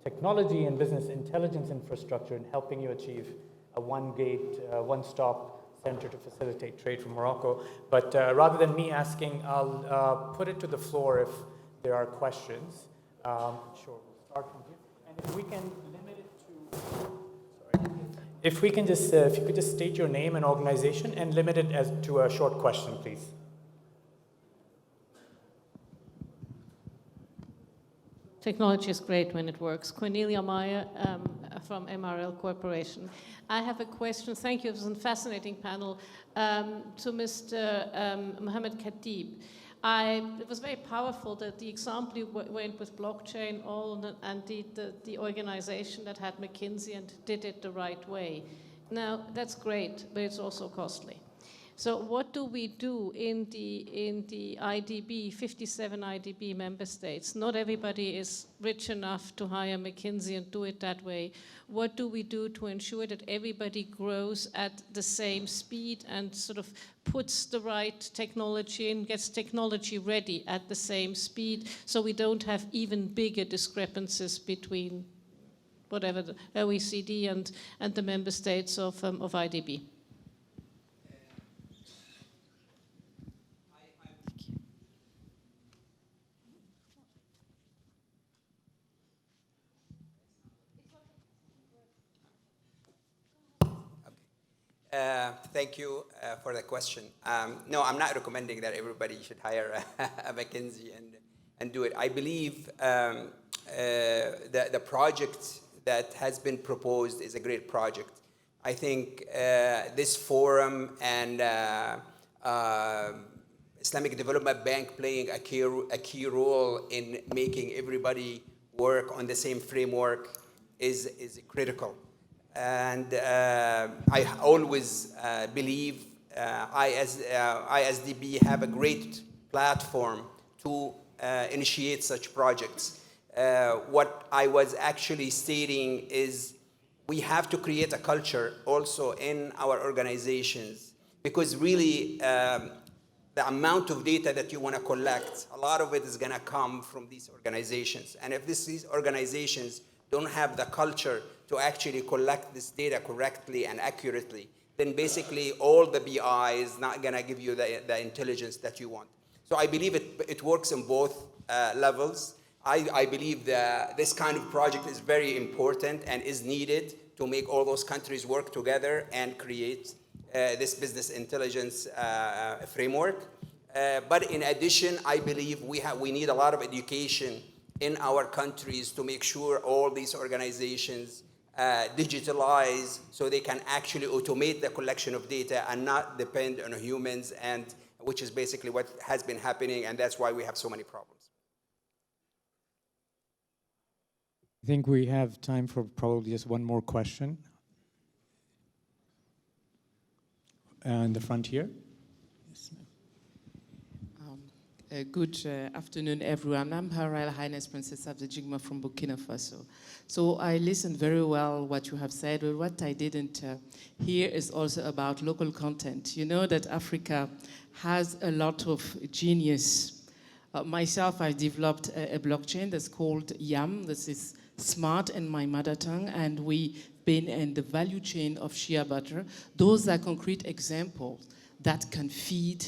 technology and business intelligence infrastructure in helping you achieve a one-gate, one-stop center to facilitate trade from Morocco. But rather than me asking, I'll put it to the floor if there are questions. Sure, we'll start from here. And if we can limit it to, sorry, if we can just, if you could just state your name and organization and limit it as to a short question, please. Technology is great when it works. Cornelia Meyer from MRL Corporation. I have a question. Thank you. It was a fascinating panel to Mr. Mohammed Khatib. It was very powerful that the example you went with blockchain and the organization that had McKinsey and did it the right way. Now, that's great, but it's also costly. So what do we do in the IDB, 57 IDB member states? Not everybody is rich enough to hire McKinsey and do it that way. What do we do to ensure that everybody grows at the same speed and sort of puts the right technology in, gets technology ready at the same speed, so we don't have even bigger discrepancies between whatever the OECD and the member states of IDB? Thank you for the question. No, I'm not recommending that everybody should hire a McKinsey and do it. I believe the project that has been proposed is a great project. I think this forum and Islamic Development Bank playing a key role in making everybody work on the same framework is critical. And I always believe ISDB have a great platform to initiate such projects. What I was actually stating is we have to create a culture also in our organizations, because really the amount of data that you want to collect, a lot of it is going to come from these organizations. And if these organizations don't have the culture to actually collect this data correctly and accurately, then basically all the BI is not going to give you the intelligence that you want. So I believe it works in both levels. I believe that this kind of project is very important and is needed to make all those countries work together and create this business intelligence framework. But in addition, I believe we need a lot of education in our countries to make sure all these organizations digitalize so they can actually automate the collection of data and not depend on humans, and which is basically what has been happening, and that's why we have so many problems. I think we have time for probably just one more question. In the front here. Yes, Good afternoon, everyone. I'm Her Royal Highness Princess of the Jigma from Burkina Faso. So I listened very well what you have said, but what I didn't hear is also about local content. You know that Africa has a lot of genius. Myself, I developed a blockchain that's called YAM. This is smart in my mother tongue, and we've been in the value chain of shea butter. Those are concrete examples that can feed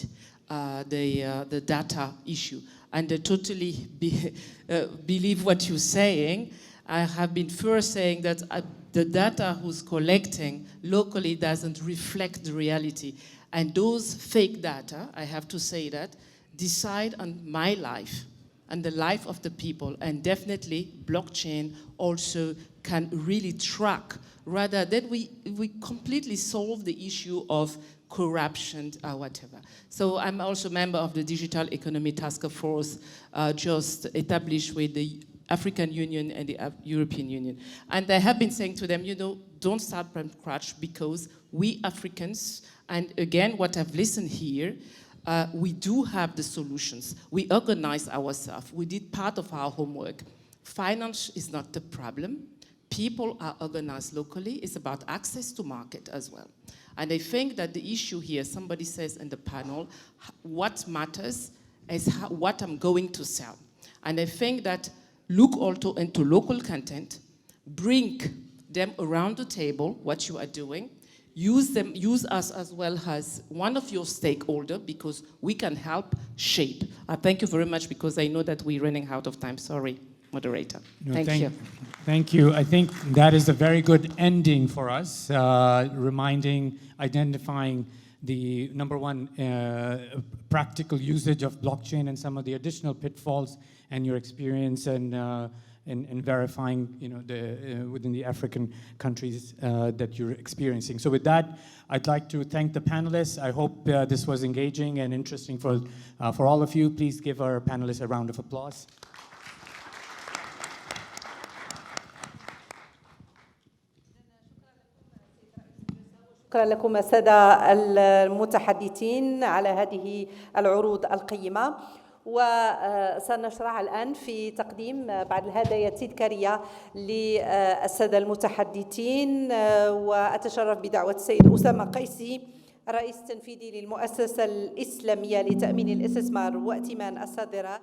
the data issue. And I totally believe what you're saying. I have been first saying that the data who's collecting locally doesn't reflect the reality. And those fake data, I have to say that, decide on my life and the life of the people, and definitely blockchain also can really track, rather than we completely solve the issue of corruption or whatever. So I'm also a member of the Digital Economy Task Force just established with the African Union and the European Union. And I have been saying to them, you know, don't start from scratch, because we Africans, and again, what I've listened here, we do have the solutions. We organize ourselves. We did part of our homework. Finance is not the problem. People are organized locally. It's about access to market as well. And I think that the issue here, somebody says in the panel, what matters is what I'm going to sell. And I think that look also into local content, bring them around the table, what you are doing, use us as well as one of your stakeholders, because we can help shape. Thank you very much, because I know that we're running out of time. Sorry, moderator. No, thank you. Thank you. I think that is a very good ending for us, identifying the number one practical usage of blockchain and some of the additional pitfalls and your experience in verifying, you know, within the African countries that you're experiencing. So with that, I'd like to thank the panelists. I hope this was engaging and interesting for all of you. Please give our panelists a round of applause. شكرا لكم السادة المتحدثين على هذه العروض القيمة. وسنشرع الآن في تقديم بعض الهدايا التذكارية للسادة المتحدثين، وأتشرف بدعوة السيد أسامة قيسي الرئيس التنفيذي للمؤسسة الإسلامية لتأمين الاستثمار وائتمان الصادرات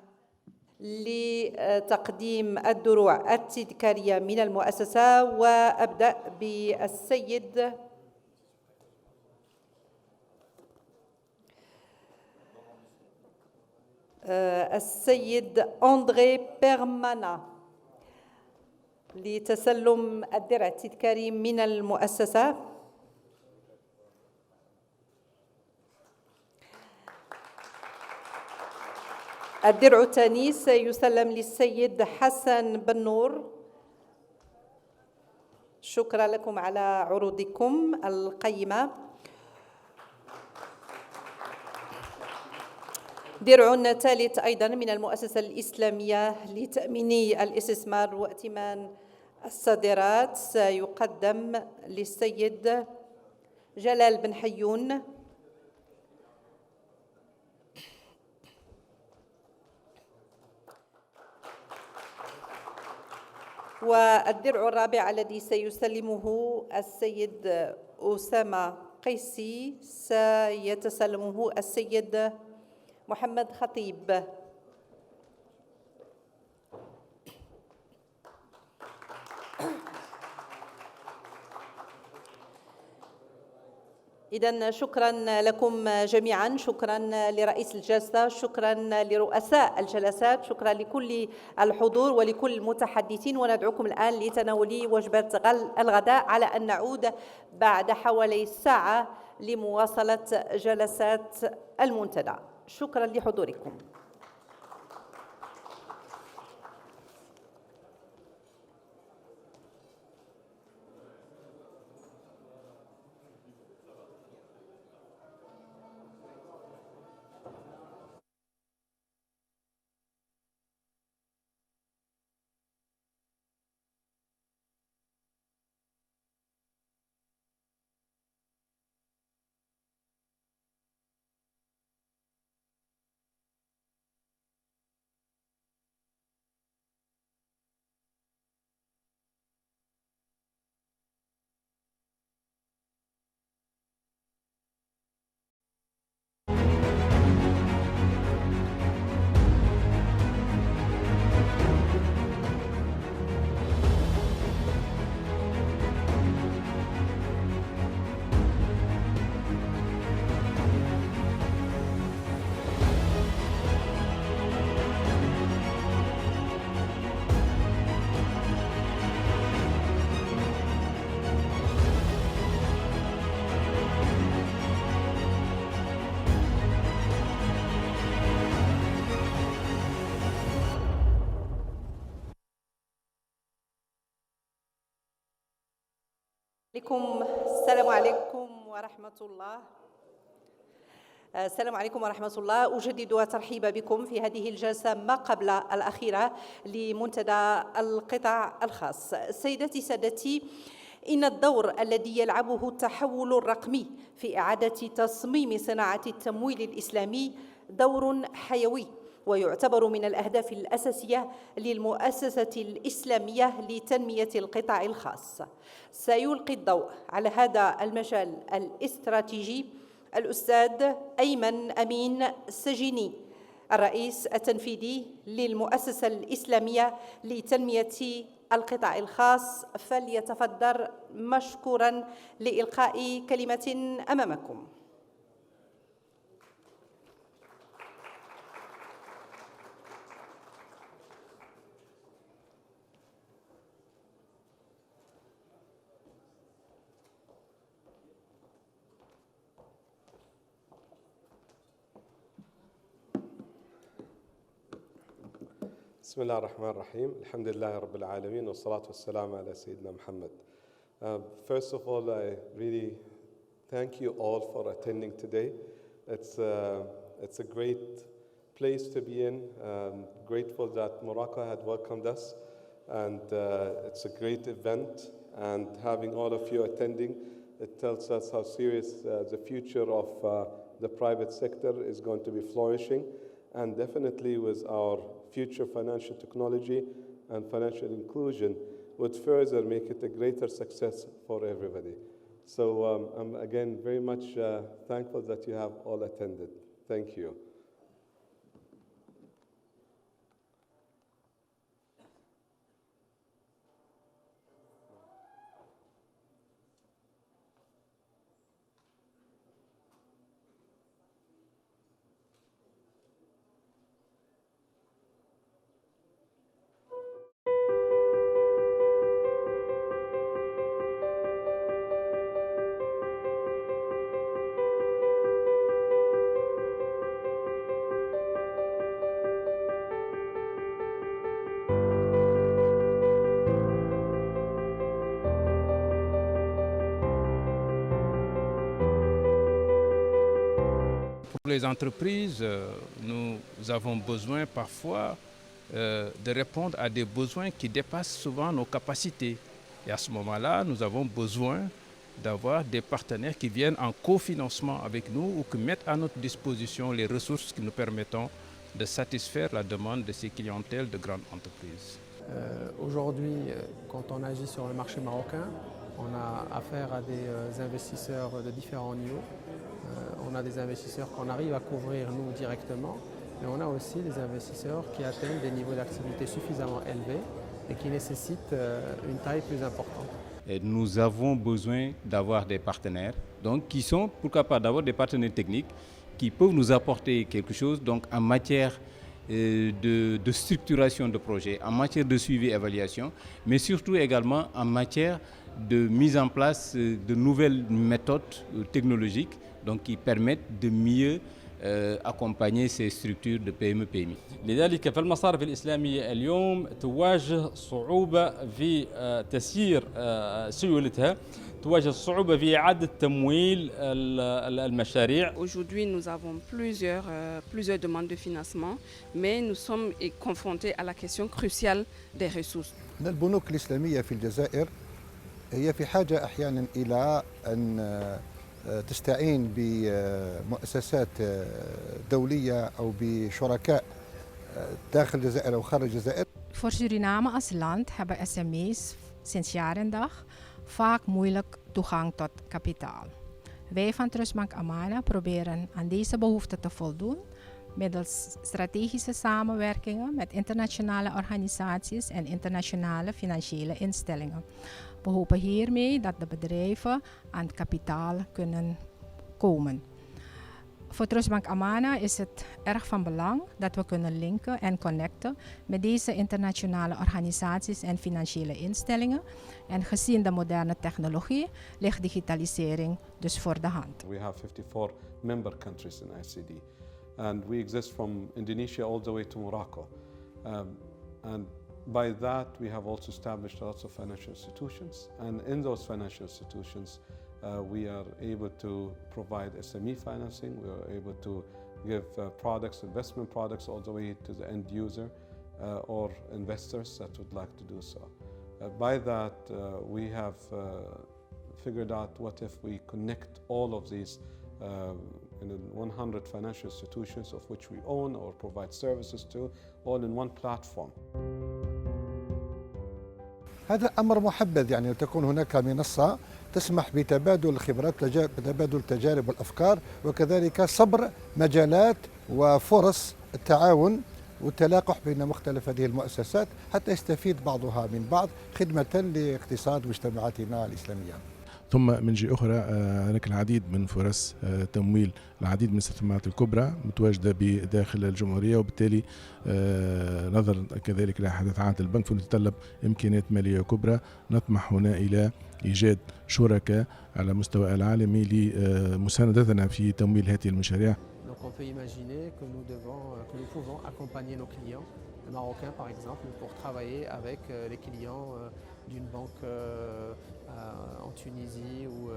لتقديم الدروع التذكارية من المؤسسة. وأبدأ بالسيد أندري بيرمانا لتسلم الدرع التذكاري من المؤسسة. الدرع الثاني سيسلم للسيد حسن بن نور. شكرا لكم على عروضكم القيمة. درع ثالث أيضا من المؤسسة الإسلامية لتأمين الاستثمار وائتمان الصادرات سيقدم للسيد جلال بن حيون. والدرع الرابع الذي سيسلمه السيد أسامة قيسي سيتسلمه السيد محمد خطيب. إذن شكرا لكم جميعا، شكرا لرئيس الجلسة، شكرا لرؤساء الجلسات، شكرا لكل الحضور ولكل المتحدثين، وندعوكم الآن لتناول وجبة الغداء على أن نعود بعد حوالي ساعة لمواصلة جلسات المنتدى. شكرا لحضوركم. السلام عليكم ورحمة الله. السلام عليكم ورحمة الله. أجدد ترحيب بكم في هذه الجلسة ما قبل الأخيرة لمنتدى القطاع الخاص. سيداتي سادتي، إن الدور الذي يلعبه التحول الرقمي في إعادة تصميم صناعة التمويل الإسلامي دور حيوي، ويعتبر من الأهداف الأساسية للمؤسسة الإسلامية لتنمية القطاع الخاص. سيلقي الضوء على هذا المجال الاستراتيجي الأستاذ أيمن أمين سجيني، الرئيس التنفيذي للمؤسسة الإسلامية لتنمية القطاع الخاص، فليتفضل مشكورا لإلقاء كلمة أمامكم. بسم الله الرحمن الرحيم. الحمد لله رب العالمين والصلاة والسلام على سيدنا محمد. First of all, I really thank you all for attending today. It's a great place to be in. Grateful that Morocco had welcomed us, and it's a great event. And having all of you attending, it tells us how serious the future of the private sector is going to be flourishing, and definitely with our future financial technology and financial inclusion would further make it a greater success for everybody. So I'm again very much thankful that you have all attended. Thank you. Pour les entreprises, nous avons besoin parfois de répondre à des besoins qui dépassent souvent nos capacités. Et à ce moment-là, nous avons besoin d'avoir des partenaires qui viennent en cofinancement avec nous ou qui mettent à notre disposition les ressources qui nous permettent de satisfaire la demande de ces clientèles de grandes entreprises. Aujourd'hui, quand on agit sur le marché marocain, on a affaire à des investisseurs de différents niveaux. On a des investisseurs qu'on arrive à couvrir nous directement, mais on a aussi des investisseurs qui atteignent des niveaux d'activité suffisamment élevés et qui nécessitent une taille plus importante. nous avons besoin d'avoir des partenaires, donc qui sont, pourquoi pas, d'avoir des partenaires techniques qui peuvent nous apporter quelque chose donc en matière de structuration de projets, en matière de suivi et évaluation, mais surtout également en matière de mise en place de nouvelles méthodes technologiques donc qui permettent de mieux accompagner ces structures de PME-PMI. لذلك فالمصارف الإسلامية اليوم تواجه صعوبة في تسيير سيولتها، تواجه صعوبة في إعادة تمويل المشاريع. Aujourd'hui, nous avons plusieurs demandes de financement, mais nous sommes confrontés à la question cruciale des ressources. البنوك الإسلامية في الجزائر هي في حاجة أحيانا إلى أن تستعين بمؤسسات دولية أو بشركاء داخل الجزائر أو خارج الجزائر. Voor Suriname als land hebben SME's sinds jaar en dag vaak moeilijk toegang tot kapitaal. Wij van Trustbank Amana proberen aan deze behoefte te voldoen middels strategische samenwerkingen met internationale organisaties en internationale financiële instellingen. We hopen hiermee dat de bedrijven aan kapitaal kunnen komen. Voor Trustbank Amana is het erg van belang dat we kunnen linken en connecten met deze internationale organisaties en financiële instellingen. En gezien de moderne technologie ligt digitalisering dus voor de hand. We have 54 member countries in ICD. And we exist from Indonesia all the way to Morocco. And by that, we have also established lots of financial institutions. And in those financial institutions, we are able to provide SME financing. We are able to give products, investment products, all the way to the end user or investors that would like to do so. By that, we have figured out what if we connect all of these in 100 financial institutions of which we own or provide services to, all in one platform. هذا أمر محبذ، يعني تكون هناك منصة تسمح بتبادل الخبرات، بتبادل التجارب والأفكار، وكذلك صبر مجالات وفرص التعاون والتلاقح بين مختلف هذه المؤسسات حتى يستفيد بعضها من بعض خدمة لاقتصاد مجتمعاتنا الإسلامية. ثم من جهة أخرى هناك العديد من فرص تمويل العديد من الاستثمارات الكبرى متواجدة بداخل الجمهورية، وبالتالي نظرا كذلك إلى حدث عهد البنك فنتطلب إمكانيات مالية كبرى. نطمح هنا إلى إيجاد شركاء على مستوى العالمي لمساندتنا في تمويل هذه المشاريع. Donc on peut imaginer que nous pouvons accompagner nos clients marocains par exemple pour travailler avec les clients d'une banque en Tunisie ou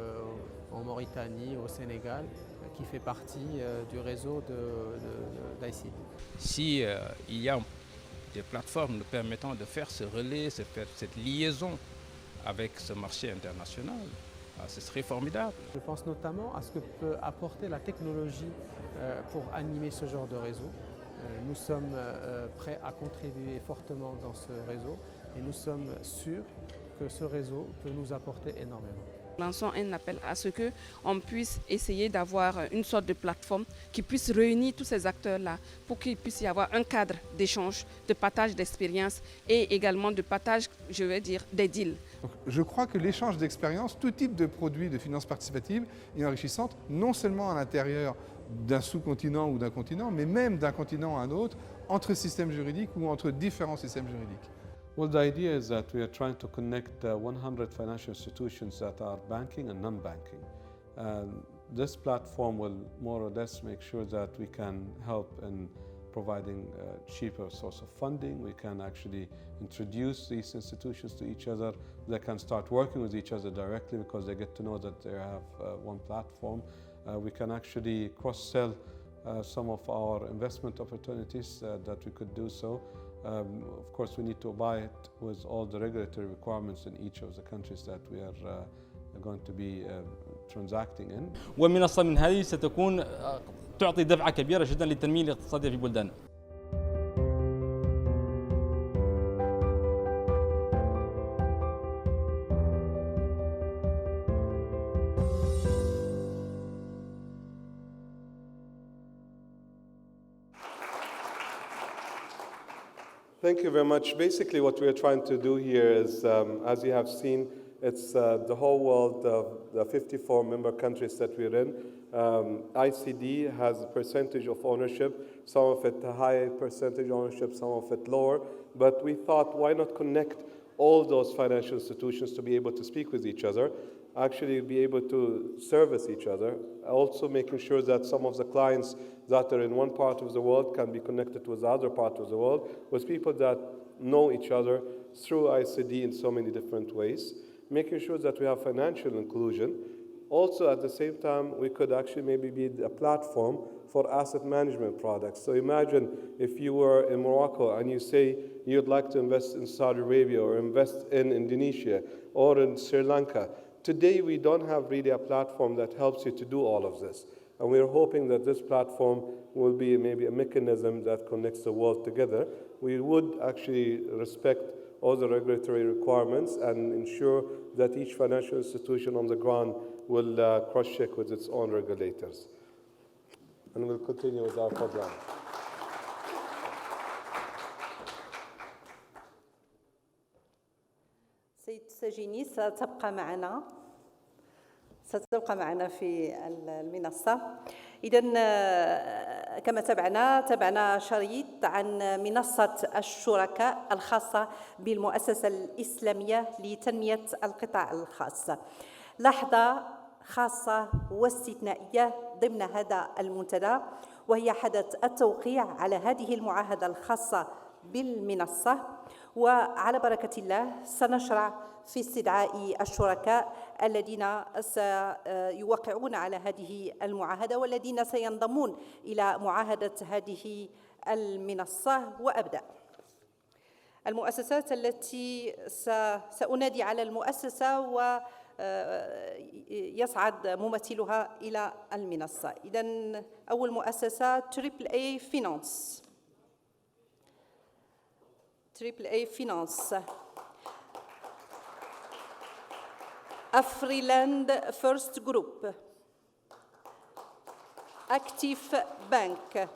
en Mauritanie, au Sénégal, qui fait partie du réseau d'ICD. Si il y a des plateformes nous permettant de faire ce relais, cette liaison avec ce marché international, ce serait formidable. Je pense notamment à ce que peut apporter la technologie pour animer ce genre de réseau. Nous sommes prêts à contribuer fortement dans ce réseau et nous sommes sûrs que ce réseau peut nous apporter énormément. Lançons un appel à ce qu'on puisse essayer d'avoir une sorte de plateforme qui puisse réunir tous ces acteurs-là pour qu'il puisse y avoir un cadre d'échange, de partage d'expériences et également de partage, je vais dire, des deals. Donc, je crois que l'échange d'expériences, tout type de produits de finance participative est enrichissante, non seulement à l'intérieur d'un sous-continent ou d'un continent, mais même d'un continent à un autre, entre systèmes juridiques ou entre différents systèmes juridiques. Well, the idea is that we are trying to connect 100 financial institutions that are banking and non-banking. This platform will more or less make sure that we can help in providing a cheaper source of funding. We can actually introduce these institutions to each other. They can start working with each other directly because they get to know that they have one platform. We can actually cross-sell some of our investment opportunities that we could do so. Of course, we need to abide with all the regulatory requirements in each of the countries that we are going to be transacting in. ومنصة من هذه ستكون تعطي دفعة كبيرة جدا للتنمية الاقتصادية في بلداننا. Thank you very much. Basically, what we are trying to do here is, as you have seen, It's the whole world of the 54 member countries that we're in. ICD has a percentage of ownership, some of it a high percentage ownership, some of it lower. But we thought, why not connect all those financial institutions to be able to speak with each other, actually be able to service each other, also making sure that some of the clients that are in one part of the world can be connected with the other part of the world, with people that know each other through ICD in so many different ways, making sure that we have financial inclusion. Also, at the same time, we could actually maybe be a platform for asset management products. So imagine if you were in Morocco and you say you'd like to invest in Saudi Arabia or invest in Indonesia or in Sri Lanka. Today, we don't have really a platform that helps you to do all of this. And we're hoping that this platform will be maybe a mechanism that connects the world together. We would actually respect all the regulatory requirements and ensure that each financial institution on the ground will cross-check with its own regulators. And we'll continue with our program. سيد سجيني ستبقى معنا في المنصة. إذن كما تابعنا شريط عن منصة الشركاء الخاصة بالمؤسسة الإسلامية لتنمية القطاع الخاص. لحظة خاصة واستثنائية ضمن هذا المنتدى، وهي حدث التوقيع على هذه المعاهدة الخاصة بالمنصة. وعلى بركة الله سنشرع في استدعاء الشركاء الذين سيوقعون على هذه المعاهدة والذين سينضمون إلى معاهدة هذه المنصة. وأبدأ المؤسسات التي سأنادي على المؤسسة ويصعد ممثلها إلى المنصة. إذن أول مؤسسة THIQAH Finance. Afriland First Group. Active Bank.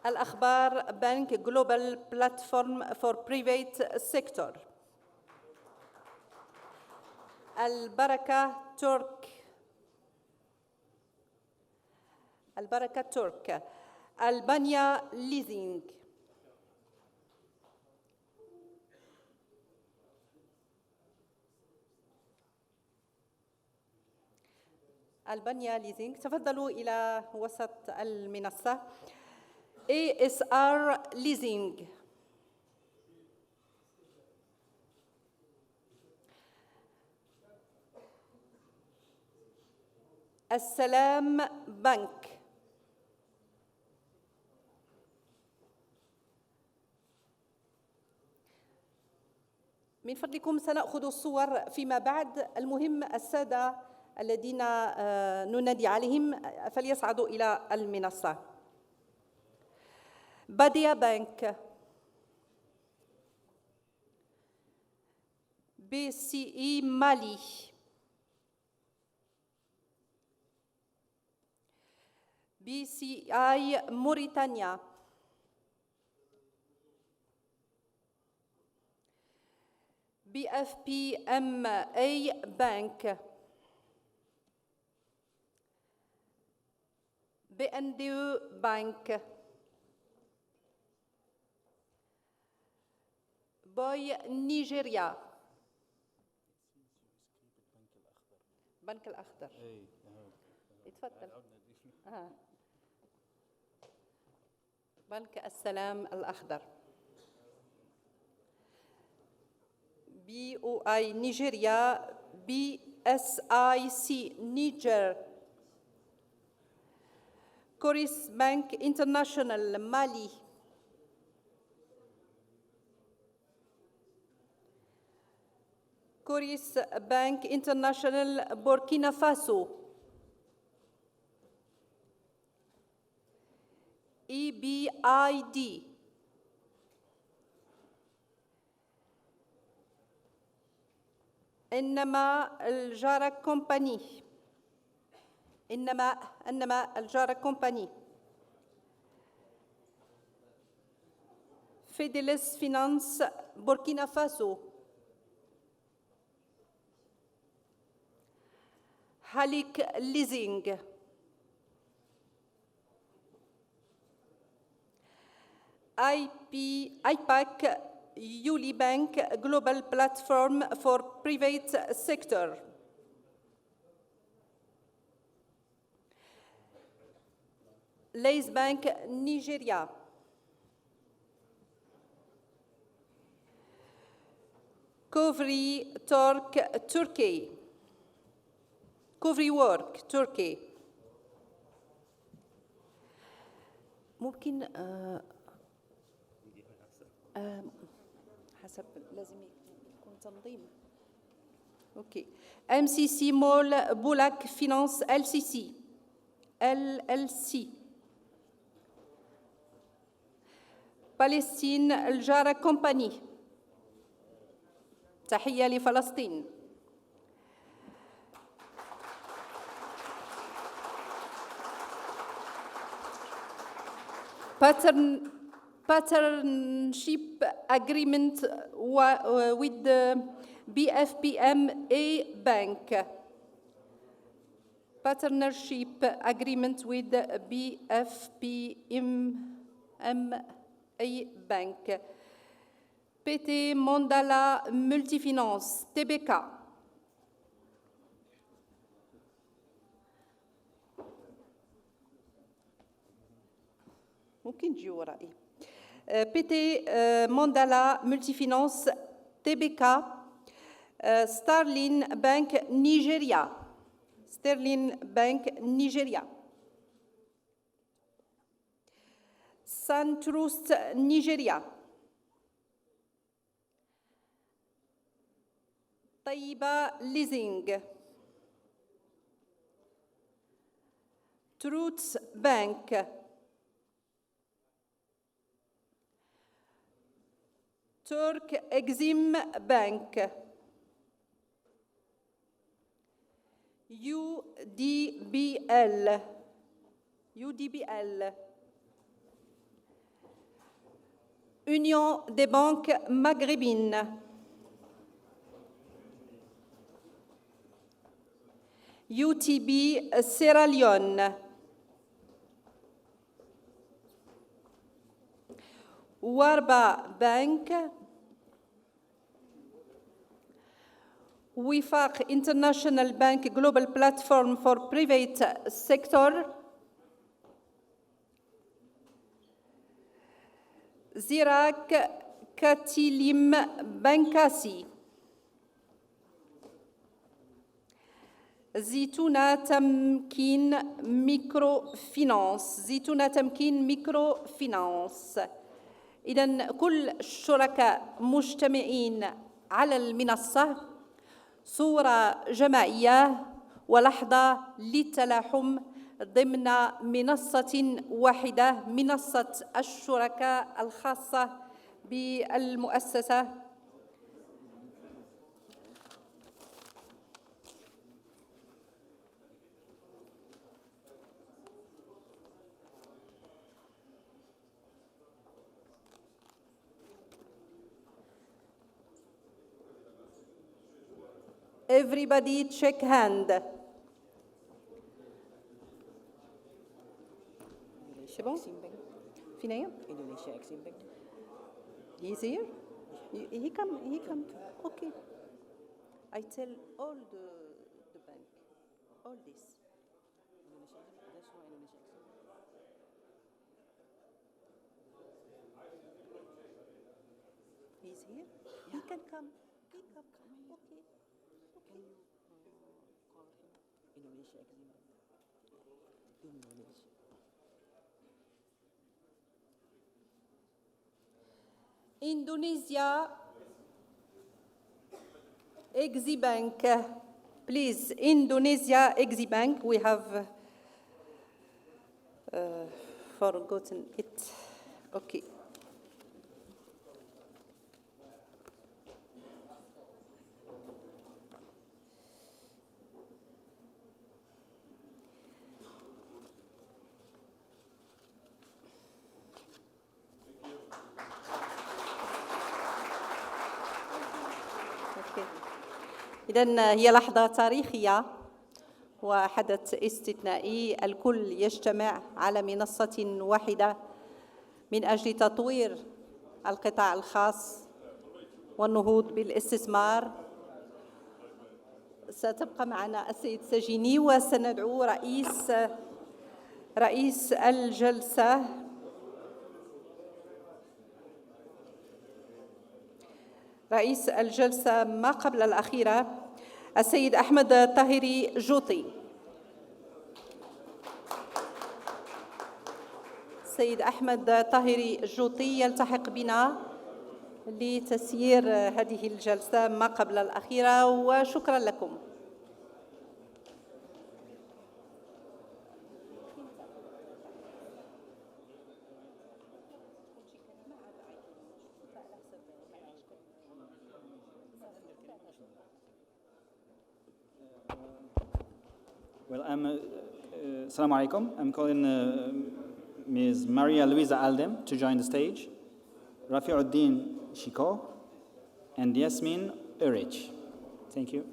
الأخبار Bank Global Platform for Private Sector. البركة ترك. البانيا ليزينج. البانيا ليزينج، تفضلوا إلى وسط المنصة. ASR ليزينج. السلام بنك. من فضلكم سنأخذ الصور فيما بعد. المهم السادة الذين ننادي عليهم فليصعدوا إلى المنصة. باديا بنك. BCE مالي. BCI موريتانيا. BFPMA بنك. BNDU بنك. بوي نيجيريا. بنك الأخضر. اتفضل. بنك السلام الأخضر. BOI نيجيريا. BSIC نيجر. كوريس بنك انترناشونال مالي. كوريس بنك انترناشونال بوركينا فاسو. EBID. إنما الجارة كومباني. إنما الجارة كومباني. فيديلس فينانس بوركينا فاسو. هاليك ليزينج. IPAC Yuli Bank Global Platform for Private Sector. Lays Bank Nigeria. Kovri Turkey. Kovri Work Turkey. ممكن حسب لازم يكون تنظيم. اوكي. MCC مول بولاك فينانس LLC. فلسطين الجارة كومباني. تحية لفلسطين. Partnership agreement with the BFPM-A Bank. Partnership agreement with the BFPM-A Bank. PT Mandala Multifinance, TBK. ممكن تجي ورائي. PT Mandala Multifinance, TBK. Sterling Bank Nigeria. Sterling Bank Nigeria. SunTrust Nigeria. طيبة ليزينج. Truth Bank. Turk Exim Bank. UDBL. Union des banques maghrébines. UTB Sierra Leone. Warba Bank. WIFAQ International Bank Global Platform for Private Sector. زيراك كاتيليم بنكاسي. زيتونة تمكين ميكرو فينانس. إذن كل الشركاء مجتمعين على المنصة. صورة جماعية ولحظة للتلاحم ضمن منصة واحدة، منصة الشركاء الخاصة بالمؤسسة. Everybody check hand. C'est bon? Finaya? Indonesia Exim Bank. He's here? He come. Okay. I tell all the bank, all this. That's why Indonesia Exim. He's here? He can come. Okay. Can you call him? Indonesia Exim Bank. Indonesia Exim Bank. Please, Indonesia Exim Bank. We have forgotten it. Okay. إذن هي لحظة تاريخية وحدث استثنائي، الكل يجتمع على منصة واحدة من أجل تطوير القطاع الخاص والنهوض بالاستثمار. ستبقى معنا السيد سجيني، وسندعو رئيس الجلسة ما قبل الأخيرة السيد أحمد طاهري جوطي. السيد أحمد طاهري جوطي يلتحق بنا لتسيير هذه الجلسة ما قبل الأخيرة، وشكرا لكم. Well, Assalamu alaikum. I'm calling Ms. Maria Luisa Aldem to join the stage, Rafiuddin Shiko, and Yasmin Urich. Thank you.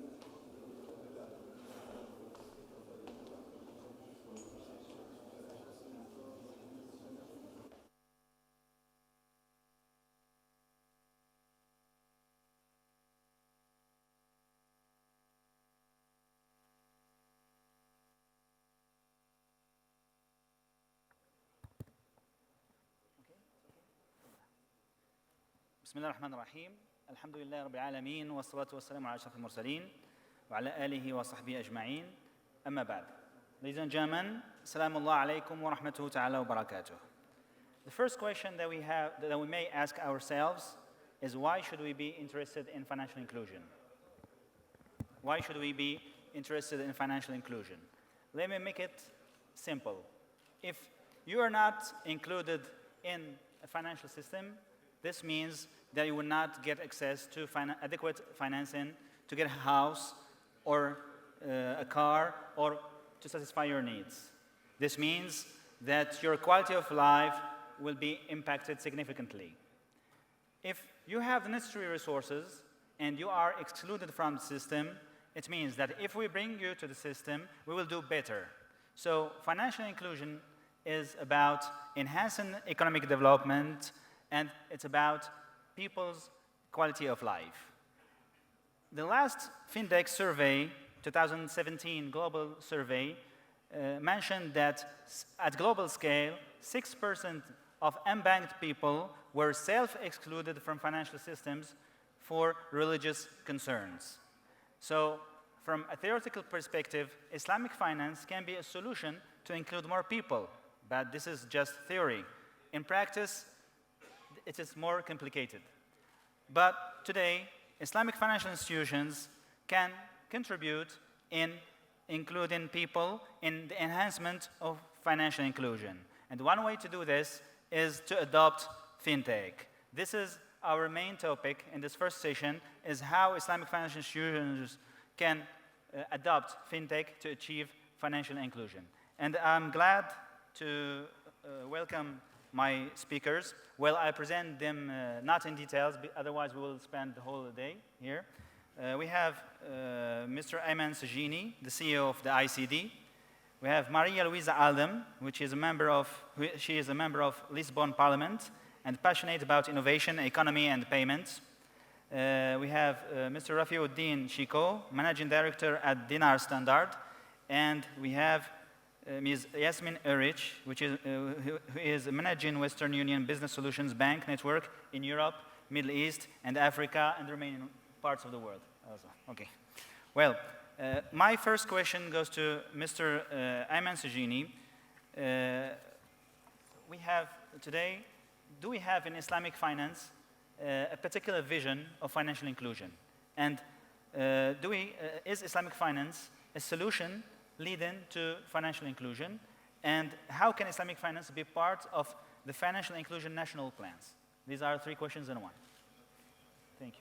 بسم الله الرحمن الرحيم. الحمد لله رب العالمين، والصلاة والسلام على أشرف المرسلين وعلى آله وصحبه أجمعين. أما بعد. Ladies and gentlemen, Assalamu alaikum wa rahmatullahi ta'ala wa barakatuh. The first question that we may ask ourselves is, why should we be interested in financial inclusion? Why should we be interested in financial inclusion? Let me make it simple. If you are not included in a financial system, this means that you will not get access to adequate financing to get a house or a car or to satisfy your needs. This means that your quality of life will be impacted significantly. If you have the necessary resources and you are excluded from the system, it means that if we bring you to the system, we will do better. So financial inclusion is about enhancing economic development, and it's about people's quality of life. The last FinDex survey, 2017 global survey, mentioned that at global scale, 6% of unbanked people were self-excluded from financial systems for religious concerns. So from a theoretical perspective, Islamic finance can be a solution to include more people, but this is just theory. In practice, it is more complicated. But today, Islamic financial institutions can contribute in including people in the enhancement of financial inclusion. And one way to do this is to adopt fintech. This is our main topic in this first session, is how Islamic financial institutions can adopt fintech to achieve financial inclusion. And I'm glad to welcome my speakers. Well, I present them not in details, otherwise we will spend the whole day here. We have Mr. Ayman Sajini, the CEO of the ICD. We have Maria Luisa Aldem, she is a member of Lisbon Parliament and passionate about innovation, economy, and payments. We have Mr. Rafiuddin Shiko, Managing Director at Dinar Standard. And we have Ms. Yasmin Urich, who is managing Western Union Business Solutions Bank network in Europe, Middle East, and Africa, and the remaining parts of the world also. Okay. Well, my first question goes to Mr. Ayman Sajini. We have today, do we have in Islamic finance a particular vision of financial inclusion? And is Islamic finance a solution leading to financial inclusion? And how can Islamic finance be part of the financial inclusion national plans? These are 3 questions in one. Thank you.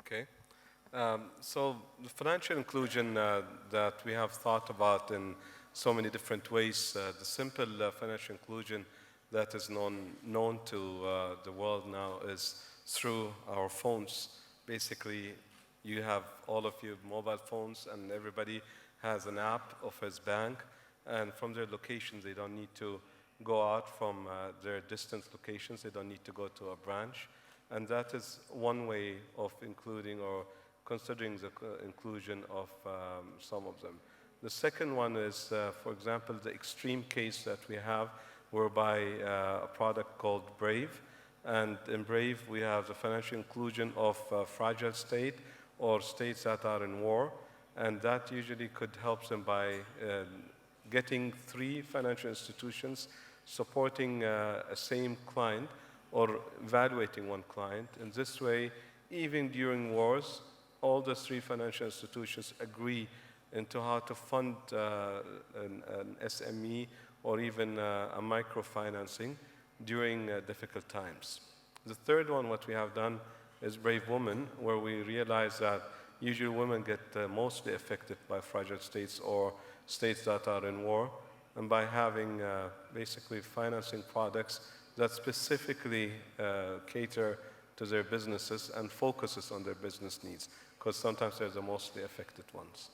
Okay. So the financial inclusion that we have thought about in so many different ways, the simple financial inclusion that is known to the world now is through our phones. basically you have all of your mobile phones and everybody has an app of his bank, and from their locations they don't need to go out from their distant locations, they don't need to go to a branch. And that is one way of including or considering the inclusion of some of them. The second one is, for example, the extreme case that we have whereby a product called Brave. And in Brave, we have the financial inclusion of fragile state or states that are in war. And that usually could help them by getting 3 financial institutions supporting a same client or evaluating one client. In this way, even during wars, all the 3 financial institutions agree into how to fund an SME or even a microfinancing during difficult times. The third one, what we have done, is Brave Women, where we realize that usually women get mostly affected by fragile states or states that are in war, and by having basically financing products that specifically cater to their businesses and focuses on their business needs, because sometimes they're the mostly affected ones.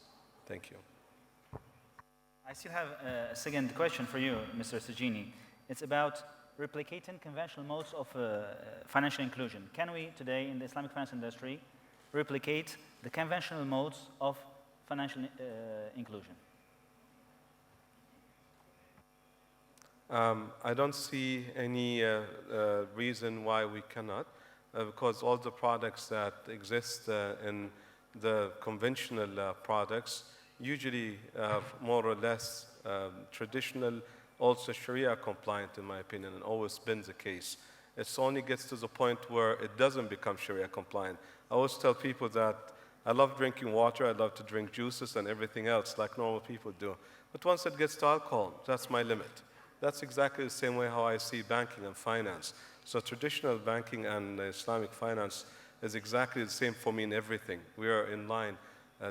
Thank you. I still have a second question for you, Mr. Sajini. It's about replicating conventional modes of financial inclusion. Can we today in the Islamic finance industry replicate the conventional modes of financial inclusion? I don't see any reason why we cannot, because all the products that exist in the conventional products usually are more or less traditional, also Sharia compliant in my opinion, and always been the case. It only gets to the point where it doesn't become Sharia compliant. I always tell people that I love drinking water, I love to drink juices and everything else like normal people do. But once it gets to alcohol, that's my limit. That's exactly the same way how I see banking and finance. So traditional banking and Islamic finance is exactly the same for me in everything. We are in line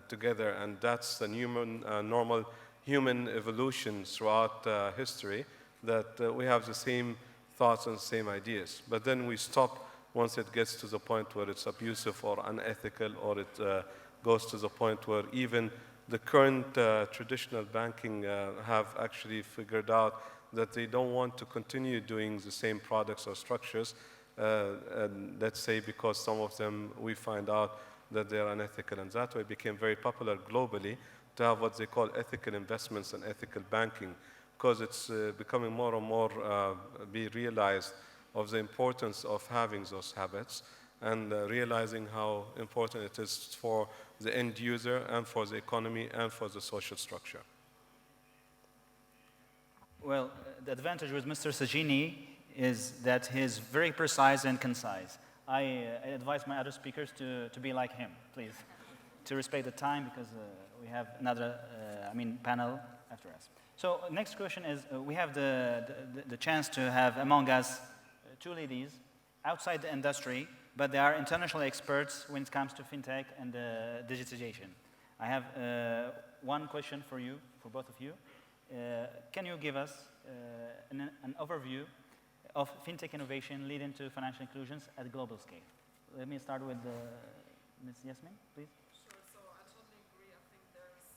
together, and that's the normal human evolution throughout history, that we have the same thoughts and same ideas. But then we stop once it gets to the point where it's abusive or unethical, or it goes to the point where even the current traditional banking have actually figured out that they don't want to continue doing the same products or structures, and let's say because some of them we find out that they're unethical, and that way it became very popular globally to have what they call ethical investments and ethical banking, because it's becoming more and more be realized of the importance of having those habits and realizing how important it is for the end user and for the economy and for the social structure. Well, the advantage with Mr. Sajini is that he's very precise and concise. I advise my other speakers to be like him, please, to respect the time, because we have another panel after us. So next question is, we have the chance to have among us 2 ladies outside the industry, but they are international experts when it comes to fintech and digitization. I have one question for you, for both of you. Can you give us an overview of fintech innovation leading to financial inclusions at a global scale? Let me start with Ms. Yasmin, please. Sure, so I totally agree. I think there's...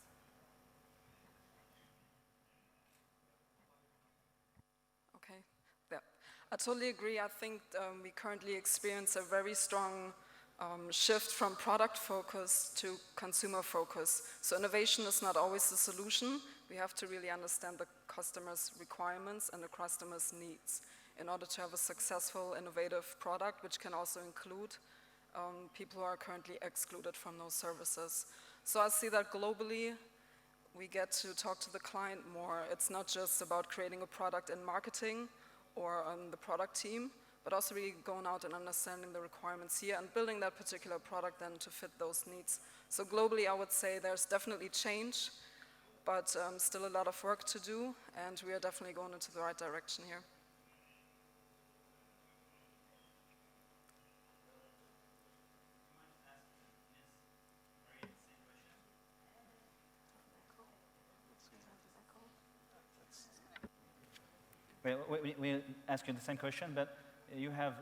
Okay, yeah. I totally agree. I think we currently experience a very strong shift from product focus to consumer focus. So innovation is not always the solution. We have to really understand the customer's requirements and the customer's needs in order to have a successful, innovative product, which can also include people who are currently excluded from those services. So I see that globally, we get to talk to the client more. It's not just about creating a product in marketing or on the product team, but also really going out and understanding the requirements here and building that particular product then to fit those needs. So globally, I would say there's definitely change, but still a lot of work to do, and we are definitely going into the right direction here. We'll ask you the same question, but you have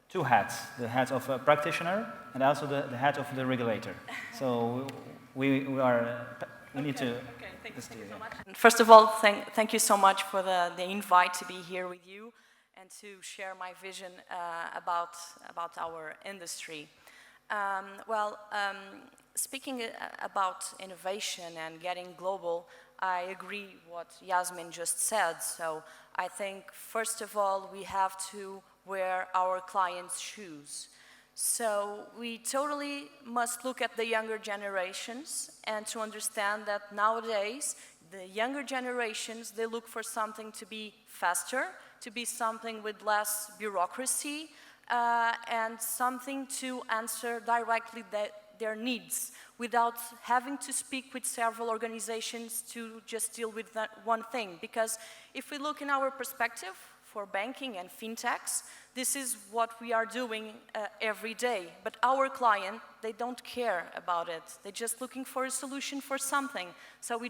two hats, the hat of a practitioner and also the hat of the regulator. So we need to... Okay, thank you so much. First of all, thank you so much for the invite to be here with you and to share my vision about our industry. Speaking about innovation and getting global, I agree what Yasmin just said. So I think, first of all, we have to wear our clients' shoes. So we totally must look at the younger generations and to understand that nowadays, the younger generations, they look for something to be faster, to be something with less bureaucracy, and something to answer directly their needs without having to speak with several organizations to just deal with that one thing. Because if we look in our perspective for banking and fintechs, this is what we are doing every day. But our client, they don't care about it. They're just looking for a solution for something. So we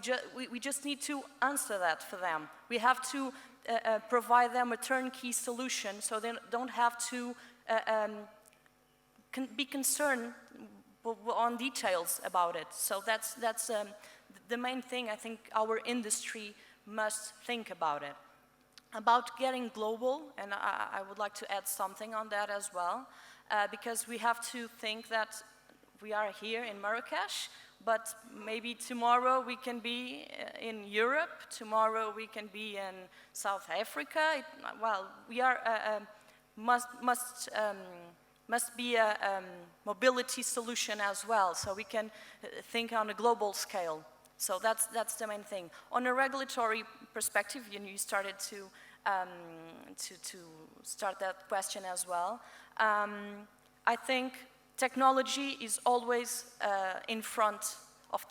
just need to answer that for them. We have to provide them a turnkey solution so they don't have to be concerned on details about it. So that's the main thing I think our industry must think about it. About getting global, and I would like to add something on that as well, because we have to think that we are here in Marrakesh, but maybe tomorrow we can be in Europe, tomorrow we can be in South Africa. We are must be a mobility solution as well, so we can think on a global scale. So that's the main thing. On a regulatory perspective, you started to start that question as well. I think technology is always in front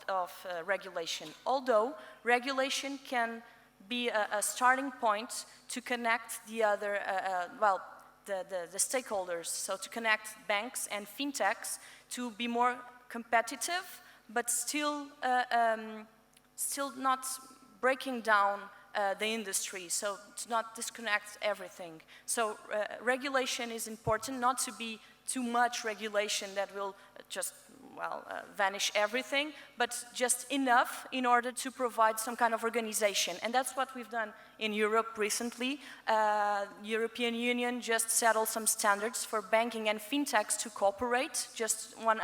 of regulation, although regulation can be a starting point to connect the other, the stakeholders, so to connect banks and fintechs to be more competitive, but still not breaking down the industry, so to not disconnect everything. So regulation is important, not to be too much regulation that will just, vanish everything, but just enough in order to provide some kind of organization. And that's what we've done in Europe recently. European Union just settled some standards for banking and fintechs to cooperate, just one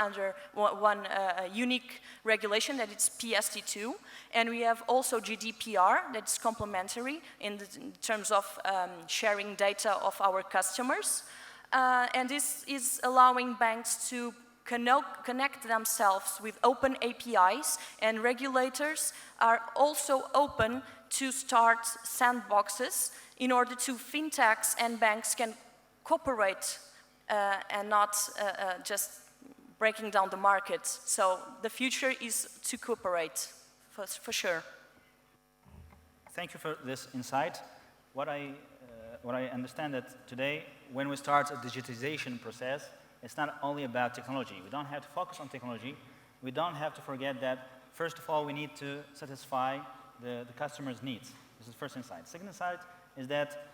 unique regulation, that it's PSD2. And we have also GDPR, that's complementary in terms of sharing data of our customers. And this is allowing banks to connect themselves with open APIs, and regulators are also open to start sandboxes in order to fintechs and banks can cooperate and not just breaking down the market. So the future is to cooperate, for sure. Thank you for this insight. What I understand that today, when we start a digitization process, it's not only about technology. We don't have to focus on technology. We don't have to forget that, first of all, we need to satisfy the customer's needs. This is the first insight. Second insight is that,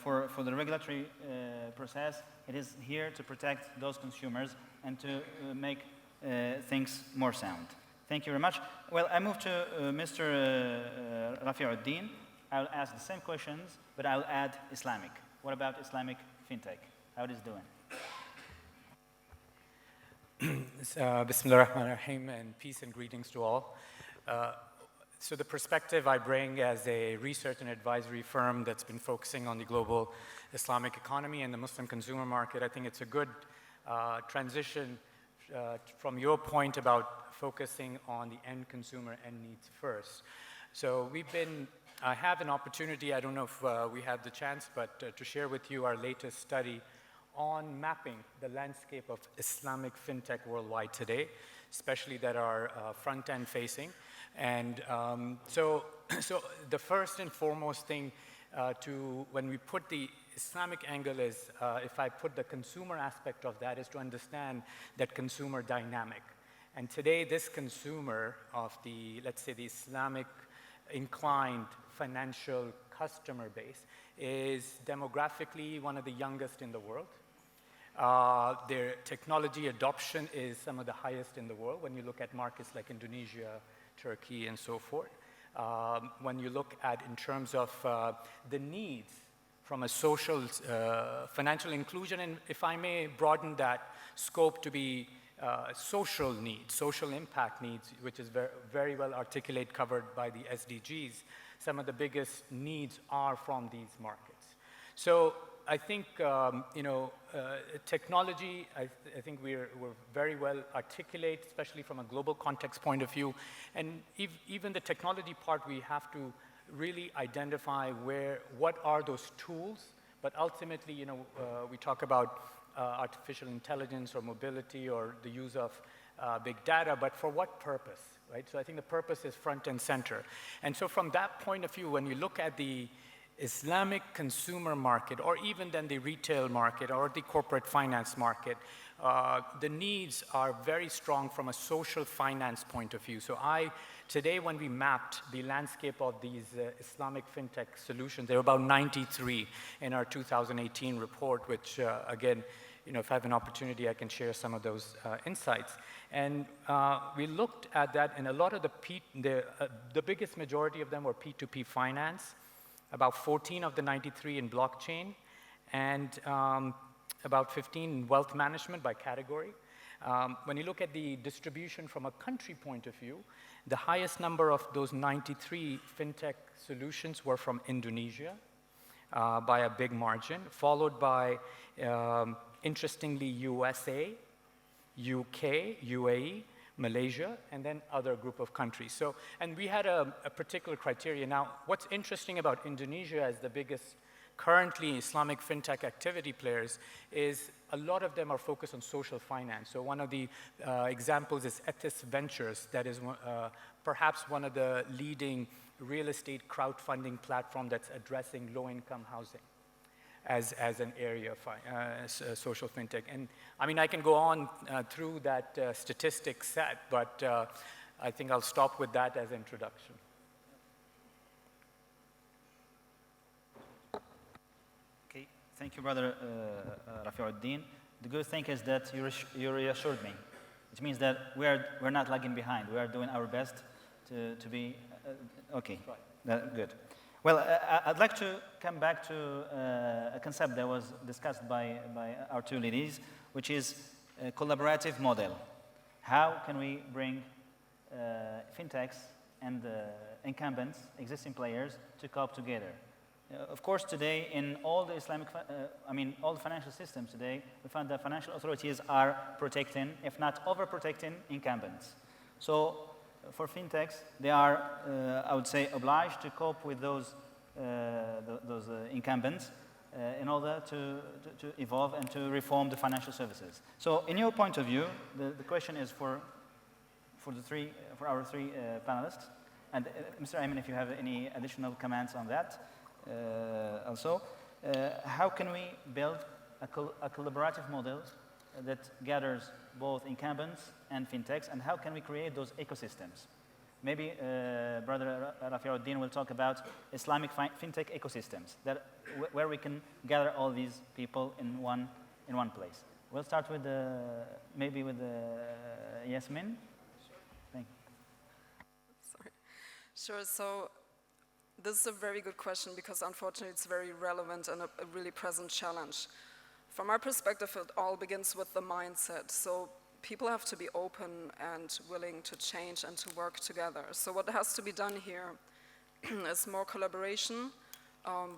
for the regulatory process, it is here to protect those consumers and to make things more sound. Thank you very much. Well, I move to Mr. Rafiuddin. I'll ask the same questions, but I'll add Islamic. What about Islamic fintech? How it is doing? Bismillah ar-Rahman ar-Rahim, and peace and greetings to all. So the perspective I bring as a research and advisory firm that's been focusing on the global Islamic economy and the Muslim consumer market, I think it's a good transition from your point about focusing on the end consumer end needs first. So I have an opportunity, I don't know if we have the chance, but to share with you our latest study on mapping the landscape of Islamic fintech worldwide today, especially that are front-end facing. And so the first and foremost thing when we put the Islamic angle is, if I put the consumer aspect of that, is to understand that consumer dynamic. And today, this consumer of let's say the Islamic inclined financial customer base is demographically one of the youngest in the world. Their technology adoption is some of the highest in the world when you look at markets like Indonesia, Turkey, and so forth. When you look at in terms of the needs from a social, financial inclusion, and if I may broaden that scope to be social needs, social impact needs, which is very well articulated, covered by the SDGs, some of the biggest needs are from these markets. So I think, technology, I think we're very well articulate, especially from a global context point of view. And even the technology part, we have to really identify what are those tools, but ultimately, we talk about artificial intelligence or mobility or the use of big data, but for what purpose, right? So I think the purpose is front and center. And so from that point of view, when you look at the Islamic consumer market, or even then the retail market or the corporate finance market, the needs are very strong from a social finance point of view. So today when we mapped the landscape of these Islamic fintech solutions, there were about 93 in our 2018 report, which again, if I have an opportunity, I can share some of those insights. And we looked at that, and a lot of the biggest majority of them were P2P finance, about 14 of the 93 in blockchain, and about 15 in wealth management by category. When you look at the distribution from a country point of view, the highest number of those 93 fintech solutions were from Indonesia by a big margin, followed by, interestingly, USA, UK, UAE, Malaysia, and then other group of countries. So, and we had a particular criteria. Now, what's interesting about Indonesia as the biggest currently Islamic fintech activity players is a lot of them are focused on social finance. So one of the examples is Ethis Ventures, that is perhaps one of the leading real estate crowdfunding platform that's addressing low-income housing as an area of social fintech. And I mean, I can go on through that statistic set, but I think I'll stop with that as introduction. Okay, thank you, Brother Rafiuddin. The good thing is that you reassured me. It means that we're not lagging behind. We are doing our best to be, okay, good. Well, I'd like to come back to a concept that was discussed by our two ladies, which is a collaborative model. How can we bring fintechs and incumbents, existing players, to cope together? Of course, today, in all the all the financial systems today, we find that financial authorities are protecting, if not overprotecting, incumbents. So, for fintechs, they are, I would say, obliged to cope with those incumbents in order to evolve and to reform the financial services. So, in your point of view, the question is for our three panelists, and Mr. Ayman, if you have any additional comments on that, also, how can we build a collaborative model that gathers both incumbents and fintechs, and how can we create those ecosystems? Maybe Brother Rafiuddin will talk about Islamic fintech ecosystems, where we can gather all these people in one place. We'll start with maybe with Yasmin. Sure. Thank you. Sorry. Sure. So this is a very good question because unfortunately it's very relevant and a really present challenge. From our perspective, it all begins with the mindset. So people have to be open and willing to change and to work together. So what has to be done here is more collaboration,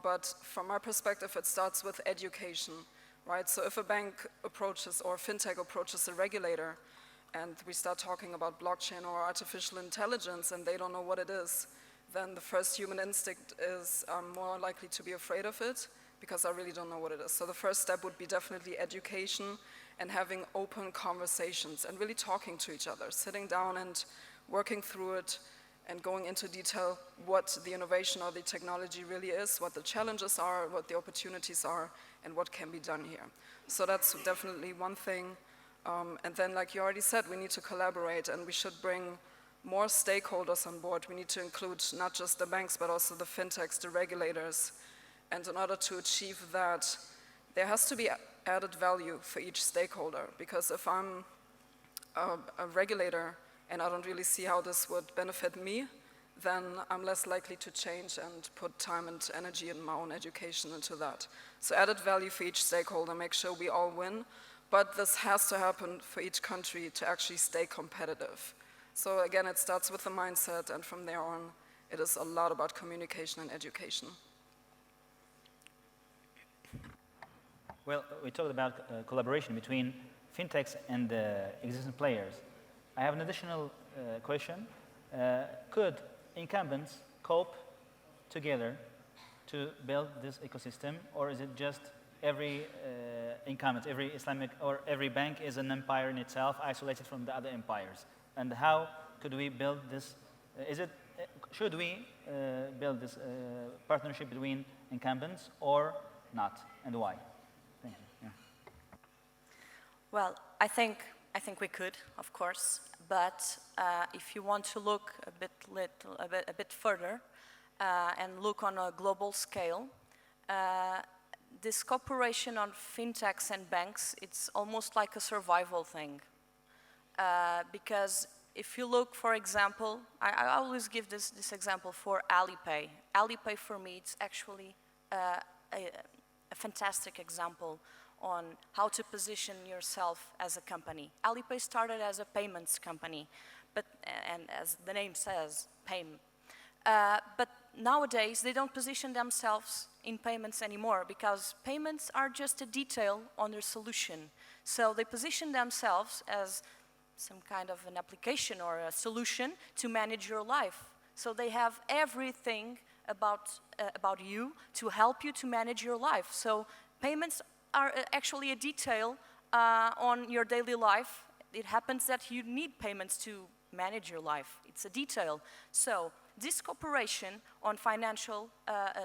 but from our perspective, it starts with education, right? So if a bank approaches or fintech approaches a regulator and we start talking about blockchain or artificial intelligence and they don't know what it is, then the first human instinct is more likely to be afraid of it because I really don't know what it is. So the first step would be definitely education and having open conversations and really talking to each other, sitting down and working through it and going into detail what the innovation or the technology really is, what the challenges are, what the opportunities are, and what can be done here. So that's definitely one thing. And then, like you already said, we need to collaborate and we should bring more stakeholders on board. We need to include not just the banks, but also the fintechs, the regulators. And in order to achieve that, there has to be added value for each stakeholder, because if I'm a regulator and I don't really see how this would benefit me, then I'm less likely to change and put time and energy and my own education into that. So added value for each stakeholder, make sure we all win, but this has to happen for each country to actually stay competitive. So again, it starts with the mindset, and from there on, it is a lot about communication and education. Well, we talked about collaboration between fintechs and the existing players. I have an additional question. Could incumbents cope together to build this ecosystem, or is it just every incumbent, every Islamic or every bank is an empire in itself, isolated from the other empires? And how could we build this? Should we build this partnership between incumbents or not, and why? Thank you. Yeah. Well, I think we could, of course, but if you want to look a bit further and look on a global scale, this cooperation on fintechs and banks, it's almost like a survival thing. Because if you look, for example, I always give this example for Alipay. Alipay for me, it's actually a fantastic example on how to position yourself as a company. Alipay started as a payments company, and as the name says, payment. But nowadays, they don't position themselves in payments anymore, because payments are just a detail on their solution. So they position themselves as some kind of an application or a solution to manage your life. So they have everything about you to help you to manage your life. So payments are actually a detail on your daily life. It happens that you need payments to manage your life. It's a detail. So this cooperation on financial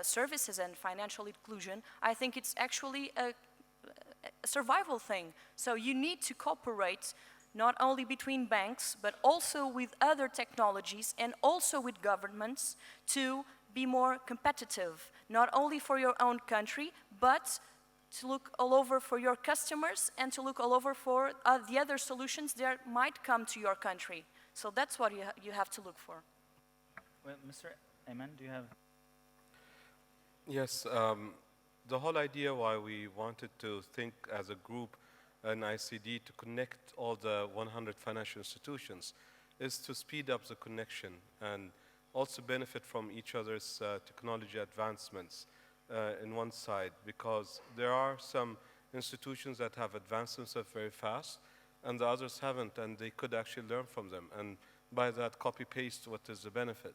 services and financial inclusion, I think it's actually a survival thing. So you need to cooperate not only between banks, but also with other technologies and also with governments to be more competitive, not only for your own country, but to look all over for your customers and to look all over for the other solutions that might come to your country. So that's what you have to look for. Well, Mr. Ayman, do you have? Yes, the whole idea why we wanted to think as a group, an ICD, to connect all the 100 financial institutions is to speed up the connection and also benefit from each other's technology advancements in one side, because there are some institutions that have advanced themselves very fast and the others haven't, and they could actually learn from them, and by that copy-paste what is the benefit.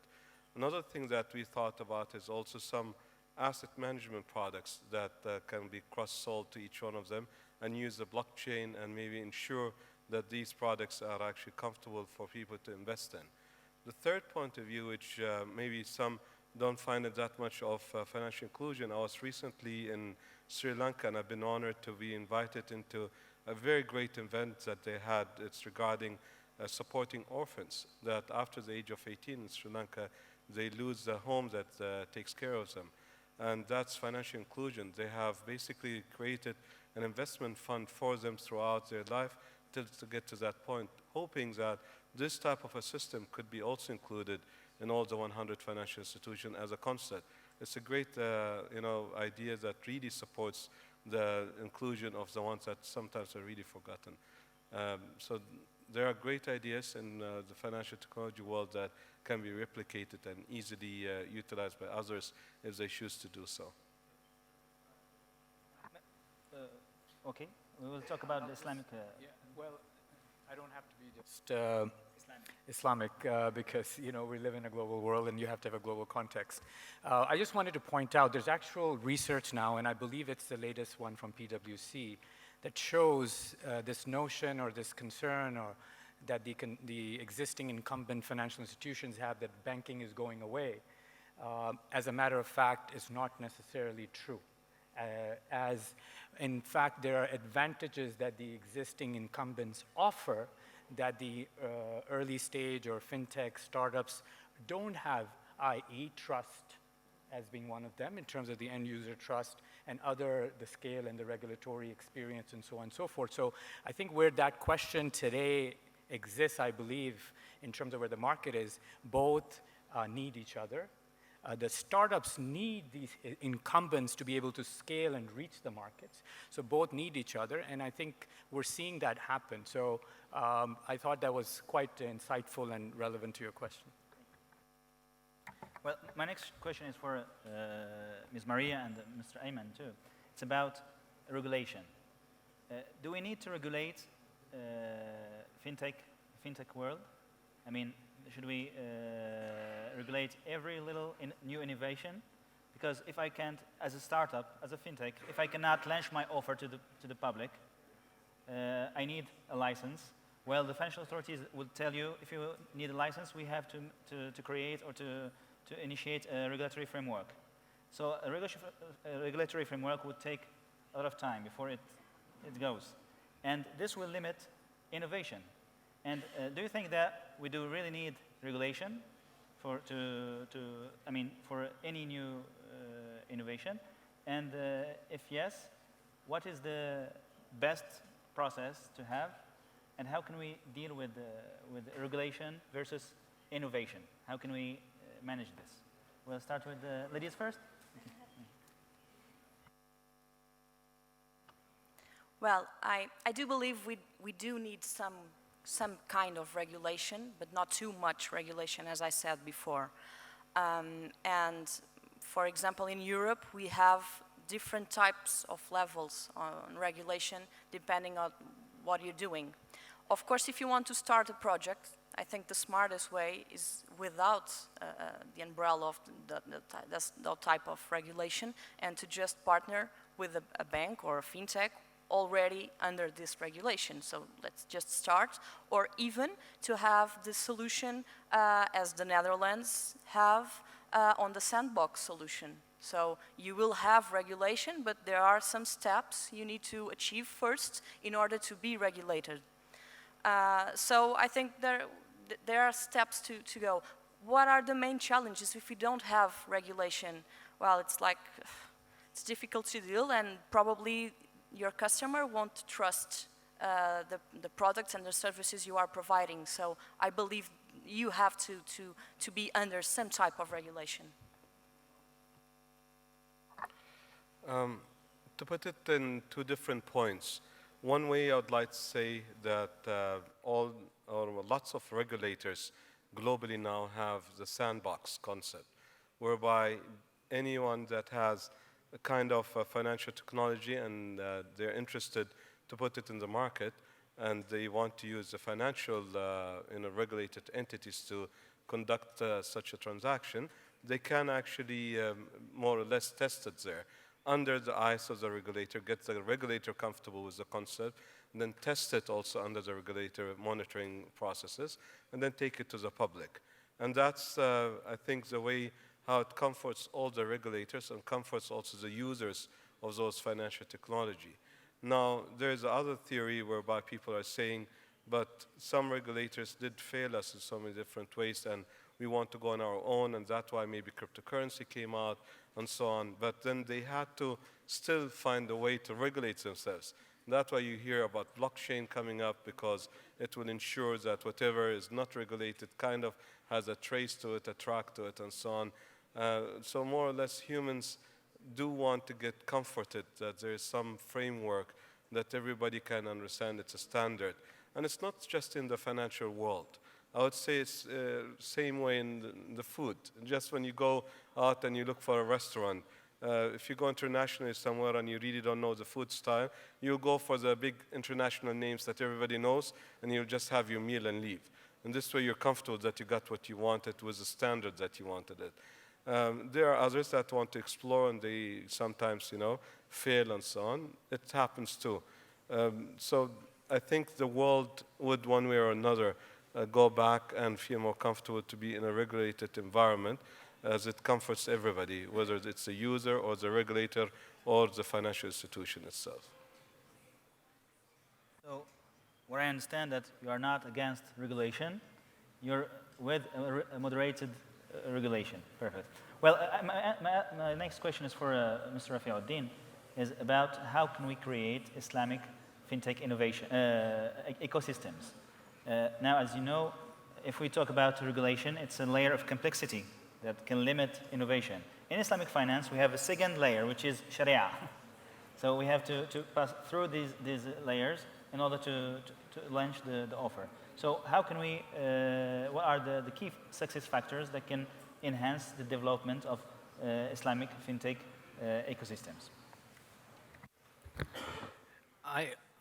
Another thing that we thought about is also some asset management products that can be cross-sold to each one of them and use the blockchain and maybe ensure that these products are actually comfortable for people to invest in. The third point of view, which maybe some don't find it that much of financial inclusion, I was recently in Sri Lanka and I've been honored to be invited into a very great event that they had. It's regarding supporting orphans that after the age of 18 in Sri Lanka, they lose the home that takes care of them. And that's financial inclusion. They have basically created an investment fund for them throughout their life to get to that point, hoping that this type of a system could be also included in all the 100 financial institutions as a concept. It's a great idea that really supports the inclusion of the ones that sometimes are really forgotten. So there are great ideas in the financial technology world that can be replicated and easily utilized by others if they choose to do so. Okay, we will talk about the Islamic. Yeah, well, I don't have to be just Islamic because we live in a global world and you have to have a global context. I just wanted to point out there's actual research now, and I believe it's the latest one from PwC, that shows this notion or this concern or that the existing incumbent financial institutions have that banking is going away, as a matter of fact, is not necessarily true. As in fact, there are advantages that the existing incumbents offer that the early stage or fintech startups don't have, i.e. trust as being one of them in terms of the end user trust and the scale and the regulatory experience and so on and so forth. So I think where that question today exists, I believe, in terms of where the market is, both need each other. The startups need these incumbents to be able to scale and reach the markets. So both need each other, and I think we're seeing that happen. So I thought that was quite insightful and relevant to your question. Well, my next question is for Ms. Maria and Mr. Ayman too. It's about regulation. Do we need to regulate fintech world? I mean, should we regulate every little new innovation? Because if I can't, as a startup, as a fintech, if I cannot launch my offer to the public, I need a license. Well, the financial authorities will tell you, if you need a license, we have to create or to initiate a regulatory framework. So a regulatory framework would take a lot of time before it goes. And this will limit innovation. And do you think that we do really need regulation for any new innovation? And if yes, what is the best process to have? And how can we deal with regulation versus innovation? How can we manage this? We'll start with the ladies first. Well, I do believe we do need some kind of regulation, but not too much regulation, as I said before. And for example, in Europe, we have different types of levels on regulation depending on what you're doing. Of course, if you want to start a project, I think the smartest way is without the umbrella of that type of regulation, and to just partner with a bank or a fintech already under this regulation. So let's just start, or even to have the solution as the Netherlands have on the sandbox solution. So you will have regulation, but there are some steps you need to achieve first in order to be regulated. So I think there are steps to go. What are the main challenges if we don't have regulation? Well, it's difficult to deal, and probably your customer won't trust the products and the services you are providing. So I believe you have to be under some type of regulation. To put it in two different points, one way I would like to say that lots of regulators globally now have the sandbox concept, whereby anyone that has a kind of financial technology and they're interested to put it in the market, and they want to use the financial regulated entities to conduct such a transaction, they can actually more or less test it there under the eyes of the regulator, get the regulator comfortable with the concept, and then test it also under the regulator monitoring processes, and then take it to the public. And that's, I think, the way how it comforts all the regulators and comforts also the users of those financial technology. Now, there's other theory whereby people are saying, but some regulators did fail us in so many different ways, and we want to go on our own, and that's why maybe cryptocurrency came out, and so on. But then they had to still find a way to regulate themselves. That's why you hear about blockchain coming up, because it will ensure that whatever is not regulated kind of has a trace to it, a track to it, and so on. So more or less humans do want to get comforted that there is some framework that everybody can understand. It's a standard. And it's not just in the financial world. I would say it's same way in the food. Just when you go out and you look for a restaurant, if you go internationally somewhere and you really don't know the food style, you'll go for the big international names that everybody knows, and you'll just have your meal and leave. And this way you're comfortable that you got what you wanted with the standard that you wanted it. There are others that want to explore, and they sometimes, fail and so on. It happens too. So I think the world would, one way or another, go back and feel more comfortable to be in a regulated environment, as it comforts everybody, whether it's the user or the regulator or the financial institution itself. So where I understand that you are not against regulation, you're with a moderated regulation. Perfect. Well, my next question is for Mr. Rafiuddin, is about how can we create Islamic fintech innovation ecosystems. Now, as you know, if we talk about regulation, it's a layer of complexity that can limit innovation. In Islamic finance, we have a second layer, which is Sharia. So we have to pass through these layers in order to launch the offer. So how can we, what are the key success factors that can enhance the development of Islamic fintech ecosystems?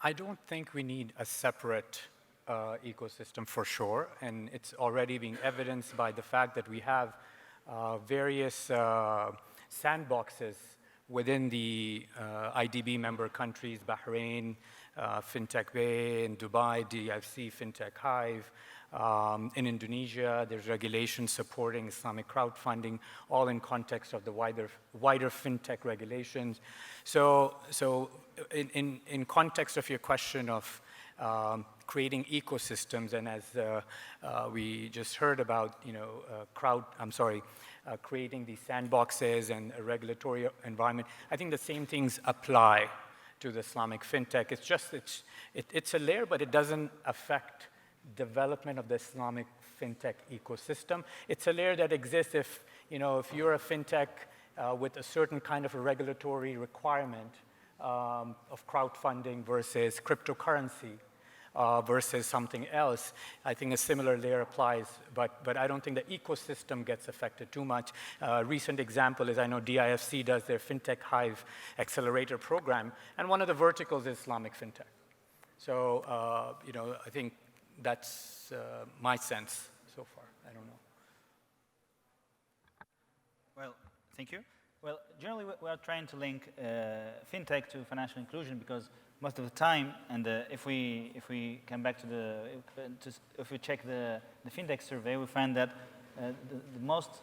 I don't think we need a separate ecosystem for sure, and it's already being evidenced by the fact that we have various sandboxes within the IDB member countries, Bahrain, Fintech Bay, in Dubai, DFC, Fintech Hive. In Indonesia, there's regulation supporting Islamic crowdfunding, all in context of the wider fintech regulations. So in context of your question of creating ecosystems, and as we just heard about, creating these sandboxes and a regulatory environment, I think the same things apply to the Islamic fintech. It's just, it's a layer, but it doesn't affect development of the Islamic fintech ecosystem. It's a layer that exists if you're a fintech with a certain kind of a regulatory requirement of crowdfunding versus cryptocurrency versus something else. I think a similar layer applies, but I don't think the ecosystem gets affected too much. Recent example is I know DIFC does their Fintech Hive accelerator program, and one of the verticals is Islamic fintech. So, I think that's my sense so far. I don't know. Well, thank you. Well, generally we are trying to link fintech to financial inclusion because most of the time, and if we come back to if we check the fintech survey, we find that the most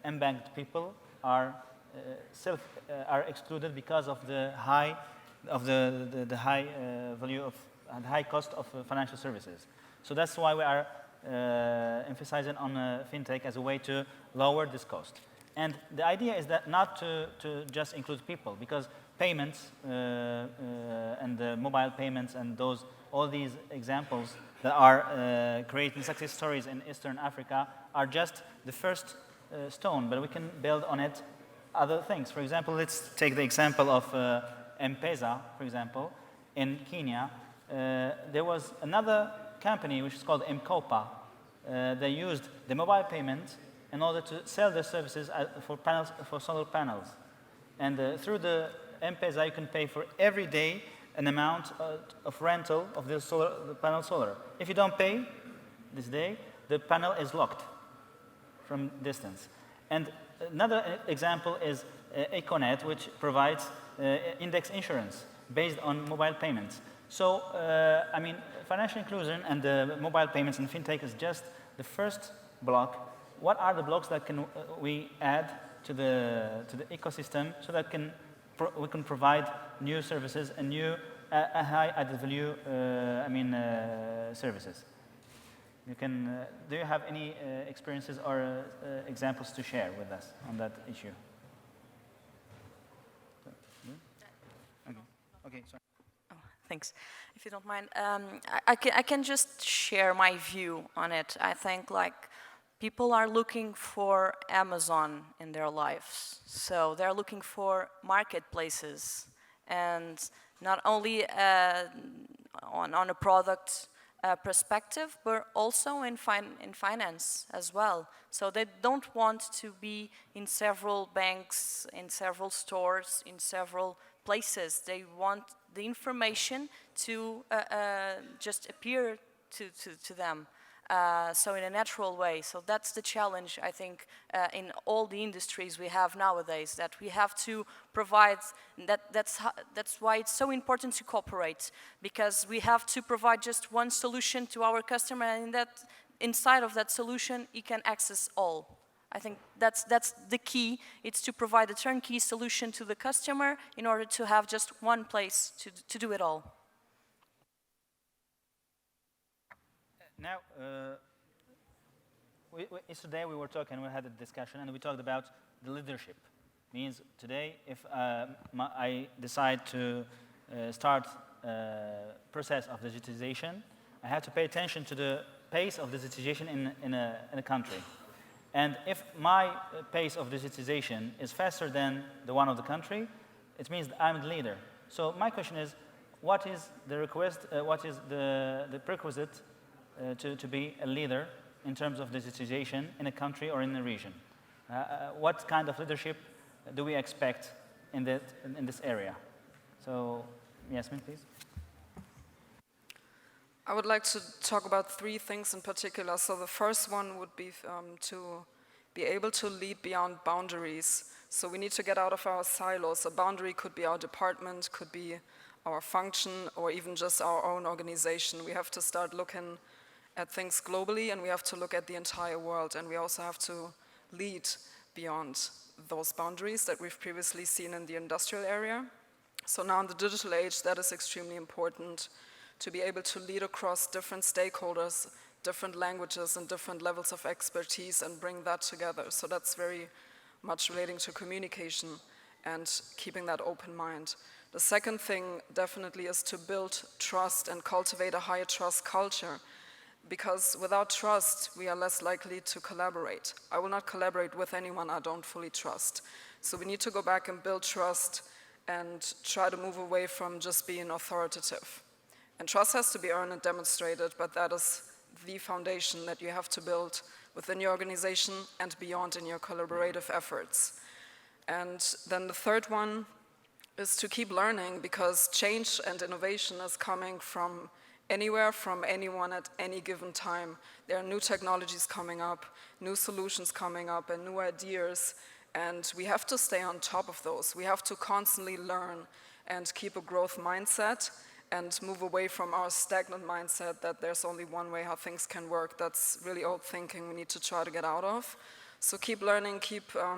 unbanked people are excluded because of the high value of and high cost of financial services. So that's why we are emphasizing on fintech as a way to lower this cost. And the idea is that not to just include people, because payments and mobile payments and all these examples that are creating success stories in Eastern Africa are just the first stone, but we can build on it other things. For example, let's take the example of M-Pesa, for example. In Kenya, there was another company which is called M-Kopa. They used the mobile payment in order to sell their services for solar panels. And through the M-Pesa, you can pay for every day an amount of rental of the panel solar. If you don't pay this day, the panel is locked from distance. And another example is Econet, which provides index insurance based on mobile payments. So, I mean, financial inclusion and mobile payments and fintech is just the first block. What are the blocks that can we add to the ecosystem so that we can provide new services and new high added value services? You can. Do you have any experiences or examples to share with us on that issue? Okay. Sorry. Thanks. If you don't mind, I can just share my view on it. I think people are looking for Amazon in their lives. So they're looking for marketplaces, and not only on a product perspective, but also in finance as well. So they don't want to be in several banks, in several stores, in several places. They want the information to just appear to them. So in a natural way. So that's the challenge, I think, in all the industries we have nowadays, that we have to provide, that's why it's so important to cooperate, because we have to provide just one solution to our customer, and inside of that solution, he can access all. I think that's the key. It's to provide a turnkey solution to the customer in order to have just one place to do it all. Now, yesterday we were talking, we had a discussion, and we talked about the leadership. Means today, if I decide to start a process of digitization, I have to pay attention to the pace of digitization in a country. And if my pace of digitization is faster than the one of the country, it means that I'm the leader. So my question is, what is the request? What is the prerequisite to be a leader in terms of digitization in a country or in a region? What kind of leadership do we expect in this area? So, Yasmin, please. I would like to talk about 3 things in particular. So the first one would be to be able to lead beyond boundaries. So we need to get out of our silos. A boundary could be our department, could be our function, or even just our own organization. We have to start looking at things globally, and we have to look at the entire world, and we also have to lead beyond those boundaries that we've previously seen in the industrial area. So now in the digital age, that is extremely important, to be able to lead across different stakeholders, different languages, and different levels of expertise, and bring that together. So that's very much relating to communication and keeping that open mind. The second thing definitely is to build trust and cultivate a higher trust culture, because without trust, we are less likely to collaborate. I will not collaborate with anyone I don't fully trust. So we need to go back and build trust and try to move away from just being authoritative. And trust has to be earned and demonstrated, but that is the foundation that you have to build within your organization and beyond in your collaborative efforts. And then the third one is to keep learning, because change and innovation is coming from anywhere, from anyone at any given time. There are new technologies coming up, new solutions coming up, and new ideas, and we have to stay on top of those. We have to constantly learn and keep a growth mindset and move away from our stagnant mindset that there's only one way how things can work. That's really old thinking we need to try to get out of. So keep learning,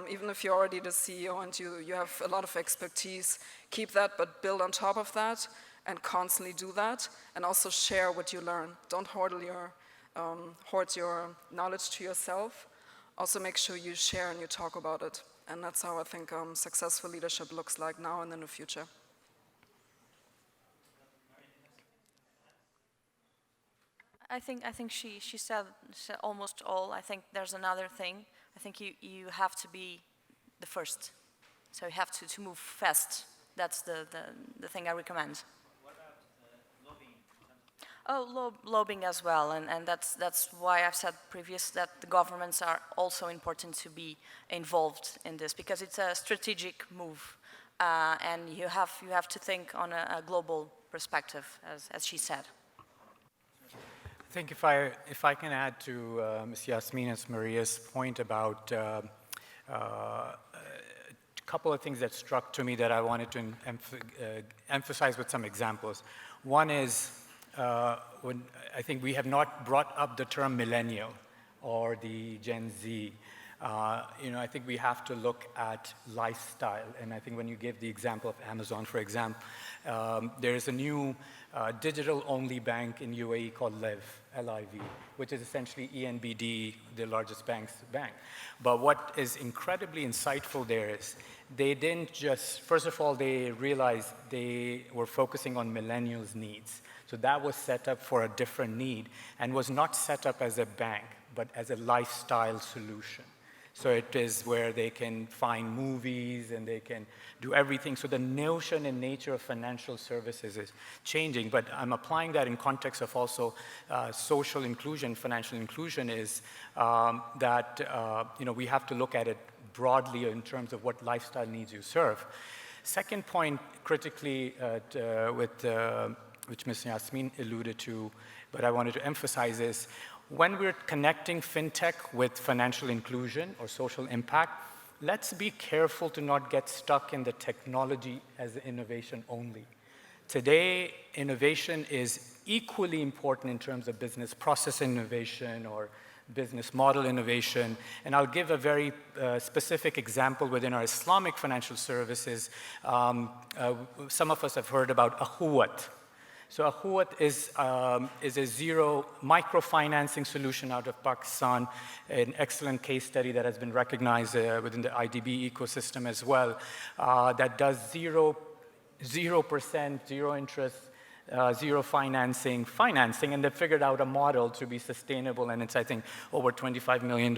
even if you're already the CEO and you have a lot of expertise, keep that, but build on top of that and constantly do that, and also share what you learn. Don't hoard your knowledge to yourself. Also make sure you share and you talk about it. And that's how I think successful leadership looks like now and in the future. I think she said almost all. I think there's another thing. I think you have to be the first. So you have to move fast. That's the thing I recommend. What about lobbying? Oh, lobbying as well, and that's why I've said previous that the governments are also important to be involved in this, because it's a strategic move, and you have to think on a global perspective, as she said. I think if I can add to Ms. Yasmin and Maria's point about a couple of things that struck to me that I wanted to emphasize with some examples. One is when I think we have not brought up the term millennial or the Gen Z. I think we have to look at lifestyle, and I think when you give the example of Amazon, for example, there is a new digital-only bank in UAE called LIV, L-I-V, which is essentially ENBD, the largest bank. But what is incredibly insightful there is they didn't just, first of all, they realized they were focusing on millennials' needs. So that was set up for a different need and was not set up as a bank, but as a lifestyle solution. So it is where they can find movies and they can do everything. So the notion and nature of financial services is changing, but I'm applying that in context of also social inclusion, financial inclusion is that we have to look at it broadly in terms of what lifestyle needs you serve. Second point, critically, which Ms. Yasmin alluded to, but I wanted to emphasize is, when we're connecting fintech with financial inclusion or social impact, let's be careful to not get stuck in the technology as innovation only. Today, innovation is equally important in terms of business process innovation or business model innovation. And I'll give a very specific example within our Islamic financial services. Some of us have heard about Ahuwat. So Akhuwat is a zero microfinancing solution out of Pakistan, an excellent case study that has been recognized within the IDB ecosystem as well, that does 0%, zero interest, zero financing, and they figured out a model to be sustainable, and it's, I think, over $25 million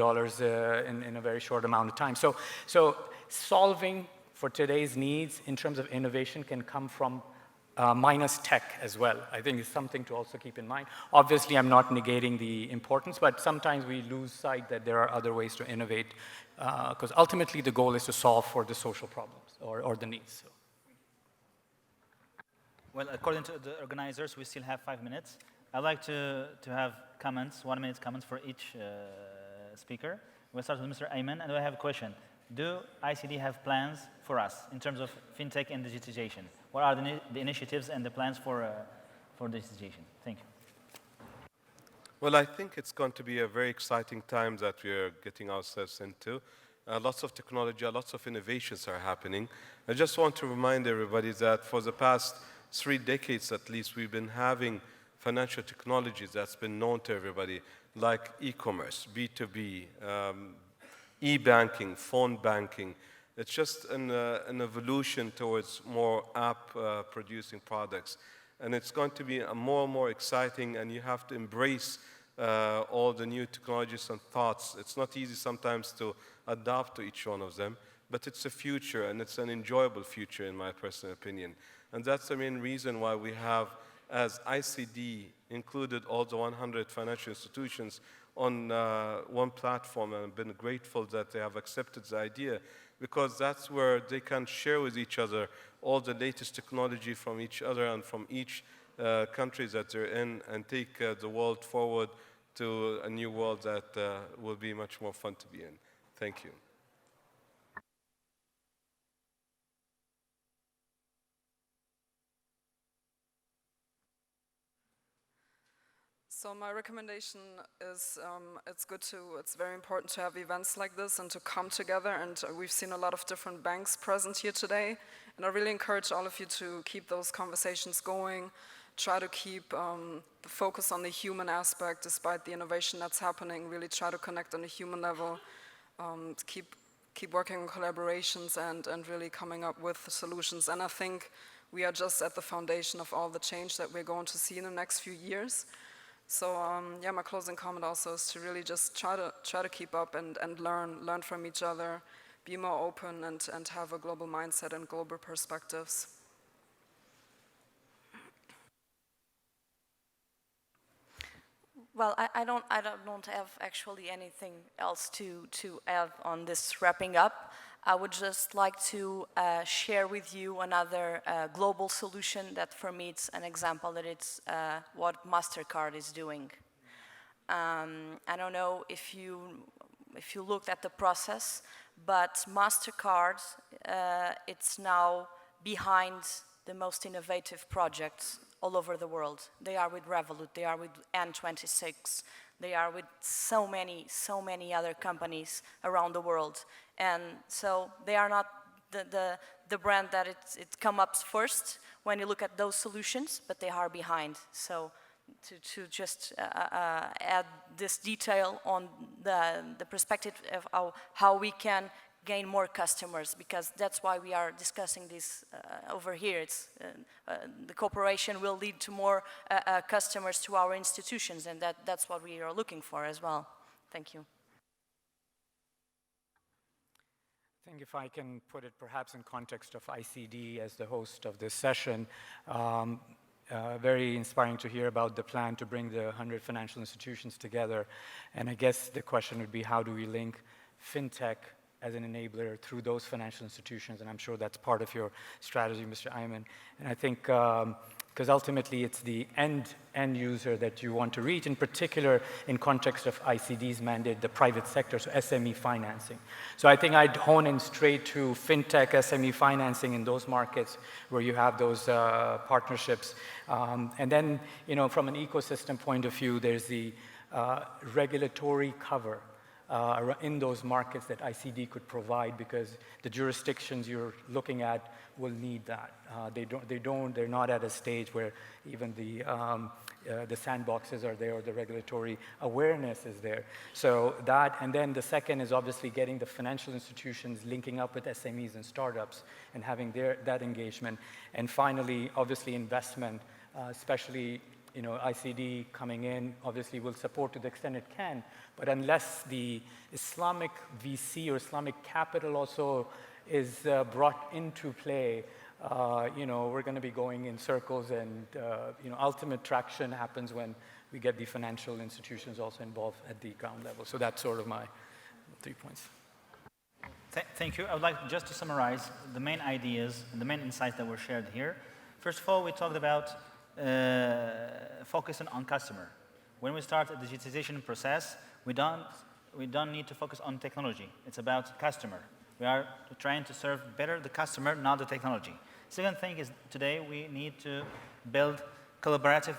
in a very short amount of time. So solving for today's needs in terms of innovation can come from minus tech as well. I think it's something to also keep in mind. Obviously, I'm not negating the importance, but sometimes we lose sight that there are other ways to innovate, because ultimately the goal is to solve for the social problems or the needs. So. Well, according to the organizers, we still have 5 minutes. I'd like to have comments, 1 minute comments for each speaker. We'll start with Mr. Ayman, and I have a question. Do ICD have plans for us in terms of fintech and digitization? What are the initiatives and the plans for digitization? Thank you. Well, I think it's going to be a very exciting time that we're getting ourselves into. Lots of technology, lots of innovations are happening. I just want to remind everybody that for the past 3 decades at least, we've been having financial technologies that's been known to everybody, like e-commerce, B2B, e-banking, phone banking. It's just an evolution towards more app-producing products. And it's going to be more and more exciting, and you have to embrace all the new technologies and thoughts. It's not easy sometimes to adapt to each one of them, but it's a future, and it's an enjoyable future in my personal opinion. And that's the main reason why we have, as ICD, included all the 100 financial institutions on one platform, and I've been grateful that they have accepted the idea, because that's where they can share with each other all the latest technology from each other and from each country that they're in, and take the world forward to a new world that will be much more fun to be in. Thank you. So my recommendation is it's very important to have events like this and to come together, and we've seen a lot of different banks present here today, and I really encourage all of you to keep those conversations going, try to keep the focus on the human aspect despite the innovation that's happening, really try to connect on a human level, keep working on collaborations and really coming up with solutions. And I think we are just at the foundation of all the change that we're going to see in the next few years. So yeah, my closing comment also is to really just try to keep up and learn from each other, be more open and have a global mindset and global perspectives. Well, I don't have actually anything else to add on this wrapping up. I would just like to share with you another global solution that for me it's an example that it's what MasterCard is doing. I don't know if you looked at the process, but MasterCard, it's now behind the most innovative projects all over the world. They are with Revolut, they are with N26, they are with so many other companies around the world. And so they are not the brand that it comes up first when you look at those solutions, but they are behind. So to just add this detail on the perspective of how we can gain more customers, because that's why we are discussing this over here. It's the cooperation will lead to more customers to our institutions, and that's what we are looking for as well. Thank you. I think if I can put it perhaps in context of ICD as the host of this session, very inspiring to hear about the plan to bring the 100 financial institutions together. And I guess the question would be, how do we link fintech as an enabler through those financial institutions? And I'm sure that's part of your strategy, Mr. Ayman. And I think, because ultimately it's the end user that you want to reach, in particular in context of ICD's mandate, the private sector, so SME financing. So I think I'd hone in straight to fintech, SME financing in those markets where you have those partnerships. And then, from an ecosystem point of view, there's the regulatory cover. in those markets that ICD could provide, because the jurisdictions you're looking at will need that. They're not at a stage where even the sandboxes are there or the regulatory awareness is there. So that, and then the second is obviously getting the financial institutions linking up with SMEs and startups and having that engagement. And finally, obviously investment, especially ICD coming in, obviously will support to the extent it can, but unless the Islamic VC or Islamic capital also is brought into play, we're going to be going in circles, and ultimate traction happens when we get the financial institutions also involved at the ground level. So that's sort of my 3 points. Thank you. I would like just to summarize the main ideas and the main insights that were shared here. First of all, we talked about focusing on customer. When we start a digitization process, we don't need to focus on technology. It's about customer. We are trying to serve better the customer, not the technology. Second thing is today we need to build collaborative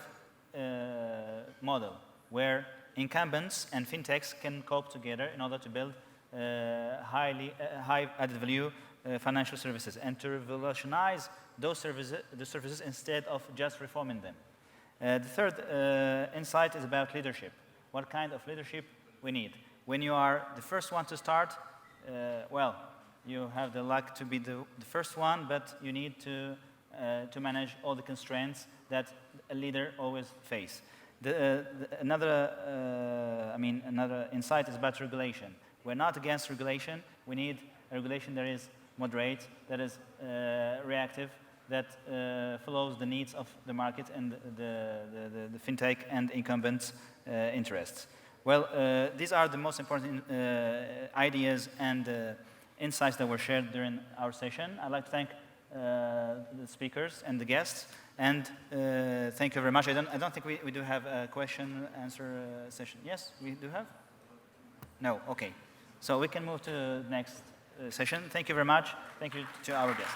model where incumbents and fintechs can cope together in order to build high added value financial services and to revolutionize those services instead of just reforming them. The third insight is about leadership. What kind of leadership we need? When you are the first one to start, well, you have the luck to be the first one, but you need to manage all the constraints that a leader always face. Another insight is about regulation. We're not against regulation. We need a regulation that is moderate, that is reactive, that follows the needs of the market and the fintech and incumbents' interests. Well, these are the most important ideas and insights that were shared during our session. I'd like to thank the speakers and the guests, and thank you very much. I don't think we do have a question-answer session. Yes, we do have? No, okay. So we can move to the next session. Thank you very much. Thank you to our guests.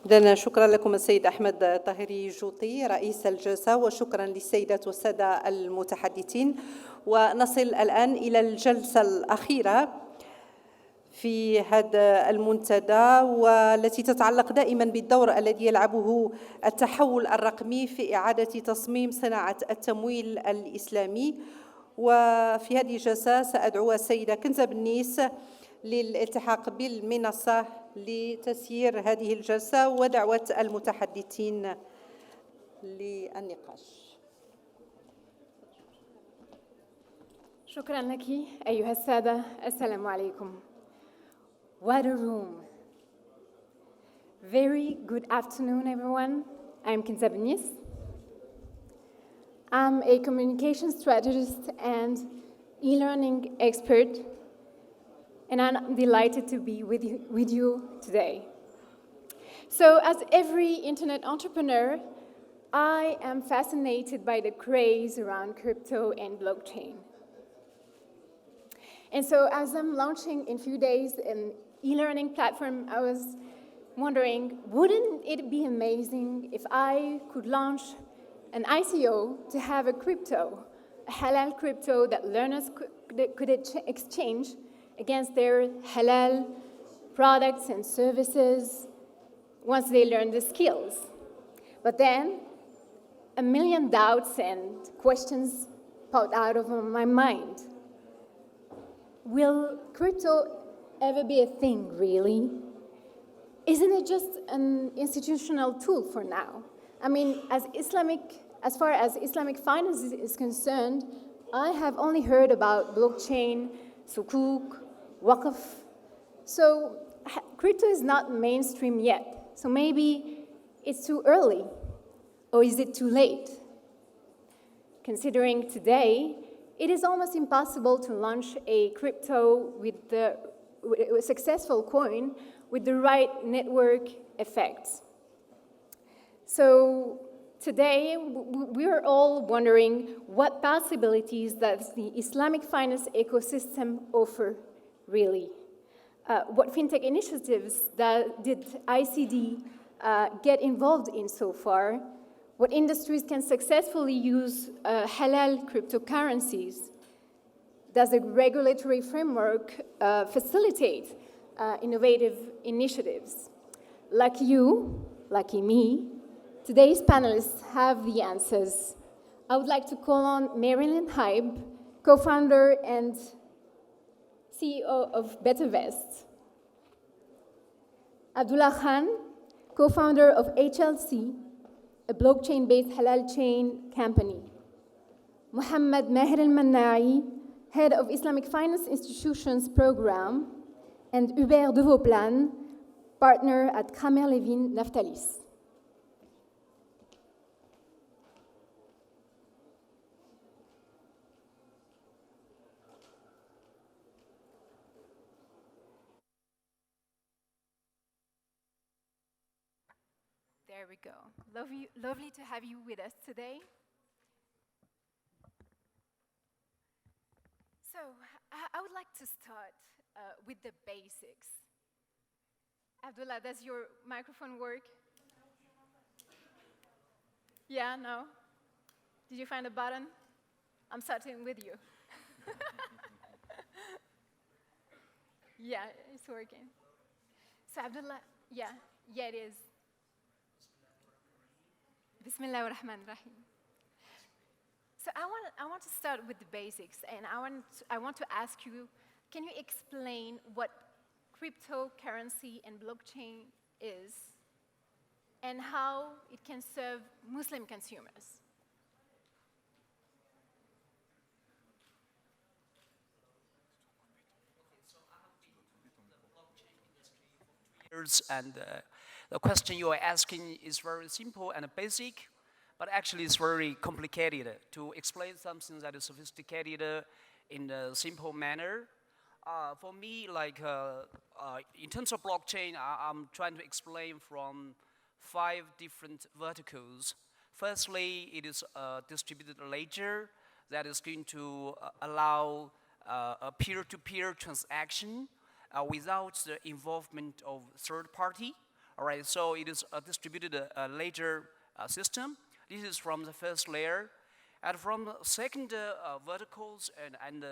إذن شكرا لكم السيد أحمد طاهري جوطي رئيس الجلسة، وشكرا للسيدات والسادة المتحدثين. ونصل الآن إلى الجلسة الأخيرة في هذا المنتدى، والتي تتعلق دائما بالدور الذي يلعبه التحول الرقمي في إعادة تصميم صناعة التمويل الإسلامي. وفي هذه الجلسة سأدعو السيدة كنزة بنيس للالتحاق بالمنصة لتسيير هذه الجلسة ودعوة المتحدثين للنقاش. شكرا لك أيها السادة. السلام عليكم. What a room. Very good afternoon, everyone. I'm Kinza Benis. I'm a communication strategist and e-learning expert, and I'm delighted to be with you today. So, as every internet entrepreneur, I am fascinated by the craze around crypto and blockchain. And so, as I'm launching in a few days an e-learning platform, I was wondering, wouldn't it be amazing if I could launch an ICO to have a crypto, a halal crypto that learners could exchange against their halal products and services once they learn the skills. But then, a million doubts and questions popped out of my mind. Will crypto ever be a thing, really? Isn't it just an institutional tool for now? I mean, as far as Islamic finance is concerned, I have only heard about blockchain, sukuk, waqf. So crypto is not mainstream yet. So maybe it's too early, or is it too late? Considering today, it is almost impossible to launch a crypto with a successful coin with the right network effects. So today, we're all wondering what possibilities does the Islamic finance ecosystem offer, really? What fintech initiatives did ICD get involved in so far? what industries can successfully use halal cryptocurrencies. Does the regulatory framework facilitate innovative initiatives? Like you, lucky me, today's panelists have the answers. I would like to call on Marilyn Hybe, co-founder and CEO of BetterVest. Abdullah Khan, co-founder of HLC, a blockchain-based halal chain company. Mohammed Maher Al-Mannai, head of Islamic Finance Institutions Program, and Hubert de Vauplan, partner at Kramer Levin Naftalis. There we go. Lovely to have you with us today. So I would like to start with the basics. Abdullah, does your microphone work? Yeah, no? Did you find a button? I'm starting with you. Yeah, it's working. So Abdullah, yeah, it is. Bismillah ar-Rahman ar-Rahim. So I want to start with the basics, and I want to ask you, can you explain what cryptocurrency and blockchain is, and how it can serve Muslim consumers? And the question you are asking is very simple and basic, but actually it's very complicated to explain something that is sophisticated in a simple manner. For me, like in terms of blockchain, I'm trying to explain from 5 different verticals. Firstly, it is a distributed ledger that is going to allow a peer-to-peer transaction without the involvement of third party. All right, so it is a distributed ledger system. This is from the first layer. And from the second verticals, and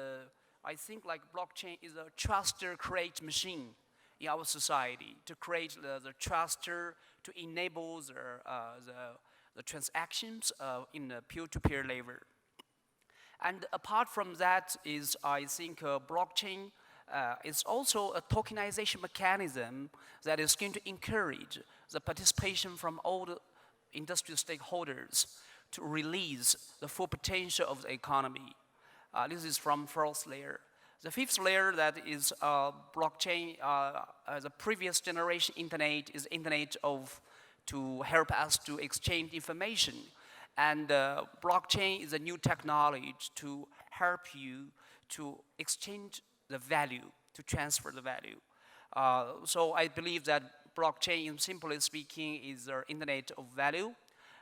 I think like blockchain is a truster create machine in our society to create the truster to enable the transactions in a peer-to-peer level. And apart from that is, I think, blockchain is also a tokenization mechanism that is going to encourage the participation from all the industrial stakeholders to release the full potential of the economy. This is from first layer. The fifth layer, that is blockchain, the previous generation internet is internet to help us to exchange information. And blockchain is a new technology to help you to exchange the value, to transfer the value. So I believe that blockchain, simply speaking, is the internet of value.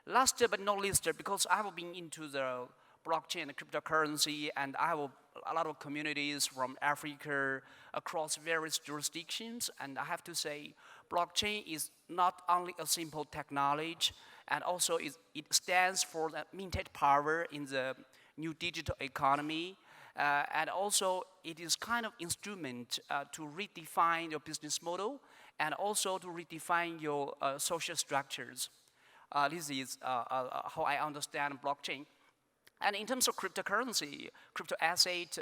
Last but not least, because I have been into the blockchain and cryptocurrency, and I have a lot of communities from Africa across various jurisdictions, and I have to say, blockchain is not only a simple technology, and also it stands for the minted power in the new digital economy, and also it is kind of instrument to redefine your business model, and also to redefine your social structures. This is how I understand blockchain. And in terms of cryptocurrency, crypto asset,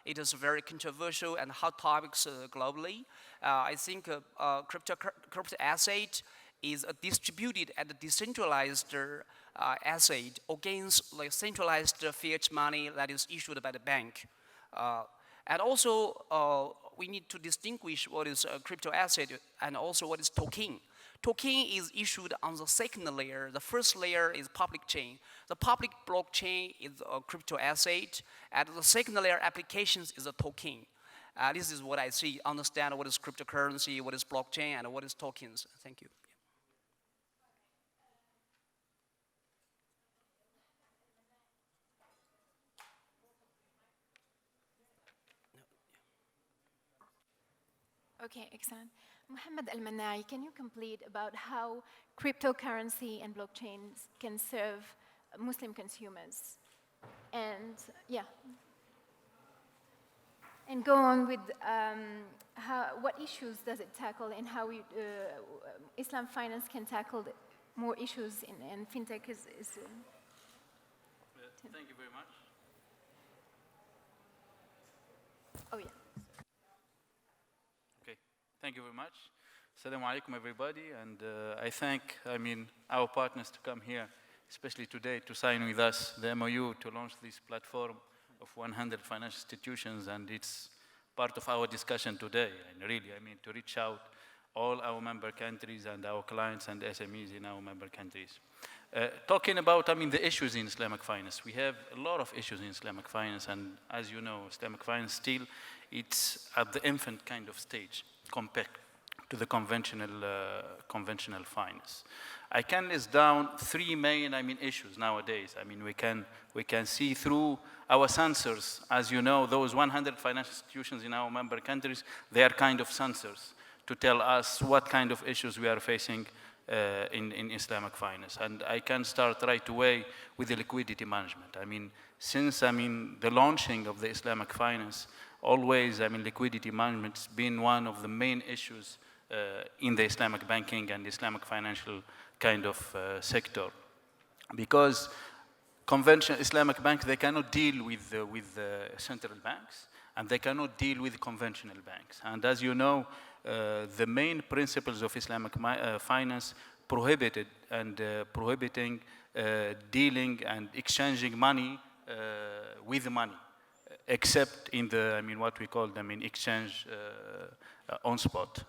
it is very controversial and hot topics globally. I think crypto asset is a distributed and decentralized asset against like centralized fiat money that is issued by the bank. And also, we need to distinguish what is a crypto asset and also what is token. Token is issued on the second layer. The first layer is public chain. The public blockchain is a crypto asset, and the second layer applications is a token. This is what I see, understand what is cryptocurrency, what is blockchain, and what is tokens. Thank you. Okay, excellent. Mohammed Al-Manai, can you complete about how cryptocurrency and blockchains can serve Muslim consumers? And yeah, and go on with what issues does it tackle and how Islam finance can tackle more issues and fintech is Thank you very much. Oh yeah. Okay, thank you very much. Assalamu alaikum everybody, and I thank, our partners to come here, especially today, to sign with us the MOU to launch this platform of 100 financial institutions, and it's part of our discussion today, and really, to reach out all our member countries and our clients and SMEs in our member countries. Talking about, the issues in Islamic finance, we have a lot of issues in Islamic finance, and as you know, Islamic finance still, it's at the infant kind of stage compared to the conventional finance. I can list down three main, issues nowadays. We can see through our sensors, as you know, those 100 financial institutions in our member countries, they are kind of sensors to tell us what kind of issues we are facing in Islamic finance. And I can start right away with the liquidity management. Since the launching of the Islamic finance, always liquidity management has been one of the main issues in the Islamic banking and Islamic financial kind of sector. Because conventional Islamic banks, they cannot deal with central banks, and they cannot deal with conventional banks. And as you know, the main principles of Islamic finance prohibited and prohibiting dealing and exchanging money with money, except in the, what we call them in exchange on spot.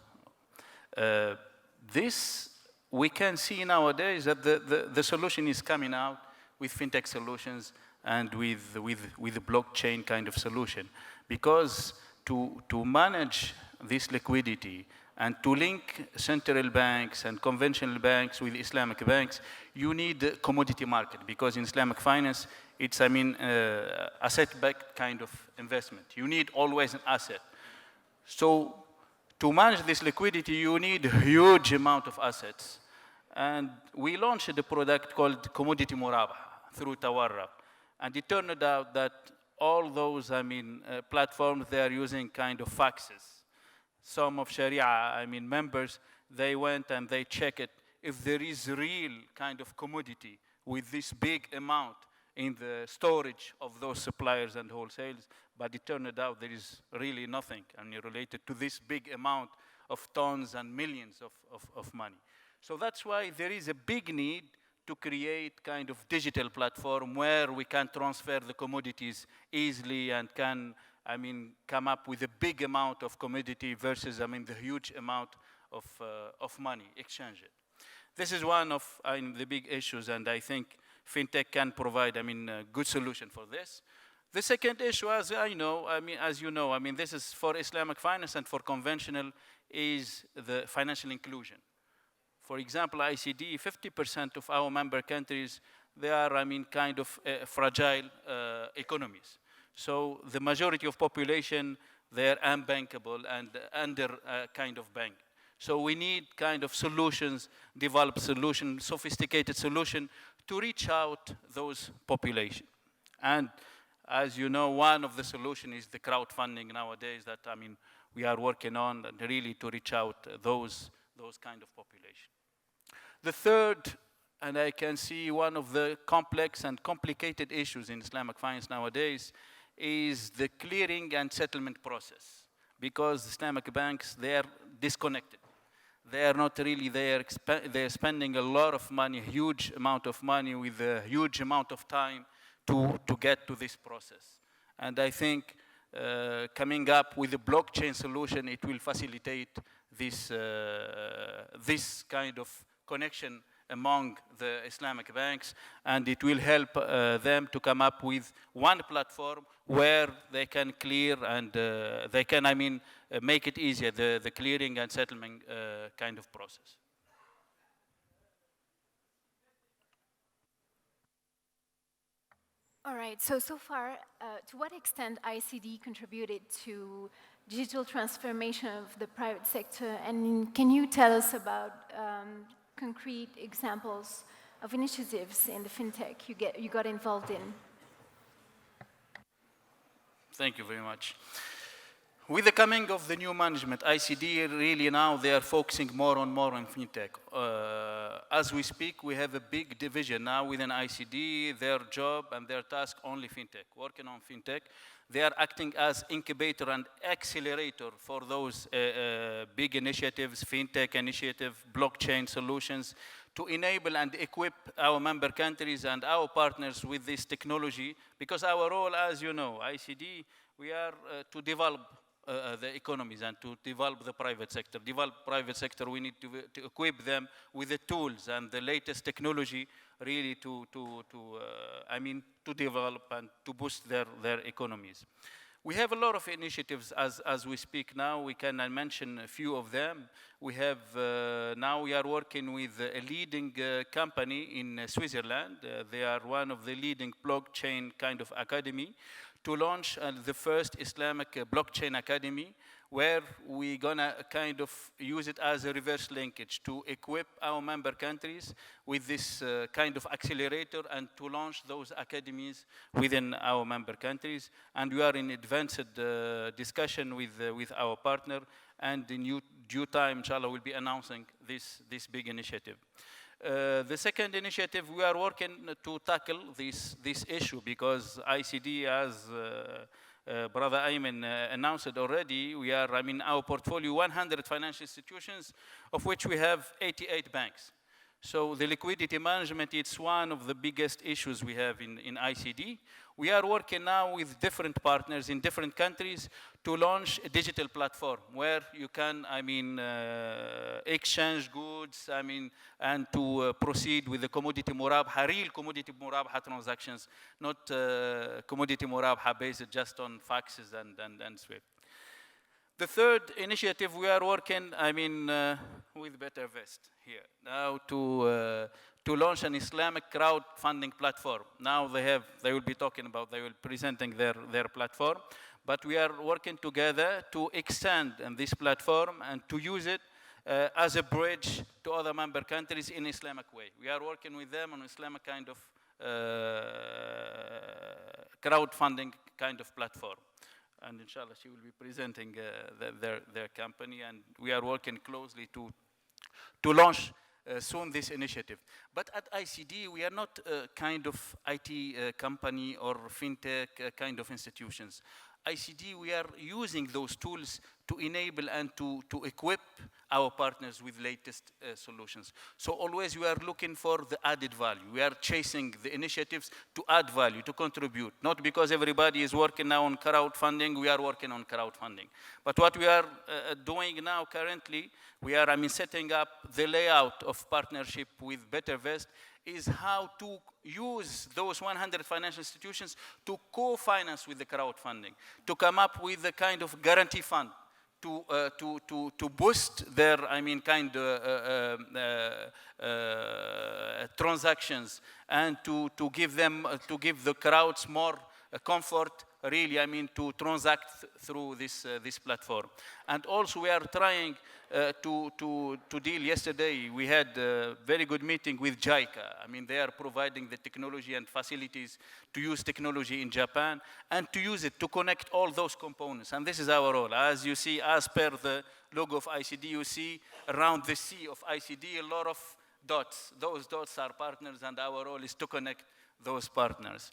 This, we can see nowadays that the solution is coming out with fintech solutions and with the blockchain kind of solution. Because to manage this liquidity and to link central banks and conventional banks with Islamic banks, you need a commodity market, because in Islamic finance, it's, asset-backed kind of investment. You need always an asset. So to manage this liquidity, you need a huge amount of assets. And we launched a product called Commodity Murabaha through Tawarrab. And it turned out that all those, platforms, they are using kind of faxes. Some of Sharia, members, they went and they checked it if there is real kind of commodity with this big amount in the storage of those suppliers and wholesales, but it turned out there is really nothing related to this big amount of tons and millions of money. So that's why there is a big need to create kind of digital platform where we can transfer the commodities easily and can, come up with a big amount of commodity versus, the huge amount of money, exchange it. This is one of the big issues, and I think fintech can provide, a good solution for this. The second issue, as you know, this is for Islamic finance and for conventional, is the financial inclusion. For example, ICD, 50% of our member countries, they are, kind of fragile economies. So the majority of population, they are unbankable and under kind of bank. So we need kind of solutions, develop solutions, sophisticated solution to reach out those population. And as you know, one of the solutions is the crowdfunding nowadays that, we are working on really to reach out those kind of population. The third, and I can see one of the complex and complicated issues in Islamic finance nowadays, is the clearing and settlement process. Because Islamic banks, they are disconnected. They are not really there. They're spending a lot of money, a huge amount of money with a huge amount of time to get to this process. And I think coming up with a blockchain solution, it will facilitate this kind of connection among the Islamic banks, and it will help them to come up with one platform where they can clear and they can, make it easier, the clearing and settlement kind of process. All right, so far, to what extent ICD contributed to digital transformation of the private sector? And can you tell us about concrete examples of initiatives in the fintech you got involved in? Thank you very much. With the coming of the new management, ICD really now they are focusing more on fintech. As we speak, we have a big division now within ICD, their job and their task only fintech, working on fintech. They are acting as incubator and accelerator for those big initiatives, fintech initiative, blockchain solutions, to enable and equip our member countries and our partners with this technology. Because our role, as you know, ICD, we are to develop the economies and to develop the private sector. Develop private sector, we need to equip them with the tools and the latest technology really to develop and to boost their economies. We have a lot of initiatives as we speak now. We can mention a few of them. We have, now we are working with a leading company in Switzerland. They are one of the leading blockchain kind of academy to launch the first Islamic blockchain academy, where we're gonna kind of use it as a reverse linkage to equip our member countries with this kind of accelerator and to launch those academies within our member countries. And we are in advanced discussion with our partner, and in due time, inshallah, we'll be announcing this big initiative. The second initiative, we are working to tackle this issue because ICD, as Brother Ayman announced already, we are, our portfolio 100 financial institutions, of which we have 88 banks. So the liquidity management, it's one of the biggest issues we have in ICD. We are working now with different partners in different countries to launch a digital platform where you can, exchange goods, and to proceed with the commodity murabha, real commodity murabha transactions, not commodity murabha based just on faxes and SWIFT. The third initiative we are working, with Better Vest here now to launch an Islamic crowdfunding platform. Now they will be talking about, they will be presenting their platform, but we are working together to extend this platform and to use it as a bridge to other member countries in Islamic way. We are working with them on Islamic kind of crowdfunding kind of platform. And inshallah, she will be presenting their company, and we are working closely to launch soon this initiative. But at ICD, we are not a kind of IT company or fintech kind of institutions. ICD, we are using those tools to enable and to equip our partners with latest solutions. So always we are looking for the added value. We are chasing the initiatives to add value, to contribute. Not because everybody is working now on crowdfunding, we are working on crowdfunding. But what we are doing now currently, we are setting up the layout of partnership with Better Vest is how to use those 100 financial institutions to co-finance with the crowdfunding, to come up with a kind of guarantee fund to boost their, transactions, and to give the crowds more comfort, really, to transact through this platform. And also we are trying to deal. Yesterday we had a very good meeting with THIQAH. They are providing the technology and facilities to use technology in Japan and to use it to connect all those components. And this is our role. As you see, as per the logo of ICD, you see around the C of ICD a lot of dots. Those dots are partners, and our role is to connect those partners.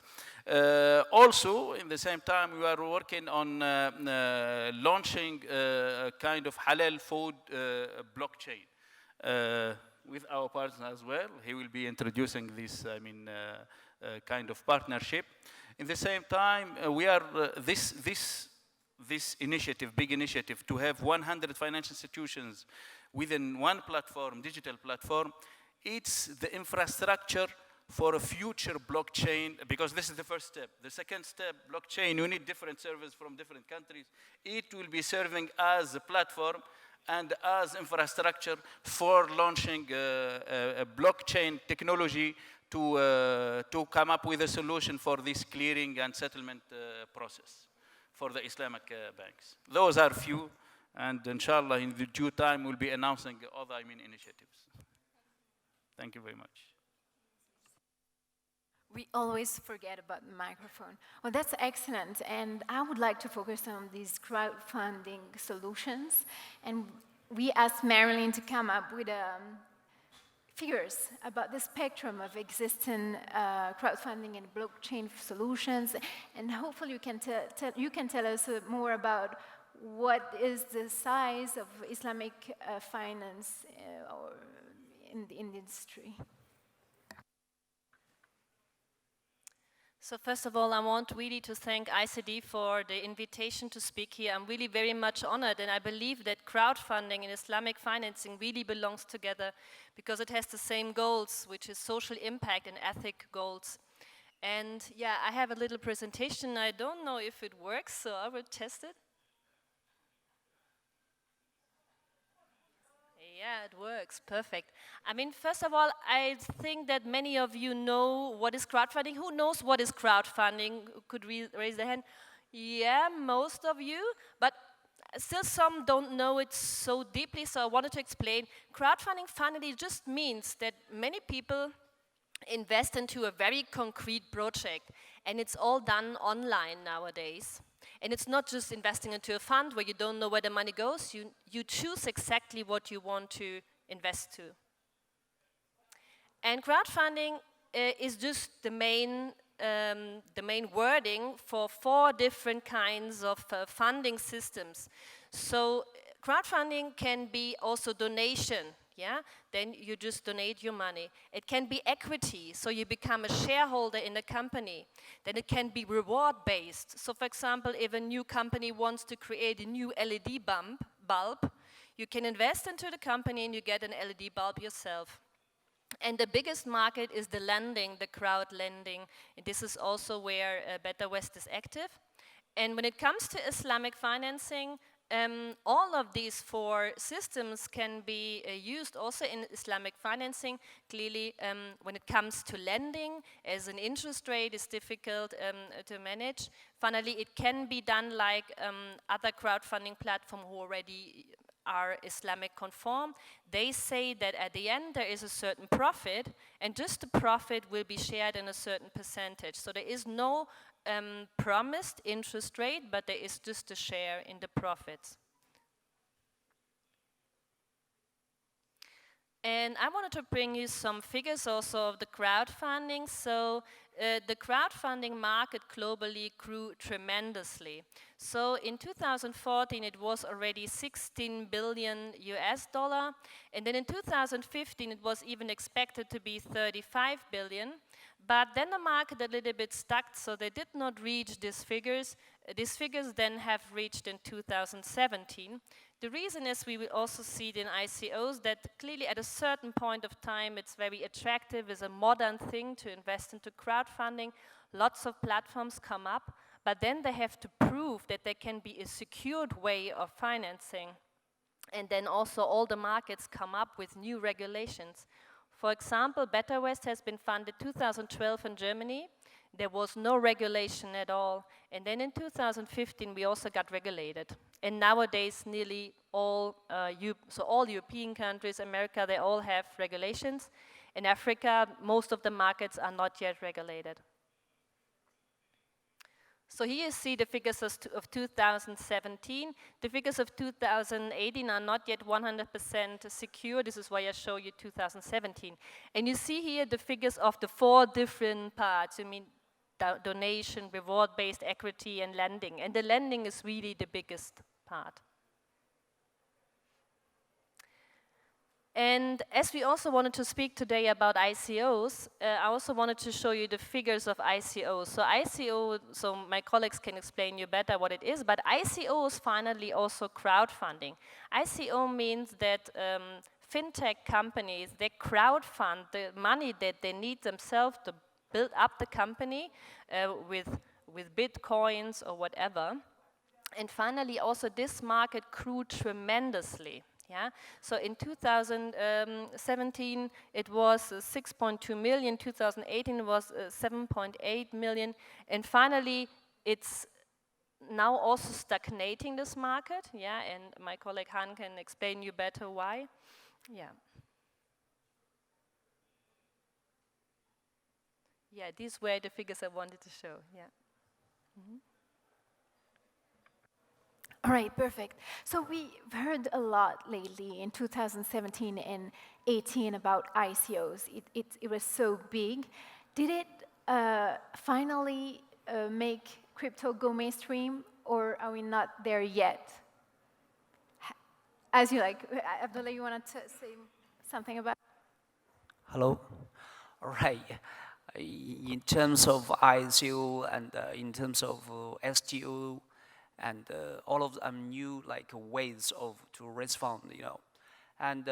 Also, in the same time, we are working on launching a kind of halal food blockchain with our partner as well. He will be introducing this, kind of partnership. In the same time, we are this initiative, big initiative, to have 100 financial institutions within one platform, digital platform. It's the infrastructure for a future blockchain, because this is the first step. The second step, blockchain, you need different servers from different countries. It will be serving as a platform and as infrastructure for launching a blockchain technology to come up with a solution for this clearing and settlement process for the Islamic banks. Those are few, and inshallah in the due time we'll be announcing other initiatives. Thank you very much. We always forget about the microphone. Well, that's excellent, and I would like to focus on these crowdfunding solutions. And we asked Marilyn to come up with figures about the spectrum of existing crowdfunding and blockchain solutions, and hopefully you can tell us more about what is the size of Islamic finance or in the industry. So first of all, I want really to thank ICD for the invitation to speak here. I'm really very much honored, and I believe that crowdfunding and Islamic financing really belongs together because it has the same goals, which is social impact and ethic goals. And yeah, I have a little presentation. I don't know if it works, so I will test it. Yeah, it works, perfect. I mean, first of all, I think that many of you know what is crowdfunding. Who knows what is crowdfunding? Could raise their hand? Yeah, most of you, but still some don't know it so deeply, so I wanted to explain. Crowdfunding finally just means that many people invest into a very concrete project, and it's all done online nowadays. And it's not just investing into a fund where you don't know where the money goes. You choose exactly what you want to invest to. And crowdfunding is just the main wording for 4 different kinds of funding systems. So crowdfunding can be also donation. Yeah, then you just donate your money. It can be equity, so you become a shareholder in a company. Then it can be reward-based. So for example, if a new company wants to create a new LED bulb, you can invest into the company and you get an LED bulb yourself. And the biggest market is the lending, the crowd lending. And this is also where Better West is active. And when it comes to Islamic financing, all of these 4 systems can be used also in Islamic financing. Clearly, when it comes to lending, as an interest rate is difficult to manage. Finally, it can be done like other crowdfunding platforms who already are Islamic conform. They say that at the end there is a certain profit, and just the profit will be shared in a certain percentage. So there is no promised interest rate, but there is just a share in the profits. And I wanted to bring you some figures also of the crowdfunding. So the crowdfunding market globally grew tremendously. So in 2014 it was already 16 billion US dollar, and then in 2015 it was even expected to be 35 billion. But then the market a little bit stuck, so they did not reach these figures. These figures then have reached in 2017. The reason is we will also see it in ICOs that clearly at a certain point of time it's very attractive, it's a modern thing to invest into crowdfunding. Lots of platforms come up, but then they have to prove that there can be a secured way of financing. And then also all the markets come up with new regulations. For example, Better West has been funded 2012 in Germany. There was no regulation at all. And then in 2015, we also got regulated. And nowadays, nearly all, all European countries, America, they all have regulations. In Africa, most of the markets are not yet regulated. So here you see the figures of 2017. The figures of 2018 are not yet 100% secure. This is why I show you 2017. And you see here the figures of the 4 different parts. I mean, donation, reward-based equity, and lending. And the lending is really the biggest part. And as we also wanted to speak today about ICOs, I also wanted to show you the figures of ICOs. So ICO, so my colleagues can explain you better what it is, but ICO is finally also crowdfunding. ICO means that fintech companies, they crowdfund the money that they need themselves to build up the company with bitcoins or whatever. And finally, also this market grew tremendously. Yeah, so in 2017 it was 6.2 million, 2018 it was 7.8 million, and finally it's now also stagnating this market, yeah, and my colleague Han can explain you better why. Yeah. Yeah, these were the figures I wanted to show, yeah. Mm-hmm. All right, perfect. So we've heard a lot lately in 2017 and 18 about ICOs. It was so big. Did it finally make crypto go mainstream, or are we not there yet? As you like, Abdullah, you want to say something about? Hello. All right. In terms of ICO and in terms of STO, and all of them new ways to raise fund, you know. And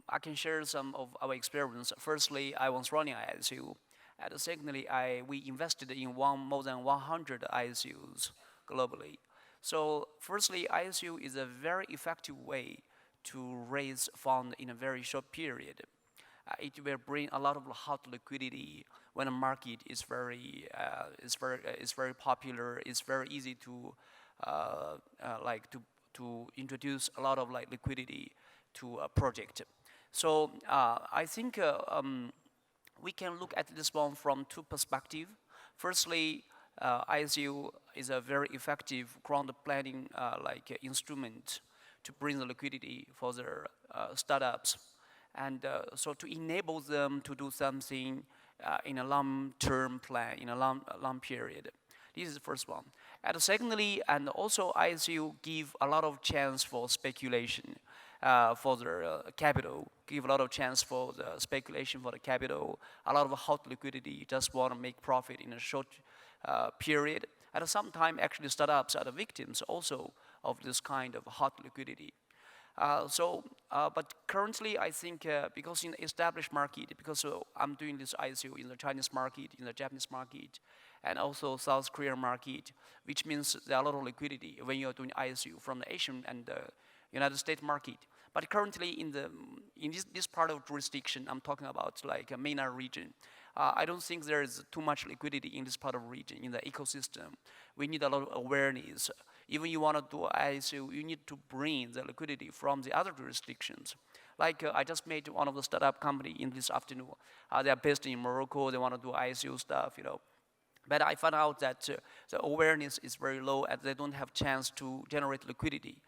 I can share some of our experience. Firstly, I was running ICO, and secondly, we invested in more than 100 ICOs globally. So firstly, ICO is a very effective way to raise fund in a very short period. It will bring a lot of hot liquidity when the market is very popular. It's very easy to to introduce a lot of liquidity to a project. So I think we can look at this one from two perspectives. Firstly, ICO is a very effective ground planning instrument to bring the liquidity for their startups. And so to enable them to do something in a long-term plan, in a long period. This is the first one. And secondly, and also ICO give a lot of chance for speculation for their capital, give a lot of chance for the speculation for the capital, a lot of hot liquidity, you just want to make profit in a short period. At some time, actually startups are the victims also of this kind of hot liquidity. But currently, I think because in the established market, because I'm doing this ICO in the Chinese market, in the Japanese market, and also South Korean market, which means there are a lot of liquidity when you're doing ICO from the Asian and the United States market. But currently, in this part of jurisdiction, I'm talking about like a MENA region. I don't think there is too much liquidity in this part of region, in the ecosystem. We need a lot of awareness. Even you want to do ICO, you need to bring the liquidity from the other jurisdictions. Like I just made one of the startup company in this afternoon. They are based in Morocco. They want to do ICO stuff, you know. But I found out that the awareness is very low and they don't have chance to generate liquidity.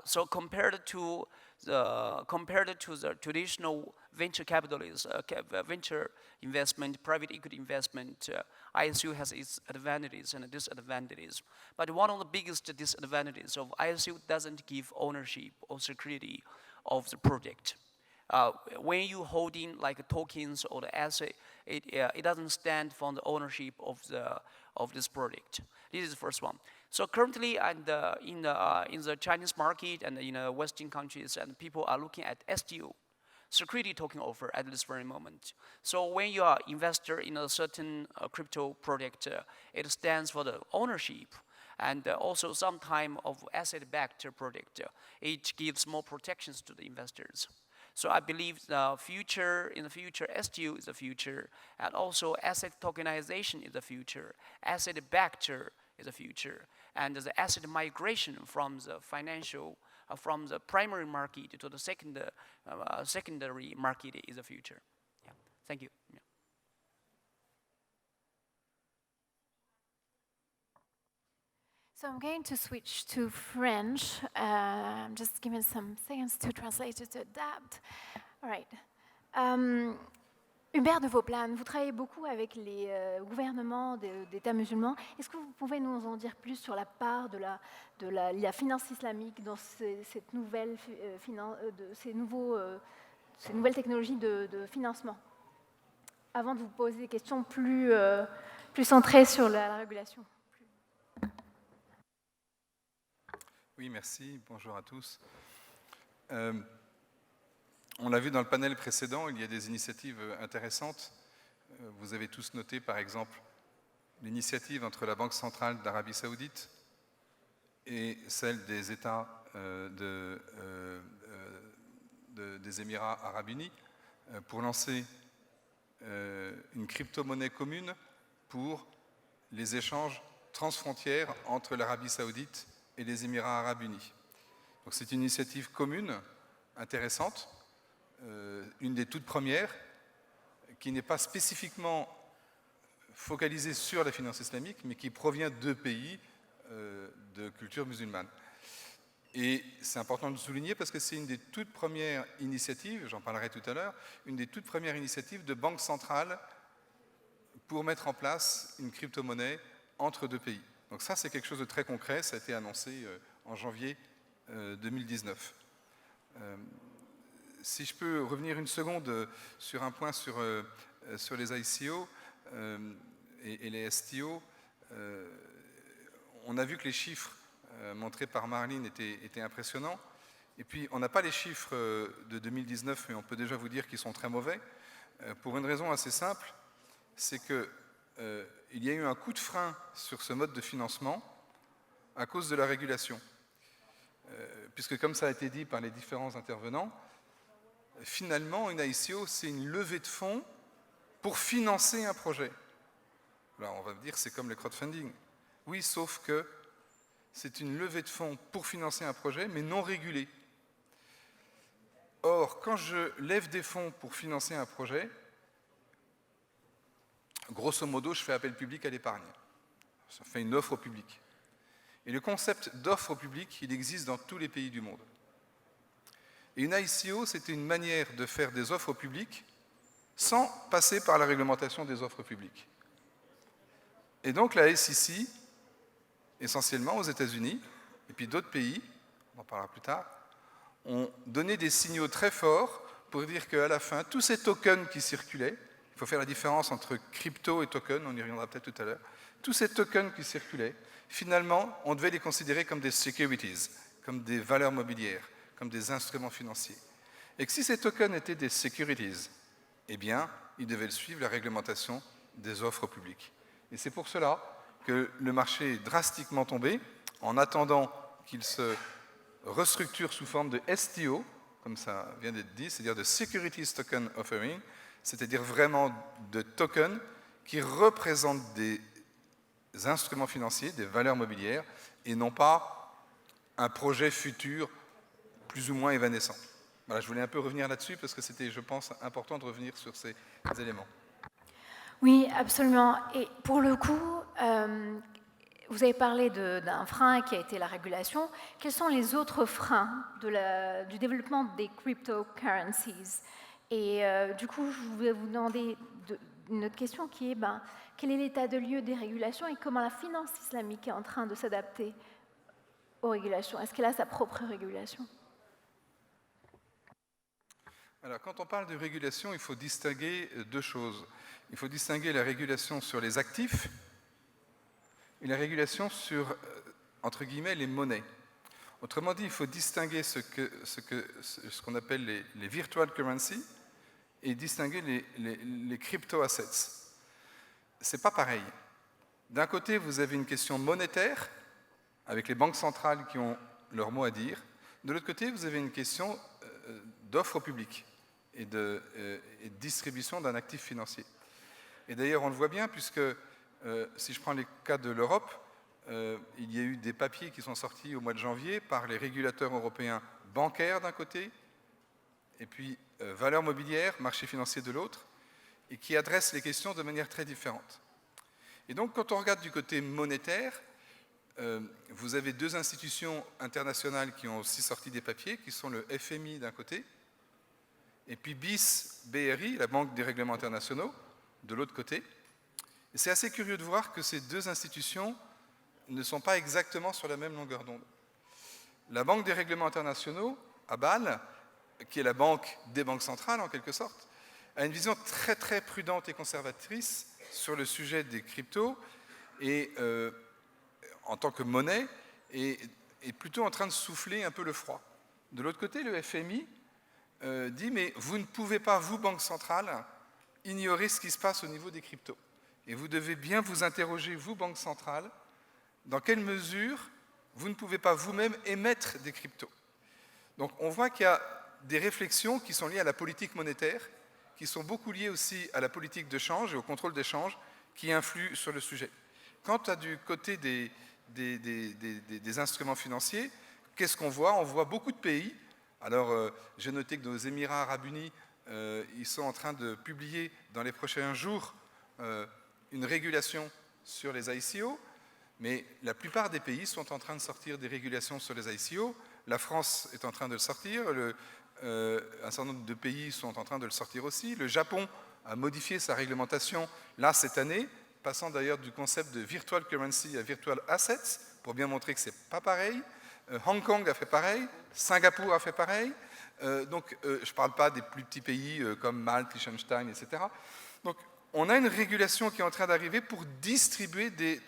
So compared to the traditional venture capitalists, venture investment, private equity investment, ICO has its advantages and disadvantages. But one of the biggest disadvantages of ICO doesn't give ownership or security of the project. When you holding like tokens or the asset, it doesn't stand for the ownership of this project. This is the first one. So currently, in the Chinese market and in Western countries, and people are looking at STO, security token offer, at this very moment. So when you are investor in a certain crypto project, it stands for the ownership. And also some time of asset-backed project, it gives more protections to the investors. So I believe in the future, STO is the future, and also asset tokenization is the future, asset-backed is the future, and the asset migration from the from the primary market to the secondary market is the future. Yeah. Thank you. Yeah. So I'm going to switch to French. I'm just giving some seconds to translate it, to adapt. All right. Hubert de Vauplane, vous travaillez beaucoup avec les gouvernements d'États musulmans. Est-ce que vous pouvez nous en dire plus sur la part de la finance islamique dans cette nouvelle ces nouvelles technologies de financement? Avant de vous poser des questions plus centrées sur la régulation. Oui, merci. Bonjour à tous. On l'a vu dans le panel précédent, il y a des initiatives intéressantes. Vous avez tous noté, par exemple, l'initiative entre la Banque centrale d'Arabie Saoudite et celle des États des Émirats arabes unis pour lancer une crypto-monnaie commune pour les échanges transfrontières entre l'Arabie saoudite et les Émirats arabes unis. Donc c'est une initiative commune, intéressante, une des toutes premières, qui n'est pas spécifiquement focalisée sur la finance islamique, mais qui provient de pays de culture musulmane. Et c'est important de le souligner parce que c'est une des toutes premières initiatives, j'en parlerai tout à l'heure, une des toutes premières initiatives de banque centrale pour mettre en place une crypto-monnaie entre deux pays. Donc ça, c'est quelque chose de très concret, ça a été annoncé en janvier 2019. Si je peux revenir une seconde sur un point sur les ICO et les STO, on a vu que les chiffres montrés par Marlene étaient impressionnants. Et puis, on n'a pas les chiffres de 2019, mais on peut déjà vous dire qu'ils sont très mauvais, pour une raison assez simple, c'est qu'il y a eu un coup de frein sur ce mode de financement à cause de la régulation. Puisque, comme ça a été dit par les différents intervenants, finalement, une ICO, c'est une levée de fonds pour financer un projet. Alors, on va me dire que c'est comme le crowdfunding. Oui, sauf que c'est une levée de fonds pour financer un projet, mais non régulée. Or, quand je lève des fonds pour financer un projet, grosso modo, je fais appel public à l'épargne. Ça fait une offre au public. Et le concept d'offre au public, il existe dans tous les pays du monde. Et une ICO, c'était une manière de faire des offres au public sans passer par la réglementation des offres publiques. Et donc la SEC, essentiellement aux États-Unis, et puis d'autres pays, on en parlera plus tard, ont donné des signaux très forts pour dire qu'à la fin, tous ces tokens qui circulaient, il faut faire la différence entre crypto et token, on y reviendra peut-être tout à l'heure, tous ces tokens qui circulaient, finalement, on devait les considérer comme des securities, comme des valeurs mobilières, comme des instruments financiers. Et que si ces tokens étaient des securities, eh bien, ils devaient suivre la réglementation des offres publiques. Et c'est pour cela que le marché est drastiquement tombé, en attendant qu'il se restructure sous forme de STO, comme ça vient d'être dit, c'est-à-dire de Securities Token Offering, c'est-à-dire vraiment de tokens qui représentent des instruments financiers, des valeurs mobilières, et non pas un projet futur plus ou moins évanescent. Voilà, je voulais un peu revenir là-dessus parce que c'était, je pense, important de revenir sur ces éléments. Oui, absolument. Et pour le coup, vous avez parlé d'un frein qui a été la régulation. Quels sont les autres freins du développement des cryptocurrencies? Et du coup, je voulais vous demander une autre question qui est quel est l'état de lieu des régulations et comment la finance islamique est en train de s'adapter aux régulations? Est-ce qu'elle a sa propre régulation? Alors, quand on parle de régulation, il faut distinguer deux choses. Il faut distinguer la régulation sur les actifs et la régulation sur, entre guillemets, les monnaies. Autrement dit, il faut distinguer ce qu'on appelle les virtual currencies et distinguer les crypto-assets. Ce n'est pas pareil. D'un côté, vous avez une question monétaire, avec les banques centrales qui ont leur mot à dire. De l'autre côté, vous avez une question d'offre au public et de distribution d'un actif financier. Et d'ailleurs, on le voit bien, puisque si je prends les cas de l'Europe, il y a eu des papiers qui sont sortis au mois de janvier par les régulateurs européens bancaires d'un côté, et puis valeurs mobilières, marché financier de l'autre, et qui adressent les questions de manière très différente. Et donc, quand on regarde du côté monétaire, vous avez deux institutions internationales qui ont aussi sorti des papiers, qui sont le FMI d'un côté, et puis BRI, la Banque des règlements internationaux, de l'autre côté. Et c'est assez curieux de voir que ces deux institutions ne sont pas exactement sur la même longueur d'onde. La Banque des règlements internationaux, à Bâle, qui est la banque des banques centrales en quelque sorte, a une vision très très prudente et conservatrice sur le sujet des cryptos et en tant que monnaie est plutôt en train de souffler un peu le froid. De l'autre côté, le FMI dit mais vous ne pouvez pas, vous, banque centrale, ignorer ce qui se passe au niveau des cryptos. Et vous devez bien vous interroger, vous, banque centrale, dans quelle mesure vous ne pouvez pas vous-même émettre des cryptos. Donc on voit qu'il y a des réflexions qui sont liées à la politique monétaire, qui sont beaucoup liées aussi à la politique de change et au contrôle des changes, qui influent sur le sujet. Quant à du côté des instruments financiers, qu'est-ce qu'on voit? On voit beaucoup de pays. Alors, j'ai noté que dans les Émirats arabes unis, ils sont en train de publier dans les prochains jours une régulation sur les ICO, mais la plupart des pays sont en train de sortir des régulations sur les ICO. La France est en train de le sortir, un certain nombre de pays sont en train de le sortir aussi. Le Japon a modifié sa réglementation, là, cette année, passant d'ailleurs du concept de virtual currency à virtual assets, pour bien montrer que ce n'est pas pareil. Hong Kong a fait pareil, Singapour a fait pareil. Donc, je ne parle pas des plus petits pays comme Malte, Liechtenstein, etc. Donc, on a une régulation qui est en train d'arriver pour distribuer des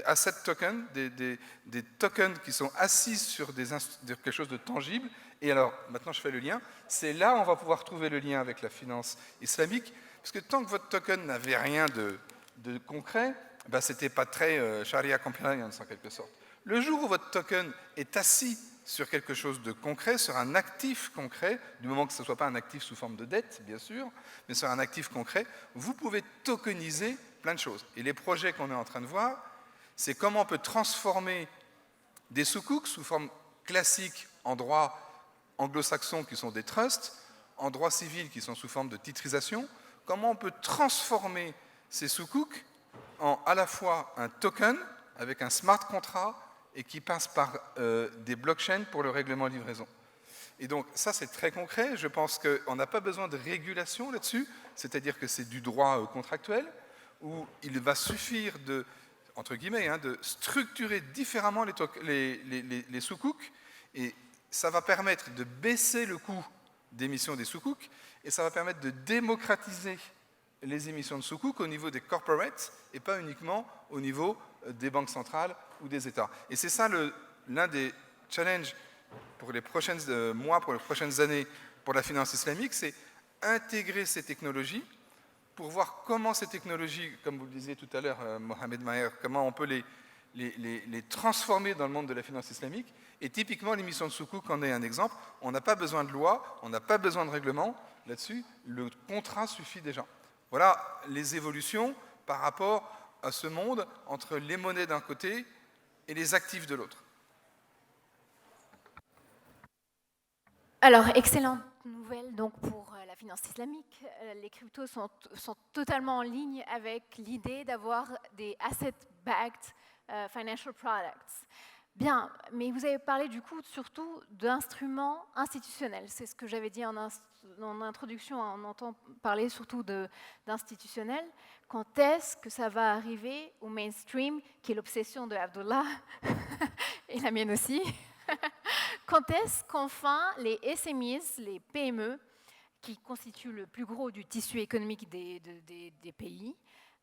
asset tokens, des tokens qui sont assis sur quelque chose de tangible. Et alors, maintenant je fais le lien, c'est là où on va pouvoir trouver le lien avec la finance islamique, parce que tant que votre token n'avait rien de concret, ben, ce n'était pas très sharia compliance en quelque sorte. Le jour où votre token est assis sur quelque chose de concret, sur un actif concret, du moment que ce ne soit pas un actif sous forme de dette, bien sûr, mais sur un actif concret, vous pouvez tokeniser plein de choses. Et les projets qu'on est en train de voir, c'est comment on peut transformer des sukuk sous forme classique en droit anglo-saxon qui sont des trusts, en droit civil qui sont sous forme de titrisation, comment on peut transformer ces sukuk en à la fois un token avec un smart contract et qui passe par des blockchains pour le règlement de livraison. Et donc ça c'est très concret, je pense qu'on n'a pas besoin de régulation là-dessus, c'est-à-dire que c'est du droit contractuel, où il va suffire de, entre guillemets, de structurer différemment les sukuk, et ça va permettre de baisser le coût d'émission des sukuk, et ça va permettre de démocratiser les émissions de sukuk au niveau des corporates, et pas uniquement au niveau des banques centrales ou des États. Et c'est ça l'un des challenges pour les prochains mois, pour les prochaines années, pour la finance islamique, c'est intégrer ces technologies pour voir comment ces technologies, comme vous le disiez tout à l'heure, Mohamed Maher, comment on peut les transformer dans le monde de la finance islamique. Et typiquement, l'émission de sukuk en est un exemple. On n'a pas besoin de loi, on n'a pas besoin de règlement là-dessus. Le contrat suffit déjà. Voilà les évolutions par rapport à ce monde entre les monnaies d'un côté et les actifs de l'autre. Alors, excellente nouvelle donc pour la finance islamique. Les cryptos sont totalement en ligne avec l'idée d'avoir des asset-backed financial products. Bien, mais vous avez parlé du coup surtout d'instruments institutionnels. C'est ce que j'avais dit en introduction, on entend parler surtout d'institutionnels. Quand est-ce que ça va arriver au mainstream, qui est l'obsession de Abdullah, et la mienne aussi? Quand est-ce qu'enfin les SMEs, les PME, qui constituent le plus gros du tissu économique des pays,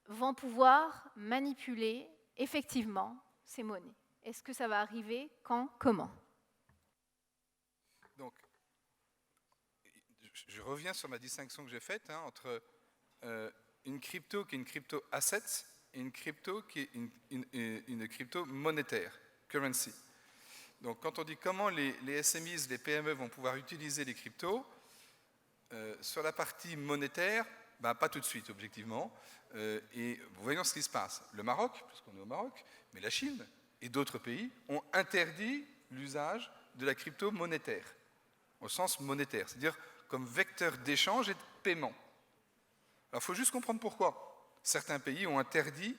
vont pouvoir manipuler effectivement ces monnaies? Est-ce que ça va arriver? Quand? Comment? Donc, je reviens sur ma distinction que j'ai faite entre une crypto qui est une crypto asset et une crypto qui est une crypto monétaire, currency. Donc, quand on dit comment les SMEs, les PME vont pouvoir utiliser les cryptos, sur la partie monétaire, ben, pas tout de suite, objectivement. Et voyons ce qui se passe. Le Maroc, puisqu'on est au Maroc, mais la Chine et d'autres pays ont interdit l'usage de la crypto monétaire, au sens monétaire, c'est-à-dire comme vecteur d'échange et de paiement. Alors, il faut juste comprendre pourquoi. Certains pays ont interdit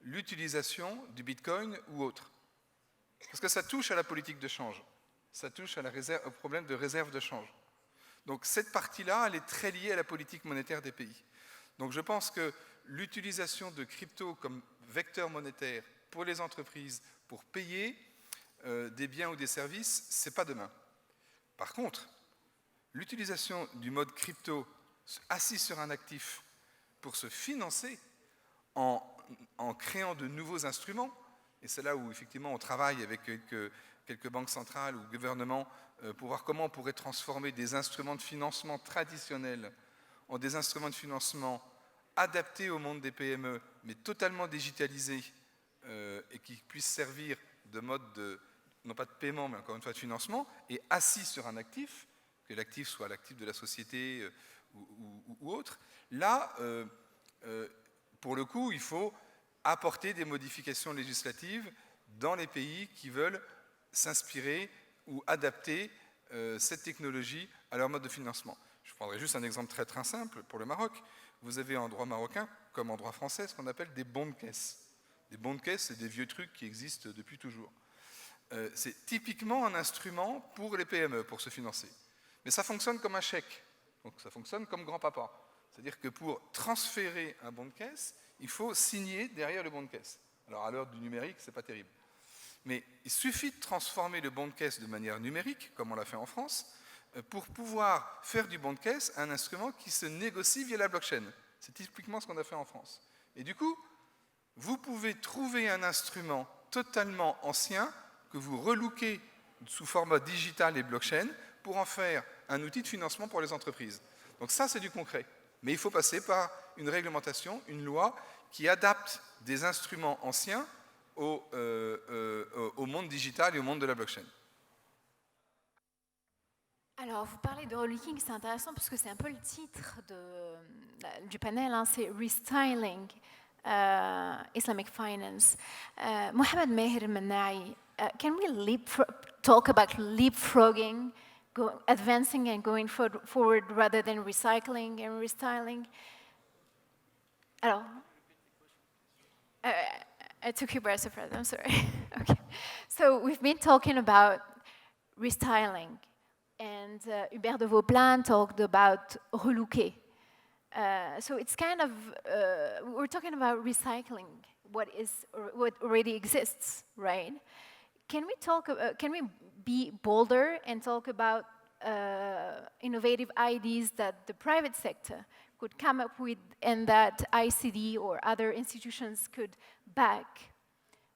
l'utilisation du Bitcoin ou autre. Parce que ça touche à la politique de change, ça touche au problème de réserve de change. Donc cette partie-là, elle est très liée à la politique monétaire des pays. Donc je pense que l'utilisation de crypto comme vecteur monétaire pour les entreprises, pour payer des biens ou des services, ce n'est pas demain. Par contre, l'utilisation du mode crypto assis sur un actif pour se financer en créant de nouveaux instruments, et c'est là où effectivement on travaille avec quelques banques centrales ou gouvernements pour voir comment on pourrait transformer des instruments de financement traditionnels en des instruments de financement adaptés au monde des PME, mais totalement digitalisés et qui puissent servir non pas de paiement, mais encore une fois de financement, est assis sur un actif, que l'actif soit l'actif de la société ou autre, là, pour le coup, il faut apporter des modifications législatives dans les pays qui veulent s'inspirer ou adapter cette technologie à leur mode de financement. Je prendrai juste un exemple très très simple pour le Maroc. Vous avez en droit marocain, comme en droit français, ce qu'on appelle des bons de caisse. Des bons de caisse, c'est des vieux trucs qui existent depuis toujours. C'est typiquement un instrument pour les PME, pour se financer. Mais ça fonctionne comme un chèque, donc ça fonctionne comme grand-papa. C'est-à-dire que pour transférer un bon de caisse, il faut signer derrière le bon de caisse. Alors à l'heure du numérique, c'est pas terrible. Mais il suffit de transformer le bon de caisse de manière numérique, comme on l'a fait en France, pour pouvoir faire du bon de caisse un instrument qui se négocie via la blockchain. C'est typiquement ce qu'on a fait en France. Et du coup, vous pouvez trouver un instrument totalement ancien que vous relookez sous format digital et blockchain pour en faire un outil de financement pour les entreprises. Donc ça, c'est du concret. Mais il faut passer par une réglementation, une loi qui adapte des instruments anciens au monde digital et au monde de la blockchain. Alors, vous parlez de relooking, c'est intéressant parce que c'est un peu le titre du panel, hein, c'est Restyling Islamic Finance. Mohamed Meher Menai, can we talk about leapfrogging, advancing and going forward rather than recycling and restyling? Alors, I took you by surprise, I'm sorry. Okay. So we've been talking about restyling. And Hubert de Vauplin talked about relooker. So it's kind of, we're talking about recycling what already exists, right? Can we be bolder and talk about innovative ideas that the private sector could come up with and that ICD or other institutions could back?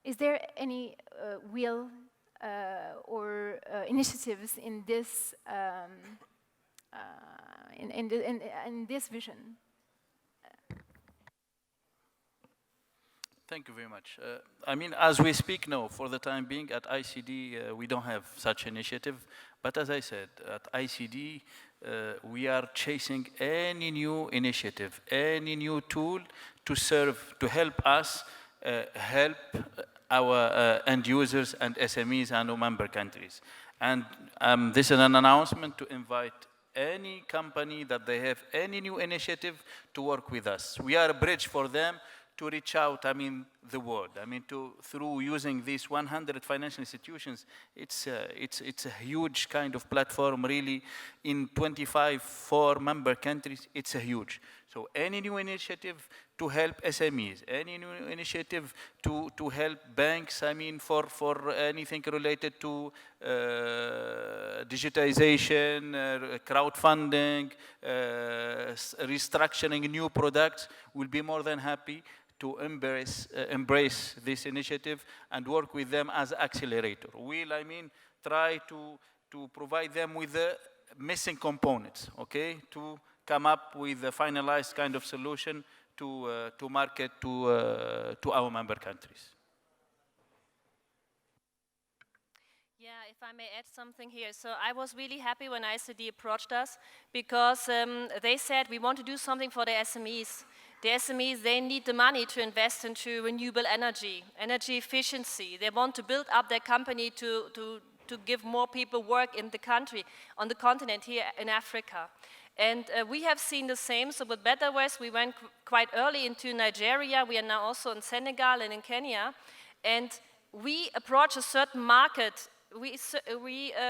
Is there any will or initiatives in this in this vision? Thank you very much. I mean, as we speak now, for the time being, at ICD, we don't have such initiative. But as I said, at ICD, we are chasing any new initiative, any new tool to help us help our end users and SMEs and our member countries. And this is an announcement to invite any company that they have any new initiative to work with us. We are a bridge for them to reach out, the world. Through using these 100 financial institutions, it's a huge kind of platform, really. In 4 member countries, it's a huge. So any new initiative to help SMEs, any new initiative to help banks, for anything related to digitization, crowdfunding, restructuring new products, we'll be more than happy to embrace this initiative and work with them as accelerator. We'll, try to provide them with the missing components, okay, to come up with a finalized kind of solution to market to our member countries. Yeah, if I may add something here. So I was really happy when ICD approached us because they said we want to do something for the SMEs. The SMEs, they need the money to invest into renewable energy, energy efficiency. They want to build up their company to give more people work in the country, on the continent here in Africa. And we have seen the same. So with Betterwest, we went quite early into Nigeria. We are now also in Senegal and in Kenya. And we approach a certain market. We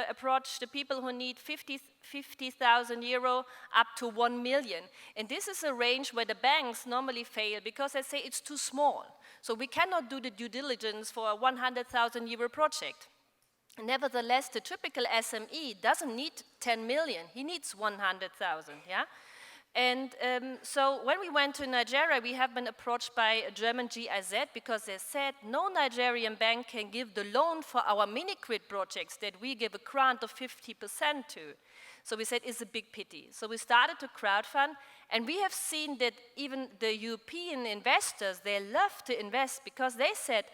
approach the people who need 50,000 euro up to 1 million. And this is a range where the banks normally fail because they say it's too small. So we cannot do the due diligence for a 100,000 euro project. Nevertheless, the typical SME doesn't need 10 million. He needs 100,000, yeah? And so when we went to Nigeria, we have been approached by a German GIZ because they said no Nigerian bank can give the loan for our mini-grid projects that we give a grant of 50% to. So we said it's a big pity. So we started to crowdfund, and we have seen that even the European investors, they love to invest because they said,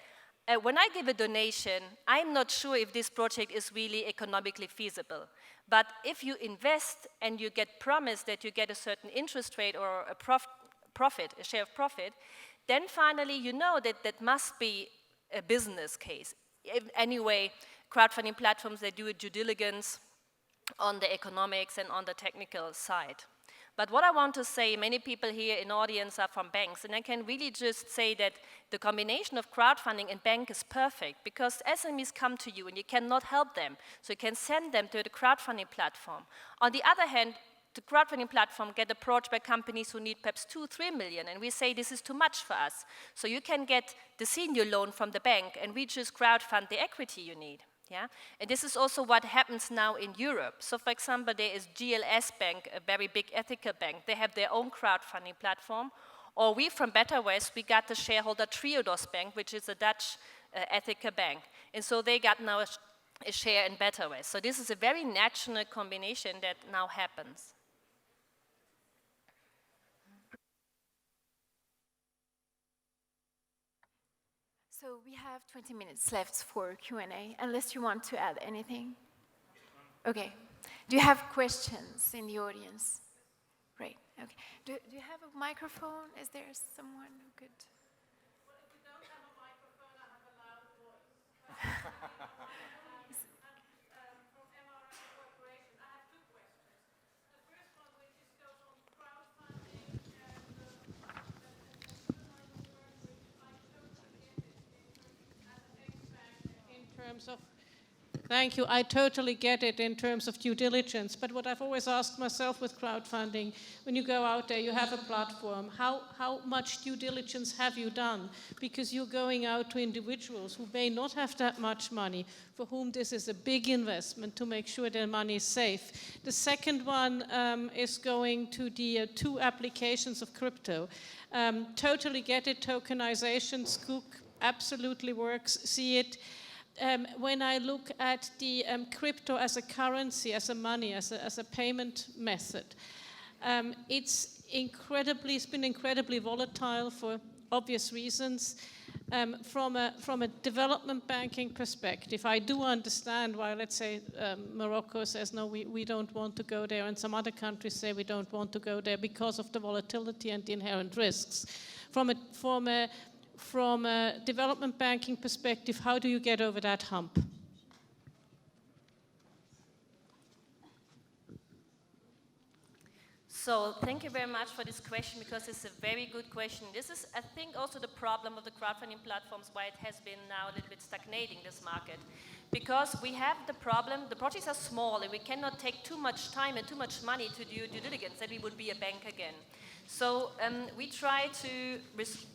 when I give a donation, I'm not sure if this project is really economically feasible. But if you invest and you get promised that you get a certain interest rate or a profit, a share of profit, then finally you know that that must be a business case. Anyway, crowdfunding platforms, they do a due diligence on the economics and on the technical side. But what I want to say, many people here in the audience are from banks, and I can really just say that the combination of crowdfunding and bank is perfect, because SMEs come to you and you cannot help them, so you can send them to the crowdfunding platform. On the other hand, the crowdfunding platform get approached by companies who need perhaps 2-3 million, and we say this is too much for us. So you can get the senior loan from the bank, and we just crowdfund the equity you need. Yeah? And this is also what happens now in Europe. So for example, there is GLS Bank, a very big ethical bank. They have their own crowdfunding platform. Or we from Better West, we got the shareholder Triodos Bank, which is a Dutch ethical bank. And so they got now a share in Better West. So this is a very natural combination that now happens. So we have 20 minutes left for Q&A, unless you want to add anything. Okay. Do you have questions in the audience? Great. Okay. Do you have a microphone? Is there someone who could? Well, if you don't have a microphone, I have a loud voice. From MRI Corporation, I have two questions. The first one, which is goes on crowdfunding Thank you. I totally get it in terms of due diligence. But what I've always asked myself with crowdfunding, when you go out there, you have a platform, how much due diligence have you done? Because you're going out to individuals who may not have that much money, for whom this is a big investment to make sure their money is safe. The second one is going to the two applications of crypto. Totally get it, tokenization, Skook absolutely works, see it. When I look at the crypto as a currency, as a money, as a payment method, it's been incredibly volatile for obvious reasons. From a development banking perspective, I do understand why, let's say, Morocco says, no, we don't want to go there, and some other countries say we don't want to go there because of the volatility and the inherent risks. From a development banking perspective, how do you get over that hump? So thank you very much for this question, because it's a very good question. This is, I think, also the problem of the crowdfunding platforms, why it has been now a little bit stagnating, this market. Because we have the problem, the projects are small, and we cannot take too much time and too much money to do due diligence, that we would be a bank again. So we try to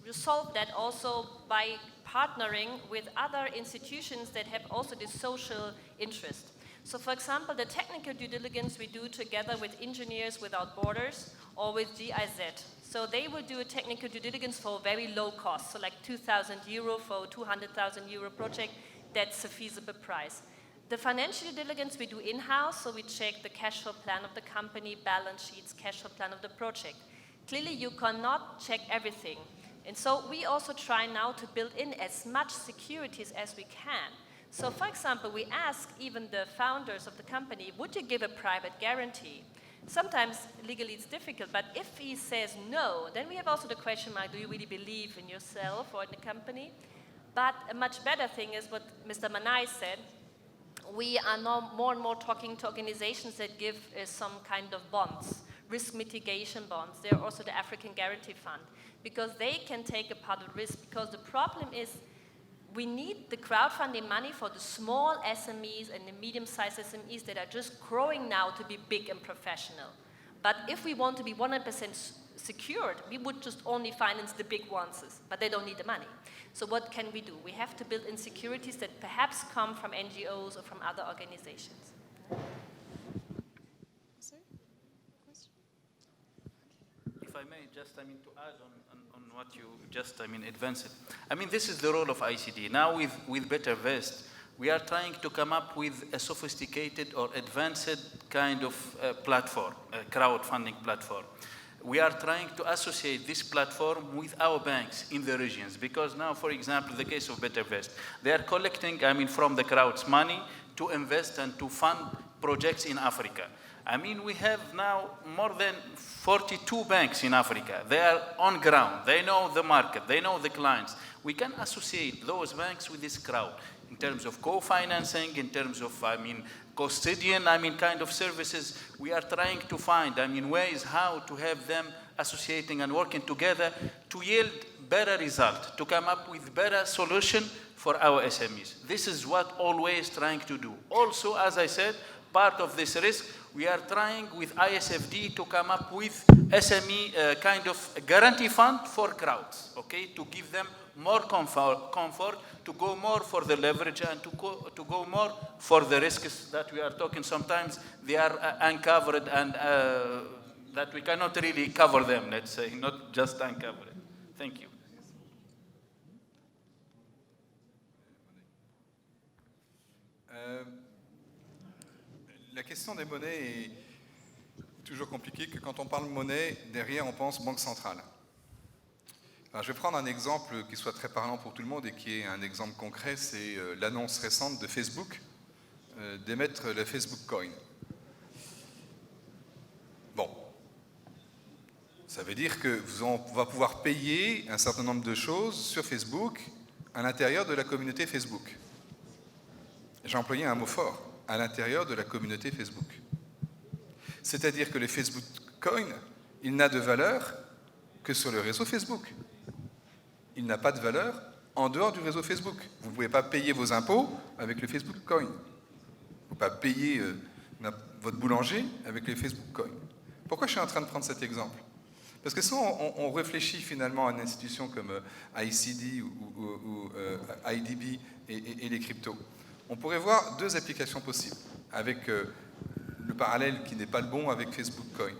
resolve that also by partnering with other institutions that have also this social interest. So for example, the technical due diligence we do together with Engineers Without Borders or with GIZ. So they will do a technical due diligence for very low cost, so like 2,000 euro for a 200,000 euro project, that's a feasible price. The financial due diligence we do in-house, so we check the cash flow plan of the company, balance sheets, cash flow plan of the project. Clearly, you cannot check everything. And so we also try now to build in as much securities as we can. So for example, we ask even the founders of the company, would you give a private guarantee? Sometimes legally it's difficult, but if he says no, then we have also the question mark, do you really believe in yourself or in the company? But a much better thing is what Mr. Manai said. We are now more and more talking to organizations that give some kind of bonds. Risk mitigation bonds. They're also the African Guarantee Fund, because they can take a part of the risk, because the problem is we need the crowdfunding money for the small SMEs and the medium-sized SMEs that are just growing now to be big and professional. But if we want to be 100% secured, we would just only finance the big ones, but they don't need the money. So what can we do? We have to build in securities that perhaps come from NGOs or from other organizations. If I may, just to add on what you just advanced. This is the role of ICD. Now with Better West, we are trying to come up with a sophisticated or advanced kind of platform, a crowdfunding platform. we are trying to associate this platform with our banks in the regions. Because now, for example, the case of BetterVest, they are collecting, I mean, from the crowds money to invest and to fund projects in Africa. I mean, we have now more than 42 banks in Africa. They are on ground. They know the market. They know the clients. We can associate those banks with this crowd in terms of co-financing, in terms of, I mean, custodian, I mean, kind of services. We are trying to find, I mean, ways how to have them associating and working together to yield better result, to come up with better solution for our SMEs. This is what always trying to do. Also, as I said, part of this risk, we are trying with ISFD to come up with SME kind of guarantee fund for crowds, okay, to give them more comfort, to go more for the leverage and to go more for the risks that we are talking. Sometimes they are uncovered and that we cannot really cover them, let's say, not just uncover it. Thank you. La question des monnaies est toujours compliquée, que quand on parle monnaie, derrière on pense banque centrale. Alors, je vais prendre un exemple qui soit très parlant pour tout le monde et qui est un exemple concret, c'est l'annonce récente de Facebook d'émettre le Facebook Coin. Bon, ça veut dire que on va pouvoir payer un certain nombre de choses sur Facebook à l'intérieur de la communauté Facebook. J'ai employé un mot fort, à l'intérieur de la communauté Facebook. C'est-à-dire que le Facebook Coin, il n'a de valeur que sur le réseau Facebook. Il n'a pas de valeur en dehors du réseau Facebook. Vous ne pouvez pas payer vos impôts avec le Facebook Coin. Vous ne pouvez pas payer votre boulanger avec le Facebook Coin. Pourquoi je suis en train de prendre cet exemple? Parce que souvent, on réfléchit finalement à une institution comme ICD ou ISDB et les cryptos. On pourrait voir deux applications possibles, avec le parallèle qui n'est pas le bon avec Facebook Coin.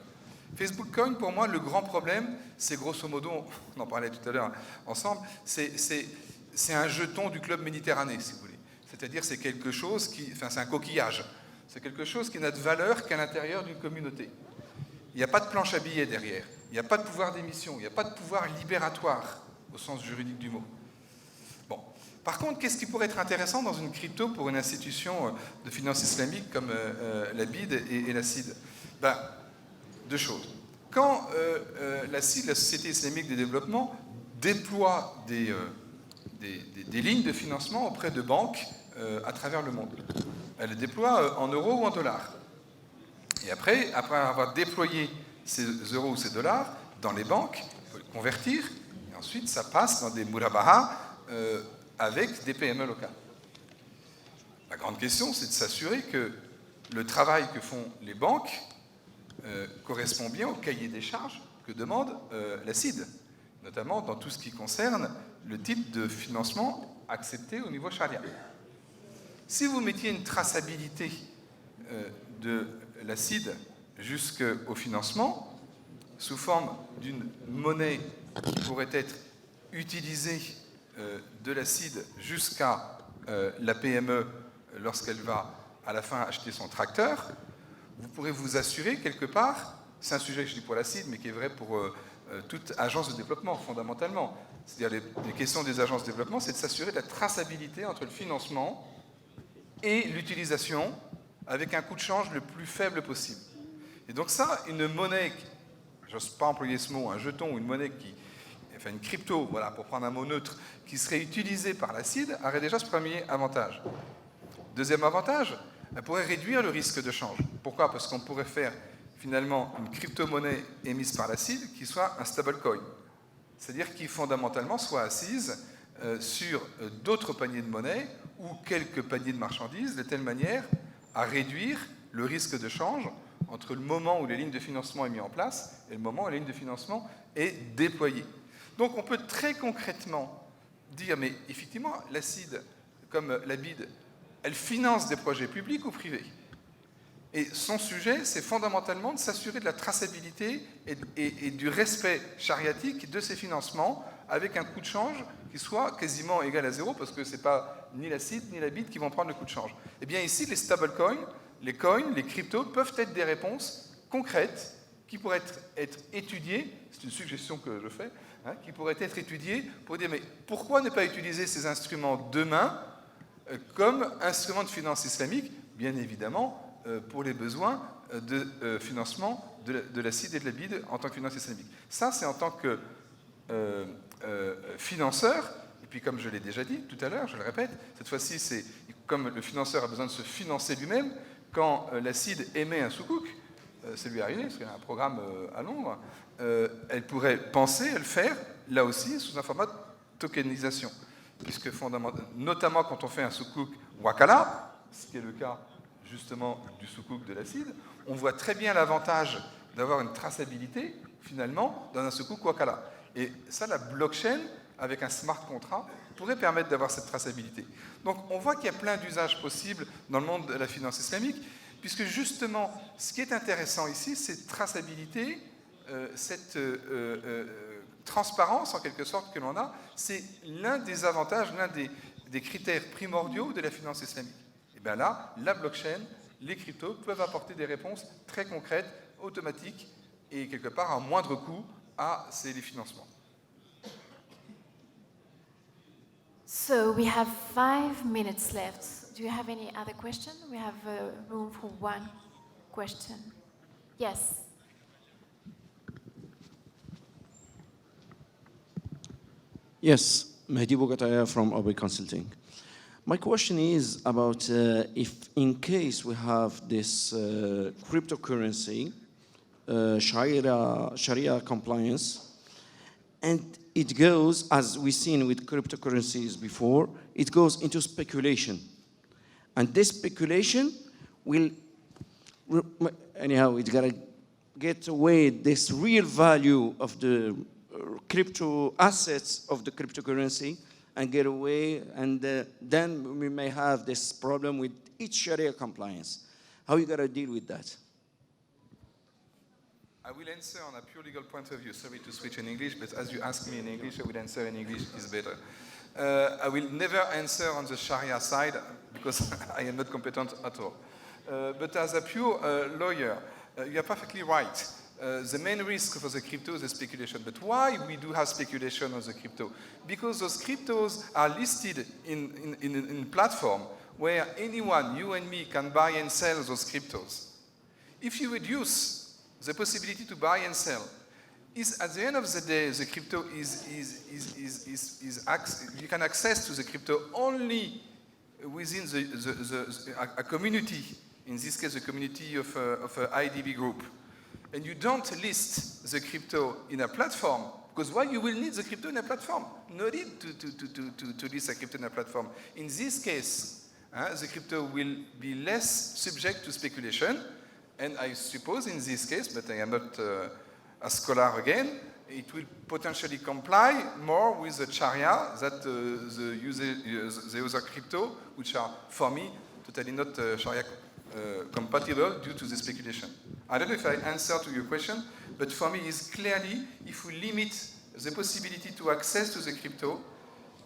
Facebook Coin, pour moi, le grand problème, c'est grosso modo, on en parlait tout à l'heure ensemble, c'est un jeton du club Méditerranée, si vous voulez. C'est-à-dire c'est quelque chose qui, enfin c'est un coquillage, c'est quelque chose qui n'a de valeur qu'à l'intérieur d'une communauté. Il n'y a pas de planche à billets derrière, il n'y a pas de pouvoir d'émission, il n'y a pas de pouvoir libératoire au sens juridique du mot. Bon. Par contre, qu'est-ce qui pourrait être intéressant dans une crypto pour une institution de finance islamique comme la BID et la CID? Ben, deux choses. Quand la CID, la Société islamique de développement, déploie des lignes de financement auprès de banques à travers le monde, elle les déploie en euros ou en dollars. Et après avoir déployé ces euros ou ces dollars dans les banques, il faut les convertir, et ensuite ça passe dans des murabaha avec des PME locales. La grande question, c'est de s'assurer que le travail que font les banques correspond bien au cahier des charges que demande la CID, notamment dans tout ce qui concerne le type de financement accepté au niveau charia. Si vous mettiez une traçabilité de la CID jusqu'au financement, sous forme d'une monnaie qui pourrait être utilisée de la CID jusqu'à la PME lorsqu'elle va à la fin acheter son tracteur, vous pourrez vous assurer quelque part, c'est un sujet que je dis pour la CID, mais qui est vrai pour toute agence de développement fondamentalement. C'est-à-dire les questions des agences de développement, c'est de s'assurer de la traçabilité entre le financement et l'utilisation avec un coût de change le plus faible possible. Et donc ça, une monnaie, je n'ose pas employer ce mot, un jeton ou une monnaie qui, enfin une crypto, voilà, pour prendre un mot neutre, qui serait utilisée par la CID, aurait déjà ce premier avantage. Deuxième avantage, elle pourrait réduire le risque de change. Pourquoi? Parce qu'on pourrait faire finalement une crypto-monnaie émise par la CID qui soit un stablecoin. C'est-à-dire qui fondamentalement soit assise sur d'autres paniers de monnaie ou quelques paniers de marchandises, de telle manière à réduire le risque de change entre le moment où les lignes de financement est mis en place et le moment où la ligne de financement est déployée. Donc on peut très concrètement dire, mais effectivement, la CID, comme la BID, elle finance des projets publics ou privés. Et son sujet, c'est fondamentalement de s'assurer de la traçabilité et du respect chariatique de ces financements avec un coût de change qui soit quasiment égal à zéro, parce que ce n'est pas ni la CID ni la BID qui vont prendre le coût de change. Eh bien ici, les stablecoins, les coins, les cryptos peuvent être des réponses concrètes qui pourrait être étudié, c'est une suggestion que je fais, hein, qui pourrait être étudié pour dire mais pourquoi ne pas utiliser ces instruments demain comme instruments de finance islamique, bien évidemment pour les besoins de financement de la CID et de la BID en tant que finance islamique. Ça, c'est en tant que financeur, et puis comme je l'ai déjà dit tout à l'heure, je le répète, cette fois-ci, c'est comme le financeur a besoin de se financer lui-même, quand la CID émet un sukuk, c'est lui arrivé, c'est un programme à Londres, elle pourrait penser à le faire, là aussi, sous un format de tokenisation. Puisque notamment quand on fait un sukuk wakala, ce qui est le cas justement du sukuk de la CID, on voit très bien l'avantage d'avoir une traçabilité, finalement, dans un sukuk wakala. Et ça, la blockchain, avec un smart contract, pourrait permettre d'avoir cette traçabilité. Donc on voit qu'il y a plein d'usages possibles dans le monde de la finance islamique, puisque justement, ce qui est intéressant ici, cette traçabilité, cette transparence en quelque sorte que l'on a, c'est l'un des avantages, l'un des critères primordiaux de la finance islamique. Et bien là, la blockchain, les cryptos peuvent apporter des réponses très concrètes, automatiques et quelque part à moindre coût à ces financements. So we have 5 minutes left. Do you have any other question? We have room for one question. Yes. Yes, Mehdi Bogataya from Obi Consulting. My question is about if in case we have this cryptocurrency, Sharia compliance, and it goes, as we've seen with cryptocurrencies before, it goes into speculation. And this speculation will, anyhow, it's got to get away this real value of the crypto assets of the cryptocurrency and get away, and then we may have this problem with each Sharia compliance. How are you going to deal with that? I will answer on a pure legal point of view. Sorry to switch in English, but as you ask me in English, I will answer in English. It's better. I will never answer on the Sharia side because I am not competent at all. But as a pure lawyer, you are perfectly right. The main risk for the crypto is the speculation. But why we do have speculation on the crypto? Because those cryptos are listed in platform where anyone, you and me, can buy and sell those cryptos. If you reduce the possibility to buy and sell, is at the end of the day, the crypto you can access to the crypto only within a community, in this case, the community of a IDB group. And you don't list the crypto in a platform, because why you will need the crypto in a platform? No need to list a crypto in a platform. In this case, the crypto will be less subject to speculation, and I suppose in this case, but I am not a scholar again, it will potentially comply more with the Sharia that the other crypto, which are, for me, totally not Sharia compatible due to the speculation. I don't know if I answered to your question, but for me it's clearly, if we limit the possibility to access to the crypto,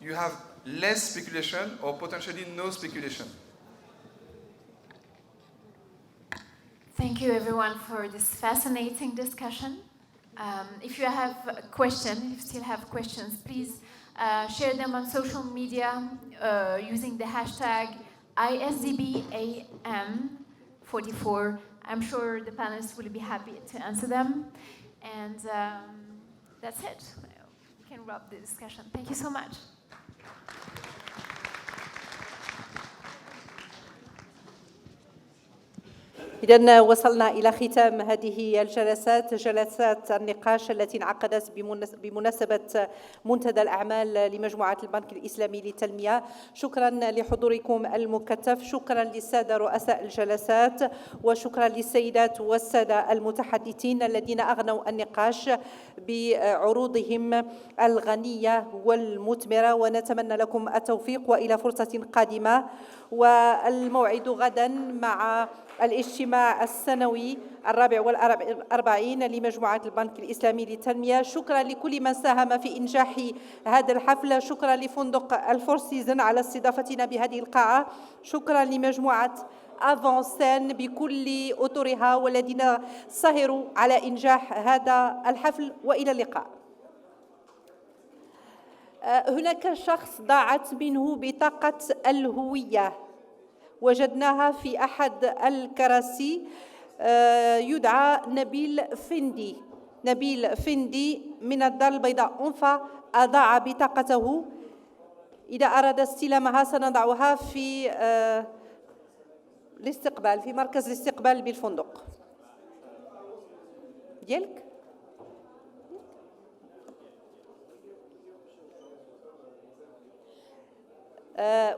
you have less speculation or potentially no speculation. Thank you everyone for this fascinating discussion. If you have a question, if you still have questions, please share them on social media using the hashtag ISDBAM44. I'm sure the panelists will be happy to answer them. And that's it. We can wrap the discussion. Thank you so much. إذن وصلنا إلى ختام هذه الجلسات، جلسات النقاش التي انعقدت بمناسبة منتدى الأعمال لمجموعة البنك الإسلامي للتنمية. شكرا لحضوركم المكثف، شكرا للسادة رؤساء الجلسات، وشكرا للسيدات والسادة المتحدثين الذين أغنوا النقاش بعروضهم الغنية والمثمرة، ونتمنى لكم التوفيق وإلى فرصة قادمة. والموعد غدا مع الاجتماع السنوي 44 لمجموعة البنك الإسلامي للتنمية. شكرا لكل من ساهم في إنجاح هذا الحفل، شكرا لفندق الفور سيزن على استضافتنا بهذه القاعة، شكرا لمجموعة افونسين بكل اطرها والذين سهروا على انجاح هذا الحفل، والى اللقاء. هناك شخص ضاعت منه بطاقة الهوية، وجدناها في أحد الكراسي، يدعى نبيل فندي. نبيل فندي من الدار البيضاء أنفا أضاع بطاقته. إذا أراد استلامها سنضعها في الاستقبال، في مركز الاستقبال بالفندق ديالك.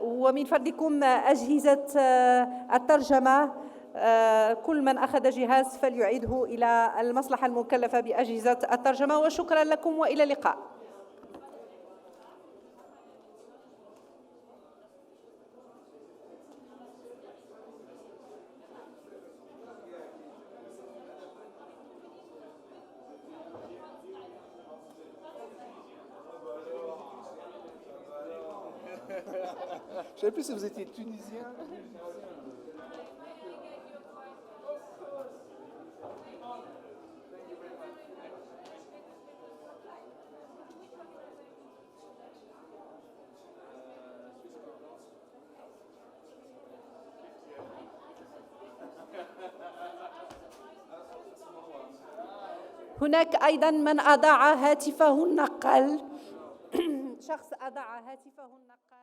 ومن فضلكم أجهزة الترجمة، كل من أخذ جهاز فليعيده إلى المصلحة المكلفة بأجهزة الترجمة. وشكرا لكم وإلى اللقاء. Je ne savais plus si vous étiez tunisien. هناك أيضا من أضاع هاتفه النقال. شخص أضاع هاتفه النقال.